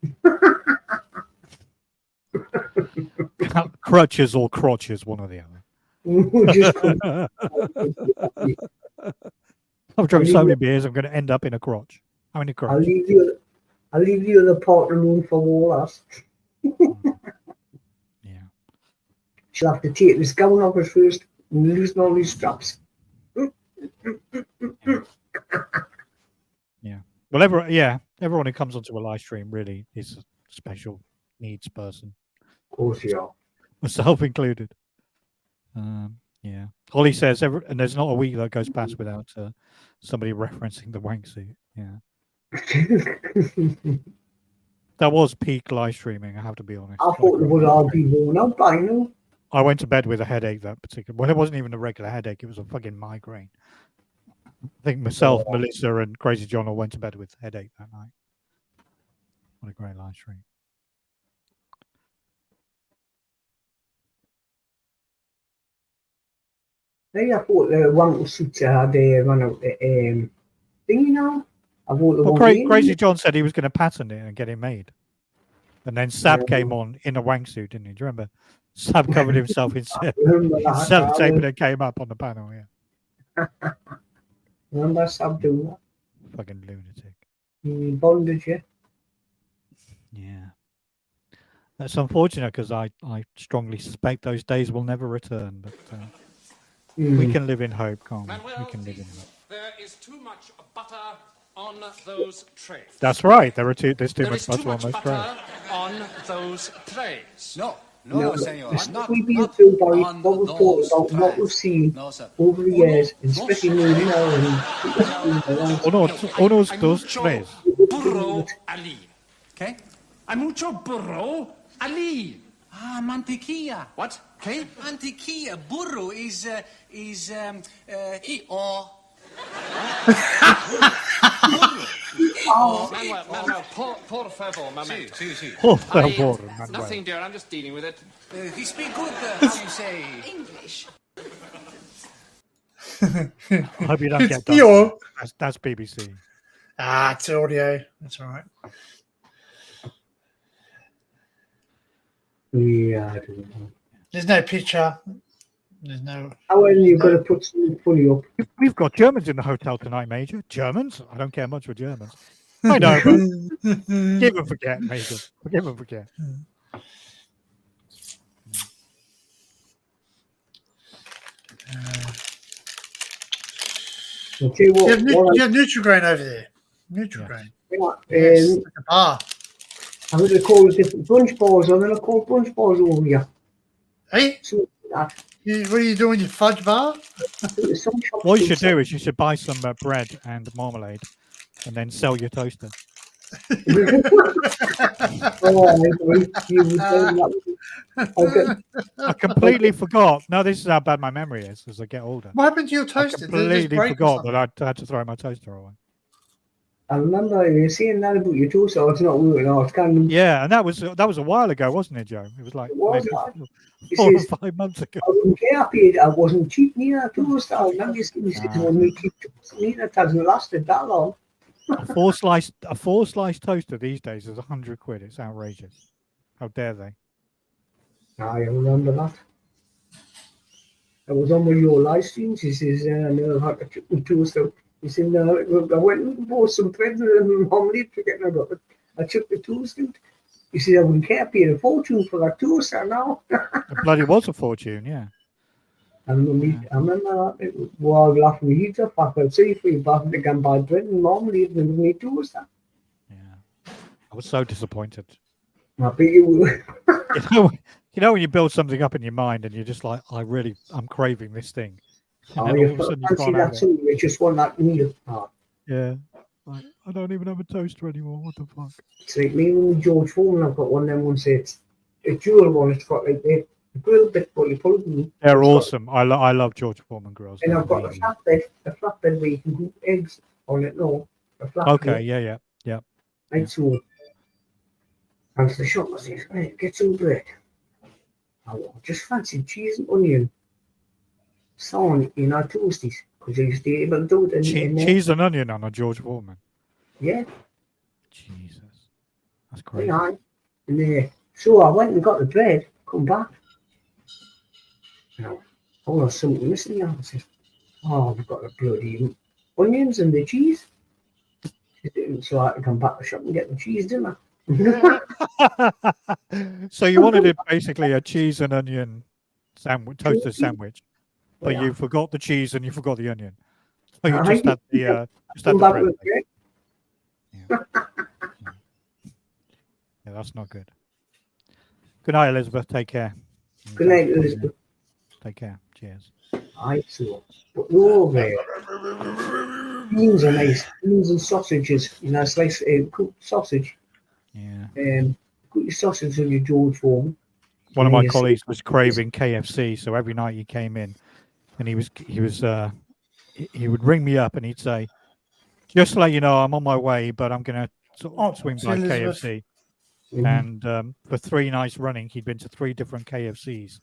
Crutches or crotches, one or the other. I've drunk so many beers, I'm going to end up in a crotch. I'm in a crotch. I'll leave the other part of the room for all us. Yeah. She'll have to take this gown off us first and loosen all these straps. Yeah. Well, everyone who comes onto a live stream really is a special needs person. Of course you are. Myself included. Yeah. Holly says, and there's not a week that goes past without somebody referencing the wank suit. Yeah. That was peak live streaming, I have to be honest. I thought it would all be worn out by now. I went to bed with a headache that particular. Well, it wasn't even a regular headache; it was a fucking migraine. I think myself, Melissa, and Crazy John all went to bed with a headache that night. What a great live stream! I thought the one suits had run out thing, I thought the Crazy John said he was going to patent it and get it made. And then Sab came on in a wank suit, didn't he? Do you remember? Sab covered himself in self tape and it came up on the panel, yeah. Remember Sab doing that? Fucking lunatic. He bonded you. Yeah. That's unfortunate because I strongly suspect those days will never return. But we can live in hope, can't we? We can live in hope. There is too much butter on those trays. That's right. There's too much butter on those trays. On those trays. No, senor. We've been through by what we've thought about what we've seen over the years, and especially moving on. Unos, dos, tres. Burro ali. Okay? Hay mucho burro ali. Ah, mantequilla. What? Okay? Mantequilla. Burro is Manuel, por favor, momento. Sí. Por favor, Manuel. Nothing, dear, I'm just dealing with it. He speak good, how you say? English. I hope you don't get that. That's BBC. It's audio. That's all right. Yeah, I don't know. There's no picture. There's no. How are you going to put something funny up? We've got Germans in the hotel tonight, Major. Germans? I don't care much for Germans. I know, but give and forget, Major. Forgive and forget. Okay, you have Nutrigrain over there. Nutrigrain. Yes. Like a bar. I'm going to call it different brunch balls. I'm going to call brunch balls over here. Hey? What are you doing, your fudge bar? What you should do is you should buy some bread and marmalade and then sell your toaster. I completely forgot. No, this is how bad my memory is as I get older. What happened to your toaster? I completely forgot that I had to throw my toaster away. I remember you saying that about your toaster. So it's not working out. Yeah, and that was a while ago, wasn't it, Joe? It was like maybe four or 5 months ago. I wouldn't care. I paid. I wasn't cheap near a toaster. I remember you saying when we cheap neither it hasn't lasted that long. A four slice toaster these days is £100. It's outrageous. How dare they? I remember that. I was on one of your live streams. He says, no, I had to check my toaster. He said, no, I went and bought some bread and omelette to get it. I took the toaster. He said, I wouldn't care, paid a fortune for that toaster now. It bloody was a fortune, yeah. I remember that. Well, laughing with heat up, I could see if we back again by bread and omelette and me toaster. Yeah. I was so disappointed. I bet you were. You know when you build something up in your mind and you're just like, I'm craving this thing. And then all of a sudden you've gone out. You just want that meal. Yeah. Like, I don't even have a toaster anymore. What the fuck? It's like me and George Foreman. I've got one of them ones. It's a dual one. It's got like the grill bit, but you pull it. They're awesome. I love George Foreman grills. And I've got a flatbed where you can cook eggs on it. No, a flatbed. Okay, yeah. Right, so and to the shop, I said, hey, get some bread. I just fancy cheese and onion, sawn in our toasties, because I used to be able to do it. Cheese and onion on a George Foreman. Yeah. Jesus, that's crazy. Yeah. And so I went and got the bread, come back. Now, oh, there's something missing now. I said, oh, we've got the bloody onions and the cheese. So I had to come back to the shop and get the cheese, didn't I? So you wanted it basically a cheese and onion sandwich, toasted sandwich, but you forgot the cheese and you forgot the onion. So you just had the bread. Yeah, that's not good. Good night, Elizabeth. Take care. Good night, Elizabeth. Take care. Cheers. I saw. But no, beans are nice. Beans and sausages. You know, slice cooked sausage. Yeah. Cook your sausage on your George Foreman. One of my colleagues was craving KFC, so every night he came in, and he would ring me up and he'd say, "Just to let you know, I'm on my way, but I'm going to swing by KFC." Mm-hmm. And for 3 nights running, he'd been to 3 different KFCs,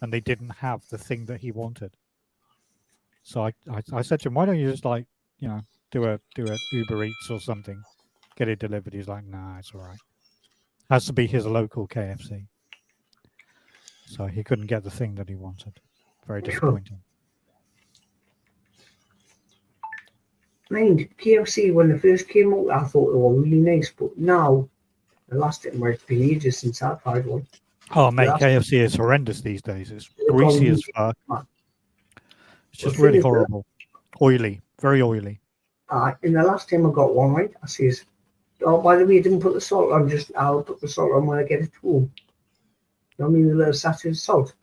and they didn't have the thing that he wanted. So I said to him, "Why don't you just do a Uber Eats or something, get it delivered?" He's like, "Nah, it's all right. Has to be his local KFC." So he couldn't get the thing that he wanted. Very disappointing. Mind KFC when they first came out, I thought they were really nice, but now the last time it's been ages since I've had one. Oh mate, KFC is horrendous these days. It's greasy as fuck. It's just really horrible. Oily, very oily. And the last time I got one, right, I says, "Oh, by the way, I didn't put the salt on. I'll put the salt on when I get it home." You know what I mean? A little sachet of salt.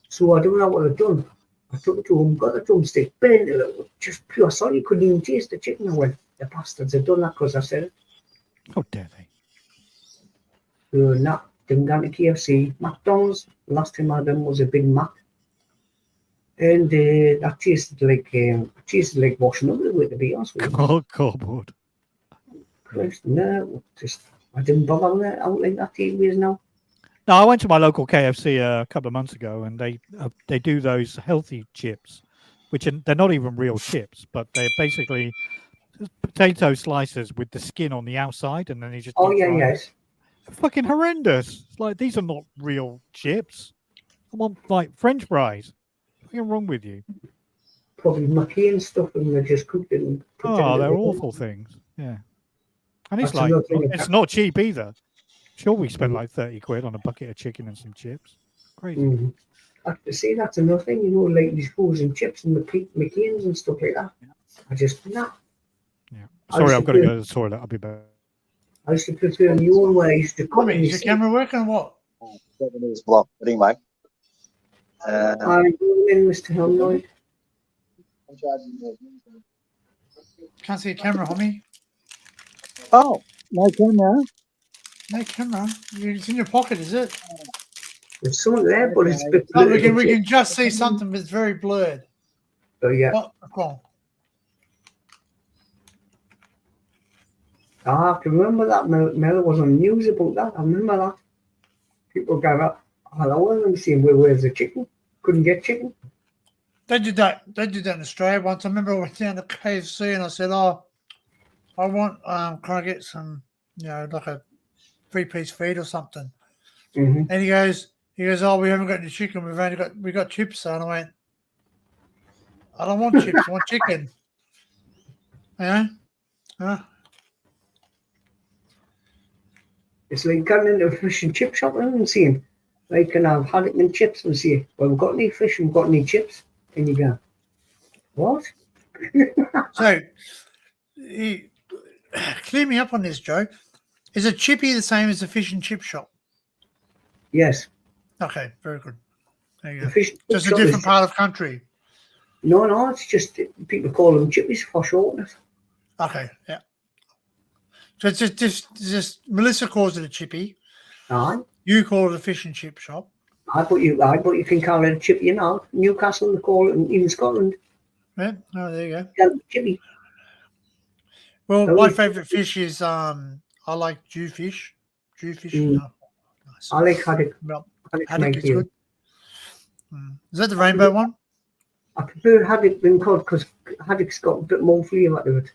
So I don't know what I've done. I took it home, got the drumstick, burned it a little, just pure salt. You couldn't even taste the chicken. I went, the bastards have done that because I said it. How dare they? No, didn't go to KFC. McDonald's, the last time I had them was a Big Mac. And that tasted like washing up the way, to be honest with you. Oh, cardboard. Christ, no, I didn't bother with it out like that 8 years now. No, I went to my local KFC a couple of months ago, and they do those healthy chips, which they're not even real chips, but they're basically potato slices with the skin on the outside, and then they just yes, fucking horrendous. It's like, these are not real chips. I want like French fries. What's wrong with you? Probably McCain stuff, and they're just cooked and they're awful things. Yeah, and it's like it's not cheap either. Sure, we spent like 30 quid on a bucket of chicken and some chips. Crazy. Mm-hmm. I see, that's another thing, like these frozen chips and the McCain's and stuff like that. I just, nah. Yeah. Sorry, I've got to go to the toilet. I'll be back. I used to prefer the old way. I used to cook. Is your camera working? What? 7 minutes block. Anyway. I'm going in, Mr. Helmloyd. Can't see your camera, homie. Oh, no camera. No camera. It's in your pocket, is it? There's something there, but it's a bit blurred. No, we can just see something, but it's very blurred. Oh, yeah. Oh, cool. I have to remember that. Mel was on news about that. I remember that. People gave up. Hello, and saying, where's the chicken? Couldn't get chicken. They did that. They did that in Australia once. I remember I went down to KFC and I said, "Oh, I want can I get some, like a 3-piece feed or something?" Mm-hmm. And he goes, "Oh, we haven't got any chicken. We got chips." And I went, "I don't want chips. I want chicken." Yeah. It's like going into a fish and chip shop and saying, like, can I have haddock and chips? And say, well, we've got any fish, we've got any chips. And you go, what? So, clear me up on this, Joe. Is a chippy the same as a fish and chip shop? Yes. Okay, very good. There you The go. fish and chip Just a shop different is- part of country. No, it's just people call them chippies for shortness. Okay, yeah. So it's just Melissa calls it a chippy. Aye. You call it a fish and chip shop. But you can call it a chippy, Newcastle, they call it in Scotland. Yeah. Oh, there you go. Yeah, chippy. Well, So my we- favourite fish is I like jewfish. Jewfish. Nice. I like haddock. Well, Haddock's haddock my is favourite. good. Is that the rainbow one? I prefer haddock than cod because haddock's got a bit more flavour to it.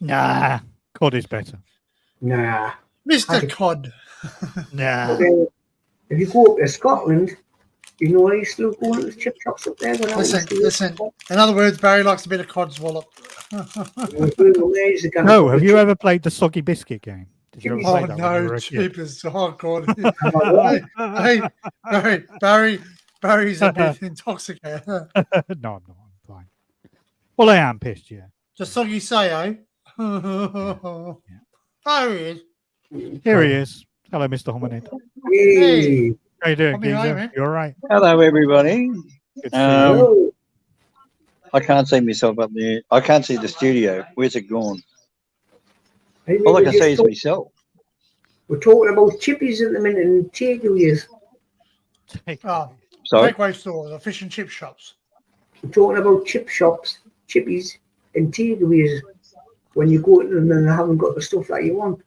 Nah, cod is better. Nah. Mr. Haddock. Cod. Nah. But then, if you go up to Scotland, I used to go into the chip shops up there. When I Listen, used to listen. In other words, Barry likes a bit of cod's wallop. No, have you ever played the soggy biscuit game? Did you ever play Oh that when you no, were a kid? cheapers! Oh god! hey, Barry's a bit intoxicated. No, I'm not. I'm fine. Well, I am pissed. Yeah. Just soggy say, eh? Oh, he is. Here he is. Hello, Mr. Hominid. Hey. How you doing, I'll be right, geezer? man. You all right? Hello, everybody. Good to see you. I can't see myself up there. I can't see the studio. Where's it gone? All I can see is myself. We're talking about chippies at the minute and takeaways. Oh, Sorry? takeaway stores or fish and chip shops. We're talking about chip shops, chippies, and takeaways. When you go to them and they haven't got the stuff that you want.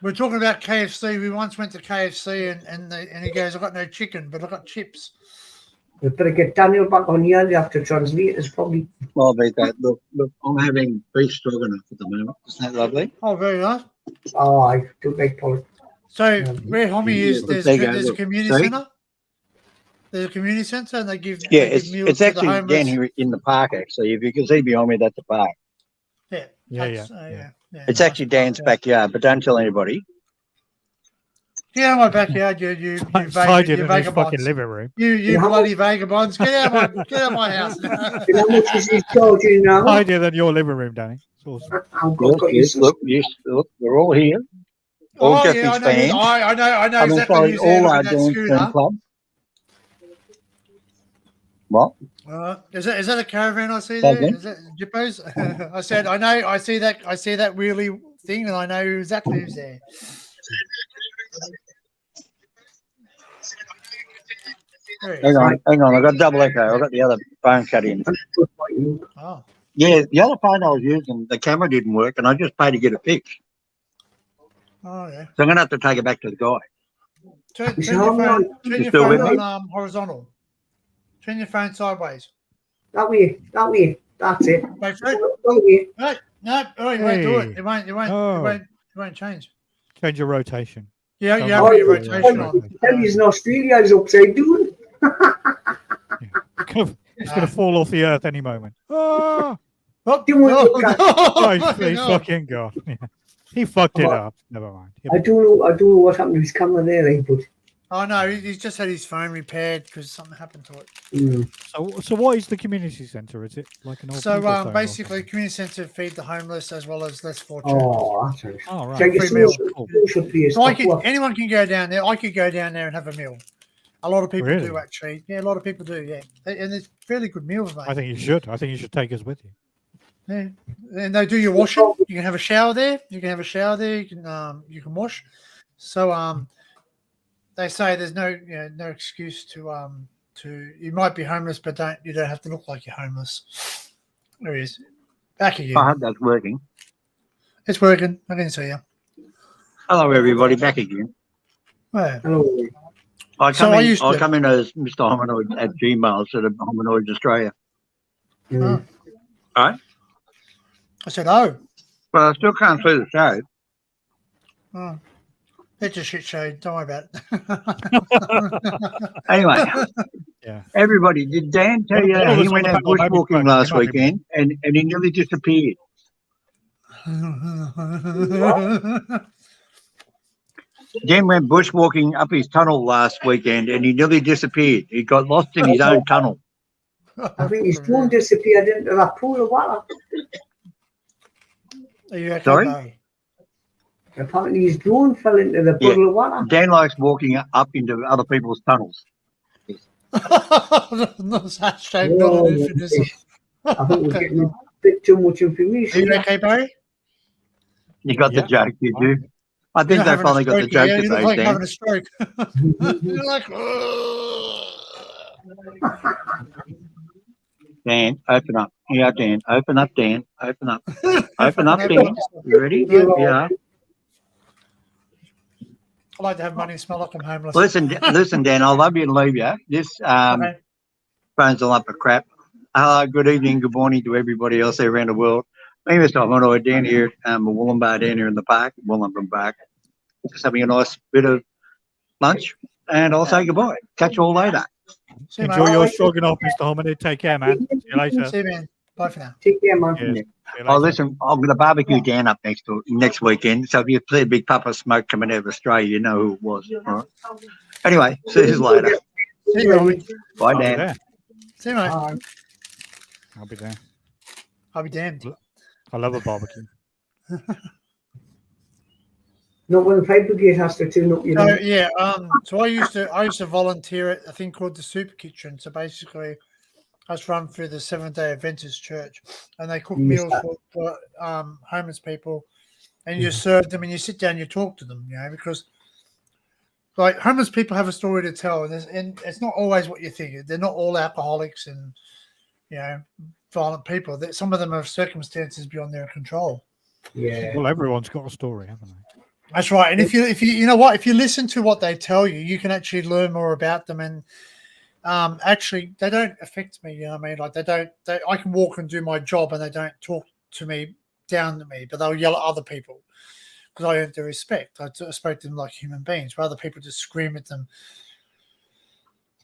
We're talking about KFC. We once went to KFC and he goes, "I've got no chicken, but I've got chips." We better get Daniel back on here. You have to translate. It's probably. I'll beat that. Look, I'm having beef stroganoff at the moment. Isn't that lovely? Oh, very nice. Oh, I do beg pardon. So where Homie is, There there's you go, a look. community See? centre. There's a community centre, and they give Yeah, they give meals it's to the actually homeless. down here in the park, actually. If you can see behind me, that's the park. Yeah, Yeah. It's actually Dan's backyard, but don't tell anybody. Get out of my backyard, you Hide it in his fucking vagabonds. living room. You bloody vagabonds. Get out of my house. How much is he charging now? Hide it in your living room, Danny. It's awesome. Yes, look, we're all here. All Jeffy's fans. I know I'm exactly inside who's there. all Look our at that Dan's scooter. Fan Club. What? Is that a caravan I see Say there? again? Is that Jippos? I said I see that wheelie thing, and I know exactly who's there. Hang on. I got double echo. I got the other phone cut in. Oh. Yeah, the other phone I was using, the camera didn't work, and I just paid to get it fixed. Oh yeah. So I'm gonna have to take it back to the guy. Turn You your phone, You still with me? on horizontal. Turn your phone sideways. That way. That's it. Wait for it. That way. No, you won't do it. Hey. It won't change. Change your rotation. Yeah, you Oh, have your yeah, rotation yeah. on. Tell you in Australia is upside down. It's going to fall off the earth any moment. Ah! Oh, He fucking God. Yeah. He fucked it up. Never mind. I don't know what happened to his camera there, like, but. Oh no, he's just had his phone repaired because something happened to it. So what is the community centre? Is it like an old So people's home or basically, community centre feed the homeless as well as less fortunate. Oh, that's nice. Oh, right. So Free meal. Cool. Anyone can go down there. I could go down there and have a meal. A lot of people Really? do actually. Yeah, a lot of people do. Yeah, and it's fairly good meals, mate. I think you should. I think you should take us with you. Yeah, and they do your washing. You can have a shower there. You can wash. So they say there's no excuse to you might be homeless, but you don't have to look like you're homeless. There is. Back again. I hope that's working. It's working. I can see you. Hello, everybody. Back again. Yeah. Hello. I So come I in. used I to- come in as Mr. Hominoid at Gmail instead of Hominoids Australia. Oh. All right. I said, oh. Well, I still can't see the show. Oh. It's a shit show. Don't worry about it. Anyway, Yeah. everybody, did Dan tell One you of that he us went on the out panel, maybe bushwalking Frank, last he might be weekend and he nearly disappeared? Dan went bushwalking up his tunnel last weekend and he nearly disappeared. He got lost in his own tunnel. I think his drone disappeared into that pool of water. Are you okay, Sorry? Barry? Apparently his drone fell into the puddle of water. Dan likes walking up into other people's tunnels. Not hashtag not Oh, an euphemism. I think we're getting a bit too much Are information. you okay, Barry? You got the joke, you do. I You're think not they having a finally got the stroke, joke yeah? You look today, like Dan. having a stroke. You're like, Dan, open up. Yeah, Dan. Open up, Dan. Open up. Open Fucking up, open Dan. up. You ready? Yeah. Yeah. I like to have money and smell like I'm homeless. Listen, Dan. I love you and leave you. This Okay. phone's a lump of crap. Good evening, good morning to everybody else there around the world. My name is Tom Honoy down here, Wollumbar down here in the park, Wollumbar Park. Just having a nice bit of lunch, and I'll say goodbye. Catch you all later. See you, Enjoy mate. your stroganoff, Mr. Hominid. Take care, man. See you later. See you, man. Bye for now. Take care, man. Cheers. See you Oh, later. listen, I'm going to barbecue Dan up next weekend. So if you see a big puff of smoke coming out of Australia, you know who it was. All right. Anyway, see you later. See you, Robbie. Bye, I'll be Dan. there. See you, mate. I'll be there. I'll be damned. I love a barbecue. Not when the fire brigade has to tune up, you know. So yeah, so I used to volunteer at a thing called the Super Kitchen. So basically, I was run through the 7-day Adventist church, and they cook meals for homeless people, and you just serve them, and you sit down, you talk to them, you know, because like homeless people have a story to tell, and it's not always what you think. They're not all alcoholics and violent people. Some of them have circumstances beyond their control. Yeah. Well, everyone's got a story, haven't they? That's right. And if you know what, if you listen to what they tell you, you can actually learn more about them. And actually, they don't affect me. You know what I mean? Like I can walk and do my job, and they don't talk to me down to me, but they'll yell at other people because I earn their respect. I respect them like human beings, where other people just scream at them.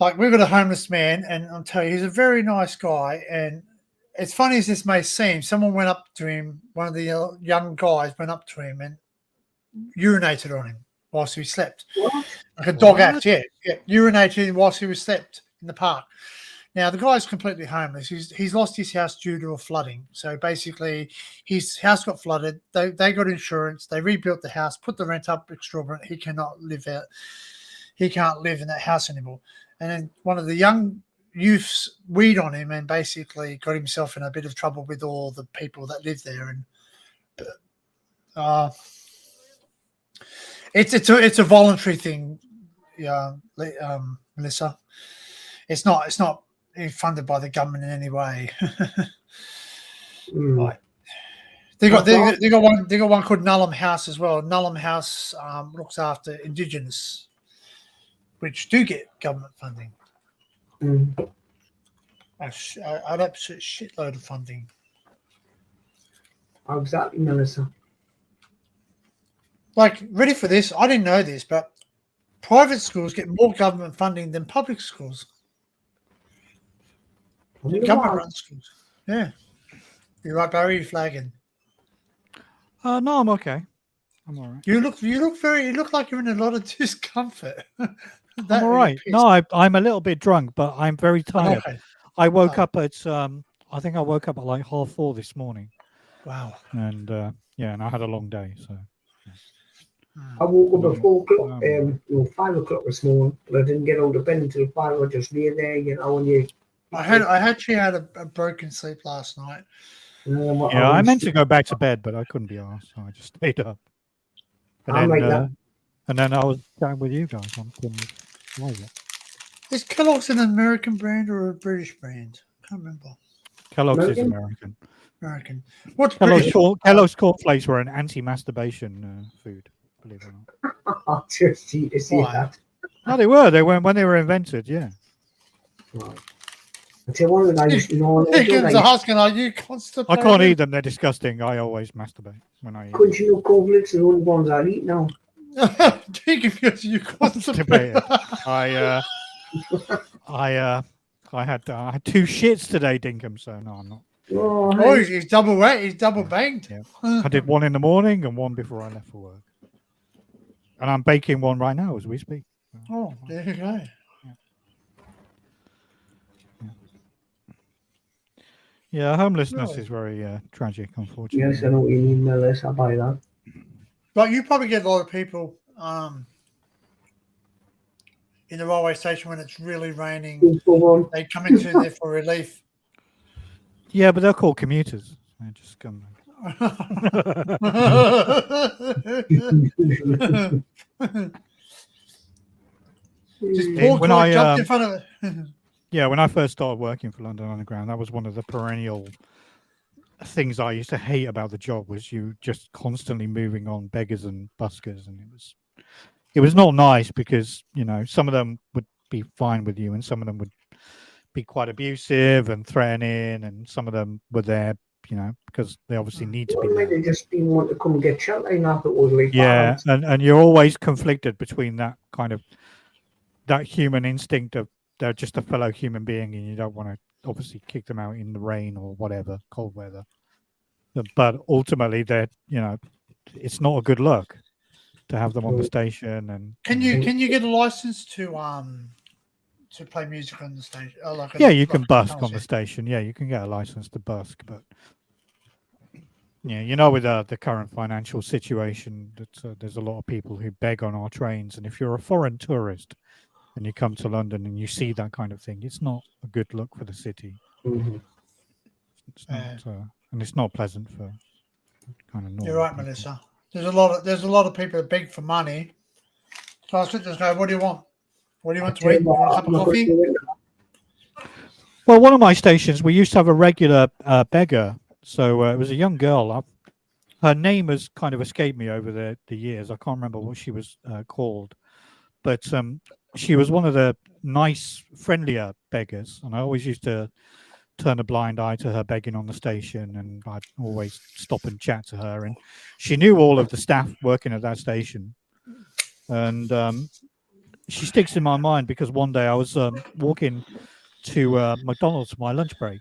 Like we've got a homeless man, and I'll tell you, he's a very nice guy. And as funny as this may seem, someone went up to him. One of the young guys went up to him and urinated on him whilst he slept. What? Like a dog act, yeah. Urinated whilst he was slept in the park. Now the guy's completely homeless. He's lost his house due to a flooding. So basically his house got flooded. They got insurance, they rebuilt the house, put the rent up exorbitant. He can't live in that house anymore. And then one of the young youths weed on him and basically got himself in a bit of trouble with all the people that live there. And it's a voluntary thing, yeah, Melissa. It's not funded by the government in any way. Right. They got one called Nullum House as well. Nullum House looks after Indigenous, which do get government funding. An absolute shitload of funding. Exactly, Melissa. Like, ready for this? I didn't know this, but private schools get more government funding than public schools. Government-run schools. Yeah. You're right, Barry. You're flagging. No, I'm okay. I'm all right. You look like you're in a lot of discomfort. I'm all right. No, I'm a little bit drunk, but I'm very tired. Okay. I woke up at I think I woke up at like 4:30 this morning. Wow. And and I had a long day, so. I woke up at 4 o'clock, 5 o'clock this morning, but I didn't get out of bed until 5. I just lay there, you know, and you. I actually had a broken sleep last night. I meant to go back to bed, but I couldn't be asked, so I just stayed up. And then I was chatting with you guys on Is Kellogg's an American brand or a British brand? I can't remember. Kellogg's is American. I reckon. What's Kellogg's cornflakes were an anti-masturbation food, believe it or not. Oh, just see that. No, they were. They were when they were invented. Yeah. Right. I tell you one that I used to know. Higgins asking, are you constipated? I can't eat them. They're disgusting. I always masturbate when I eat. Couldn't you know cornflakes are the only ones I eat now? Because you constipated. I had 2 shits today, Dinkum. So no, I'm not. Oh, he's double wet. He's double banged. Yeah. I did one in the morning and one before I left for work, and I'm baking one right now as we speak. Oh, there you go. Yeah, homelessness is very tragic, unfortunately. Yes, I know what you mean, Melissa. I buy that. But you probably get a lot of people in the railway station when it's really raining. They come into there for relief. Yeah, but they're called commuters. They just come. When I jumped in front of it. Yeah, when I first started working for London Underground, that was one of the perennial things I used to hate about the job, was you just constantly moving on beggars and buskers, and it was not nice because, you know, some of them would be fine with you and some of them would be quite abusive and threatening, and some of them were there, you know, because they obviously need to be there. They just didn't want to come and get shelter enough all the way. Yeah, and you're always conflicted between that kind of that human instinct of they're just a fellow human being and you don't want to obviously kick them out in the rain or whatever, cold weather. But ultimately, they're, you know, it's not a good look to have them on the station. And can you get a license to play music on the station? Yeah, you can busk on the station. Yeah, you can get a license to busk, but yeah, you know, with the current financial situation, that there's a lot of people who beg on our trains, and if you're a foreign tourist and you come to London and you see that kind of thing, it's not a good look for the city. Mm-hmm. It's not, and it's not pleasant for kind of normal. You're right, people. Melissa. There's a lot of people that beg for money. So I sit there and go, what do you want? What do you want to eat? You want a cup of coffee? Well, one of my stations, we used to have a regular beggar. So it was a young girl. Her name has kind of escaped me over the years. I can't remember what she was called. But she was one of the nice, friendlier beggars. And I always used to turn a blind eye to her begging on the station. And I'd always stop and chat to her. And she knew all of the staff working at that station. And she sticks in my mind because one day I was walking to McDonald's for my lunch break.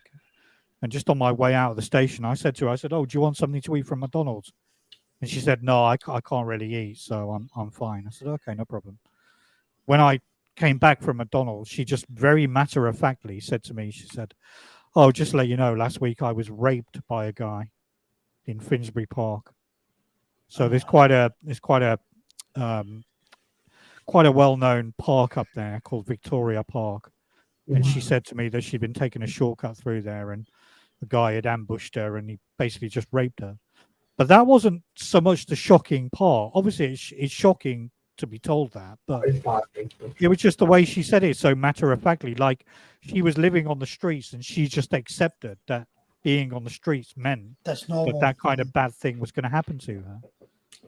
And just on my way out of the station, I said to her, oh, do you want something to eat from McDonald's? And she said, no, I can't really eat, so I'm fine. I said, okay, no problem. When I came back from McDonald's, she just very matter-of-factly said to me, she said, oh, just to let you know, last week I was raped by a guy in Finsbury Park. So there's quite a well-known park up there called Victoria Park. And she said to me that she'd been taking a shortcut through there and the guy had ambushed her and he basically just raped her. But that wasn't so much the shocking part. Obviously, it's shocking to be told that, but it was just the way she said it so matter-of-factly, like she was living on the streets and she just accepted that being on the streets meant that kind of bad thing was going to happen to her.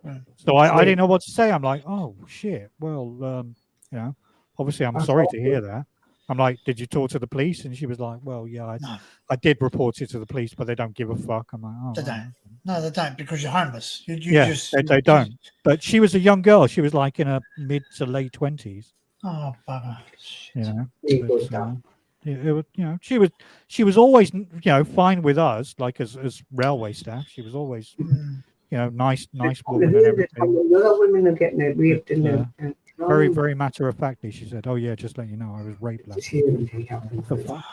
Right. So I didn't know what to say. I'm like, oh, shit. Well, you know, obviously I'm sorry to hear that. I'm like, did you talk to the police? And she was like, well, yeah, I did report it to the police, but they don't give a fuck. I'm like, oh. They don't. No, they don't, because you're homeless. They don't. But she was a young girl. She was like in her mid to late 20s. Oh, bugger. You know, you know, she was always, you know, fine with us, like as railway staff. She was always, you know, nice woman and everything. Other women are getting it raped and very, very matter of factly, she said, "Oh yeah, just let you know, I was raped last week." What the fuck?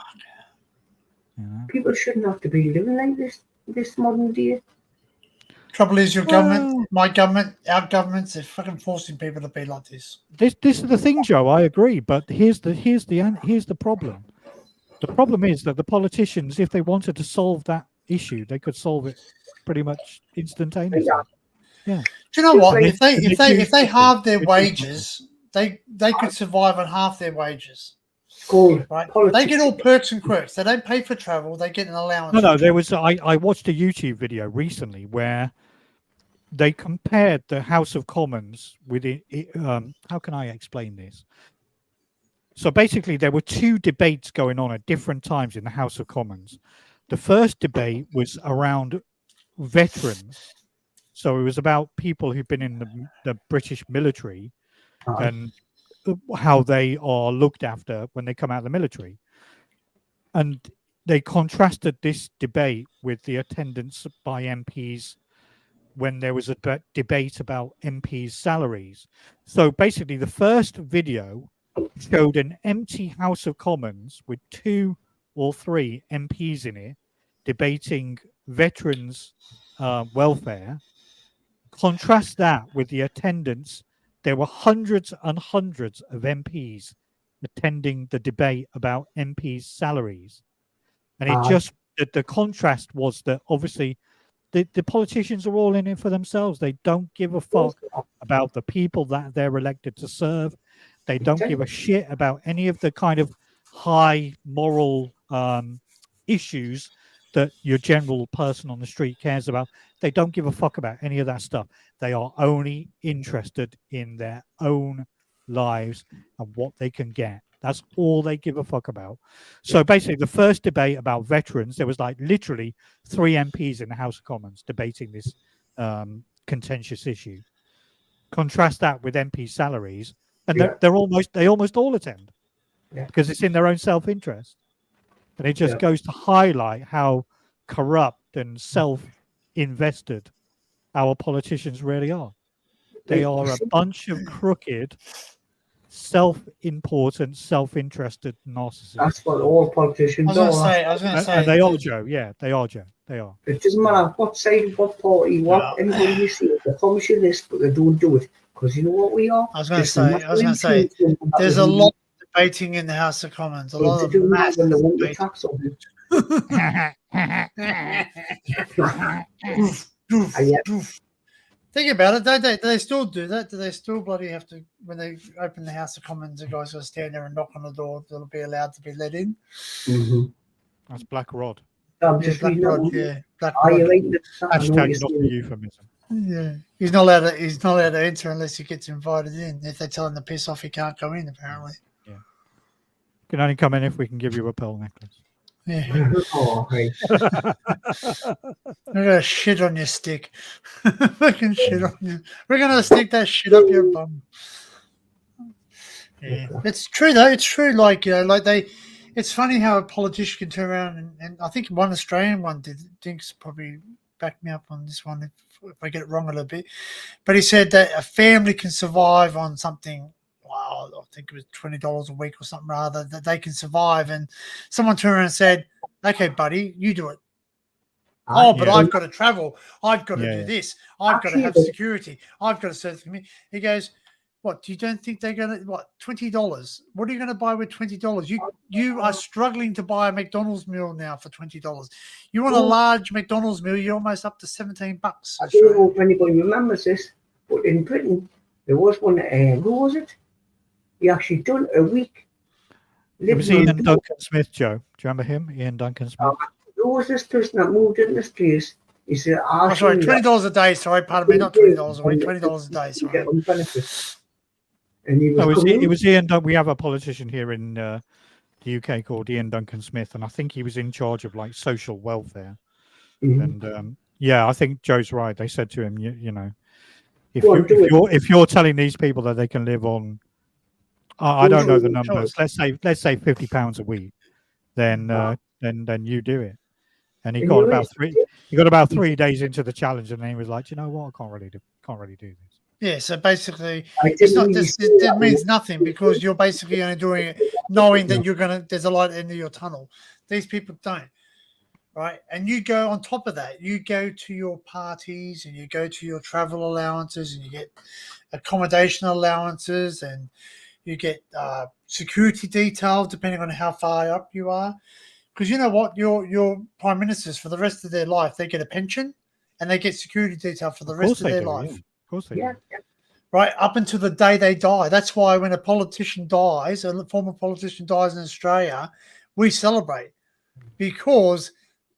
You know? People shouldn't have to be living like this modern day. Trouble is, your government, my government, our governments are fucking forcing people to be like this. This is the thing, Joe. I agree, but here's the problem. The problem is that the politicians, if they wanted to solve that issue, they could solve it pretty much instantaneously. Yeah. Do you know what? If they halve their wages, they could survive on half their wages. Called right? politics. They get all perks and quirks. They don't pay for travel. They get an allowance. No, for there travel. was. I watched a YouTube video recently where they compared the House of Commons with it. How can I explain this? So basically, there were two debates going on at different times in the House of Commons. The first debate was around veterans. So it was about people who've been in the British military and how they are looked after when they come out of the military. And they contrasted this debate with the attendance by MPs when there was a debate about MPs' salaries. So basically, the first video showed an empty House of Commons with 2 or 3 MPs in it debating veterans' welfare. Contrast that with the attendance. There were hundreds and hundreds of MPs attending the debate about MPs' salaries. And it just, the contrast was that obviously the politicians are all in it for themselves. They don't give a fuck about the people that they're elected to serve. They don't give a shit about any of the kind of high moral issues that your general person on the street cares about. They don't give a fuck about any of that stuff. They are only interested in their own lives and what they can get. That's all they give a fuck about. So basically, the first debate about veterans, there was like literally 3 MPs in the House of Commons debating this contentious issue. Contrast that with MP salaries, and they almost all attend because it's in their own self-interest. And it just goes to highlight how corrupt and self-invested our politicians really are. They are a bunch of crooked, self-important, self-interested narcissists. That's what all politicians are. I was going to say. And they are, Joe. Yeah, they are, Joe. They are. It doesn't matter what side, what party, what anybody you see. They promise you this, but they don't do it. Because you know what we are? I was going to say, there's a lot of debating in the House of Commons. A lot of massive debating. Think about it, don't they? Do they still do that? Do they still bloody have to, when they open the House of Commons, the guys got to stand there and knock on the door to be allowed to be let in? That's Black Rod. Black Rod. Hashtag not a euphemism. Yeah, he's not allowed to enter unless he gets invited in. If they tell him to piss off, he can't go in. Apparently. Yeah. Can only come in if we can give you a pearl necklace. Yeah. Oh, hey. We're gonna shit on your stick. Fucking shit on you. We're gonna stick that shit up your bum. Yeah, it's true though. It's true. Like it's funny how a politician can turn around and I think one Australian one did. Dinks probably back me up on this one if I get it wrong a little bit, but he said that a family can survive on something. Wow, I think it was $20 a week or something rather that they can survive. And someone turned around and said, "Okay, buddy, you do it." But I've got to travel. I've got to do this. I've got to have security. I've got to search for me. He goes, "What? You don't think they're going to $20? What are you going to buy with $20? You are struggling to buy a McDonald's meal now for $20. You want a large McDonald's meal? You're almost up to $17. I don't know if anybody remembers this, but in Britain there was one. Who was it? He actually done a week. It was Ian Duncan Smith, Joe. Do you remember him? Ian Duncan Smith. Who was this person that moved in this place? He said, sorry, $20 a day. Sorry, pardon me, not $20 a week. $20 a day. Sorry. Get benefits. And he was it was Ian Duncan. We have a politician here in the UK called Ian Duncan Smith, and I think he was in charge of like social welfare. And I think Joe's right. They said to him, you know, if you're telling these people that they can live on, I don't know the numbers. Let's say £50 a week, then you do it. And he got about 3 days into the challenge, and then he was like, you know what, I can't really do this. Yeah, so basically, it means nothing because you're basically only doing it knowing that there's a light at the end of your tunnel. These people don't, right? And you go on top of that, you go to your parties and you go to your travel allowances and you get accommodation allowances and you get security detail depending on how far up you are. Because you know what, your prime ministers for the rest of their life, they get a pension and they get security detail for the rest of their life. Yeah. Of course they do. right up until the day they die. That's why when a politician dies, a former politician dies in Australia, we celebrate because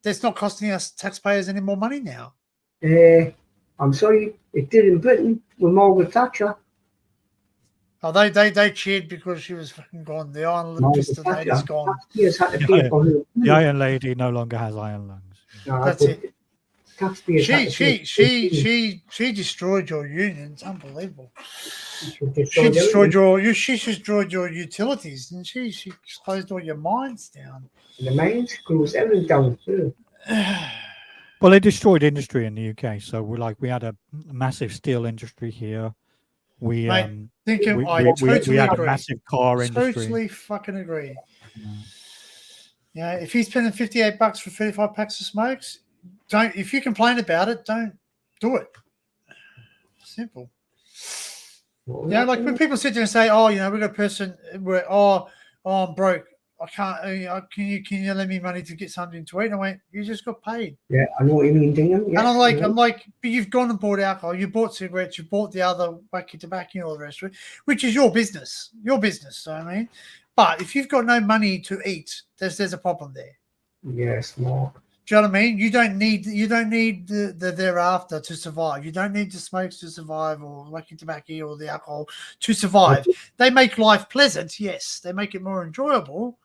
it's not costing us taxpayers any more money now. I'm sorry, it did in Britain with Margaret Thatcher. Oh, they cheered because she was fucking gone. The Iron Fist lady's gone. The Iron Lady no longer has iron lungs. No, That's it. She She destroyed your union. It's unbelievable. She destroyed your utilities, didn't she? She closed all your mines down. The mines closed everything down too. Well, they destroyed industry in the UK. So we had a massive steel industry here. We Mate, we had a massive car industry. Totally fucking agree. Yeah, if he's spending $58 for 35 packs of smokes, don't. If you complain about it, don't do it. Simple. Yeah, like when people sit there and say, "Oh, we got a person where I'm broke. I can't. Can you lend me money to get something to eat?" And I went, "You just got paid." Yeah, I know what you mean, Dingham. And I'm like, but you've gone and bought alcohol, you bought cigarettes, you bought the other wacky tobacco and all the rest of it, which is your business. So I mean, but if you've got no money to eat, there's a problem there. Yes, Mark. Do you know what I mean? You don't need the thereafter to survive. You don't need the smokes to survive or wacky tobacco or the alcohol to survive. They make life pleasant, yes. They make it more enjoyable,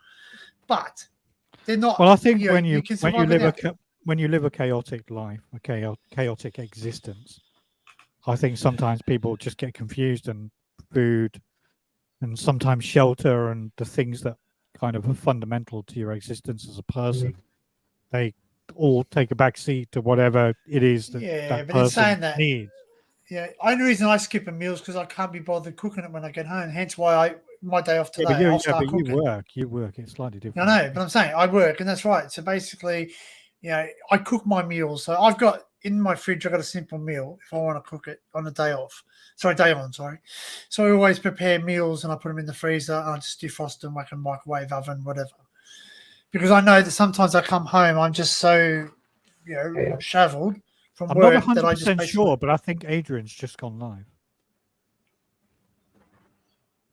but they're not. Well, I think when you live a chaotic life, a chaotic existence, I think sometimes people just get confused, and food and sometimes shelter and the things that kind of are fundamental to your existence as a person, they all take a back seat to whatever it is that person needs. Yeah, only reason I skip a meal is because I can't be bothered cooking it when I get home. Hence why my day off today, I'll start cooking. You work. It's slightly different. I know, but I'm saying I work, and that's right. So basically, I cook my meals. So I've got in my fridge, I've got a simple meal if I want to cook it on a day off. Day on. So I always prepare meals and I put them in the freezer and I just defrost them like a microwave oven, whatever. Because I know that sometimes I come home, I'm just so, shaveled from I'm work not 100% that I just sure, but I think Adrian's just gone live.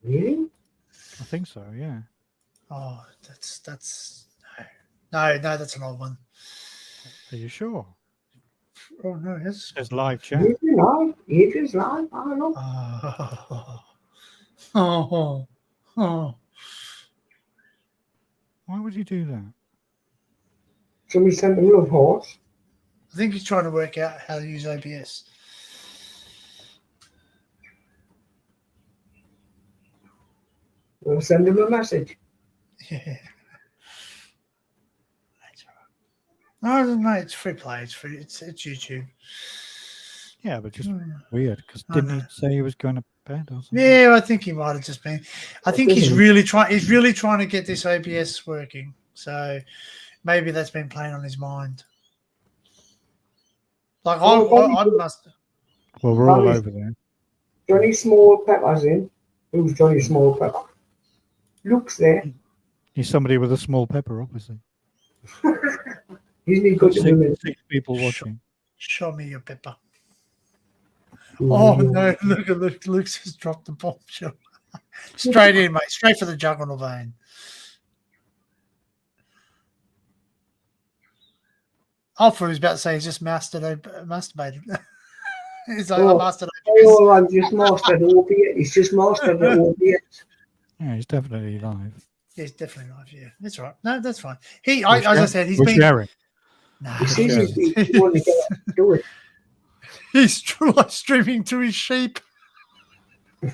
Really? I think so, yeah. Oh, that's no, that's an old one. Are you sure? Oh no, it's live chat. Adrian's live. I don't know. Oh. Why would you do that? Somebody sent him love horse. I think he's trying to work out how to use OBS. We'll send him a message. Yeah. No, it's free play. It's free. It's YouTube. Yeah, but just weird because didn't he say he was going to bed or something? Yeah, I think he might have just been. I think he's really trying to get this OBS working. So maybe that's been playing on his mind. Like I must. Well, we're all over there. Johnny Small Pepper's in. Who's Johnny Small Pepper? Luke's there. He's somebody with a small pepper, obviously. Isn't he good to women? 6 people watching. Show me your pepper. Oh no! Look! Luke's just dropped the bombshell. Straight in, mate. Straight for the jugular vein. I thought he was about to say he's just masturbated. He's like, I mastered OBS. Oh, I'm just mastered OBS. He's just mastered the OBS. Yeah, he's definitely live. Yeah, he's definitely live. Yeah, that's right. No, that's fine. As I said, he's been sharing. No, he's want to do it. He's live streaming to his sheep. A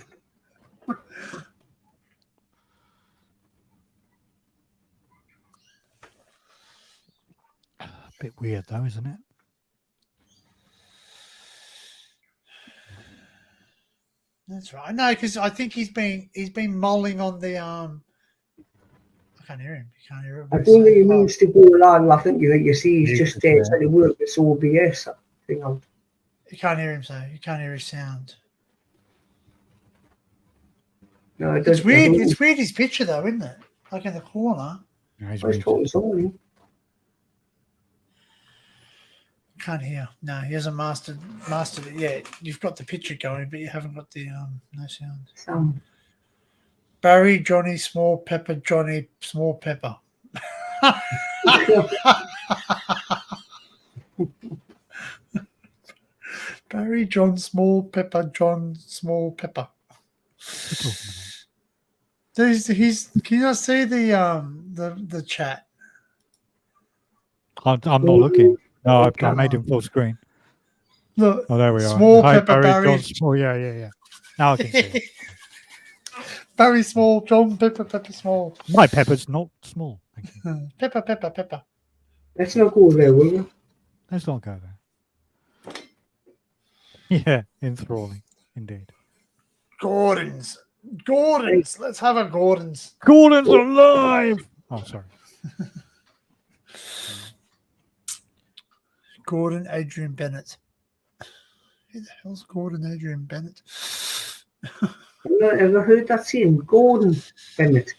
bit weird though, isn't it? That's right. No, because I think he's been mulling on the I can't hear him. You can't hear him. I don't think he means to go along. I think you see he's just trying to work this OBS thing out. You can't hear him, so you can't hear his sound. No, it's weird. It's weird his picture though, isn't it? Like in the corner. Yeah, he's talking to somebody. Can't hear. No, he hasn't mastered it yet. You've got the picture going, but you haven't got the no sound. Barry, Johnny, Small Pepper, Johnny, Small Pepper. Barry, John, Small Pepper, John, Small Pepper. He's can you not see the chat? I'm not looking. No, I made him full screen. Look, oh, there we Small are. Hi, Pepper, Barry. John Small. Yeah. Now I can see it. Barry Small, John Pepper, Pepper Small. My pepper's not small. Thank you. Pepper. Let's not go there, will you? Let's not go there. Yeah, enthralling, indeed. Gordon's. Let's have a Gordon's. Gordon's alive! Oh, sorry. Gordon Adrian Bennett. Who the hell's Gordon Adrian Bennett? I've never heard that saying, Gordon Bennett.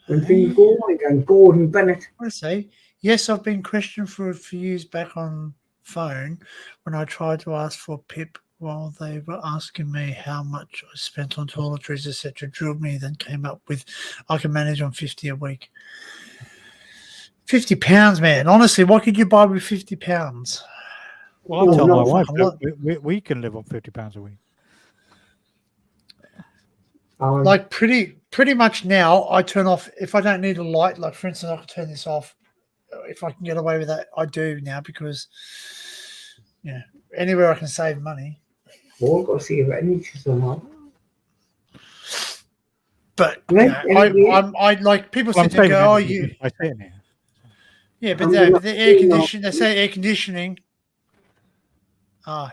When things go on again, Gordon Bennett. I say, yes, I've been questioned for a few years back on phone when I tried to ask for Pip while they were asking me how much I spent on toiletries, etc. Drilled me, then came up with I can manage on 50 a week. £50, man. Honestly, what could you buy with £50? Well, I tell my wife that we can live on £50 a week. Like pretty much now, I turn off if I don't need a light. Like for instance, I can turn this off if I can get away with that. I do now because anywhere I can save money. Well, I've got to save energy somehow. But I like people sit there and go, "Oh, you." I say it here. Yeah, but the air conditioning. They say air conditioning.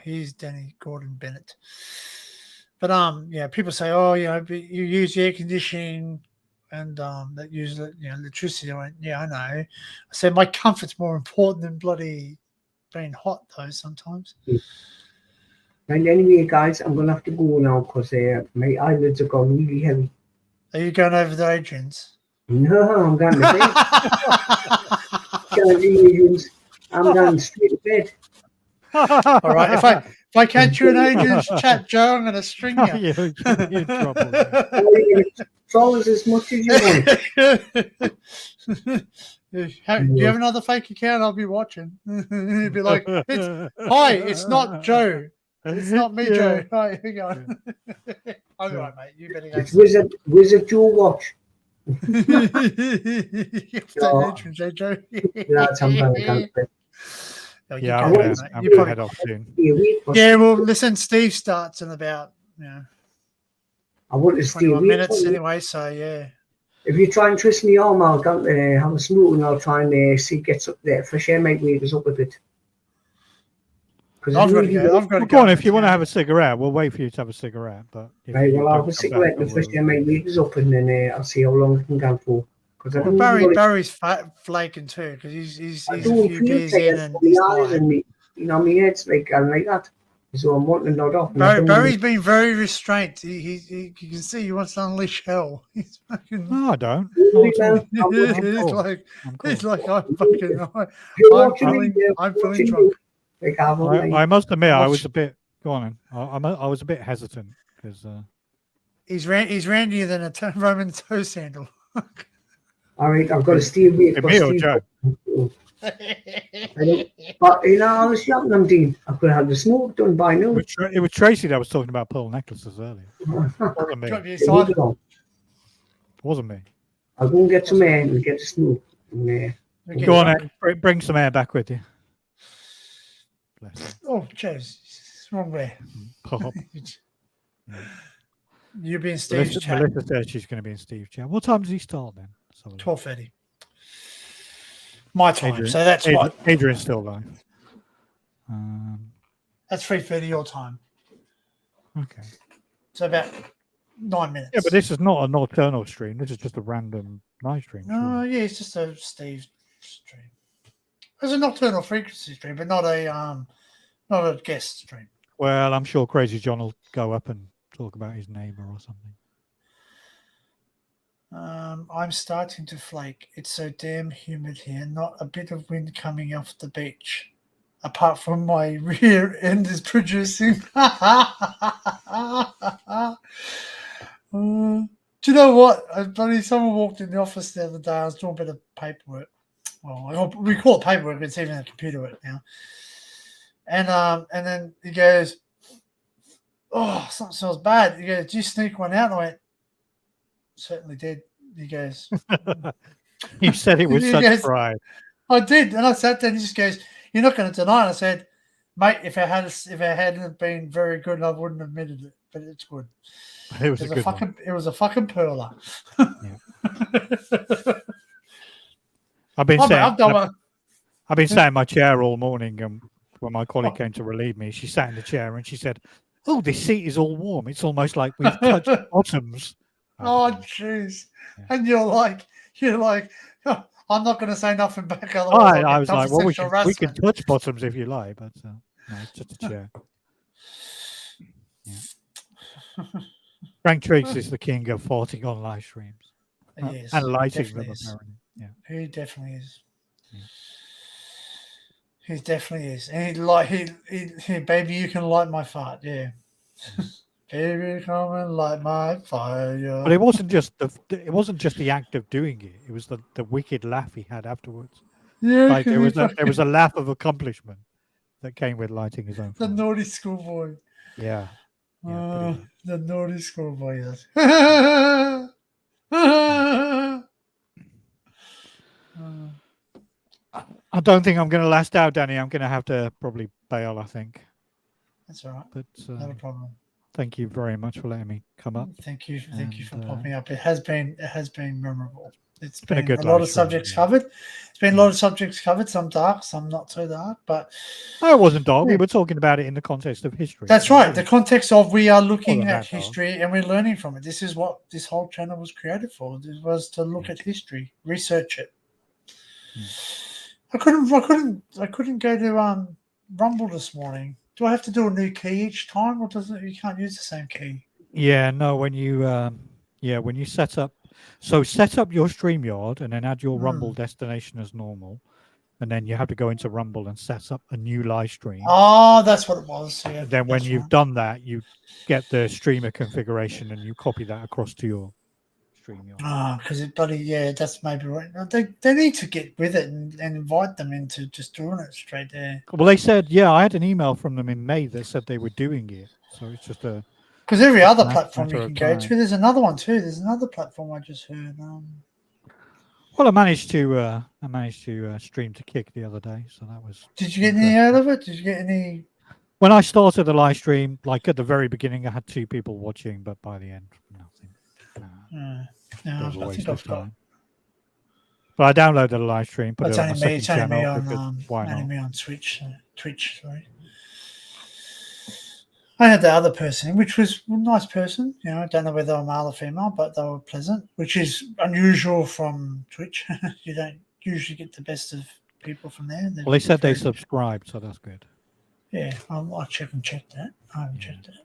Here's Danny Gordon Bennett. But people say, "Oh, but you use the air conditioning and that use electricity." I went, "Yeah, I know." I said, "My comfort's more important than bloody being hot, though. Sometimes." And anyway, guys, I'm gonna have to go now because my eyelids are gone really heavy. Are you going over the Adrian's? No, I'm going to bed. I'm going straight to bed. All right. If I catch you in Adrian's chat, Joe, I'm going to string you. You're in trouble. Trolls as much as you want. Do you have another fake account? I'll be watching. He'd be like, "Hi, it's not Joe. It's not me, Joe. Hi, hang on." All right, mate. You better go. It's Wizard Joe Watch. Joe. That's I'm going to go. Yeah, I'm going to head off soon. Yeah, well, listen, Steve starts in about I want to stay 21 minutes anyway, so yeah. If you try and twist me arm, I'll go have a smoke and I'll try and see gets up there. Fresh air might wake us up a bit. I've got to go. Go on, if you want to have a cigarette, we'll wait for you to have a cigarette. But right, well, I'll have a cigarette and fresh air might wake us up, and then I'll see how long it can go for. Well, Barry's flaking too because he's a few beers in and he's me, my head's like that. So I'm wanting to nod off. Barry's been very restrained. You can see he wants to unleash hell. He's fucking. No, I don't. He's like I'm feeling drunk. I must admit, I was a bit. Go on. I was a bit hesitant because he's randier than a Roman toe sandal. All right, I've got to stay away from Steve. But I was shouting them, Dean. I could have the smoke done by now. It was Tracy that was talking about pearl necklaces earlier. It wasn't me. I'll go and get some air and get the smoke. Go on, Ed. Bring some air back with you. Oh, James, it's wrong way. Pop. You'll be in Steve's chat. Melissa said she's going to be in Steve's chat. What time does he start then? 12:30. My time. So that's what Adrian's still live. That's 3:30 your time. Okay. So about 9 minutes. Yeah, but this is not a nocturnal stream. This is just a random night stream. No, yeah, it's just a Steve stream. It's a nocturnal frequency stream, but not a guest stream. Well, I'm sure Crazy John will go up and talk about his neighbour or something. I'm starting to flake. It's so damn humid here. Not a bit of wind coming off the beach. apart from my rear end is producing. Do you know what? Someone walked in the office the other day. I was doing a bit of paperwork. Well, we call it paperwork, but it's even a computer work now. And then he goes, "Oh, something smells bad." He goes, "Did you sneak one out?" And I went, "Certainly did." He goes, "You said it with such pride." I did, and I sat there and he just goes, "You're not going to deny it." I said, "Mate, if it hadn't been very good, I wouldn't have admitted it, but it's good." It was a fucking perler. Yeah. I've been sat in my chair all morning, and when my colleague came to relieve me, she sat in the chair and she said, "Oh, this seat is all warm. It's almost like we've touched bottoms." Oh, jeez! Yeah. And you're like, oh, I'm not going to say nothing back. Otherwise, I was like, "Well, we can touch bottoms if you like, but no, it's just a chair." Yeah. Frank Triggs is the king of farting on live streams. Yes, and lighting them, apparently. Yeah, he definitely is. Yeah. He definitely is, and he baby, you can light my fart, yeah. Baby, come and light my fire. But it wasn't just the act of doing it; it was the wicked laugh he had afterwards. Yeah, like there was a laugh of accomplishment that came with lighting his own. The naughty schoolboy. Yeah. The naughty schoolboy. Yes. I don't think I'm going to last out, Danny. I'm going to have to probably bail, I think. That's all right. But not a problem. Thank you very much for letting me come up. Thank you for popping up. It has been memorable. It's been a good lot of subjects covered. It's been a lot of subjects covered. Some dark, some not so dark. But no, it wasn't dark. We were talking about it in the context of history. That's right. The context of we are looking at history and we're learning from it. This is what this whole channel was created for. This was to look at history, research it. I couldn't go to Rumble this morning. Do I have to do a new key each time, or you can't use the same key? Yeah, no. When you set up your StreamYard and then add your Rumble destination as normal, and then you have to go into Rumble and set up a new live stream. Oh, that's what it was. Yeah. Then when you've done that, you get the streamer configuration and you copy that across to your StreamYard. Because that's maybe right. They need to get with it and invite them into just doing it straight there. Well, they said, I had an email from them in May that said they were doing it. So it's just because every other platform you can go to, there's another one too. There's another platform I just heard. Well, I managed to stream to Kick the other day, so that was. Did you get any out of it? Did you get any? When I started the live stream, like at the very beginning, I had 2 people watching, but by the end, nothing. No, I think I've got. But I downloaded the live stream, put it's it on my second channel. Only me on Twitch. Sorry. I had the other person, which was a nice person. I don't know whether they were male or female, but they were pleasant, which is unusual from Twitch. You don't usually get the best of people from there. Well, they said they subscribed, so that's good. Yeah, I'll check that. I haven't checked it.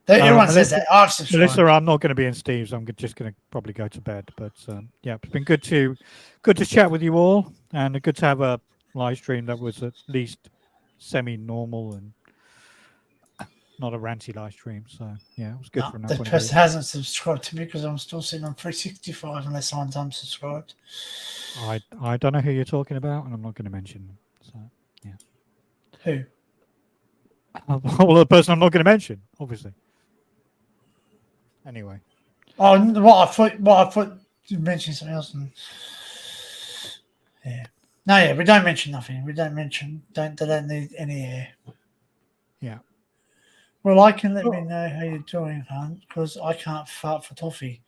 Everyone says that. I've subscribed. Melissa, I'm not going to be in Steve's. I'm just going to probably go to bed. But it's been good to chat with you all, and good to have a live stream that was at least semi-normal and not a ranty live stream. So it was good. The person hasn't subscribed to me because I'm still sitting on 365 unless someone's unsubscribed. I don't know who you're talking about, and I'm not going to mention them. So who? Well, the person I'm not going to mention, obviously. Anyway. Oh, I thought you mentioned something else. We don't mention nothing. They don't need any air. Yeah. Well, I can let me know how you're doing, hon, because I can't fart for toffee.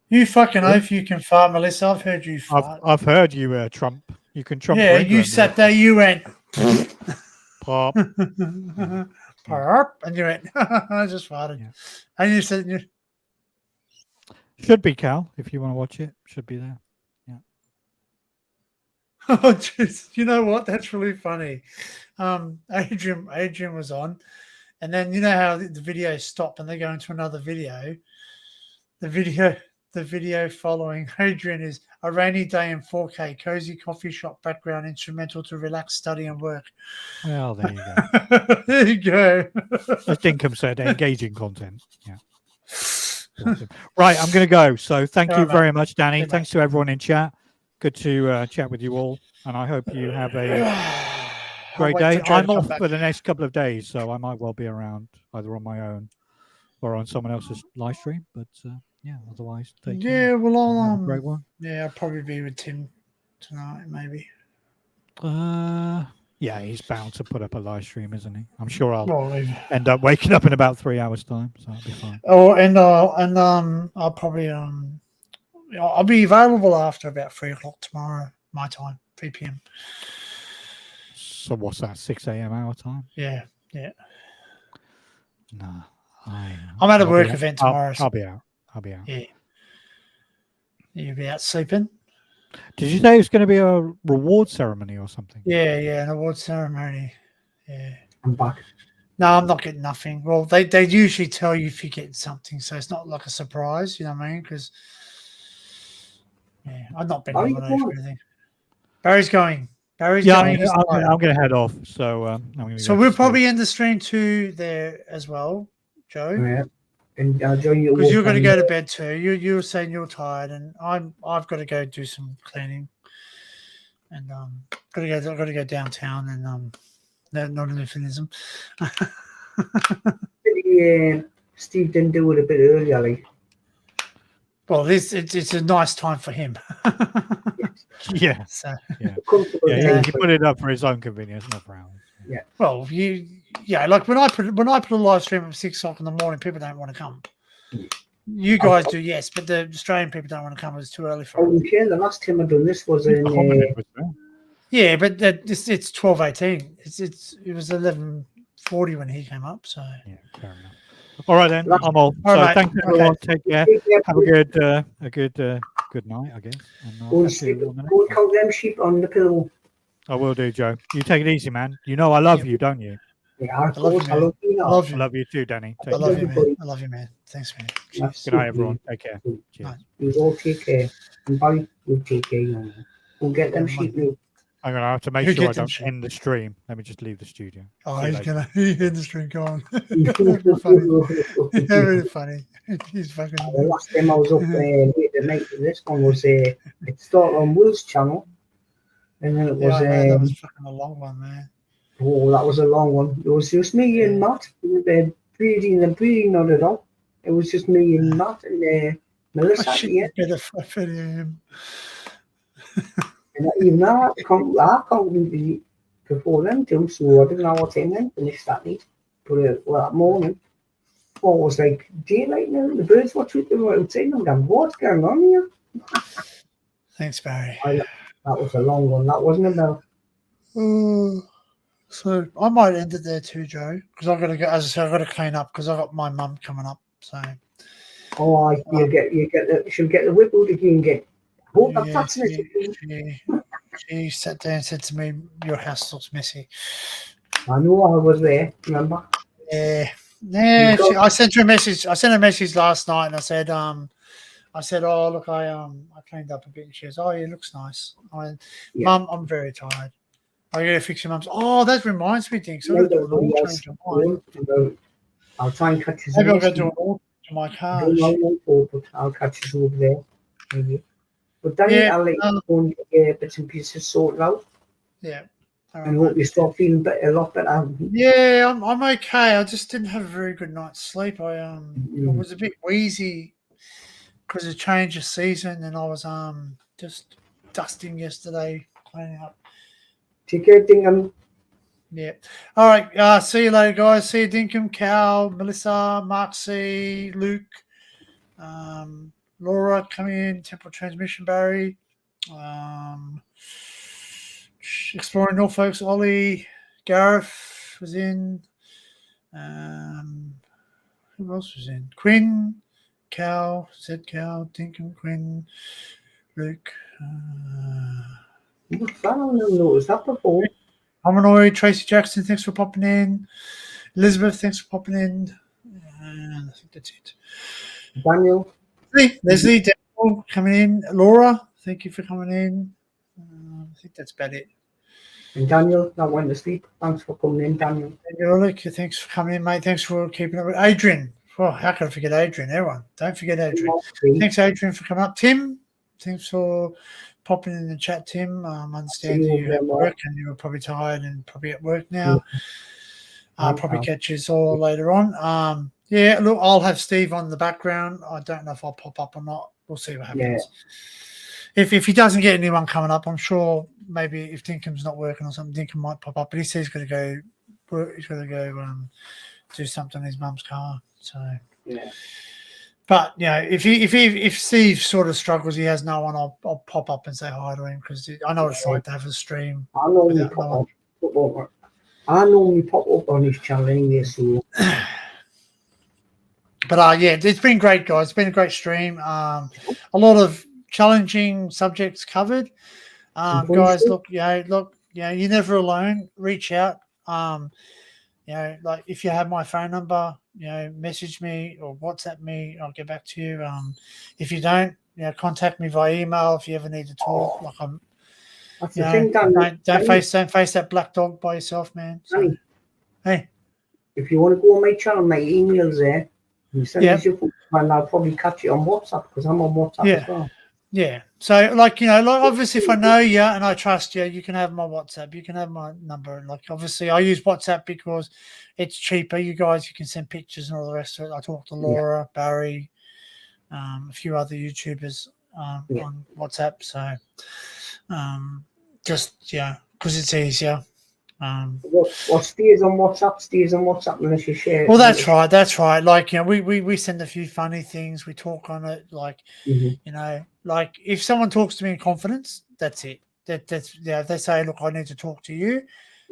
You fucking oaf, you can fart, Melissa. I've heard you fart. I've heard you, Trump. You can Trump. Yeah, you sat there, you went. Pop. Pop, and you went, I just farted. Yeah. And you said, should be, Cal, if you want to watch it. Should be there. Yeah. Oh, jeez. You know what? That's really funny. Adrian was on, and then you know how the video stopped and they go into another video. The the video following Adrian is a rainy day in 4K, cozy coffee shop background instrumental to relax, study, and work. Well, there you go. There you go. As Dinkum said, engaging content. Yeah. Awesome. Right, I'm going to go. So thank you very much, Danny. Yeah, Thanks to everyone in chat. Good to chat with you all, and I hope you have a great day. I'm off for the next couple of days, so I might well be around either on my own or on someone else's live stream. But yeah, otherwise, take care. Yeah, well, I'll have a great one. Yeah, I'll probably be with Tim tonight, maybe. Yeah, he's bound to put up a live stream, isn't he? I'm sure I'll Well, end up waking up in about 3 hours' time, so I'll be fine. Oh, and I'll probably I'll be available after about 3 o'clock tomorrow, my time, 3 p.m. So what's that? 6 a.m. our time? Yeah, yeah. No, I'm at a work event tomorrow. I'll be out. I'll be out. Yeah. You'll be out sleeping? Did you say it's going to be a reward ceremony or something? Yeah, an award ceremony. Yeah. I'm back. No, I'm not getting nothing. Well, they usually tell you if you get something, so it's not like a surprise. You know what I mean? Because I've not been nominated for anything. Barry's going. Barry's going. I'm going to head off. So so we'll probably end the stream too there as well, Joe. Yeah. And Joe, because you're going to go to bed too. You were saying you're tired, and I've got to go do some cleaning, and I've got to go downtown and not an euphemism. Steve didn't do it a bit earlier, like. Well, it's a nice time for him. Yeah. So, yeah. He put it up for his own convenience, not for ours. Yeah. Well, like when I put a live stream at 6 o'clock in the morning, people don't want to come. You guys do, yes, but the Australian people don't want to come. It's too early for them. Okay, the last time I done this was in. Yeah, but it's 12:18. It was 11:40 when he came up. So yeah, fair enough. All right then, I'm all. So right, thanks everyone. Take care. Have a good night, I guess. Go count them sheep on the pillow. I will do, Joe. You take it easy, man. You know I love you, don't you? Yeah, I love you. I love you too, Danny. I love you, man. I love you, man. Thanks, man. Good night, everyone. Take care. Cheers. You all take care. And Barry, you take care. We'll get them sheep now. I'm going to have to make sure I don't end the stream. Let me just leave the studio. Oh, he's going to end the stream. Go on. Very funny. He's fucking. The last time I was up late at night, this one was it started on Will's channel. And then it was. That was fucking a long one, man. Oh, that was a long one. It was just me and Matt. Breeding on it all. It was just me and Matt and Melissa. I should better for him. And even now, I can't be before them too, so I didn't know what time then finished that night. But that morning, it was like daylight now, the birds were tweeting outside, and I'm going, what's going on here? Thanks, Barry. That was a long one, that wasn't about. So I might end it there too, Joe, because I've got to go. As I said, I've got to clean up because I've got my mum coming up. So. Oh, you should get the whip out again. Get. She sat down and said to me, "Your house looks messy." I know, I was there. Remember? Yeah. I sent her a message. I sent her a message last night, and I said, "Oh, look, I cleaned up a bit." And she goes, "Oh, it looks nice." Mum, I'm very tired. I got to fix your mum's. Oh, that reminds me, things. So I'll try and catch you. Maybe I'll go do an order to my car. I'll catch you over there, maybe. But then I'll let you go and get bits and pieces sorted out. Yeah. And hope you start feeling a lot better. Yeah, I'm okay. I just didn't have a very good night's sleep. I was a bit wheezy because of change of season, and I was just dusting yesterday, cleaning up. Take care, Dinkum. Yeah. All right. See you later, guys. See you, Dinkum, Cal, Melissa, Mark C, Luke, Laura coming in, Temple Transmission, Barry, Exploring Norfolk's Ollie, Gareth was in. Who else was in? Quinn, Cal, Zed Cal, Dinkum, Quinn, Luke. I don't know that before. Hominoid, Tracy Jackson, thanks for popping in. Elizabeth, thanks for popping in. And I think that's it. Daniel. Leslie, all coming in. Laura, thank you for coming in. I think that's about it. And Daniel, that went to sleep. Thanks for coming in, Daniel. Thanks for coming in, mate. Thanks for keeping it. Adrian. Oh, how can I forget Adrian? Everyone, don't forget Adrian. Thanks, Adrian, for coming up. Tim, thanks for popping in the chat, Tim. I understand you have work and you were probably tired and probably at work now. Probably catch us all later on. Yeah, look, I'll have Steve on the background. I don't know if I'll pop up or not. We'll see what happens. If he doesn't get anyone coming up, I'm sure maybe if Dinkum's not working or something, Dinkum might pop up. But he says he's got to go work. He's got to go do something in his mum's car. So but if Steve sort of struggles, he has no one. I'll pop up and say hi to him because I know it's like to have a stream. I normally pop up on his channel anyway. So. But yeah, it's been great, guys. It's been a great stream. A lot of challenging subjects covered. Guys, look, you're never alone. Reach out. Like if you have my phone number, message me or WhatsApp me. I'll get back to you. If you don't, contact me via email if you ever need to talk. Like I'm. That's the thing, Dan. Don't face that black dog by yourself, man. So, hey, if you want to go on my channel, my email's there. You send us your photo, and I'll probably catch it on WhatsApp because I'm on WhatsApp as well. Yeah. So, like obviously, if I know you and I trust you, you can have my WhatsApp. You can have my number. Like, obviously, I use WhatsApp because it's cheaper. You guys, you can send pictures and all the rest of it. I talk to Laura, Barry, a few other YouTubers on WhatsApp. So, because it's easier. What stays on WhatsApp unless you share it. Well, that's right. Like, we send a few funny things. We talk on it. Like, like if someone talks to me in confidence, that's it. That's if they say, look, I need to talk to you.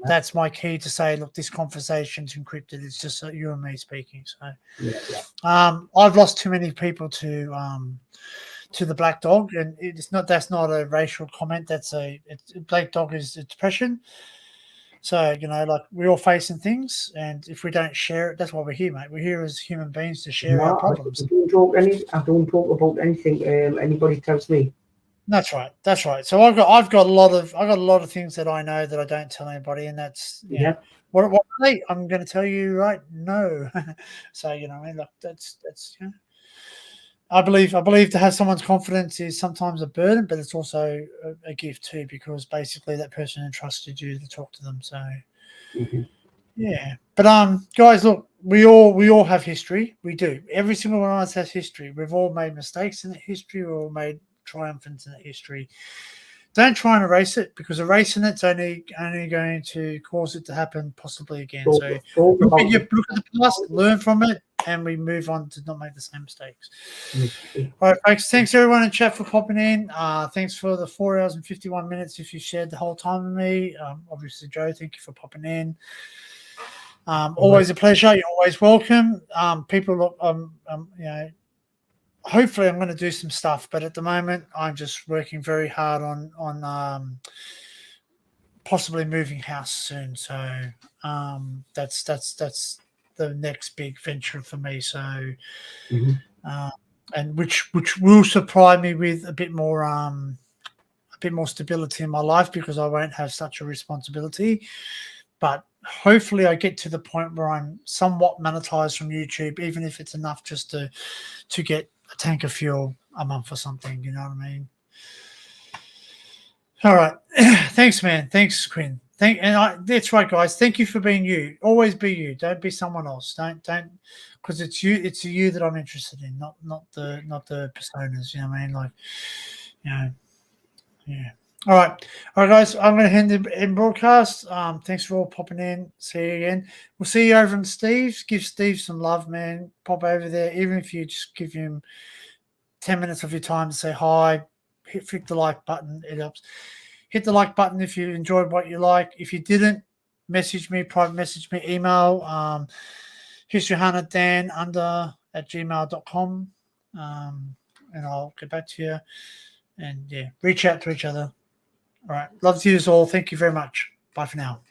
That's my key to say, look, this conversation's encrypted. It's just you and me speaking. So, I've lost too many people to the black dog, and that's not a racial comment. Black dog is depression. So, like we're all facing things, and if we don't share it, that's why we're here, mate. We're here as human beings to share our problems. I don't talk about anything anybody tells me. That's right. So I've got a lot of things that I know that I don't tell anybody, and that's what are they? I'm going to tell you right. No. So look, that's I believe to have someone's confidence is sometimes a burden, but it's also a gift too, because basically that person entrusted you to talk to them. So but guys, look, we all have history. We do. Every single one of us has history. We've all made mistakes in that history. We've all made triumphants in that history. Don't try and erase it, because erasing it's only going to cause it to happen possibly again. So look at the past, learn from it, and we move on to not make the same mistakes. All right, folks. Thanks everyone in chat for popping in. Thanks for the 4 hours and 51 minutes. If you shared the whole time with me, obviously Joe, thank you for popping in. Always a pleasure. You're always welcome. People look, hopefully I'm going to do some stuff, but at the moment I'm just working very hard on possibly moving house soon. So that's the next big venture for me. So and which will supply me with a bit more stability in my life, because I won't have such a responsibility. But hopefully I get to the point where I'm somewhat monetized from YouTube, even if it's enough just to get a tank of fuel a month or something. You know what I mean? All right. Thanks, man. Thanks, Quinn. That's right, guys. Thank you for being you. Always be you. Don't be someone else. Don't, because it's you. It's you that I'm interested in, not the personas. You know what I mean? Like, yeah. All right, guys. I'm going to end the broadcast. Thanks for all popping in. See you again. We'll see you over in Steve's. Give Steve some love, man. Pop over there, even if you just give him 10 minutes of your time to say hi. Click the like button. It helps. Hit the like button if you enjoyed what you like. If you didn't, message me, private message me, email historyhunterdan@gmail.com, and I'll get back to you. And reach out to each other. All right. Love to you all. Thank you very much. Bye for now.